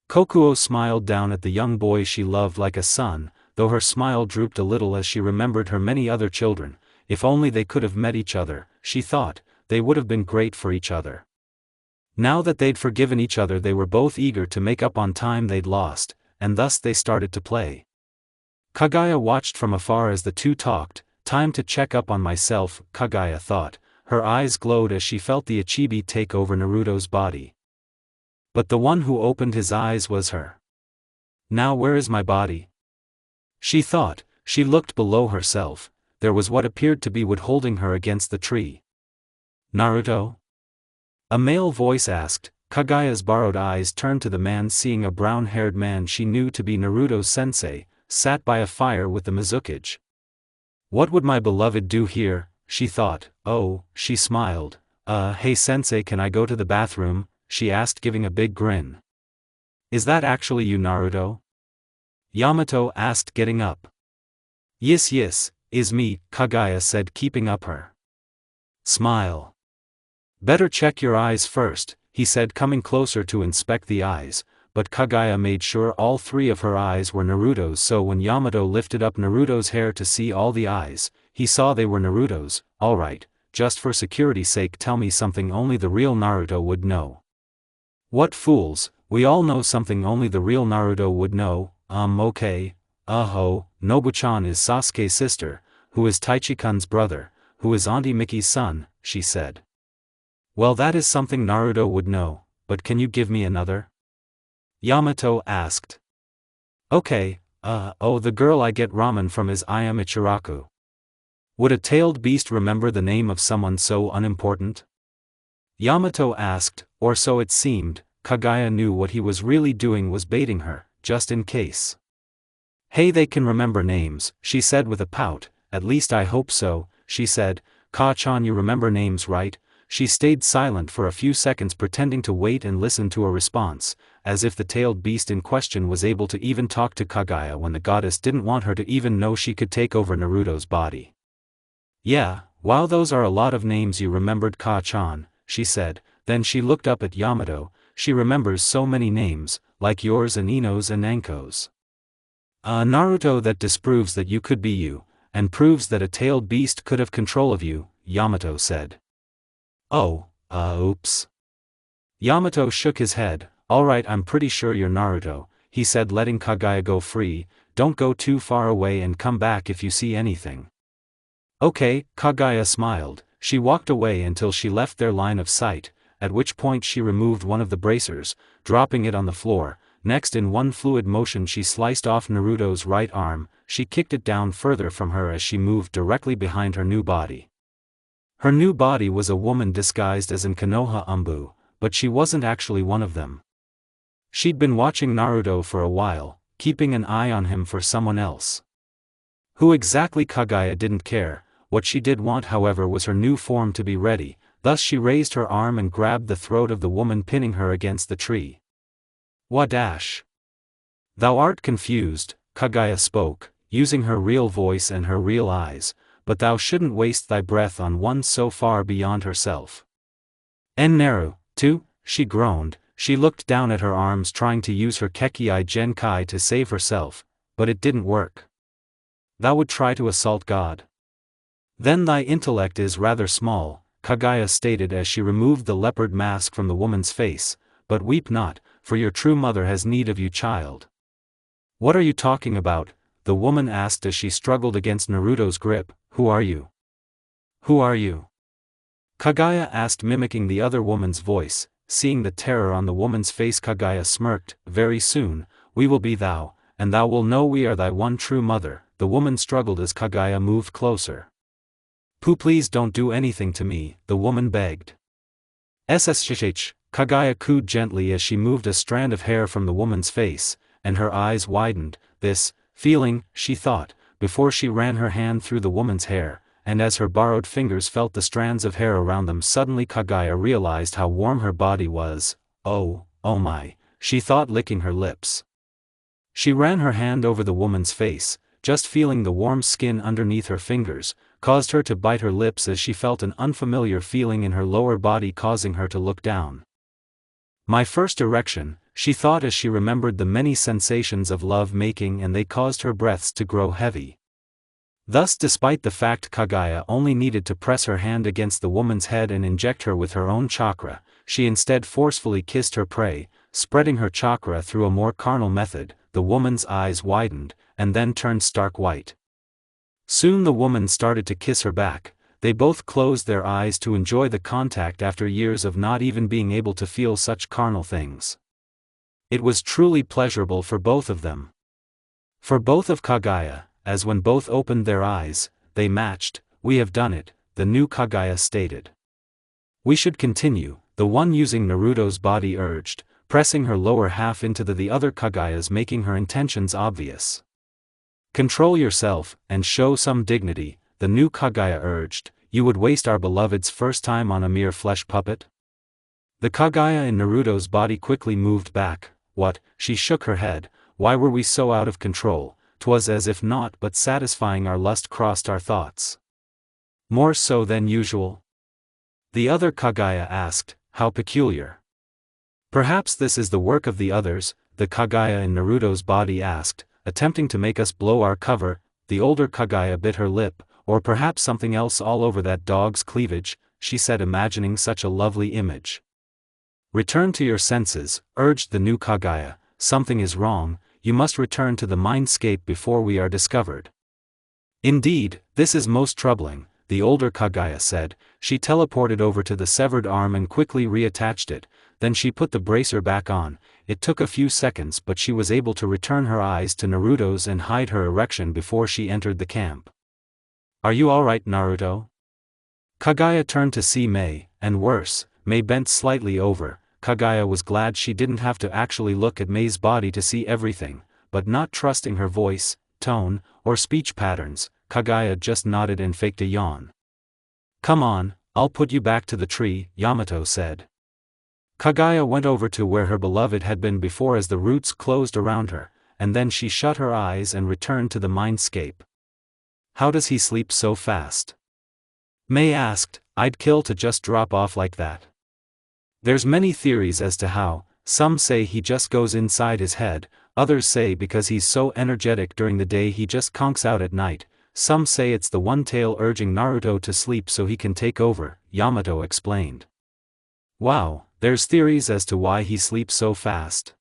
Kokuo smiled down at the young boy she loved like a son, though her smile drooped a little as she remembered her many other children. If only they could have met each other, she thought, they would have been great for each other. Now that they'd forgiven each other they were both eager to make up on time they'd lost, and thus they started to play. Kaguya watched from afar as the two talked. Time to check up on myself, Kaguya thought. Her eyes glowed as she felt the Ichibi take over Naruto's body. But the one who opened his eyes was her. Now where is my body? She thought. She looked below herself. There was what appeared to be wood holding her against the tree. Naruto? A male voice asked. Kaguya's borrowed eyes turned to the man, seeing a brown-haired man she knew to be Naruto's sensei, sat by a fire with the Mizukage. What would my beloved do here, she thought. Oh, she smiled. Hey sensei, can I go to the bathroom? She asked, giving a big grin. Is that actually you, Naruto? Yamato asked, getting up. Yes, is me, Kaguya said, keeping up her smile. Better check your eyes first, he said, coming closer to inspect the eyes, but Kaguya made sure all three of her eyes were Naruto's, so when Yamato lifted up Naruto's hair to see all the eyes, he saw they were Naruto's. Alright, just for security's sake tell me something only the real Naruto would know. What fools, we all know something only the real Naruto would know. Okay. Nobu-chan is Sasuke's sister, who is Taichi-kun's brother, who is Auntie Miki's son, she said. Well, that is something Naruto would know, but can you give me another? Yamato asked. Okay, the girl I get ramen from is Aya Michiraku. Would a tailed beast remember the name of someone so unimportant? Yamato asked, or so it seemed. Kaguya knew what he was really doing was baiting her, just in case. Hey, they can remember names, she said with a pout. At least I hope so, she said. Ka-chan, you remember names, right? She stayed silent for a few seconds, pretending to wait and listen to a response, as if the tailed beast in question was able to even talk to Kaguya when the goddess didn't want her to even know she could take over Naruto's body. Yeah, wow, those are a lot of names you remembered, Ka-chan, she said. Then she looked up at Yamato. She remembers so many names, like yours and Ino's and Anko's. Naruto, that disproves that you could be you, and proves that a tailed beast could have control of you, Yamato said. Oh, oops. Yamato shook his head. Alright, I'm pretty sure you're Naruto, he said, letting Kaguya go free. Don't go too far away and come back if you see anything. Okay, Kaguya smiled. She walked away until she left their line of sight, at which point she removed one of the bracers, dropping it on the floor. Next, in one fluid motion, she sliced off Naruto's right arm. She kicked it down further from her as she moved directly behind her new body. Her new body was a woman disguised as an Konoha Umbu, but she wasn't actually one of them. She'd been watching Naruto for a while, keeping an eye on him for someone else. Who exactly? Kaguya didn't care. What she did want, however, was her new form to be ready. Thus she raised her arm and grabbed the throat of the woman, pinning her against the tree. Wadash! Thou art confused, Kaguya spoke, using her real voice and her real eyes, but thou shouldn't waste thy breath on one so far beyond herself. Naru, too, she groaned. She looked down at her arms, trying to use her Kekii Genkai to save herself, but it didn't work. Thou would try to assault God? Then thy intellect is rather small, Kaguya stated as she removed the leopard mask from the woman's face, but weep not, for your true mother has need of you, child. What are you talking about? The woman asked as she struggled against Naruto's grip. Who are you? Who are you? Kaguya asked, mimicking the other woman's voice. Seeing the terror on the woman's face, Kaguya smirked. Very soon, we will be thou, and thou will know we are thy one true mother. The woman struggled as Kaguya moved closer. Pooh, please don't do anything to me, the woman begged. Sshh, Kaguya cooed gently as she moved a strand of hair from the woman's face, and her eyes widened. This feeling, she thought, before she ran her hand through the woman's hair, and as her borrowed fingers felt the strands of hair around them, suddenly Kaguya realized how warm her body was. Oh my, she thought, licking her lips. She ran her hand over the woman's face. Just feeling the warm skin underneath her fingers caused her to bite her lips as she felt an unfamiliar feeling in her lower body, causing her to look down. My first erection, she thought as she remembered the many sensations of love making, and they caused her breaths to grow heavy. Thus, despite the fact Kaguya only needed to press her hand against the woman's head and inject her with her own chakra, she instead forcefully kissed her prey, spreading her chakra through a more carnal method. The woman's eyes widened, and then turned stark white. Soon the woman started to kiss her back. They both closed their eyes to enjoy the contact after years of not even being able to feel such carnal things. It was truly pleasurable for both of them. For both of Kaguya, as when both opened their eyes, they matched. We have done it, the new Kaguya stated. We should continue, the one using Naruto's body urged, pressing her lower half into the other Kaguya's, making her intentions obvious. Control yourself, and show some dignity, the new Kaguya urged. You would waste our beloved's first time on a mere flesh puppet? The Kaguya in Naruto's body quickly moved back. What? She shook her head. Why were we so out of control? 'Twas as if naught but satisfying our lust crossed our thoughts. More so than usual? The other Kaguya asked. How peculiar. Perhaps this is the work of the others, the Kaguya in Naruto's body asked, attempting to make us blow our cover. The older Kaguya bit her lip. Or perhaps something else all over that dog's cleavage, she said, imagining such a lovely image. Return to your senses, urged the new Kaguya. Something is wrong, you must return to the mindscape before we are discovered. Indeed, this is most troubling, the older Kaguya said. She teleported over to the severed arm and quickly reattached it. Then she put the bracer back on. It took a few seconds, but she was able to return her eyes to Naruto's and hide her erection before she entered the camp. Are you alright, Naruto? Kaguya turned to see Mei, and worse, Mei bent slightly over. Kaguya was glad she didn't have to actually look at Mei's body to see everything, but not trusting her voice, tone, or speech patterns, Kaguya just nodded and faked a yawn. Come on, I'll put you back to the tree, Yamato said. Kaguya went over to where her beloved had been before as the roots closed around her, and then she shut her eyes and returned to the mindscape. How does he sleep so fast? Mei asked. I'd kill to just drop off like that. There's many theories as to how. Some say he just goes inside his head, others say because he's so energetic during the day he just conks out at night, some say it's the one tail urging Naruto to sleep so he can take over, Yamato explained. Wow, there's theories as to why he sleeps so fast?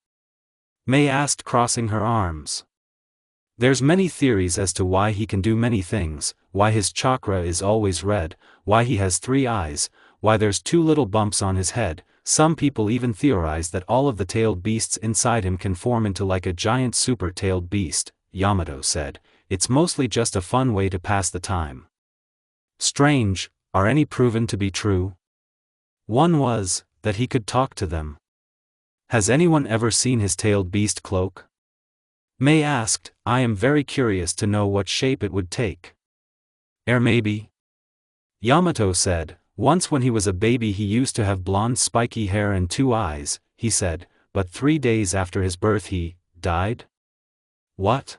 Mei asked, crossing her arms. There's many theories as to why he can do many things, why his chakra is always red, why he has 3 eyes, why there's 2 little bumps on his head. Some people even theorize that all of the tailed beasts inside him can form into like a giant super-tailed beast, Yamato said. It's mostly just a fun way to pass the time. Strange, Are any proven to be true? One was, that he could talk to them. Has anyone ever seen his tailed beast cloak? May asked, I am very curious to know what shape it would take. Maybe? Yamato said, once when he was a baby he used to have blonde spiky hair and 2 eyes, he said, but 3 days after his birth he died? What?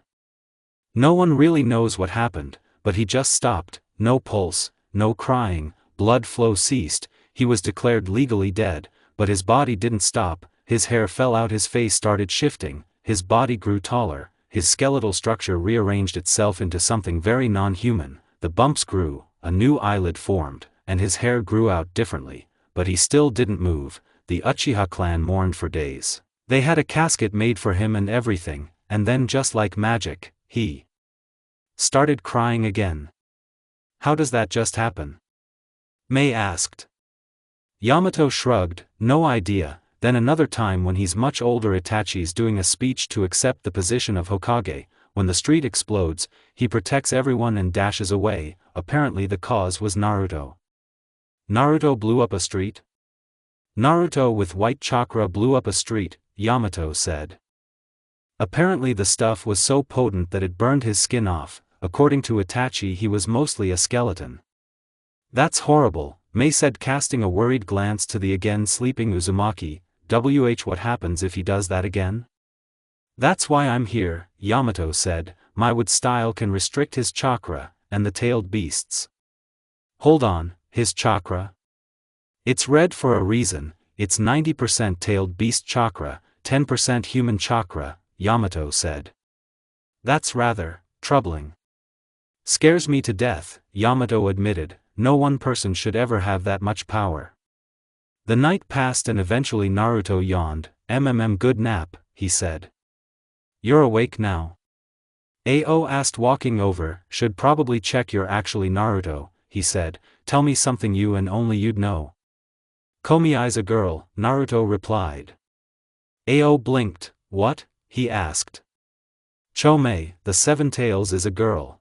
No one really knows what happened, but he just stopped, no pulse, no crying, blood flow ceased, he was declared legally dead, but his body didn't stop, his hair fell out, his face started shifting, his body grew taller, his skeletal structure rearranged itself into something very non-human, the bumps grew, a new eyelid formed, and his hair grew out differently, but he still didn't move. The Uchiha clan mourned for days. They had a casket made for him and everything, and then just like magic, he started crying again. How does that just happen? May asked. Yamato shrugged, no idea. Then another time when he's much older, Itachi's doing a speech to accept the position of Hokage, when the street explodes, he protects everyone and dashes away. Apparently the cause was Naruto. Naruto blew up a street? Naruto with white chakra blew up a street, Yamato said. Apparently the stuff was so potent that it burned his skin off. According to Itachi he was mostly a skeleton. That's horrible, May said, casting a worried glance to the again sleeping Uzumaki. What happens if he does that again? That's why I'm here, Yamato said, my wood style can restrict his chakra, and the tailed beasts. Hold on, his chakra? It's red for a reason, it's 90% tailed beast chakra, 10% human chakra, Yamato said. That's rather troubling. Scares me to death, Yamato admitted, no one person should ever have that much power. The night passed and eventually Naruto yawned. Good nap, he said. You're awake now? Ao asked, walking over. Should probably check you're actually Naruto, he said, tell me something you and only you'd know. Komii's a girl, Naruto replied. Ao blinked. What? He asked. Chomei, the 7 tails, is a girl.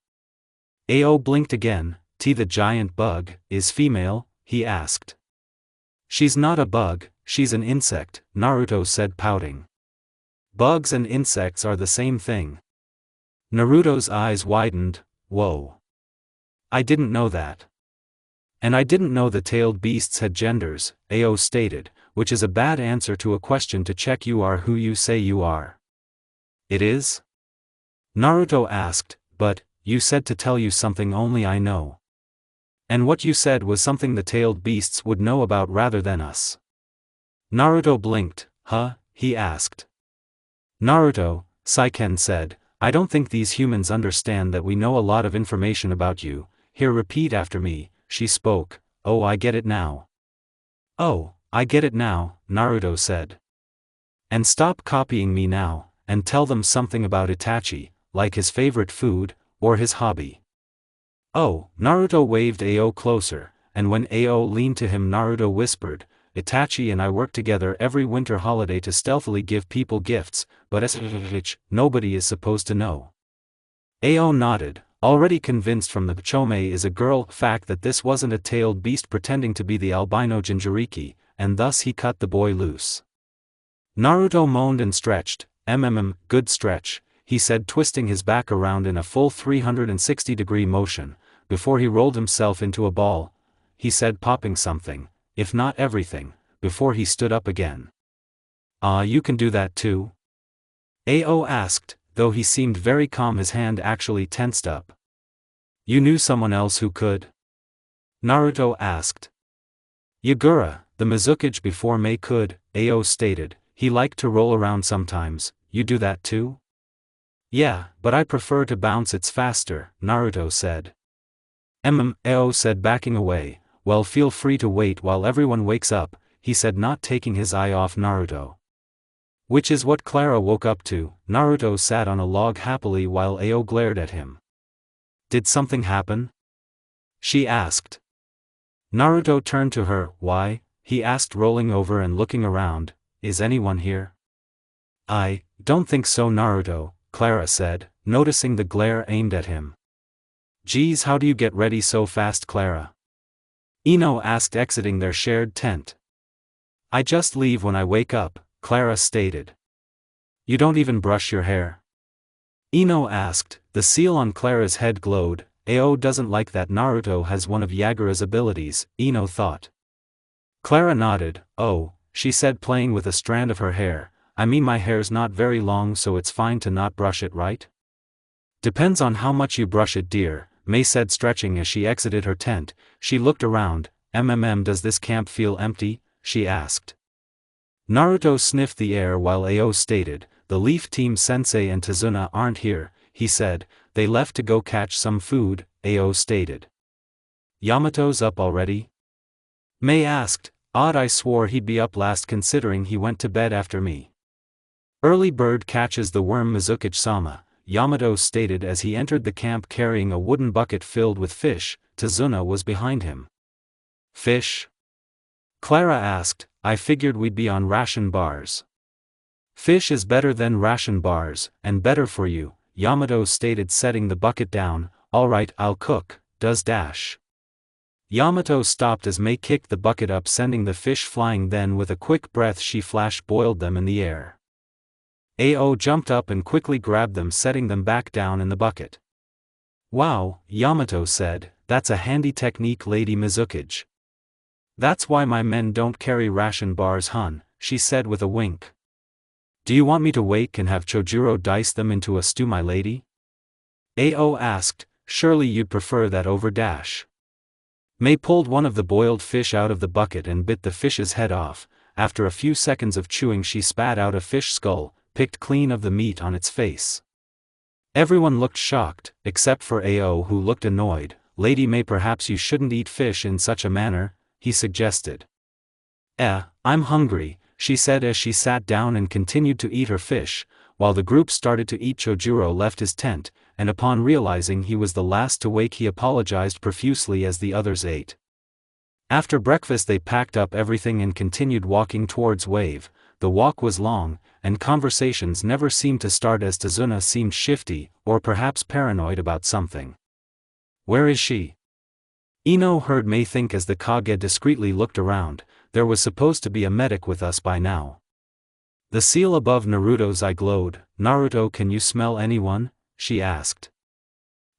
Ao blinked again. T the giant bug, is female, he asked. She's not a bug, she's an insect, Naruto said, pouting. Bugs and insects are the same thing. Naruto's eyes widened. Whoa. I didn't know that. And I didn't know the tailed beasts had genders, Ao stated, which is a bad answer to a question to check you are who you say you are. It is? Naruto asked, but, you said to tell you something only I know. And what you said was something the tailed beasts would know about rather than us. Naruto blinked. Huh? He asked. Naruto, Saiken said, I don't think these humans understand that we know a lot of information about you. Here, repeat after me, she spoke. Oh, I get it now. Oh, I get it now, Naruto said. And stop copying me now, and tell them something about Itachi, like his favorite food, or his hobby. Oh, Naruto waved Ao closer, and when Ao leaned to him Naruto whispered, Itachi and I work together every winter holiday to stealthily give people gifts, but nobody is supposed to know. Ao nodded, already convinced from the Chomei is a girl fact that this wasn't a tailed beast pretending to be the albino Jinchuriki, and thus he cut the boy loose. Naruto moaned and stretched. Good stretch, he said, twisting his back around in a full 360-degree motion. Before he rolled himself into a ball, he said, popping something, if not everything, before he stood up again. You can do that too? Ao asked, though he seemed very calm, his hand actually tensed up. You knew someone else who could? Naruto asked. Yagura, the Mizukage before May could, Ao stated, he liked to roll around sometimes. You do that too? Yeah, but I prefer to bounce, it's faster, Naruto said. Ao said, backing away. Well, feel free to wait while everyone wakes up, he said, not taking his eye off Naruto. Which is what Clara woke up to. Naruto sat on a log happily while Ao glared at him. Did something happen? She asked. Naruto turned to her. Why? He asked, rolling over and looking around. Is anyone here? I don't think so, Naruto, Clara said, noticing the glare aimed at him. Geez, how do you get ready so fast, Clara? Ino asked, exiting their shared tent. I just leave when I wake up, Clara stated. You don't even brush your hair? Ino asked. The seal on Clara's head glowed. Ao doesn't like that Naruto has one of Yagura's abilities, Ino thought. Clara nodded. Oh, she said, playing with a strand of her hair. I mean, my hair's not very long, so it's fine to not brush it, right? Depends on how much you brush it, dear, Mei said, stretching as she exited her tent. She looked around. Does this camp feel empty? She asked. Naruto sniffed the air while Ao stated, the Leaf Team Sensei and Tazuna aren't here, he said. They left to go catch some food, Ao stated. Yamato's up already? Mei asked. Odd, I swore he'd be up last considering he went to bed after me. Early bird catches the worm, Mizuki-sama, Yamato stated as he entered the camp carrying a wooden bucket filled with fish. Tazuna was behind him. Fish? Clara asked. I figured we'd be on ration bars. Fish is better than ration bars, and better for you, Yamato stated, setting the bucket down. Alright, I'll cook, does dash. Yamato stopped as Mei kicked the bucket up, sending the fish flying. Then with a quick breath she flash-boiled them in the air. Ao jumped up and quickly grabbed them, setting them back down in the bucket. Wow, Yamato said, that's a handy technique, Lady Mizuki. That's why my men don't carry ration bars, hun, she said with a wink. Do you want me to wake and have Chojuro dice them into a stew, my lady? Ao asked. Surely you'd prefer that over dash. Mei pulled one of the boiled fish out of the bucket and bit the fish's head off. After a few seconds of chewing she spat out a fish skull, picked clean of the meat on its face. Everyone looked shocked, except for Ao, who looked annoyed. Lady Mei, perhaps you shouldn't eat fish in such a manner, he suggested. I'm hungry, she said as she sat down and continued to eat her fish. While the group started to eat, Chojuro left his tent, and upon realizing he was the last to wake he apologized profusely as the others ate. After breakfast they packed up everything and continued walking towards Wave. The walk was long, and conversations never seemed to start as Tazuna seemed shifty, or perhaps paranoid about something. Where is she? Ino heard Mei think as the Kage discreetly looked around. There was supposed to be a medic with us by now. The seal above Naruto's eye glowed. Naruto, can you smell anyone? She asked.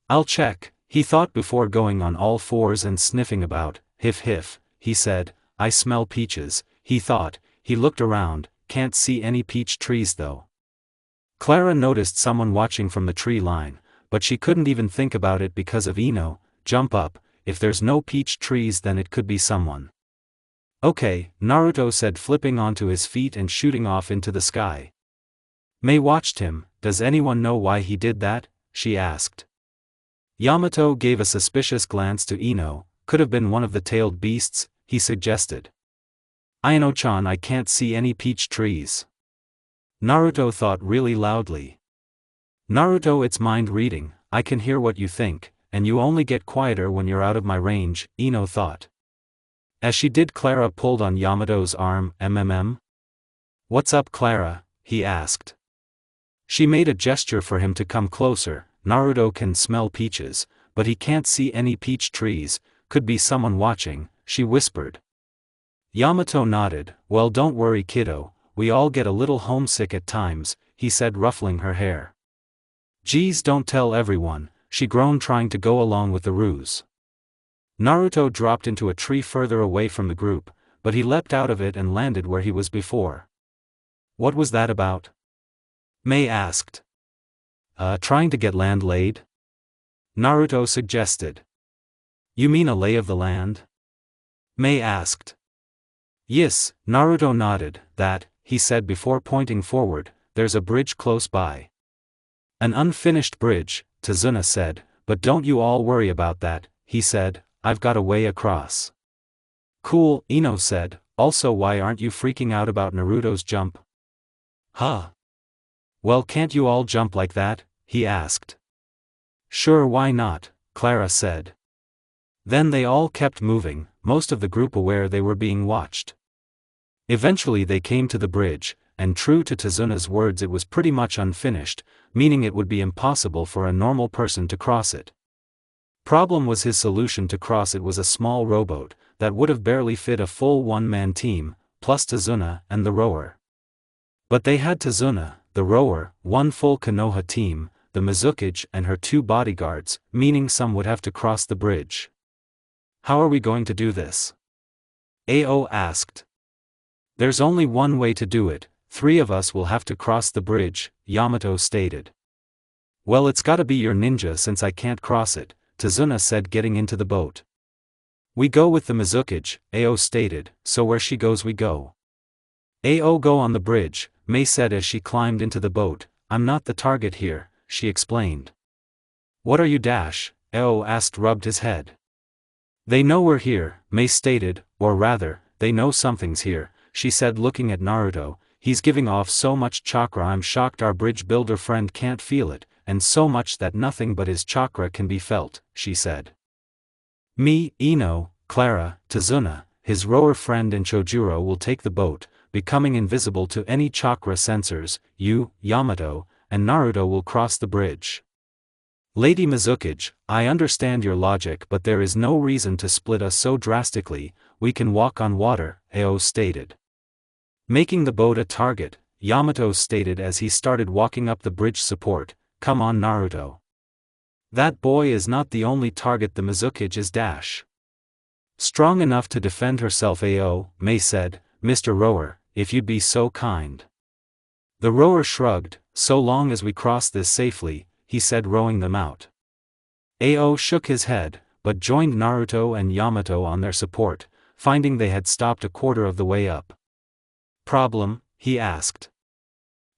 I'll check, he thought before going on all fours and sniffing about. Hif, he said. I smell peaches, he thought. He looked around. Can't see any peach trees though. Clara noticed someone watching from the tree line, but she couldn't even think about it because of Ino. Jump up, if there's no peach trees then it could be someone. Okay, Naruto said, flipping onto his feet and shooting off into the sky. Mei watched him. Does anyone know why he did that? She asked. Yamato gave a suspicious glance to Ino. Could have been one of the tailed beasts, he suggested. Ino-chan, I can't see any peach trees. Naruto thought really loudly. Naruto, it's mind reading, I can hear what you think, and you only get quieter when you're out of my range, Ino thought. As she did, Clara pulled on Yamato's arm. What's up, Clara? He asked. She made a gesture for him to come closer. Naruto can smell peaches, but he can't see any peach trees. Could be someone watching, she whispered. Yamato nodded. Well, don't worry, kiddo, we all get a little homesick at times, he said, ruffling her hair. Geez, don't tell everyone, she groaned, trying to go along with the ruse. Naruto dropped into a tree further away from the group, but he leapt out of it and landed where he was before. What was that about? Mei asked. Trying to get land laid? Naruto suggested. You mean a lay of the land? Mei asked. Yes, Naruto nodded. That, he said before pointing forward, there's a bridge close by. An unfinished bridge, Tazuna said, but don't you all worry about that, he said, I've got a way across. Cool, Ino said. Also, why aren't you freaking out about Naruto's jump? Huh? Well, can't you all jump like that? He asked. Sure, why not? Clara said. Then they all kept moving, most of the group aware they were being watched. Eventually they came to the bridge, and true to Tazuna's words, it was pretty much unfinished, meaning it would be impossible for a normal person to cross it. Problem was his solution to cross it was a small rowboat, that would have barely fit a full one-man team, plus Tazuna and the rower. But they had Tazuna, the rower, one full Konoha team, the Mizukage and her 2 bodyguards, meaning some would have to cross the bridge. How are we going to do this? Ao asked. There's only one way to do it, 3 of us will have to cross the bridge, Yamato stated. Well, it's gotta be your ninja since I can't cross it, Tazuna said, getting into the boat. We go with the Mizukage, Ao stated, so where she goes we go. Ao go on the bridge, Mei said as she climbed into the boat. I'm not the target here, she explained. What are you dash? Ao asked, rubbed his head. They know we're here, Mei stated, or rather, they know something's here, she said, looking at Naruto. He's giving off so much chakra I'm shocked our bridge builder friend can't feel it, and so much that nothing but his chakra can be felt, she said. Me, Ino, Clara, Tazuna, his rower friend and Chojuro will take the boat, becoming invisible to any chakra sensors. You, Yamato, and Naruto will cross the bridge. Lady Mizukage, I understand your logic, but there is no reason to split us so drastically. We can walk on water, Ao stated. Making the boat a target, Yamato stated as he started walking up the bridge support. Come on, Naruto. That boy is not the only target the Mizukage is dash. Strong enough to defend herself, Ao, Mei said. Mr. Rower, if you'd be so kind. The rower shrugged. So long as we cross this safely, he said, rowing them out. Ao shook his head, but joined Naruto and Yamato on their support, finding they had stopped a quarter of the way up. Problem? He asked.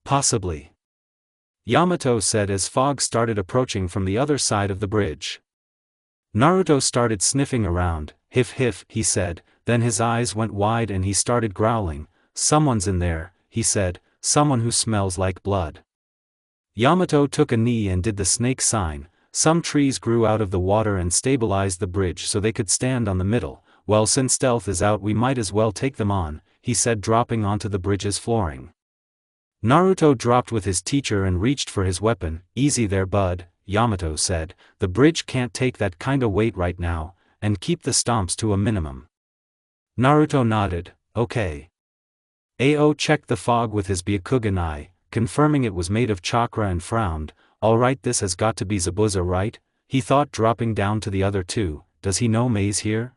Possibly. Yamato said as fog started approaching from the other side of the bridge. Naruto started sniffing around. Hif hif, he said, then his eyes went wide and he started growling. Someone's in there, he said, someone who smells like blood. Yamato took a knee and did the snake sign. Some trees grew out of the water and stabilized the bridge so they could stand on the middle. Well, since stealth is out we might as well take them on, he said, dropping onto the bridge's flooring. Naruto dropped with his teacher and reached for his weapon. Easy there, bud, Yamato said, the bridge can't take that kinda weight right now, and keep the stomps to a minimum. Naruto nodded, okay. Ao checked the fog with his Byakugan eye, confirming it was made of chakra, and frowned. Alright, this has got to be Zabuza, right? He thought, dropping down to the other 2, does he know Mei's here?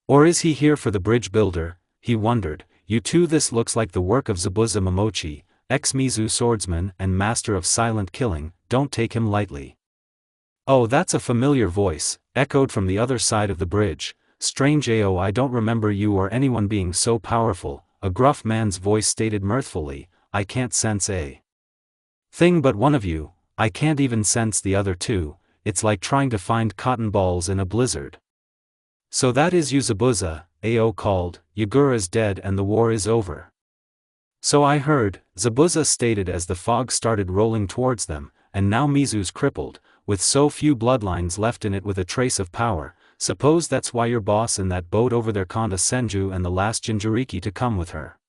Or is he here for the bridge builder? He wondered. You two, this looks like the work of Zabuza Momochi, ex-Mizu swordsman and master of silent killing, don't take him lightly. Oh, that's a familiar voice, echoed from the other side of the bridge. Strange, Ao, I don't remember you or anyone being so powerful, a gruff man's voice stated mirthfully. I can't sense a thing but one of you, I can't even sense the other 2, it's like trying to find cotton balls in a blizzard. So that is you, Zabuza, Ao called. Yagura's dead and the war is over. So I heard, Zabuza stated as the fog started rolling towards them, and now Mizu's crippled, with so few bloodlines left in it with a trace of power. Suppose that's why your boss in that boat over there conned a Senju and the last Jinchuriki to come with her.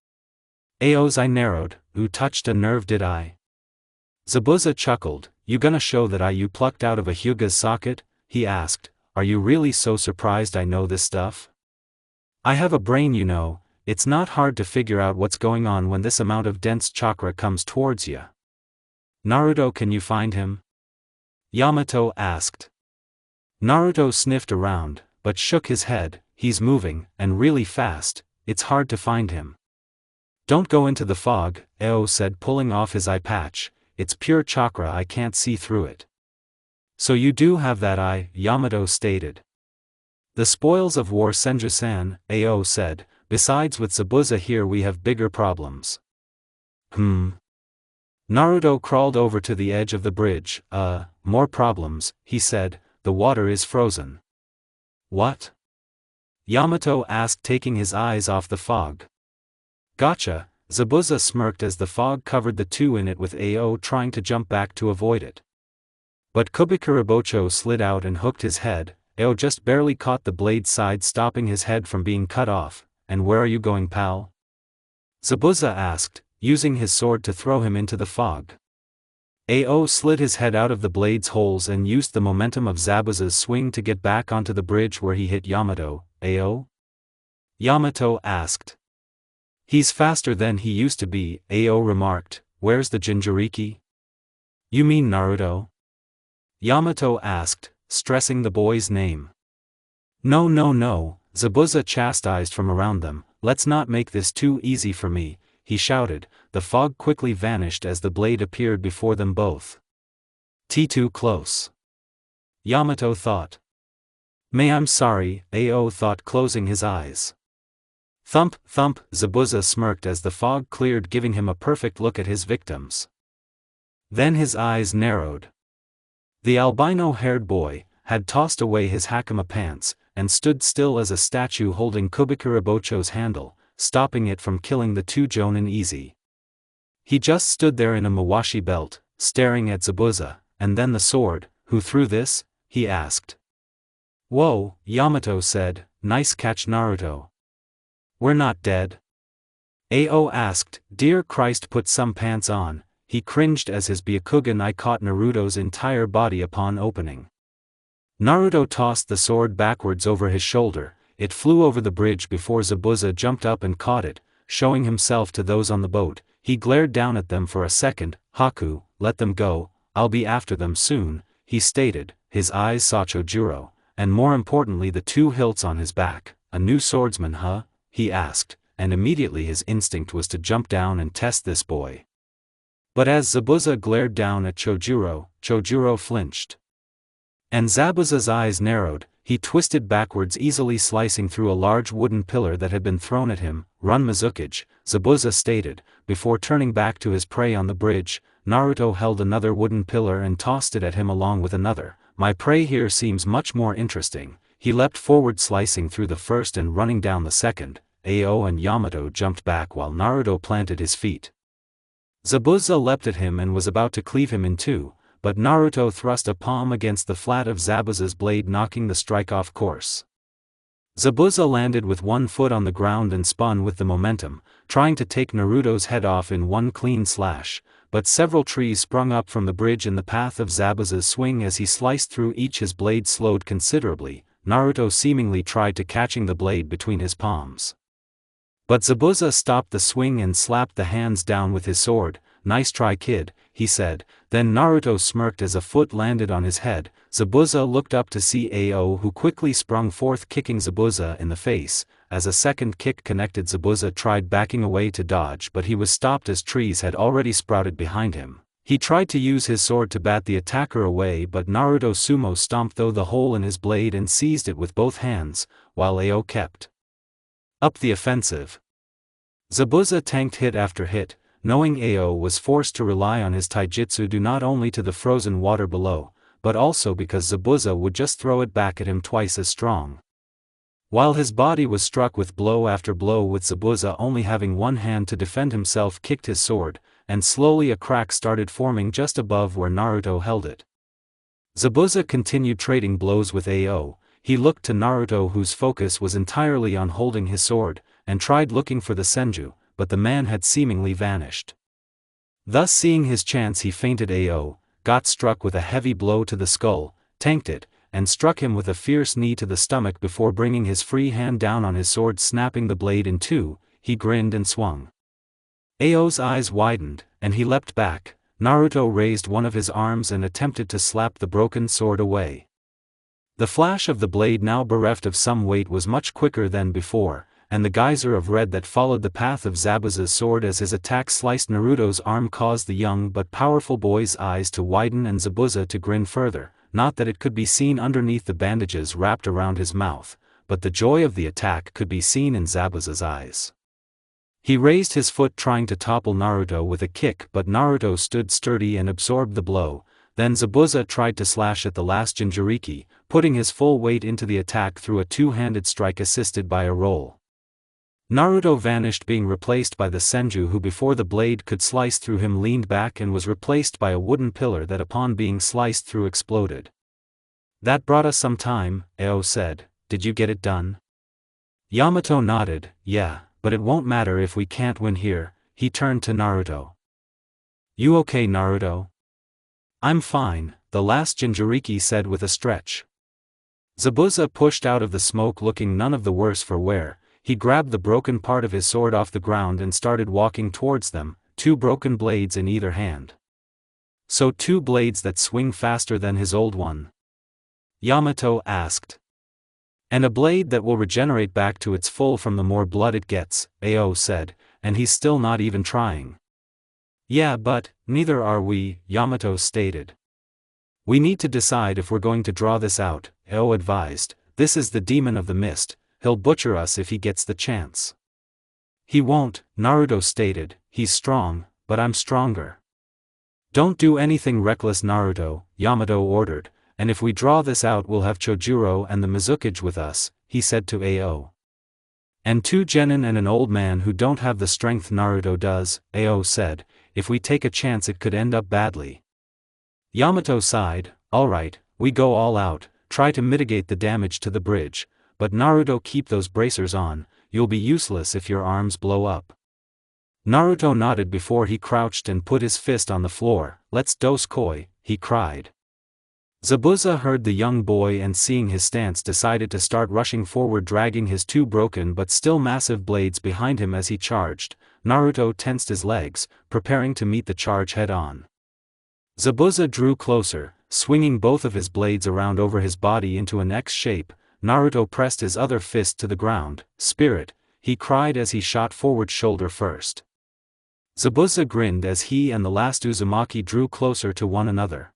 Ao's eye narrowed. Who touched a nerve, did I? Zabuza chuckled. You gonna show that you plucked out of a Hyuga's socket? He asked. Are you really so surprised I know this stuff? I have a brain, you know. It's not hard to figure out what's going on when this amount of dense chakra comes towards you. Naruto, can you find him? Yamato asked. Naruto sniffed around, but shook his head. He's moving, and really fast, it's hard to find him. Don't go into the fog, Ao said, pulling off his eye patch. It's pure chakra, I can't see through it. So you do have that eye, Yamato stated. The spoils of war, Senju-san, Ao said. Besides, with Zabuza here we have bigger problems. Naruto crawled over to the edge of the bridge. More problems, he said. The water is frozen. What? Yamato asked, taking his eyes off the fog. Gotcha, Zabuza smirked as the fog covered the 2 in it, with Ao trying to jump back to avoid it. But Kubikurabocho slid out and hooked his head. Ao just barely caught the blade's side, stopping his head from being cut off. And where are you going, pal? Zabuza asked, using his sword to throw him into the fog. Ao slid his head out of the blade's holes and used the momentum of Zabuza's swing to get back onto the bridge where he hit Yamato. Ao? Yamato asked. He's faster than he used to be, Ao remarked. Where's the Jinchuriki? You mean Naruto? Yamato asked, stressing the boy's name. No, Zabuza chastised from around them. Let's not make this too easy for me, he shouted. The fog quickly vanished as the blade appeared before them both. Too close. Yamato thought. I'm sorry, Ao thought, closing his eyes. Thump, thump, Zabuza smirked as the fog cleared, giving him a perfect look at his victims. Then his eyes narrowed. The albino-haired boy had tossed away his hakama pants, and stood still as a statue holding Kubikurabocho's handle, stopping it from killing the two jonin easy. He just stood there in a mawashi belt, staring at Zabuza. And then the sword, who threw this? He asked. Whoa, Yamato said, nice catch Naruto. We're not dead? Ao asked. Dear Christ, put some pants on. He cringed as his Byakugan caught Naruto's entire body upon opening. Naruto tossed the sword backwards over his shoulder. It flew over the bridge before Zabuza jumped up and caught it, showing himself to those on the boat. He glared down at them for a second. Haku, let them go, I'll be after them soon, he stated. His eyes saw Chojuro, and more importantly the two hilts on his back. A new swordsman, huh? He asked, and immediately his instinct was to jump down and test this boy. But as Zabuza glared down at Chojuro, Chojuro flinched. And Zabuza's eyes narrowed. He twisted backwards, easily slicing through a large wooden pillar that had been thrown at him. Run Mizukage, Zabuza stated, before turning back to his prey on the bridge. Naruto held another wooden pillar and tossed it at him along with another. My prey here seems much more interesting. He leapt forward, slicing through the first and running down the second. Ao and Yamato jumped back while Naruto planted his feet. Zabuza leapt at him and was about to cleave him in two, but Naruto thrust a palm against the flat of Zabuza's blade, knocking the strike off course. Zabuza landed with one foot on the ground and spun with the momentum, trying to take Naruto's head off in one clean slash, but several trees sprung up from the bridge in the path of Zabuza's swing. As he sliced through each, his blade slowed considerably. Naruto seemingly tried to catching the blade between his palms. But Zabuza stopped the swing and slapped the hands down with his sword. Nice try, kid, he said. Then Naruto smirked as a foot landed on his head. Zabuza looked up to see Ao, who quickly sprung forth, kicking Zabuza in the face. As a second kick connected, Zabuza tried backing away to dodge, but he was stopped as trees had already sprouted behind him. He tried to use his sword to bat the attacker away, but Naruto sumo stomped through the hole in his blade and seized it with both hands, while Ao kept up the offensive. Zabuza tanked hit after hit, knowing Ao was forced to rely on his taijutsu due not only to the frozen water below, but also because Zabuza would just throw it back at him twice as strong. While his body was struck with blow after blow, with Zabuza only having one hand to defend himself, kicked his sword, and slowly a crack started forming just above where Naruto held it. Zabuza continued trading blows with Ao. He looked to Naruto, whose focus was entirely on holding his sword, and tried looking for the senju, but the man had seemingly vanished. Thus, seeing his chance, he feinted Ao, got struck with a heavy blow to the skull, tanked it, and struck him with a fierce knee to the stomach before bringing his free hand down on his sword, snapping the blade in two. He grinned and swung. Ao's eyes widened, and he leapt back. Naruto raised one of his arms and attempted to slap the broken sword away. The flash of the blade, now bereft of some weight, was much quicker than before, and the geyser of red that followed the path of Zabuza's sword as his attack sliced Naruto's arm caused the young but powerful boy's eyes to widen and Zabuza to grin further, not that it could be seen underneath the bandages wrapped around his mouth, but the joy of the attack could be seen in Zabuza's eyes. He raised his foot trying to topple Naruto with a kick, but Naruto stood sturdy and absorbed the blow. Then Zabuza tried to slash at the last Jinchuriki, putting his full weight into the attack through a two-handed strike assisted by a roll. Naruto vanished, being replaced by the senju, who before the blade could slice through him leaned back and was replaced by a wooden pillar that upon being sliced through exploded. That brought us some time, Ao said. Did you get it done? Yamato nodded. Yeah, but it won't matter if we can't win here. He turned to Naruto. You okay, Naruto? I'm fine, the last Jinchuriki said with a stretch. Zabuza pushed out of the smoke, looking none of the worse for wear. he grabbed the broken part of his sword off the ground and started walking towards them, 2 broken blades in either hand. So 2 blades that swing faster than his old one? Yamato asked. And a blade that will regenerate back to its full from the more blood it gets, Ao said, and he's still not even trying. Yeah, but neither are we, Yamato stated. We need to decide if we're going to draw this out, Ao advised. This is the demon of the mist, he'll butcher us if he gets the chance. He won't, Naruto stated, he's strong, but I'm stronger. Don't do anything reckless, Naruto, Yamato ordered, and if we draw this out we'll have Chojuro and the Mizukage with us, he said to Ao. And 2 genin and an old man who don't have the strength Naruto does, Ao said. If we take a chance it could end up badly. Yamato sighed. Alright, we go all out, try to mitigate the damage to the bridge, but Naruto, keep those bracers on, you'll be useless if your arms blow up. Naruto nodded before he crouched and put his fist on the floor. Let's dose koi, he cried. Zabuza heard the young boy and seeing his stance decided to start rushing forward, dragging his 2 broken but still massive blades behind him as he charged. Naruto tensed his legs, preparing to meet the charge head-on. Zabuza drew closer, swinging both of his blades around over his body into an X shape. Naruto pressed his other fist to the ground. Spirit, he cried as he shot forward shoulder first. Zabuza grinned as he and the last Uzumaki drew closer to one another.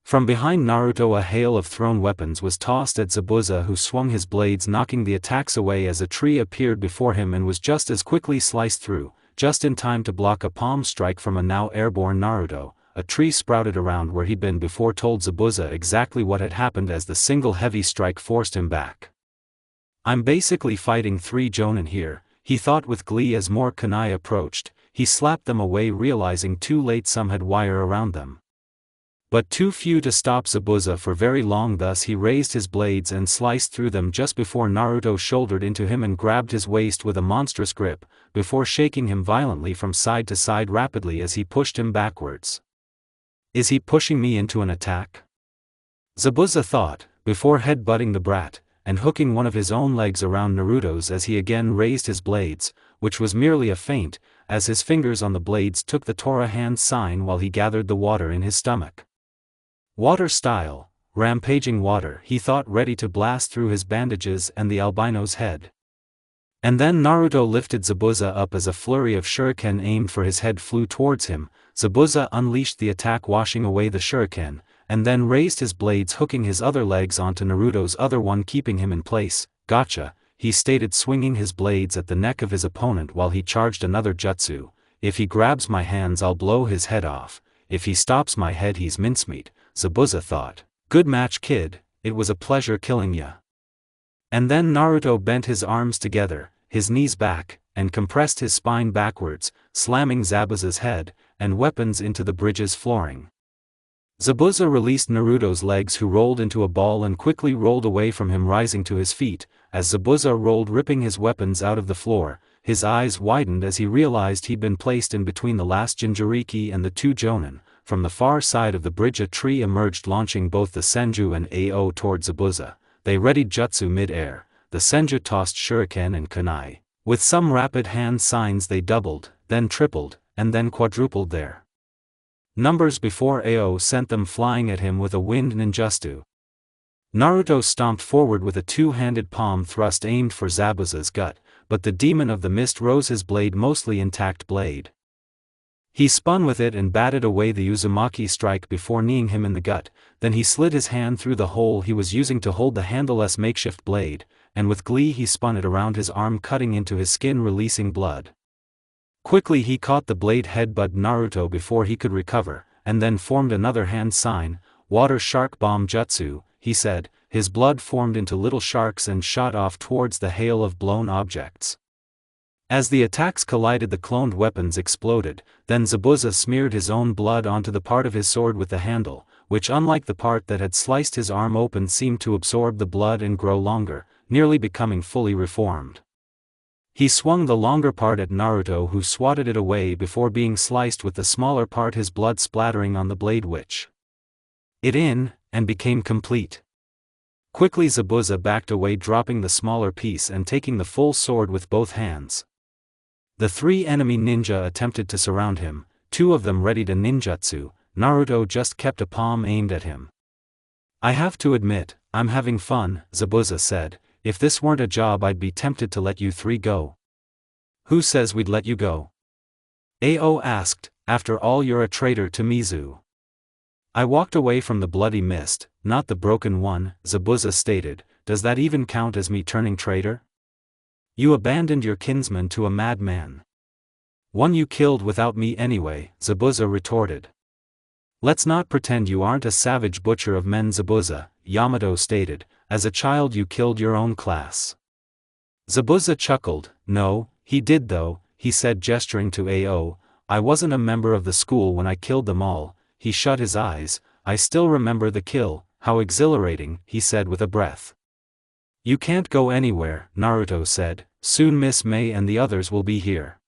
From behind Naruto a hail of thrown weapons was tossed at Zabuza, who swung his blades, knocking the attacks away as a tree appeared before him and was just as quickly sliced through, just in time to block a palm strike from a now airborne Naruto. A tree sprouted around where he'd been before, told Zabuza exactly what had happened as the single heavy strike forced him back. I'm basically fighting 3 jonin here, he thought with glee as more kunai approached. He slapped them away, realizing too late some had wire around them. But too few to stop Zabuza for very long, thus he raised his blades and sliced through them just before Naruto shouldered into him and grabbed his waist with a monstrous grip, before shaking him violently from side to side rapidly as he pushed him backwards. Is he pushing me into an attack? Zabuza thought, before head-butting the brat, and hooking one of his own legs around Naruto's as he again raised his blades, which was merely a feint, as his fingers on the blades took the Tora hand sign while he gathered the water in his stomach. Water style, rampaging water, he thought, ready to blast through his bandages and the albino's head. And then Naruto lifted Zabuza up as a flurry of shuriken aimed for his head flew towards him. Zabuza unleashed the attack, washing away the shuriken, and then raised his blades, hooking his other legs onto Naruto's other one, keeping him in place. Gotcha, he stated, swinging his blades at the neck of his opponent while he charged another jutsu. If he grabs my hands I'll blow his head off, if he stops my head he's mincemeat, Zabuza thought. Good match, kid, it was a pleasure killing ya. And then Naruto bent his arms together, his knees back, and compressed his spine backwards, slamming Zabuza's head and weapons into the bridge's flooring. Zabuza released Naruto's legs, who rolled into a ball and quickly rolled away from him, rising to his feet. As Zabuza rolled, ripping his weapons out of the floor, his eyes widened as he realized he'd been placed in between the last Jinchuriki and the 2 jonin. From the far side of the bridge a tree emerged, launching both the Senju and Ao toward Zabuza. They readied jutsu mid-air. The Senju tossed shuriken and kunai. With some rapid hand signs they doubled, then tripled, and then quadrupled their numbers before Ao sent them flying at him with a wind ninjutsu. Naruto stomped forward with a 2-handed palm thrust aimed for Zabuza's gut, but the demon of the mist rose his blade, mostly intact blade. He spun with it and batted away the Uzumaki strike before kneeing him in the gut. Then he slid his hand through the hole he was using to hold the handleless makeshift blade, and with glee he spun it around his arm, cutting into his skin, releasing blood. Quickly he caught the blade, headbutt Naruto before he could recover, and then formed another hand sign. Water shark bomb jutsu, he said. His blood formed into little sharks and shot off towards the hail of blown objects. As the attacks collided, the cloned weapons exploded. Then Zabuza smeared his own blood onto the part of his sword with the handle, which, unlike the part that had sliced his arm open, seemed to absorb the blood and grow longer, nearly becoming fully reformed. He swung the longer part at Naruto, who swatted it away before being sliced with the smaller part, his blood splattering on the blade, which it in, and became complete. Quickly Zabuza backed away, dropping the smaller piece and taking the full sword with both hands. The 3 enemy ninja attempted to surround him, 2 of them readied a ninjutsu. Naruto just kept a palm aimed at him. "I have to admit, I'm having fun," Zabuza said. "If this weren't a job I'd be tempted to let you 3 go." "Who says we'd let you go?" Ao asked. "After all, you're a traitor to Mizu." "I walked away from the bloody mist, not the broken one," Zabuza stated. "Does that even count as me turning traitor?" "You abandoned your kinsman to a madman. One you killed without me anyway," Zabuza retorted. "Let's not pretend you aren't a savage butcher of men," Zabuza, Yamato stated. "As a child you killed your own class." Zabuza chuckled. "No, he did though," he said, gesturing to Ao. "I wasn't a member of the school when I killed them all." He shut his eyes. "I still remember the kill, how exhilarating," he said with a breath. "You can't go anywhere," Naruto said. "Soon Miss May and the others will be here.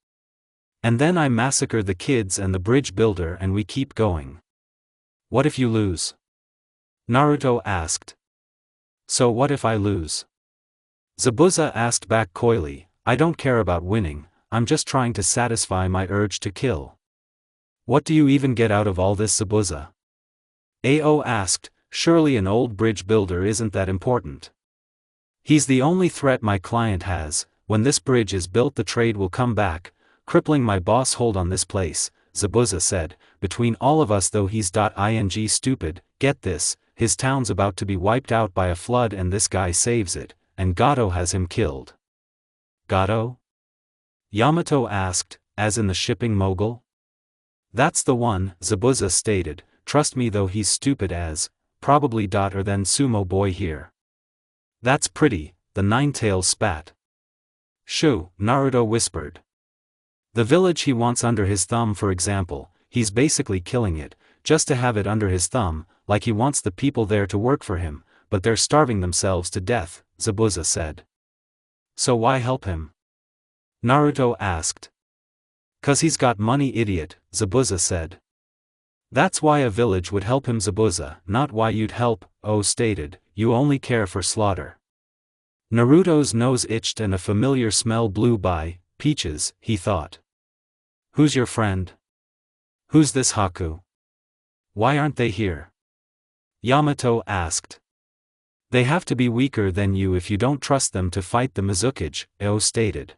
And then I massacre the kids and the bridge builder and we keep going." "What if you lose?" Naruto asked. "So what if I lose?" Zabuza asked back coyly. "I don't care about winning, I'm just trying to satisfy my urge to kill." "What do you even get out of all this, Zabuza?" Ao asked. "Surely an old bridge builder isn't that important." "He's the only threat my client has. When this bridge is built the trade will come back, crippling my boss' hold on this place," Zabuza said. "Between all of us though he's ing stupid, get this, his town's about to be wiped out by a flood and this guy saves it, and Gato has him killed." "Gato?" Yamato asked, "as in the shipping mogul?" "That's the one," Zabuza stated. "Trust me though he's stupid as, probably or then Sumo Boy here." "That's pretty," the Nine-Tails spat. "Shoo," Naruto whispered. "The village he wants under his thumb, for example, he's basically killing it, just to have it under his thumb, like he wants the people there to work for him, but they're starving themselves to death," Zabuza said. "So why help him?" Naruto asked. "'Cause he's got money, idiot," Zabuza said. "That's why a village would help him, Zabuza, not why you'd help," O stated. "You only care for slaughter." Naruto's nose itched and a familiar smell blew by. "Peaches," he thought. "Who's your friend? Who's this Haku? Why aren't they here?" Yamato asked. "They have to be weaker than you if you don't trust them to fight the Mizukage," O stated.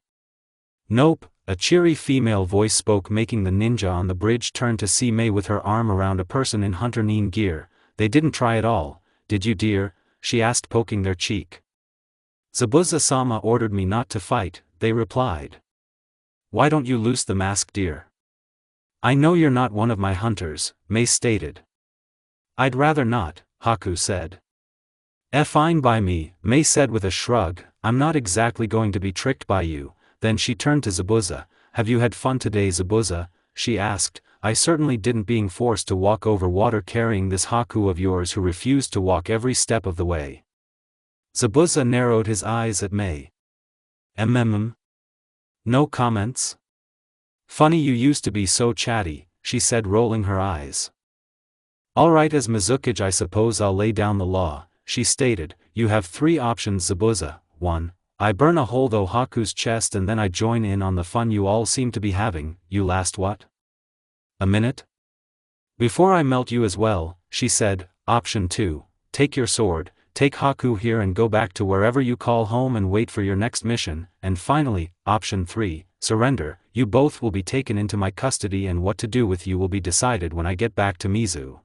"Nope," a cheery female voice spoke, making the ninja on the bridge turn to see Mei with her arm around a person in hunter nin gear. "They didn't try at all, did you, dear?" she asked, poking their cheek. "Zabuza-sama ordered me not to fight," they replied. "Why don't you loose the mask, dear?" "I know you're not one of my hunters," Mei stated. "I'd rather not," Haku said. Fine by me," Mei said with a shrug. "I'm not exactly going to be tricked by you." Then she turned to Zabuza. "Have you had fun today, Zabuza?" she asked. "I certainly didn't, being forced to walk over water carrying this Haku of yours who refused to walk every step of the way." Zabuza narrowed his eyes at Mei. No comments?" "Funny you used to be so chatty," she said, rolling her eyes. "Alright, as Mizukage I suppose I'll lay down the law," she stated. "You have 3 options, Zabuza. 1. I burn a hole through Haku's chest and then I join in on the fun you all seem to be having. You last what? A minute? Before I melt you as well," she said. Option 2. Take your sword, take Haku here and go back to wherever you call home and wait for your next mission. And finally, Option 3. Surrender. You both will be taken into my custody and what to do with you will be decided when I get back to Mizu."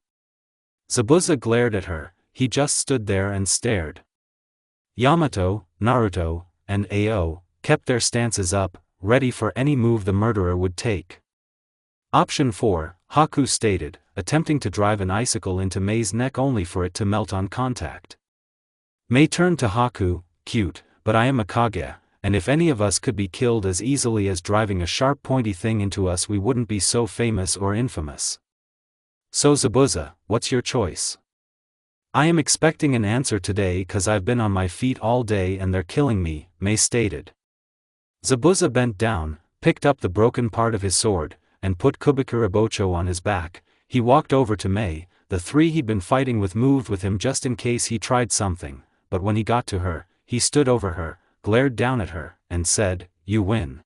Zabuza glared at her. He just stood there and stared. Yamato, Naruto, and Ao kept their stances up, ready for any move the murderer would take. Option 4, Haku stated, attempting to drive an icicle into Mei's neck only for it to melt on contact. Mei turned to Haku. "Cute, but I am a Kaguya, and if any of us could be killed as easily as driving a sharp pointy thing into us we wouldn't be so famous or infamous. So Zabuza, what's your choice?" "I am expecting an answer today 'cause I've been on my feet all day and they're killing me," Mei stated. Zabuza bent down, picked up the broken part of his sword, and put Kubikurabocho on his back. He walked over to Mei. The 3 he'd been fighting with moved with him just in case he tried something, but when he got to her, he stood over her, glared down at her, and said, "You win."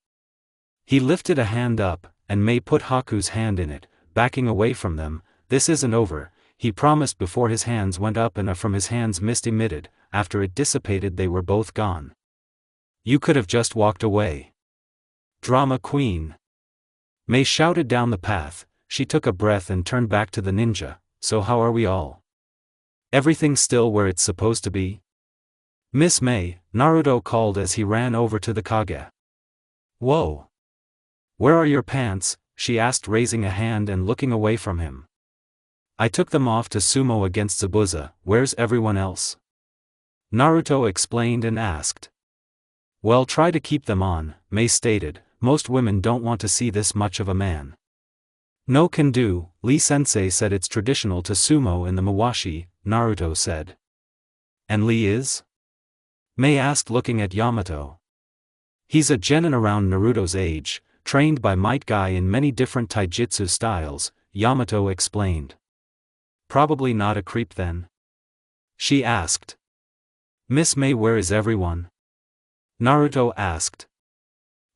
He lifted a hand up, and Mei put Haku's hand in it, backing away from them. "This isn't over," he promised before his hands went up and from his hands mist emitted. After it dissipated they were both gone. "You could have just walked away. Drama queen." Mei shouted down the path. She took a breath and turned back to the ninja. "So how are we all? Everything still where it's supposed to be?" "Miss Mei," Naruto called as he ran over to the Kaguya. "Whoa! Where are your pants?" she asked, raising a hand and looking away from him. "I took them off to sumo against Zabuza. Where's everyone else?" Naruto explained and asked. "Well, try to keep them on," Mei stated. "Most women don't want to see this much of a man." "No can do," Lee-sensei said. "It's traditional to sumo in the Mawashi," Naruto said. "And Lee is?" Mei asked, looking at Yamato. "He's a genin around Naruto's age, trained by Might Guy in many different taijutsu styles," Yamato explained. "Probably not a creep then?" she asked. "Miss Mei, where is everyone?" Naruto asked.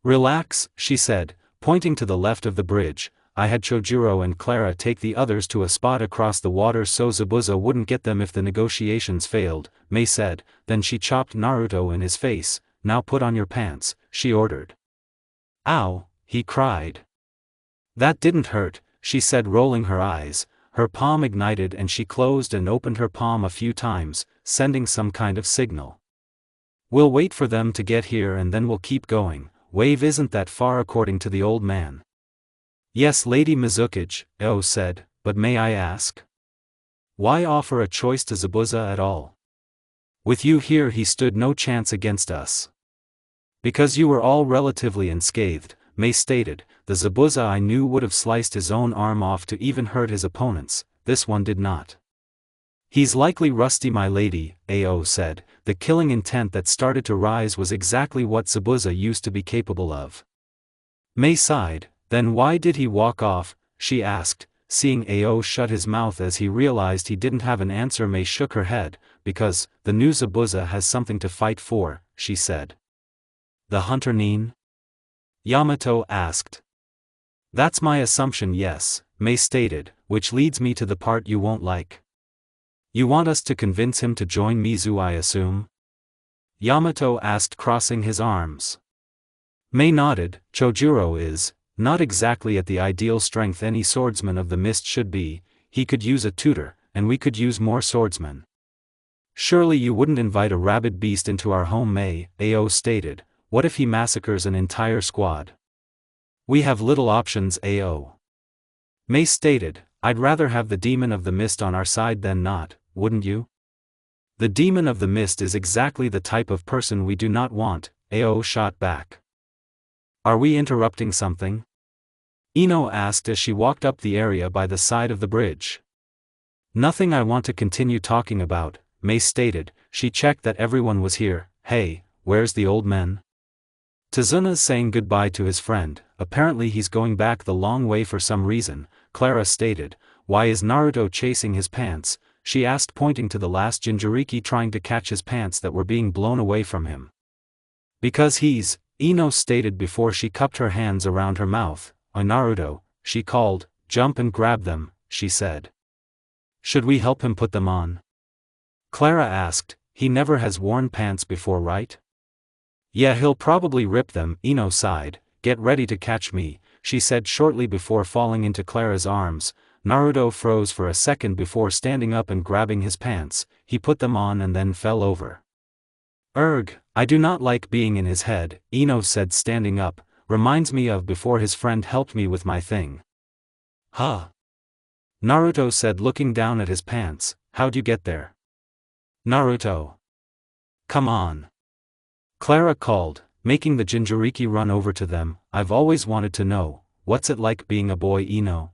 "Relax," she said, pointing to the left of the bridge. "I had Chojuro and Clara take the others to a spot across the water so Zabuza wouldn't get them if the negotiations failed," Mei said. Then she chopped Naruto in his face. "Now put on your pants," she ordered. "Ow!" he cried. "That didn't hurt," she said, rolling her eyes. Her palm ignited and she closed and opened her palm a few times, sending some kind of signal. "We'll wait for them to get here and then we'll keep going. Wave isn't that far according to the old man." "Yes, Lady Mizukage," Eo said, "but may I ask? Why offer a choice to Zabuza at all? With you here he stood no chance against us." "Because you were all relatively unscathed," Mei stated. "The Zabuza I knew would have sliced his own arm off to even hurt his opponents, this one did not." "He's likely rusty, my lady," Ao said. The killing intent that started to rise was exactly what Zabuza used to be capable of. Mei sighed. "Then why did he walk off?" she asked, seeing Ao shut his mouth as he realized he didn't have an answer. Mei shook her head. "Because, the new Zabuza has something to fight for," she said. "The Hunter Nin?" Yamato asked. "That's my assumption, yes," Mei stated, "which leads me to the part you won't like. You want us to convince him to join Mizu, I assume?" Yamato asked, crossing his arms. Mei nodded. "Chojuro is not exactly at the ideal strength any swordsman of the mist should be. He could use a tutor, and we could use more swordsmen." "Surely you wouldn't invite a rabid beast into our home," Mei, Ao stated. "What if he massacres an entire squad?" "We have little options, Ao," Mei stated. "I'd rather have the demon of the mist on our side than not, wouldn't you?" "The demon of the mist is exactly the type of person we do not want," Ao shot back. "Are we interrupting something?" Ino asked as she walked up the area by the side of the bridge. "Nothing I want to continue talking about," Mei stated. She checked that everyone was here. "Hey, where's the old man?" "Tazuna's saying goodbye to his friend, apparently he's going back the long way for some reason," Clara stated. "Why is Naruto chasing his pants?" she asked, pointing to the last Jinchuriki trying to catch his pants that were being blown away from him. "Because he's," Ino stated before she cupped her hands around her mouth. "Oh, Naruto," she called, "jump and grab them," she said. "Should we help him put them on?" Clara asked. "He never has worn pants before, right?" "Yeah, he'll probably rip them," Ino sighed. "Get ready to catch me," she said shortly before falling into Clara's arms. Naruto froze for a second before standing up and grabbing his pants. He put them on and then fell over. "Erg, I do not like being in his head," Ino said, standing up. "Reminds me of before his friend helped me with my thing." "Huh?" Naruto said, looking down at his pants. "How'd you get there?" "Naruto, come on," Clara called, making the Jinchuriki run over to them. "I've always wanted to know, what's it like being a boy, Ino?"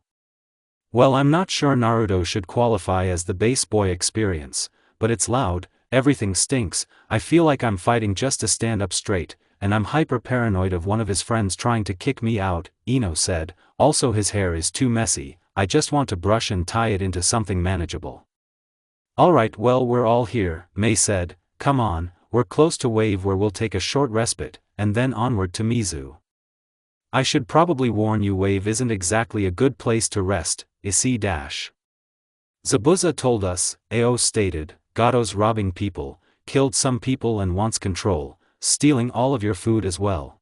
"Well, I'm not sure Naruto should qualify as the base boy experience, but it's loud, everything stinks, I feel like I'm fighting just to stand up straight, and I'm hyper paranoid of one of his friends trying to kick me out," Ino said. "Also his hair is too messy, I just want to brush and tie it into something manageable." "Alright, well, we're all here," Mei said. come on, we're close to Wave where we'll take a short respite, and then onward to Mizu. I should probably warn you Wave isn't exactly a good place to rest, Issei dash. Zabuza told us, Ao stated, Gato's robbing people, killed some people and wants control, stealing all of your food as well.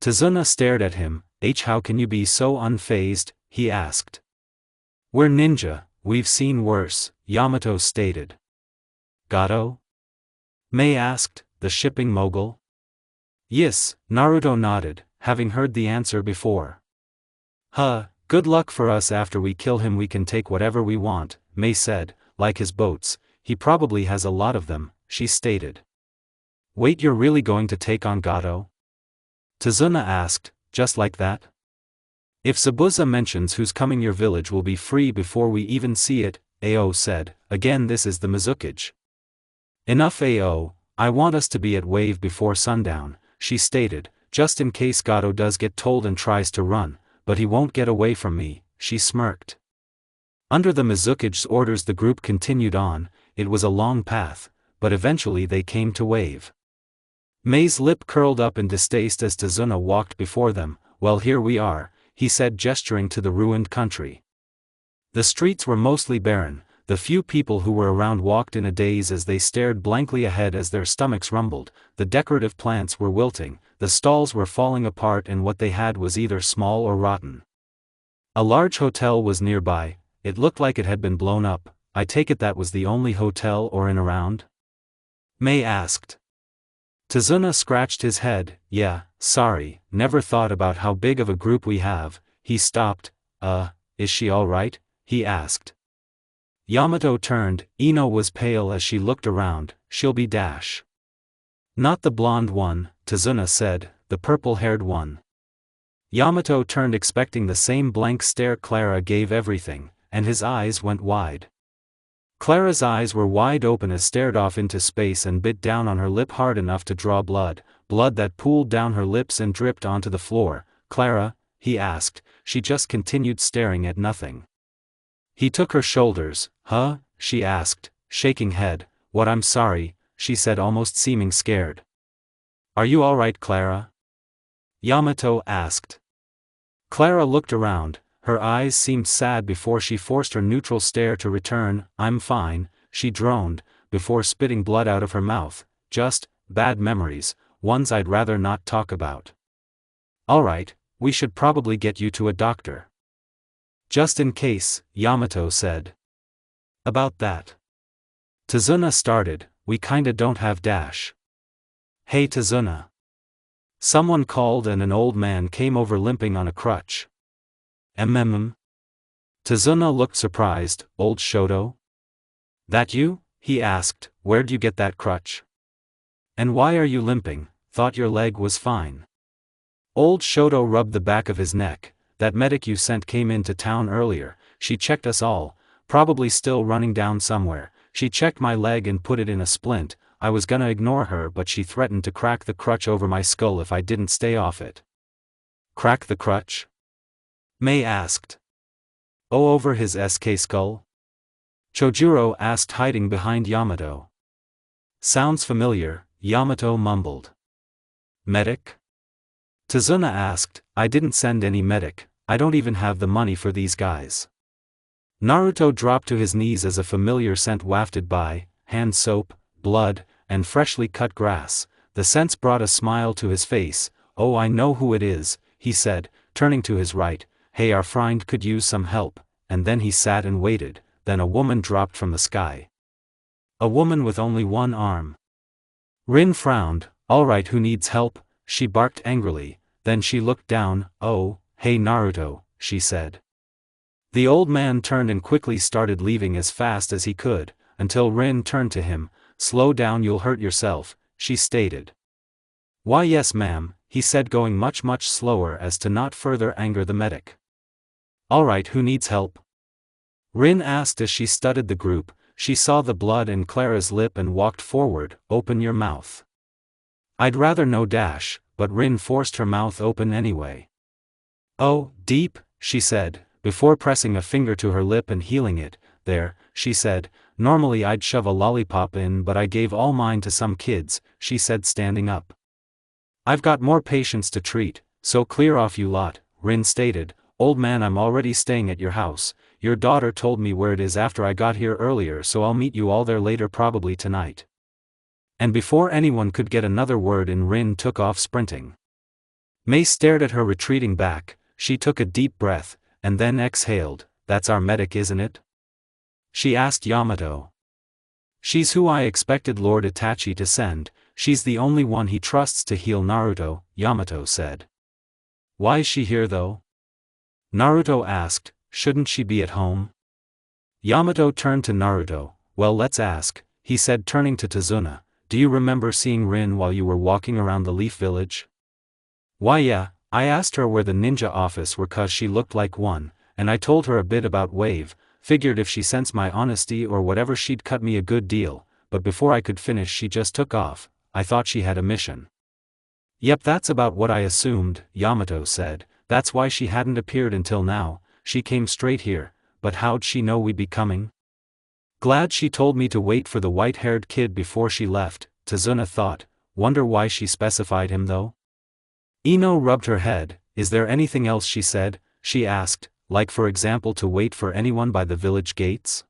Tazuna stared at him, how can you be so unfazed, he asked. We're ninja, we've seen worse, Yamato stated. Gato? Mei asked, the shipping mogul. Yes, Naruto nodded, having heard the answer before. Good luck for us after we kill him we can take whatever we want, Mei said, like his boats, he probably has a lot of them, she stated. Wait, you're really going to take on Gato? Tazuna asked, just like that? If Zabuza mentions who's coming your village will be free before we even see it, Ao said, again this is the Mizukage. Enough Ao, I want us to be at Wave before sundown, she stated, just in case Gato does get told and tries to run, but he won't get away from me, she smirked. Under the Mizukage's orders the group continued on, it was a long path, but eventually they came to Wave. Mei's lip curled up in distaste as Tazuna walked before them, well here we are, he said gesturing to the ruined country. The streets were mostly barren, the few people who were around walked in a daze as they stared blankly ahead as their stomachs rumbled, the decorative plants were wilting, the stalls were falling apart and what they had was either small or rotten. A large hotel was nearby, it looked like it had been blown up, I take it that was the only hotel or inn around? Mei asked. Tazuna scratched his head, yeah, sorry, never thought about how big of a group we have, he stopped, is she alright? He asked. Yamato turned, Ino was pale as she looked around, she'll be dash. Not the blonde one, Tazuna said, the purple-haired one. Yamato turned expecting the same blank stare Clara gave everything, and his eyes went wide. Clara's eyes were wide open as stared off into space and bit down on her lip hard enough to draw blood that pooled down her lips and dripped onto the floor. Clara? He asked, she just continued staring at nothing. He took her shoulders, she asked, shaking head, what I'm sorry, she said almost seeming scared. Are you alright Clara? Yamato asked. Clara looked around, her eyes seemed sad before she forced her neutral stare to return, I'm fine, she droned, before spitting blood out of her mouth, just, bad memories, ones I'd rather not talk about. Alright, we should probably get you to a doctor. Just in case, Yamato said. About that. Tazuna started, we kinda don't have dash. Hey Tazuna. Someone called and an old man came over limping on a crutch. Tazuna looked surprised, old Shoto? That you? He asked, where'd you get that crutch? And why are you limping, thought your leg was fine. Old Shoto rubbed the back of his neck, that medic you sent came into town earlier, she checked us all, probably still running down somewhere, she checked my leg and put it in a splint, I was gonna ignore her but she threatened to crack the crutch over my skull if I didn't stay off it. Crack the crutch? Mei asked. Oh, over his SK skull? Chojuro asked hiding behind Yamato. Sounds familiar, Yamato mumbled. Medic? Tazuna asked, I didn't send any medic, I don't even have the money for these guys. Naruto dropped to his knees as a familiar scent wafted by, hand soap, blood, and freshly cut grass, the scents brought a smile to his face, oh I know who it is, he said, turning to his right, hey our friend could use some help, and then he sat and waited, then a woman dropped from the sky. A woman with only one arm. Rin frowned, alright who needs help, she barked angrily, then she looked down, oh, hey Naruto, she said. The old man turned and quickly started leaving as fast as he could, until Rin turned to him, slow down you'll hurt yourself, she stated. Why yes ma'am, he said going much slower as to not further anger the medic. Alright who needs help? Rin asked as she studied the group, she saw the blood in Clara's lip and walked forward, open your mouth. I'd rather no dash, but Rin forced her mouth open anyway. Oh, deep, she said, before pressing a finger to her lip and healing it, There, she said, normally I'd shove a lollipop in, but I gave all mine to some kids, she said, standing up. I've got more patients to treat, so clear off you lot, Rin stated. Old man, I'm already staying at your house. Your daughter told me where it is after I got here earlier, so I'll meet you all there later, probably tonight. And before anyone could get another word in, Rin took off sprinting. Mei stared at her retreating back. She took a deep breath, and then exhaled. That's our medic, isn't it? She asked Yamato. She's who I expected Lord Itachi to send. She's the only one he trusts to heal Naruto, Yamato said. Why is she here though? Naruto asked. Shouldn't she be at home? Yamato turned to Naruto. Well, let's ask, he said, turning to Tazuna. Do you remember seeing Rin while you were walking around the Leaf Village? Why yeah, I asked her where the ninja office were cause she looked like one, and I told her a bit about Wave, figured if she sensed my honesty or whatever she'd cut me a good deal, but before I could finish she just took off. I thought she had a mission. Yep, that's about what I assumed, Yamato said. That's why she hadn't appeared until now. She came straight here, but how'd she know we'd be coming? Glad she told me to wait for the white-haired kid before she left, Tazuna thought. Wonder why she specified him though? Ino rubbed her head. Is there anything else she said? She asked, like for example to wait for anyone by the village gates?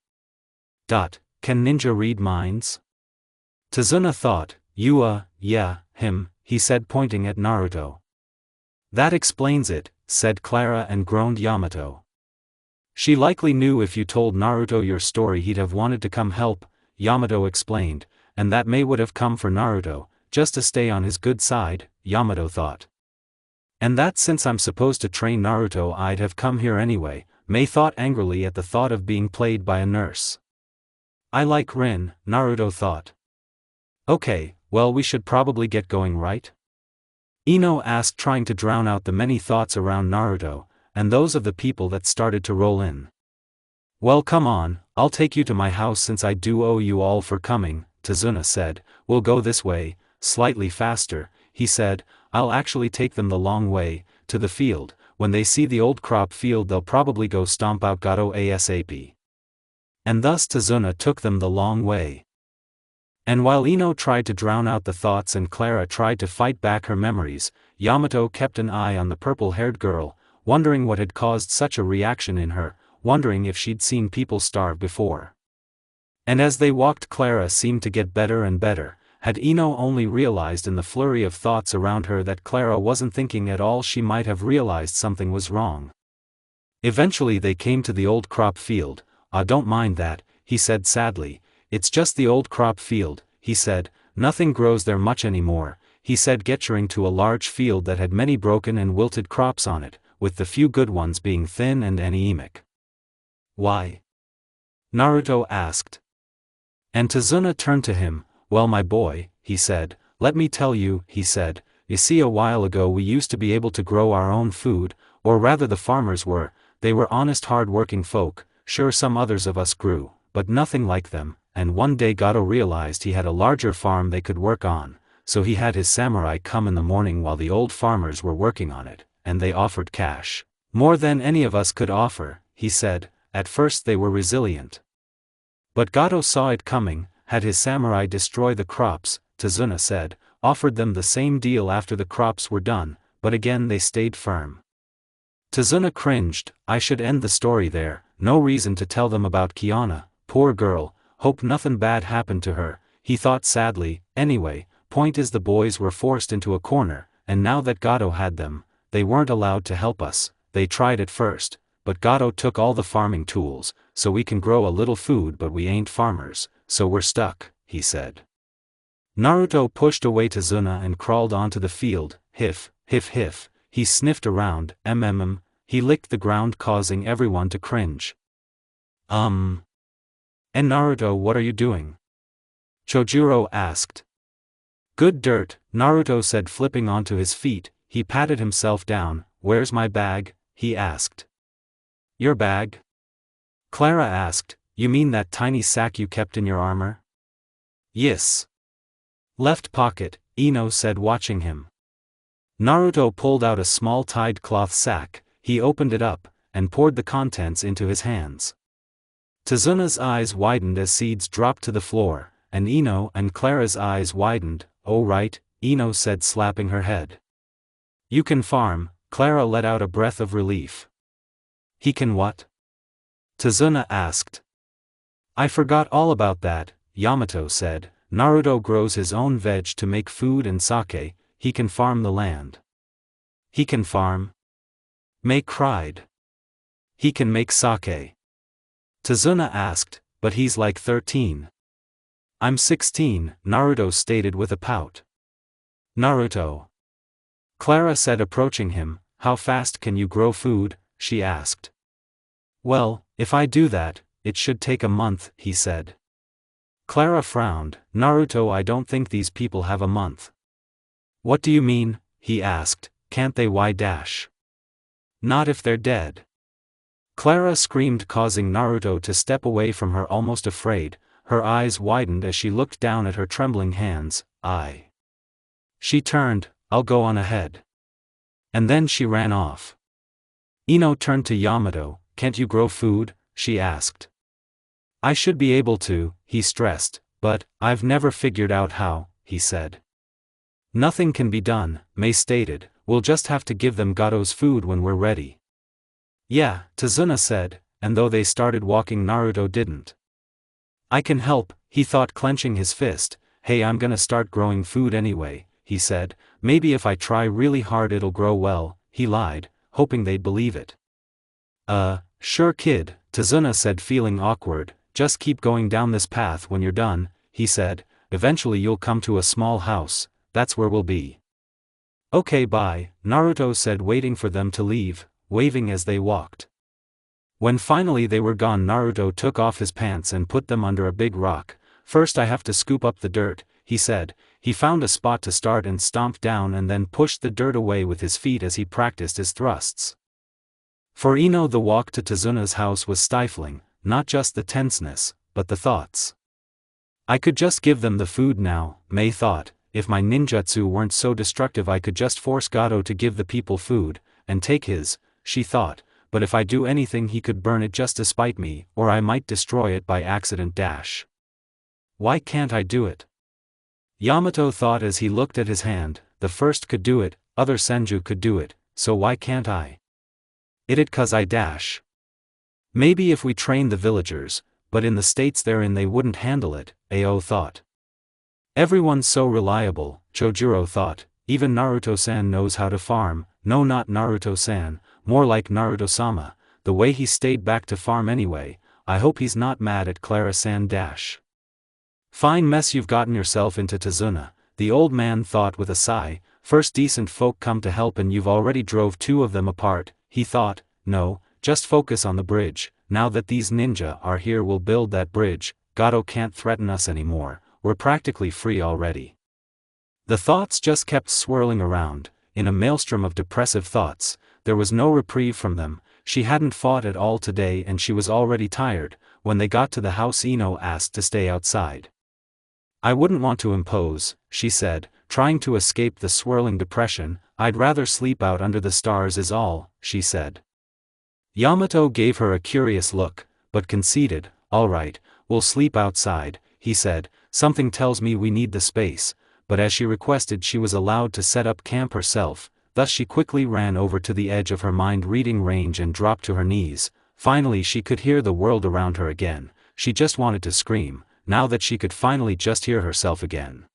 Can ninja read minds? Tazuna thought. Yeah, him, he said, pointing at Naruto. That explains it, said Clara, and groaned Yamato. She likely knew if you told Naruto your story he'd have wanted to come help, Yamato explained, and that Mei would have come for Naruto, just to stay on his good side, Yamato thought. And that since I'm supposed to train Naruto I'd have come here anyway, Mei thought angrily at the thought of being played by a nurse. I like Rin, Naruto thought. Okay, well we should probably get going, right? Ino asked, trying to drown out the many thoughts around Naruto, and those of the people that started to roll in. Well, come on, I'll take you to my house since I do owe you all for coming, Tazuna said. We'll go this way, slightly faster, he said. I'll actually take them the long way, to the field. When they see the old crop field they'll probably go stomp out Gato ASAP. And thus Tazuna took them the long way. And while Ino tried to drown out the thoughts and Clara tried to fight back her memories, Yamato kept an eye on the purple-haired girl, wondering what had caused such a reaction in her, wondering if she'd seen people starve before. And as they walked, Clara seemed to get better and better. Had Ino only realized in the flurry of thoughts around her that Clara wasn't thinking at all, she might have realized something was wrong. Eventually they came to the old crop field. Don't mind that, he said sadly. It's just the old crop field, he said. Nothing grows there much anymore, he said, gesturing to a large field that had many broken and wilted crops on it, with the few good ones being thin and anemic. Why? Naruto asked. And Tazuna turned to him. Well, my boy, he said, let me tell you, he said. You see, a while ago we used to be able to grow our own food, or rather the farmers were. They were honest, hard-working folk. Sure, some others of us grew, but nothing like them. And one day Gato realized he had a larger farm they could work on, so he had his samurai come in the morning while the old farmers were working on it, and they offered cash. More than any of us could offer, he said. At first they were resilient. But Gato saw it coming, had his samurai destroy the crops, Tazuna said, offered them the same deal after the crops were done, but again they stayed firm. Tazuna cringed. I should end the story there, no reason to tell them about Kiana, poor girl. Hope nothing bad happened to her, he thought sadly. Anyway, point is the boys were forced into a corner, and now that Gato had them, they weren't allowed to help us. They tried at first, but Gato took all the farming tools, so we can grow a little food, but we ain't farmers, so we're stuck, he said. Naruto pushed away Tazuna and crawled onto the field. Hiff, hiff, hiff, he sniffed around. He licked the ground, causing everyone to cringe. And Naruto, what are you doing? Chojuro asked. Good dirt, Naruto said, flipping onto his feet. He patted himself down. Where's my bag? He asked. Your bag? Clara asked. You mean that tiny sack you kept in your armor? Yes. Left pocket, Ino said, watching him. Naruto pulled out a small tied cloth sack. He opened it up, and poured the contents into his hands. Tazuna's eyes widened as seeds dropped to the floor, and Ino and Clara's eyes widened. "Oh right," Ino said, slapping her head. "You can farm," Clara let out a breath of relief. "He can what?" Tazuna asked. "I forgot all about that," Yamato said. "Naruto grows his own veg to make food and sake, he can farm the land." "He can farm?" Mei cried. "He can make sake?" Tazuna asked, "But he's like 13. "I'm 16, Naruto stated with a pout. "Naruto," Clara said, approaching him. "How fast can you grow food?" she asked. "Well, if I do that, it should take a month," he said. Clara frowned. "Naruto, I don't think these people have a month." "What do you mean?" he asked. "Can't they dash?" "Not if they're dead." Clara screamed, causing Naruto to step away from her, almost afraid. Her eyes widened as she looked down at her trembling hands. She turned. "I'll go on ahead." And then she ran off. Ino turned to Yamato. "Can't you grow food?" she asked. "I should be able to," he stressed, "but I've never figured out how," he said. "Nothing can be done," Mei stated. "We'll just have to give them Gato's food when we're ready." "Yeah," Tazuna said, and though they started walking, Naruto didn't. "I can help," he thought, clenching his fist. "Hey, I'm gonna start growing food anyway," he said. "Maybe if I try really hard it'll grow well," he lied, hoping they'd believe it. Sure kid," Tazuna said, feeling awkward. "Just keep going down this path. When you're done," he said, "eventually you'll come to a small house, that's where we'll be." "Okay, bye," Naruto said, waiting for them to leave, waving as they walked. When finally they were gone, Naruto took off his pants and put them under a big rock. "First I have to scoop up the dirt," he said. He found a spot to start and stomped down and then pushed the dirt away with his feet as he practiced his thrusts. For Ino, the walk to Tazuna's house was stifling, not just the tenseness, but the thoughts. "I could just give them the food now," Mei thought. "If my ninjutsu weren't so destructive I could just force Gato to give the people food, and take his," she thought. "But if I do anything he could burn it just to spite me, or I might destroy it by accident. Why can't I do it?" Yamato thought as he looked at his hand. "The first could do it, other senju could do it, so why can't I? It 'cause I dash. Maybe if we train the villagers, but in the states they're in they wouldn't handle it," Ao thought. "Everyone's so reliable," Chojuro thought. "Even Naruto-san knows how to farm." No, not Naruto-san, more like Naruto-sama, the way he stayed back to farm anyway. "I hope he's not mad at Clara-san. Fine mess you've gotten yourself into, Tazuna," the old man thought with a sigh. "First decent folk come to help and you've already drove two of them apart," he thought. "No, just focus on the bridge. Now that these ninja are here we'll build that bridge. Gato can't threaten us anymore, we're practically free already." The thoughts just kept swirling around, in a maelstrom of depressive thoughts. There was no reprieve from them. She hadn't fought at all today and she was already tired. When they got to the house, Ino asked to stay outside. "I wouldn't want to impose," she said, trying to escape the swirling depression. "I'd rather sleep out under the stars is all," she said. Yamato gave her a curious look, but conceded. "All right, we'll sleep outside," he said. "Something tells me we need the space," but as she requested she was allowed to set up camp herself, thus she quickly ran over to the edge of her mind-reading range and dropped to her knees. Finally she could hear the world around her again. She just wanted to scream, now that she could finally just hear herself again.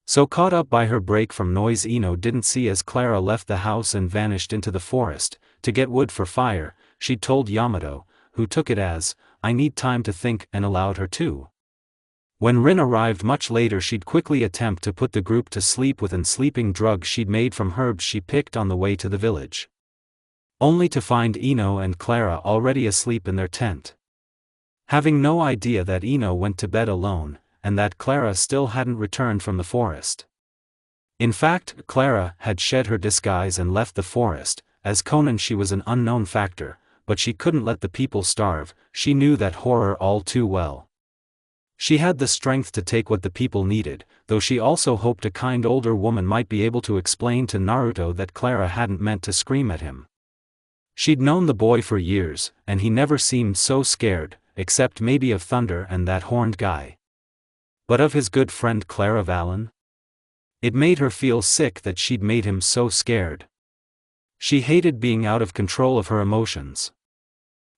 So caught up by her break from noise, Ino didn't see as Clara left the house and vanished into the forest, to get wood for fire. She'd told Yamato, who took it as, "I need time to think," and allowed her to. When Rin arrived much later she'd quickly attempt to put the group to sleep with an sleeping drug she'd made from herbs she picked on the way to the village. Only to find Ino and Clara already asleep in their tent. Having no idea that Ino went to bed alone, and that Clara still hadn't returned from the forest. In fact, Clara had shed her disguise and left the forest. As Conan she was an unknown factor, but she couldn't let the people starve. She knew that horror all too well. She had the strength to take what the people needed, though she also hoped a kind older woman might be able to explain to Naruto that Clara hadn't meant to scream at him. She'd known the boy for years, and he never seemed so scared. except maybe of Thunder and that horned guy. But of his good friend Clara Vallon? It made her feel sick that she'd made him so scared. She hated being out of control of her emotions.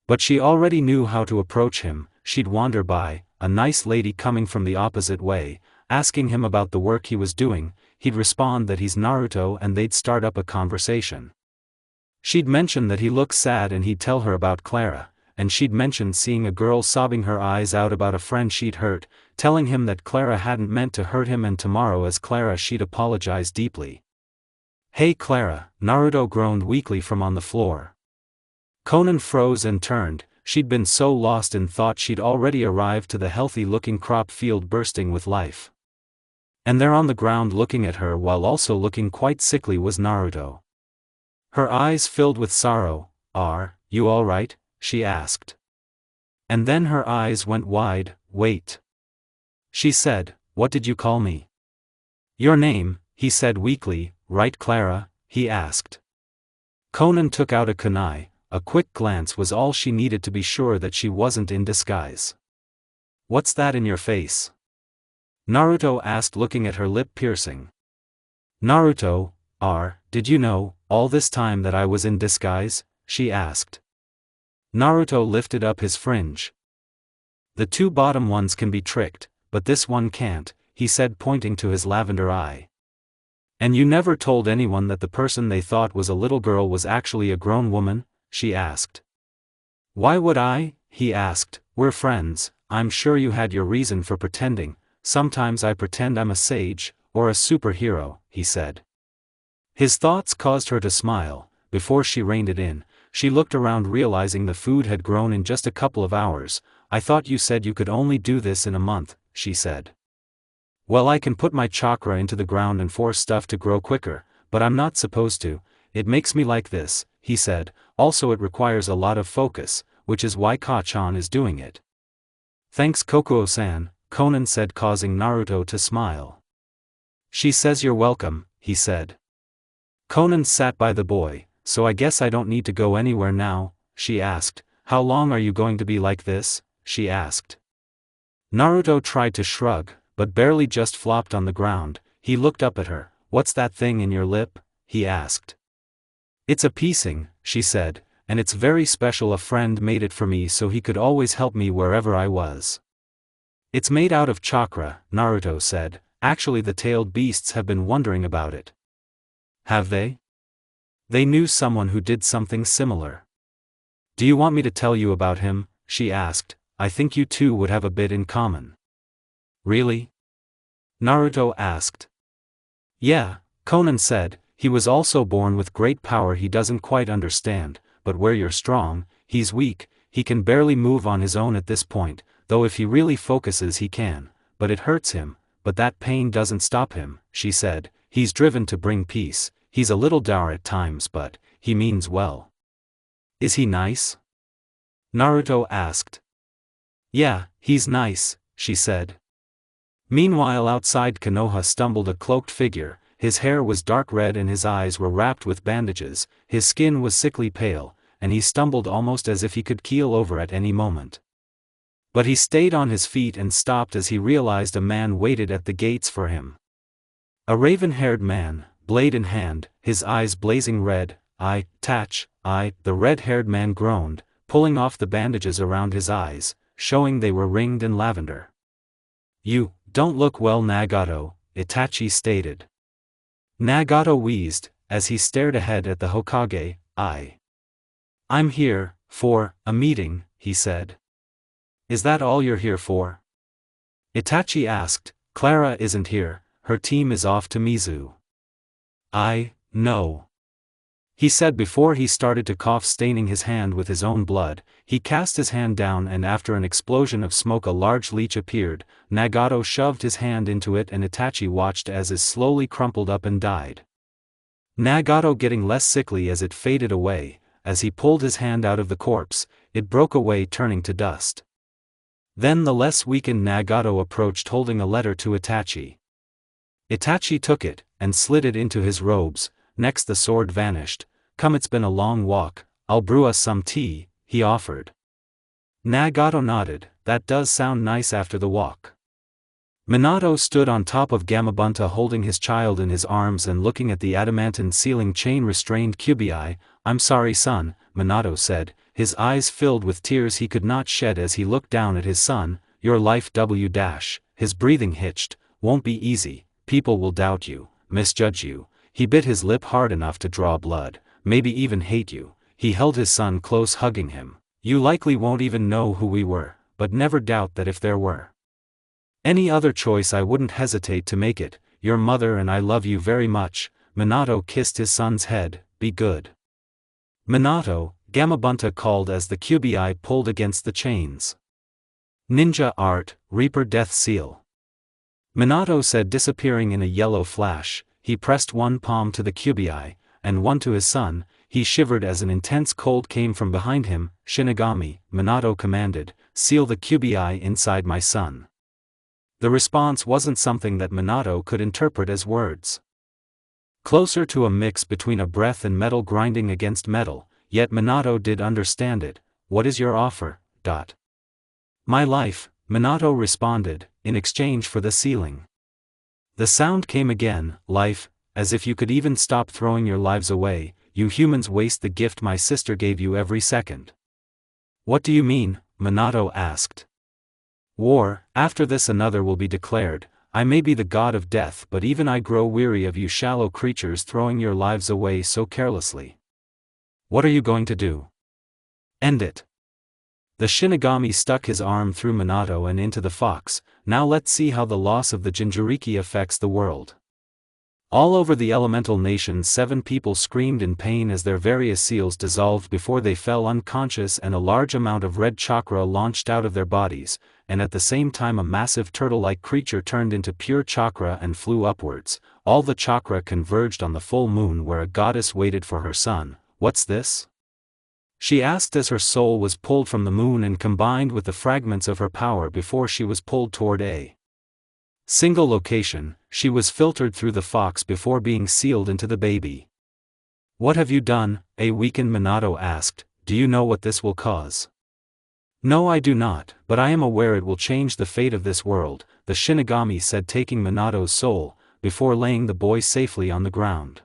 But she already knew how to approach him. She'd wander by, a nice lady coming from the opposite way, asking him about the work he was doing. He'd respond that he's Naruto and they'd start up a conversation. She'd mention that he looks sad and he'd tell her about Clara, and she'd mention seeing a girl sobbing her eyes out about a friend she'd hurt, telling him that Clara hadn't meant to hurt him, and tomorrow as Clara she'd apologize deeply. "Hey Clara," Naruto groaned weakly from on the floor. Conan froze and turned. She'd been so lost in thought she'd already arrived to the healthy-looking crop field bursting with life. And there on the ground looking at her while also looking quite sickly was Naruto. Her eyes filled with sorrow. "Are you all right?" she asked. And then her eyes went wide. "Wait." She said, "What did you call me?" "Your name," he said weakly. "Right, Clara?" he asked. Conan took out a kunai. A quick glance was all she needed to be sure that she wasn't in disguise. "What's that in your face?" Naruto asked, looking at her lip piercing. "Naruto, did you know, all this time that I was in disguise?" she asked. Naruto lifted up his fringe. "The two bottom ones can be tricked, but this one can't," he said, pointing to his lavender eye. "And you never told anyone that the person they thought was a little girl was actually a grown woman?" she asked. "Why would I?" he asked. "We're friends. I'm sure you had your reason for pretending. Sometimes I pretend I'm a sage, or a superhero," he said. His thoughts caused her to smile. Before she reined it in, she looked around, realizing the food had grown in just a couple of hours. "I thought you said you could only do this in a month," she said. "Well, I can put my chakra into the ground and force stuff to grow quicker, but I'm not supposed to. It makes me like this," he said. "Also it requires a lot of focus, which is why Ka-chan is doing it." "Thanks Kokuo-san," Conan said, causing Naruto to smile. "She says you're welcome," he said. Conan sat by the boy. "So I guess I don't need to go anywhere now?" she asked. "How long are you going to be like this?" she asked. Naruto tried to shrug, but barely just flopped on the ground. He looked up at her. "What's that thing in your lip?" he asked. "It's a piecing," she said, "and it's very special. A friend made it for me so he could always help me wherever I was." "It's made out of chakra," Naruto said. "Actually the tailed beasts have been wondering about it." "Have they?" "They knew someone who did something similar." "Do you want me to tell you about him?" she asked. "I think you two would have a bit in common." "Really?" Naruto asked. "Yeah," Conan said. "He was also born with great power he doesn't quite understand, but where you're strong, he's weak. He can barely move on his own at this point, though if he really focuses he can, but it hurts him, but that pain doesn't stop him," she said. "He's driven to bring peace. He's a little dour at times, but he means well." "Is he nice?" Naruto asked. "Yeah, he's nice," she said. Meanwhile outside Konoha stumbled a cloaked figure. His hair was dark red and his eyes were wrapped with bandages. His skin was sickly pale, and he stumbled almost as if he could keel over at any moment. But he stayed on his feet and stopped as he realized a man waited at the gates for him. A raven-haired man, blade in hand, his eyes blazing red. The red-haired man groaned, pulling off the bandages around his eyes, showing they were ringed in lavender. "You don't look well, Nagato," Itachi stated. Nagato wheezed, as he stared ahead at the Hokage. I'm here for a meeting," he said. "Is that all you're here for?" Itachi asked. "Clara isn't here, her team is off to Mizu." "No," he said before he started to cough, staining his hand with his own blood. He cast his hand down and after an explosion of smoke a large leech appeared. Nagato shoved his hand into it and Itachi watched as it slowly crumpled up and died. Nagato getting less sickly as it faded away. As he pulled his hand out of the corpse, it broke away, turning to dust. Then the less weakened Nagato approached holding a letter to Itachi. Itachi took it, and slid it into his robes. Next the sword vanished. "Come, it's been a long walk, I'll brew us some tea," he offered. Nagato nodded, that does sound nice after the walk. Minato stood on top of Gamabunta holding his child in his arms and looking at the adamantine ceiling chain-restrained Kubiai. I'm sorry son, Minato said, his eyes filled with tears he could not shed as he looked down at his son. Your life his breathing hitched, won't be easy, people will doubt you, misjudge you. He bit his lip hard enough to draw blood, maybe even hate you. He held his son close, hugging him. You likely won't even know who we were, but never doubt that if there were any other choice I wouldn't hesitate to make it. Your mother and I love you very much. Minato kissed his son's head. Be good. Minato, Gamabunta called as the Kubiai pulled against the chains. Ninja art, Reaper Death Seal. Minato said, disappearing in a yellow flash. He pressed one palm to the Kubiai, and one to his son. He shivered as an intense cold came from behind him. Shinigami, Minato commanded, seal the Kubiai inside my son. The response wasn't something that Minato could interpret as words. Closer to a mix between a breath and metal grinding against metal, yet Minato did understand it. What is your offer? My life, Minato responded, in exchange for the sealing. The sound came again, life, as if you could even stop throwing your lives away. You humans waste the gift my sister gave you every second. What do you mean? Minato asked. War, after this another will be declared. I may be the god of death, but even I grow weary of you shallow creatures throwing your lives away so carelessly. What are you going to do? End it. The Shinigami stuck his arm through Minato and into the fox. Now let's see how the loss of the Jinchuriki affects the world. All over the elemental nations 7 people screamed in pain as their various seals dissolved before they fell unconscious, and a large amount of red chakra launched out of their bodies, and at the same time a massive turtle-like creature turned into pure chakra and flew upwards. All the chakra converged on the full moon where a goddess waited for her son. What's this? She asked as her soul was pulled from the moon and combined with the fragments of her power before she was pulled toward a single location. She was filtered through the fox before being sealed into the baby. What have you done? A weakened Minato asked. Do you know what this will cause? No, I do not, but I am aware it will change the fate of this world, the Shinigami said, taking Minato's soul, before laying the boy safely on the ground.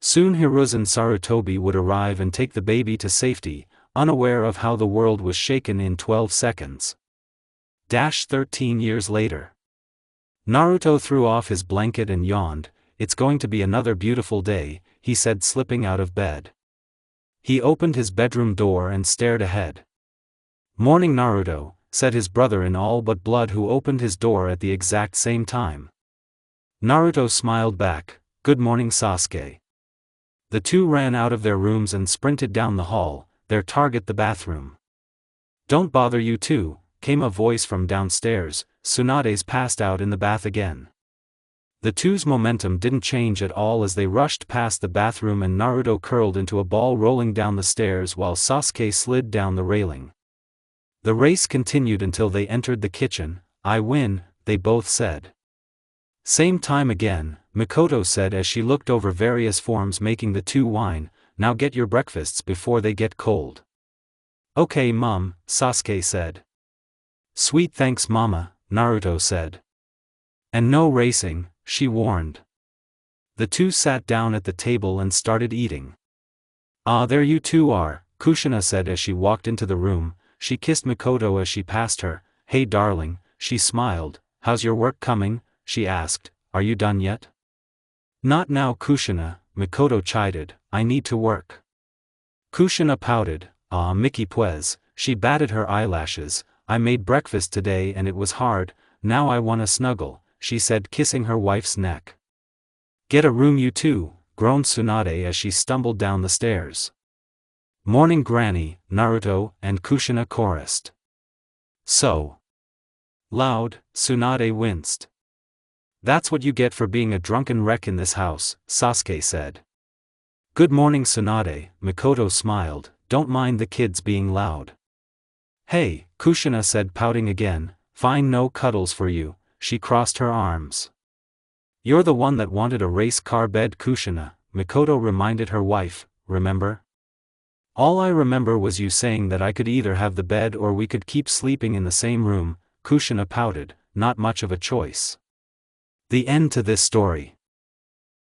Soon Hiruzen Sarutobi would arrive and take the baby to safety, unaware of how the world was shaken in 12 seconds. 13 years later. Naruto threw off his blanket and yawned. It's going to be another beautiful day, he said, slipping out of bed. He opened his bedroom door and stared ahead. Morning Naruto, said his brother in all but blood, who opened his door at the exact same time. Naruto smiled back. Good morning Sasuke. The two ran out of their rooms and sprinted down the hall, their target the bathroom. Don't bother, you two, came a voice from downstairs. Tsunade's passed out in the bath again. The two's momentum didn't change at all as they rushed past the bathroom, and Naruto curled into a ball rolling down the stairs while Sasuke slid down the railing. The race continued until they entered the kitchen. I win, they both said. Same time again, Mikoto said as she looked over various forms making the two whine. Now get your breakfasts before they get cold. Okay Mom, Sasuke said. Sweet thanks Mama, Naruto said. And no racing, she warned. The two sat down at the table and started eating. Ah, there you two are, Kushina said as she walked into the room. She kissed Mikoto as she passed her. Hey darling, she smiled. How's your work coming? She asked. Are you done yet? Not now Kushina, Mikoto chided. I need to work. Kushina pouted. Ah Mickey Pues, she batted her eyelashes. I made breakfast today and it was hard. Now I wanna snuggle, she said, kissing her wife's neck. Get a room you two, groaned Tsunade as she stumbled down the stairs. Morning Granny, Naruto and Kushina chorused. So loud, Tsunade winced. That's what you get for being a drunken wreck in this house, Sasuke said. Good morning Tsunade, Mikoto smiled. Don't mind the kids being loud. Hey, Kushina said, pouting again. Fine, no cuddles for you, she crossed her arms. You're the one that wanted a race car bed, Kushina, Mikoto reminded her wife, remember? All I remember was you saying that I could either have the bed or we could keep sleeping in the same room. Kushina pouted, not much of a choice. The end to this story.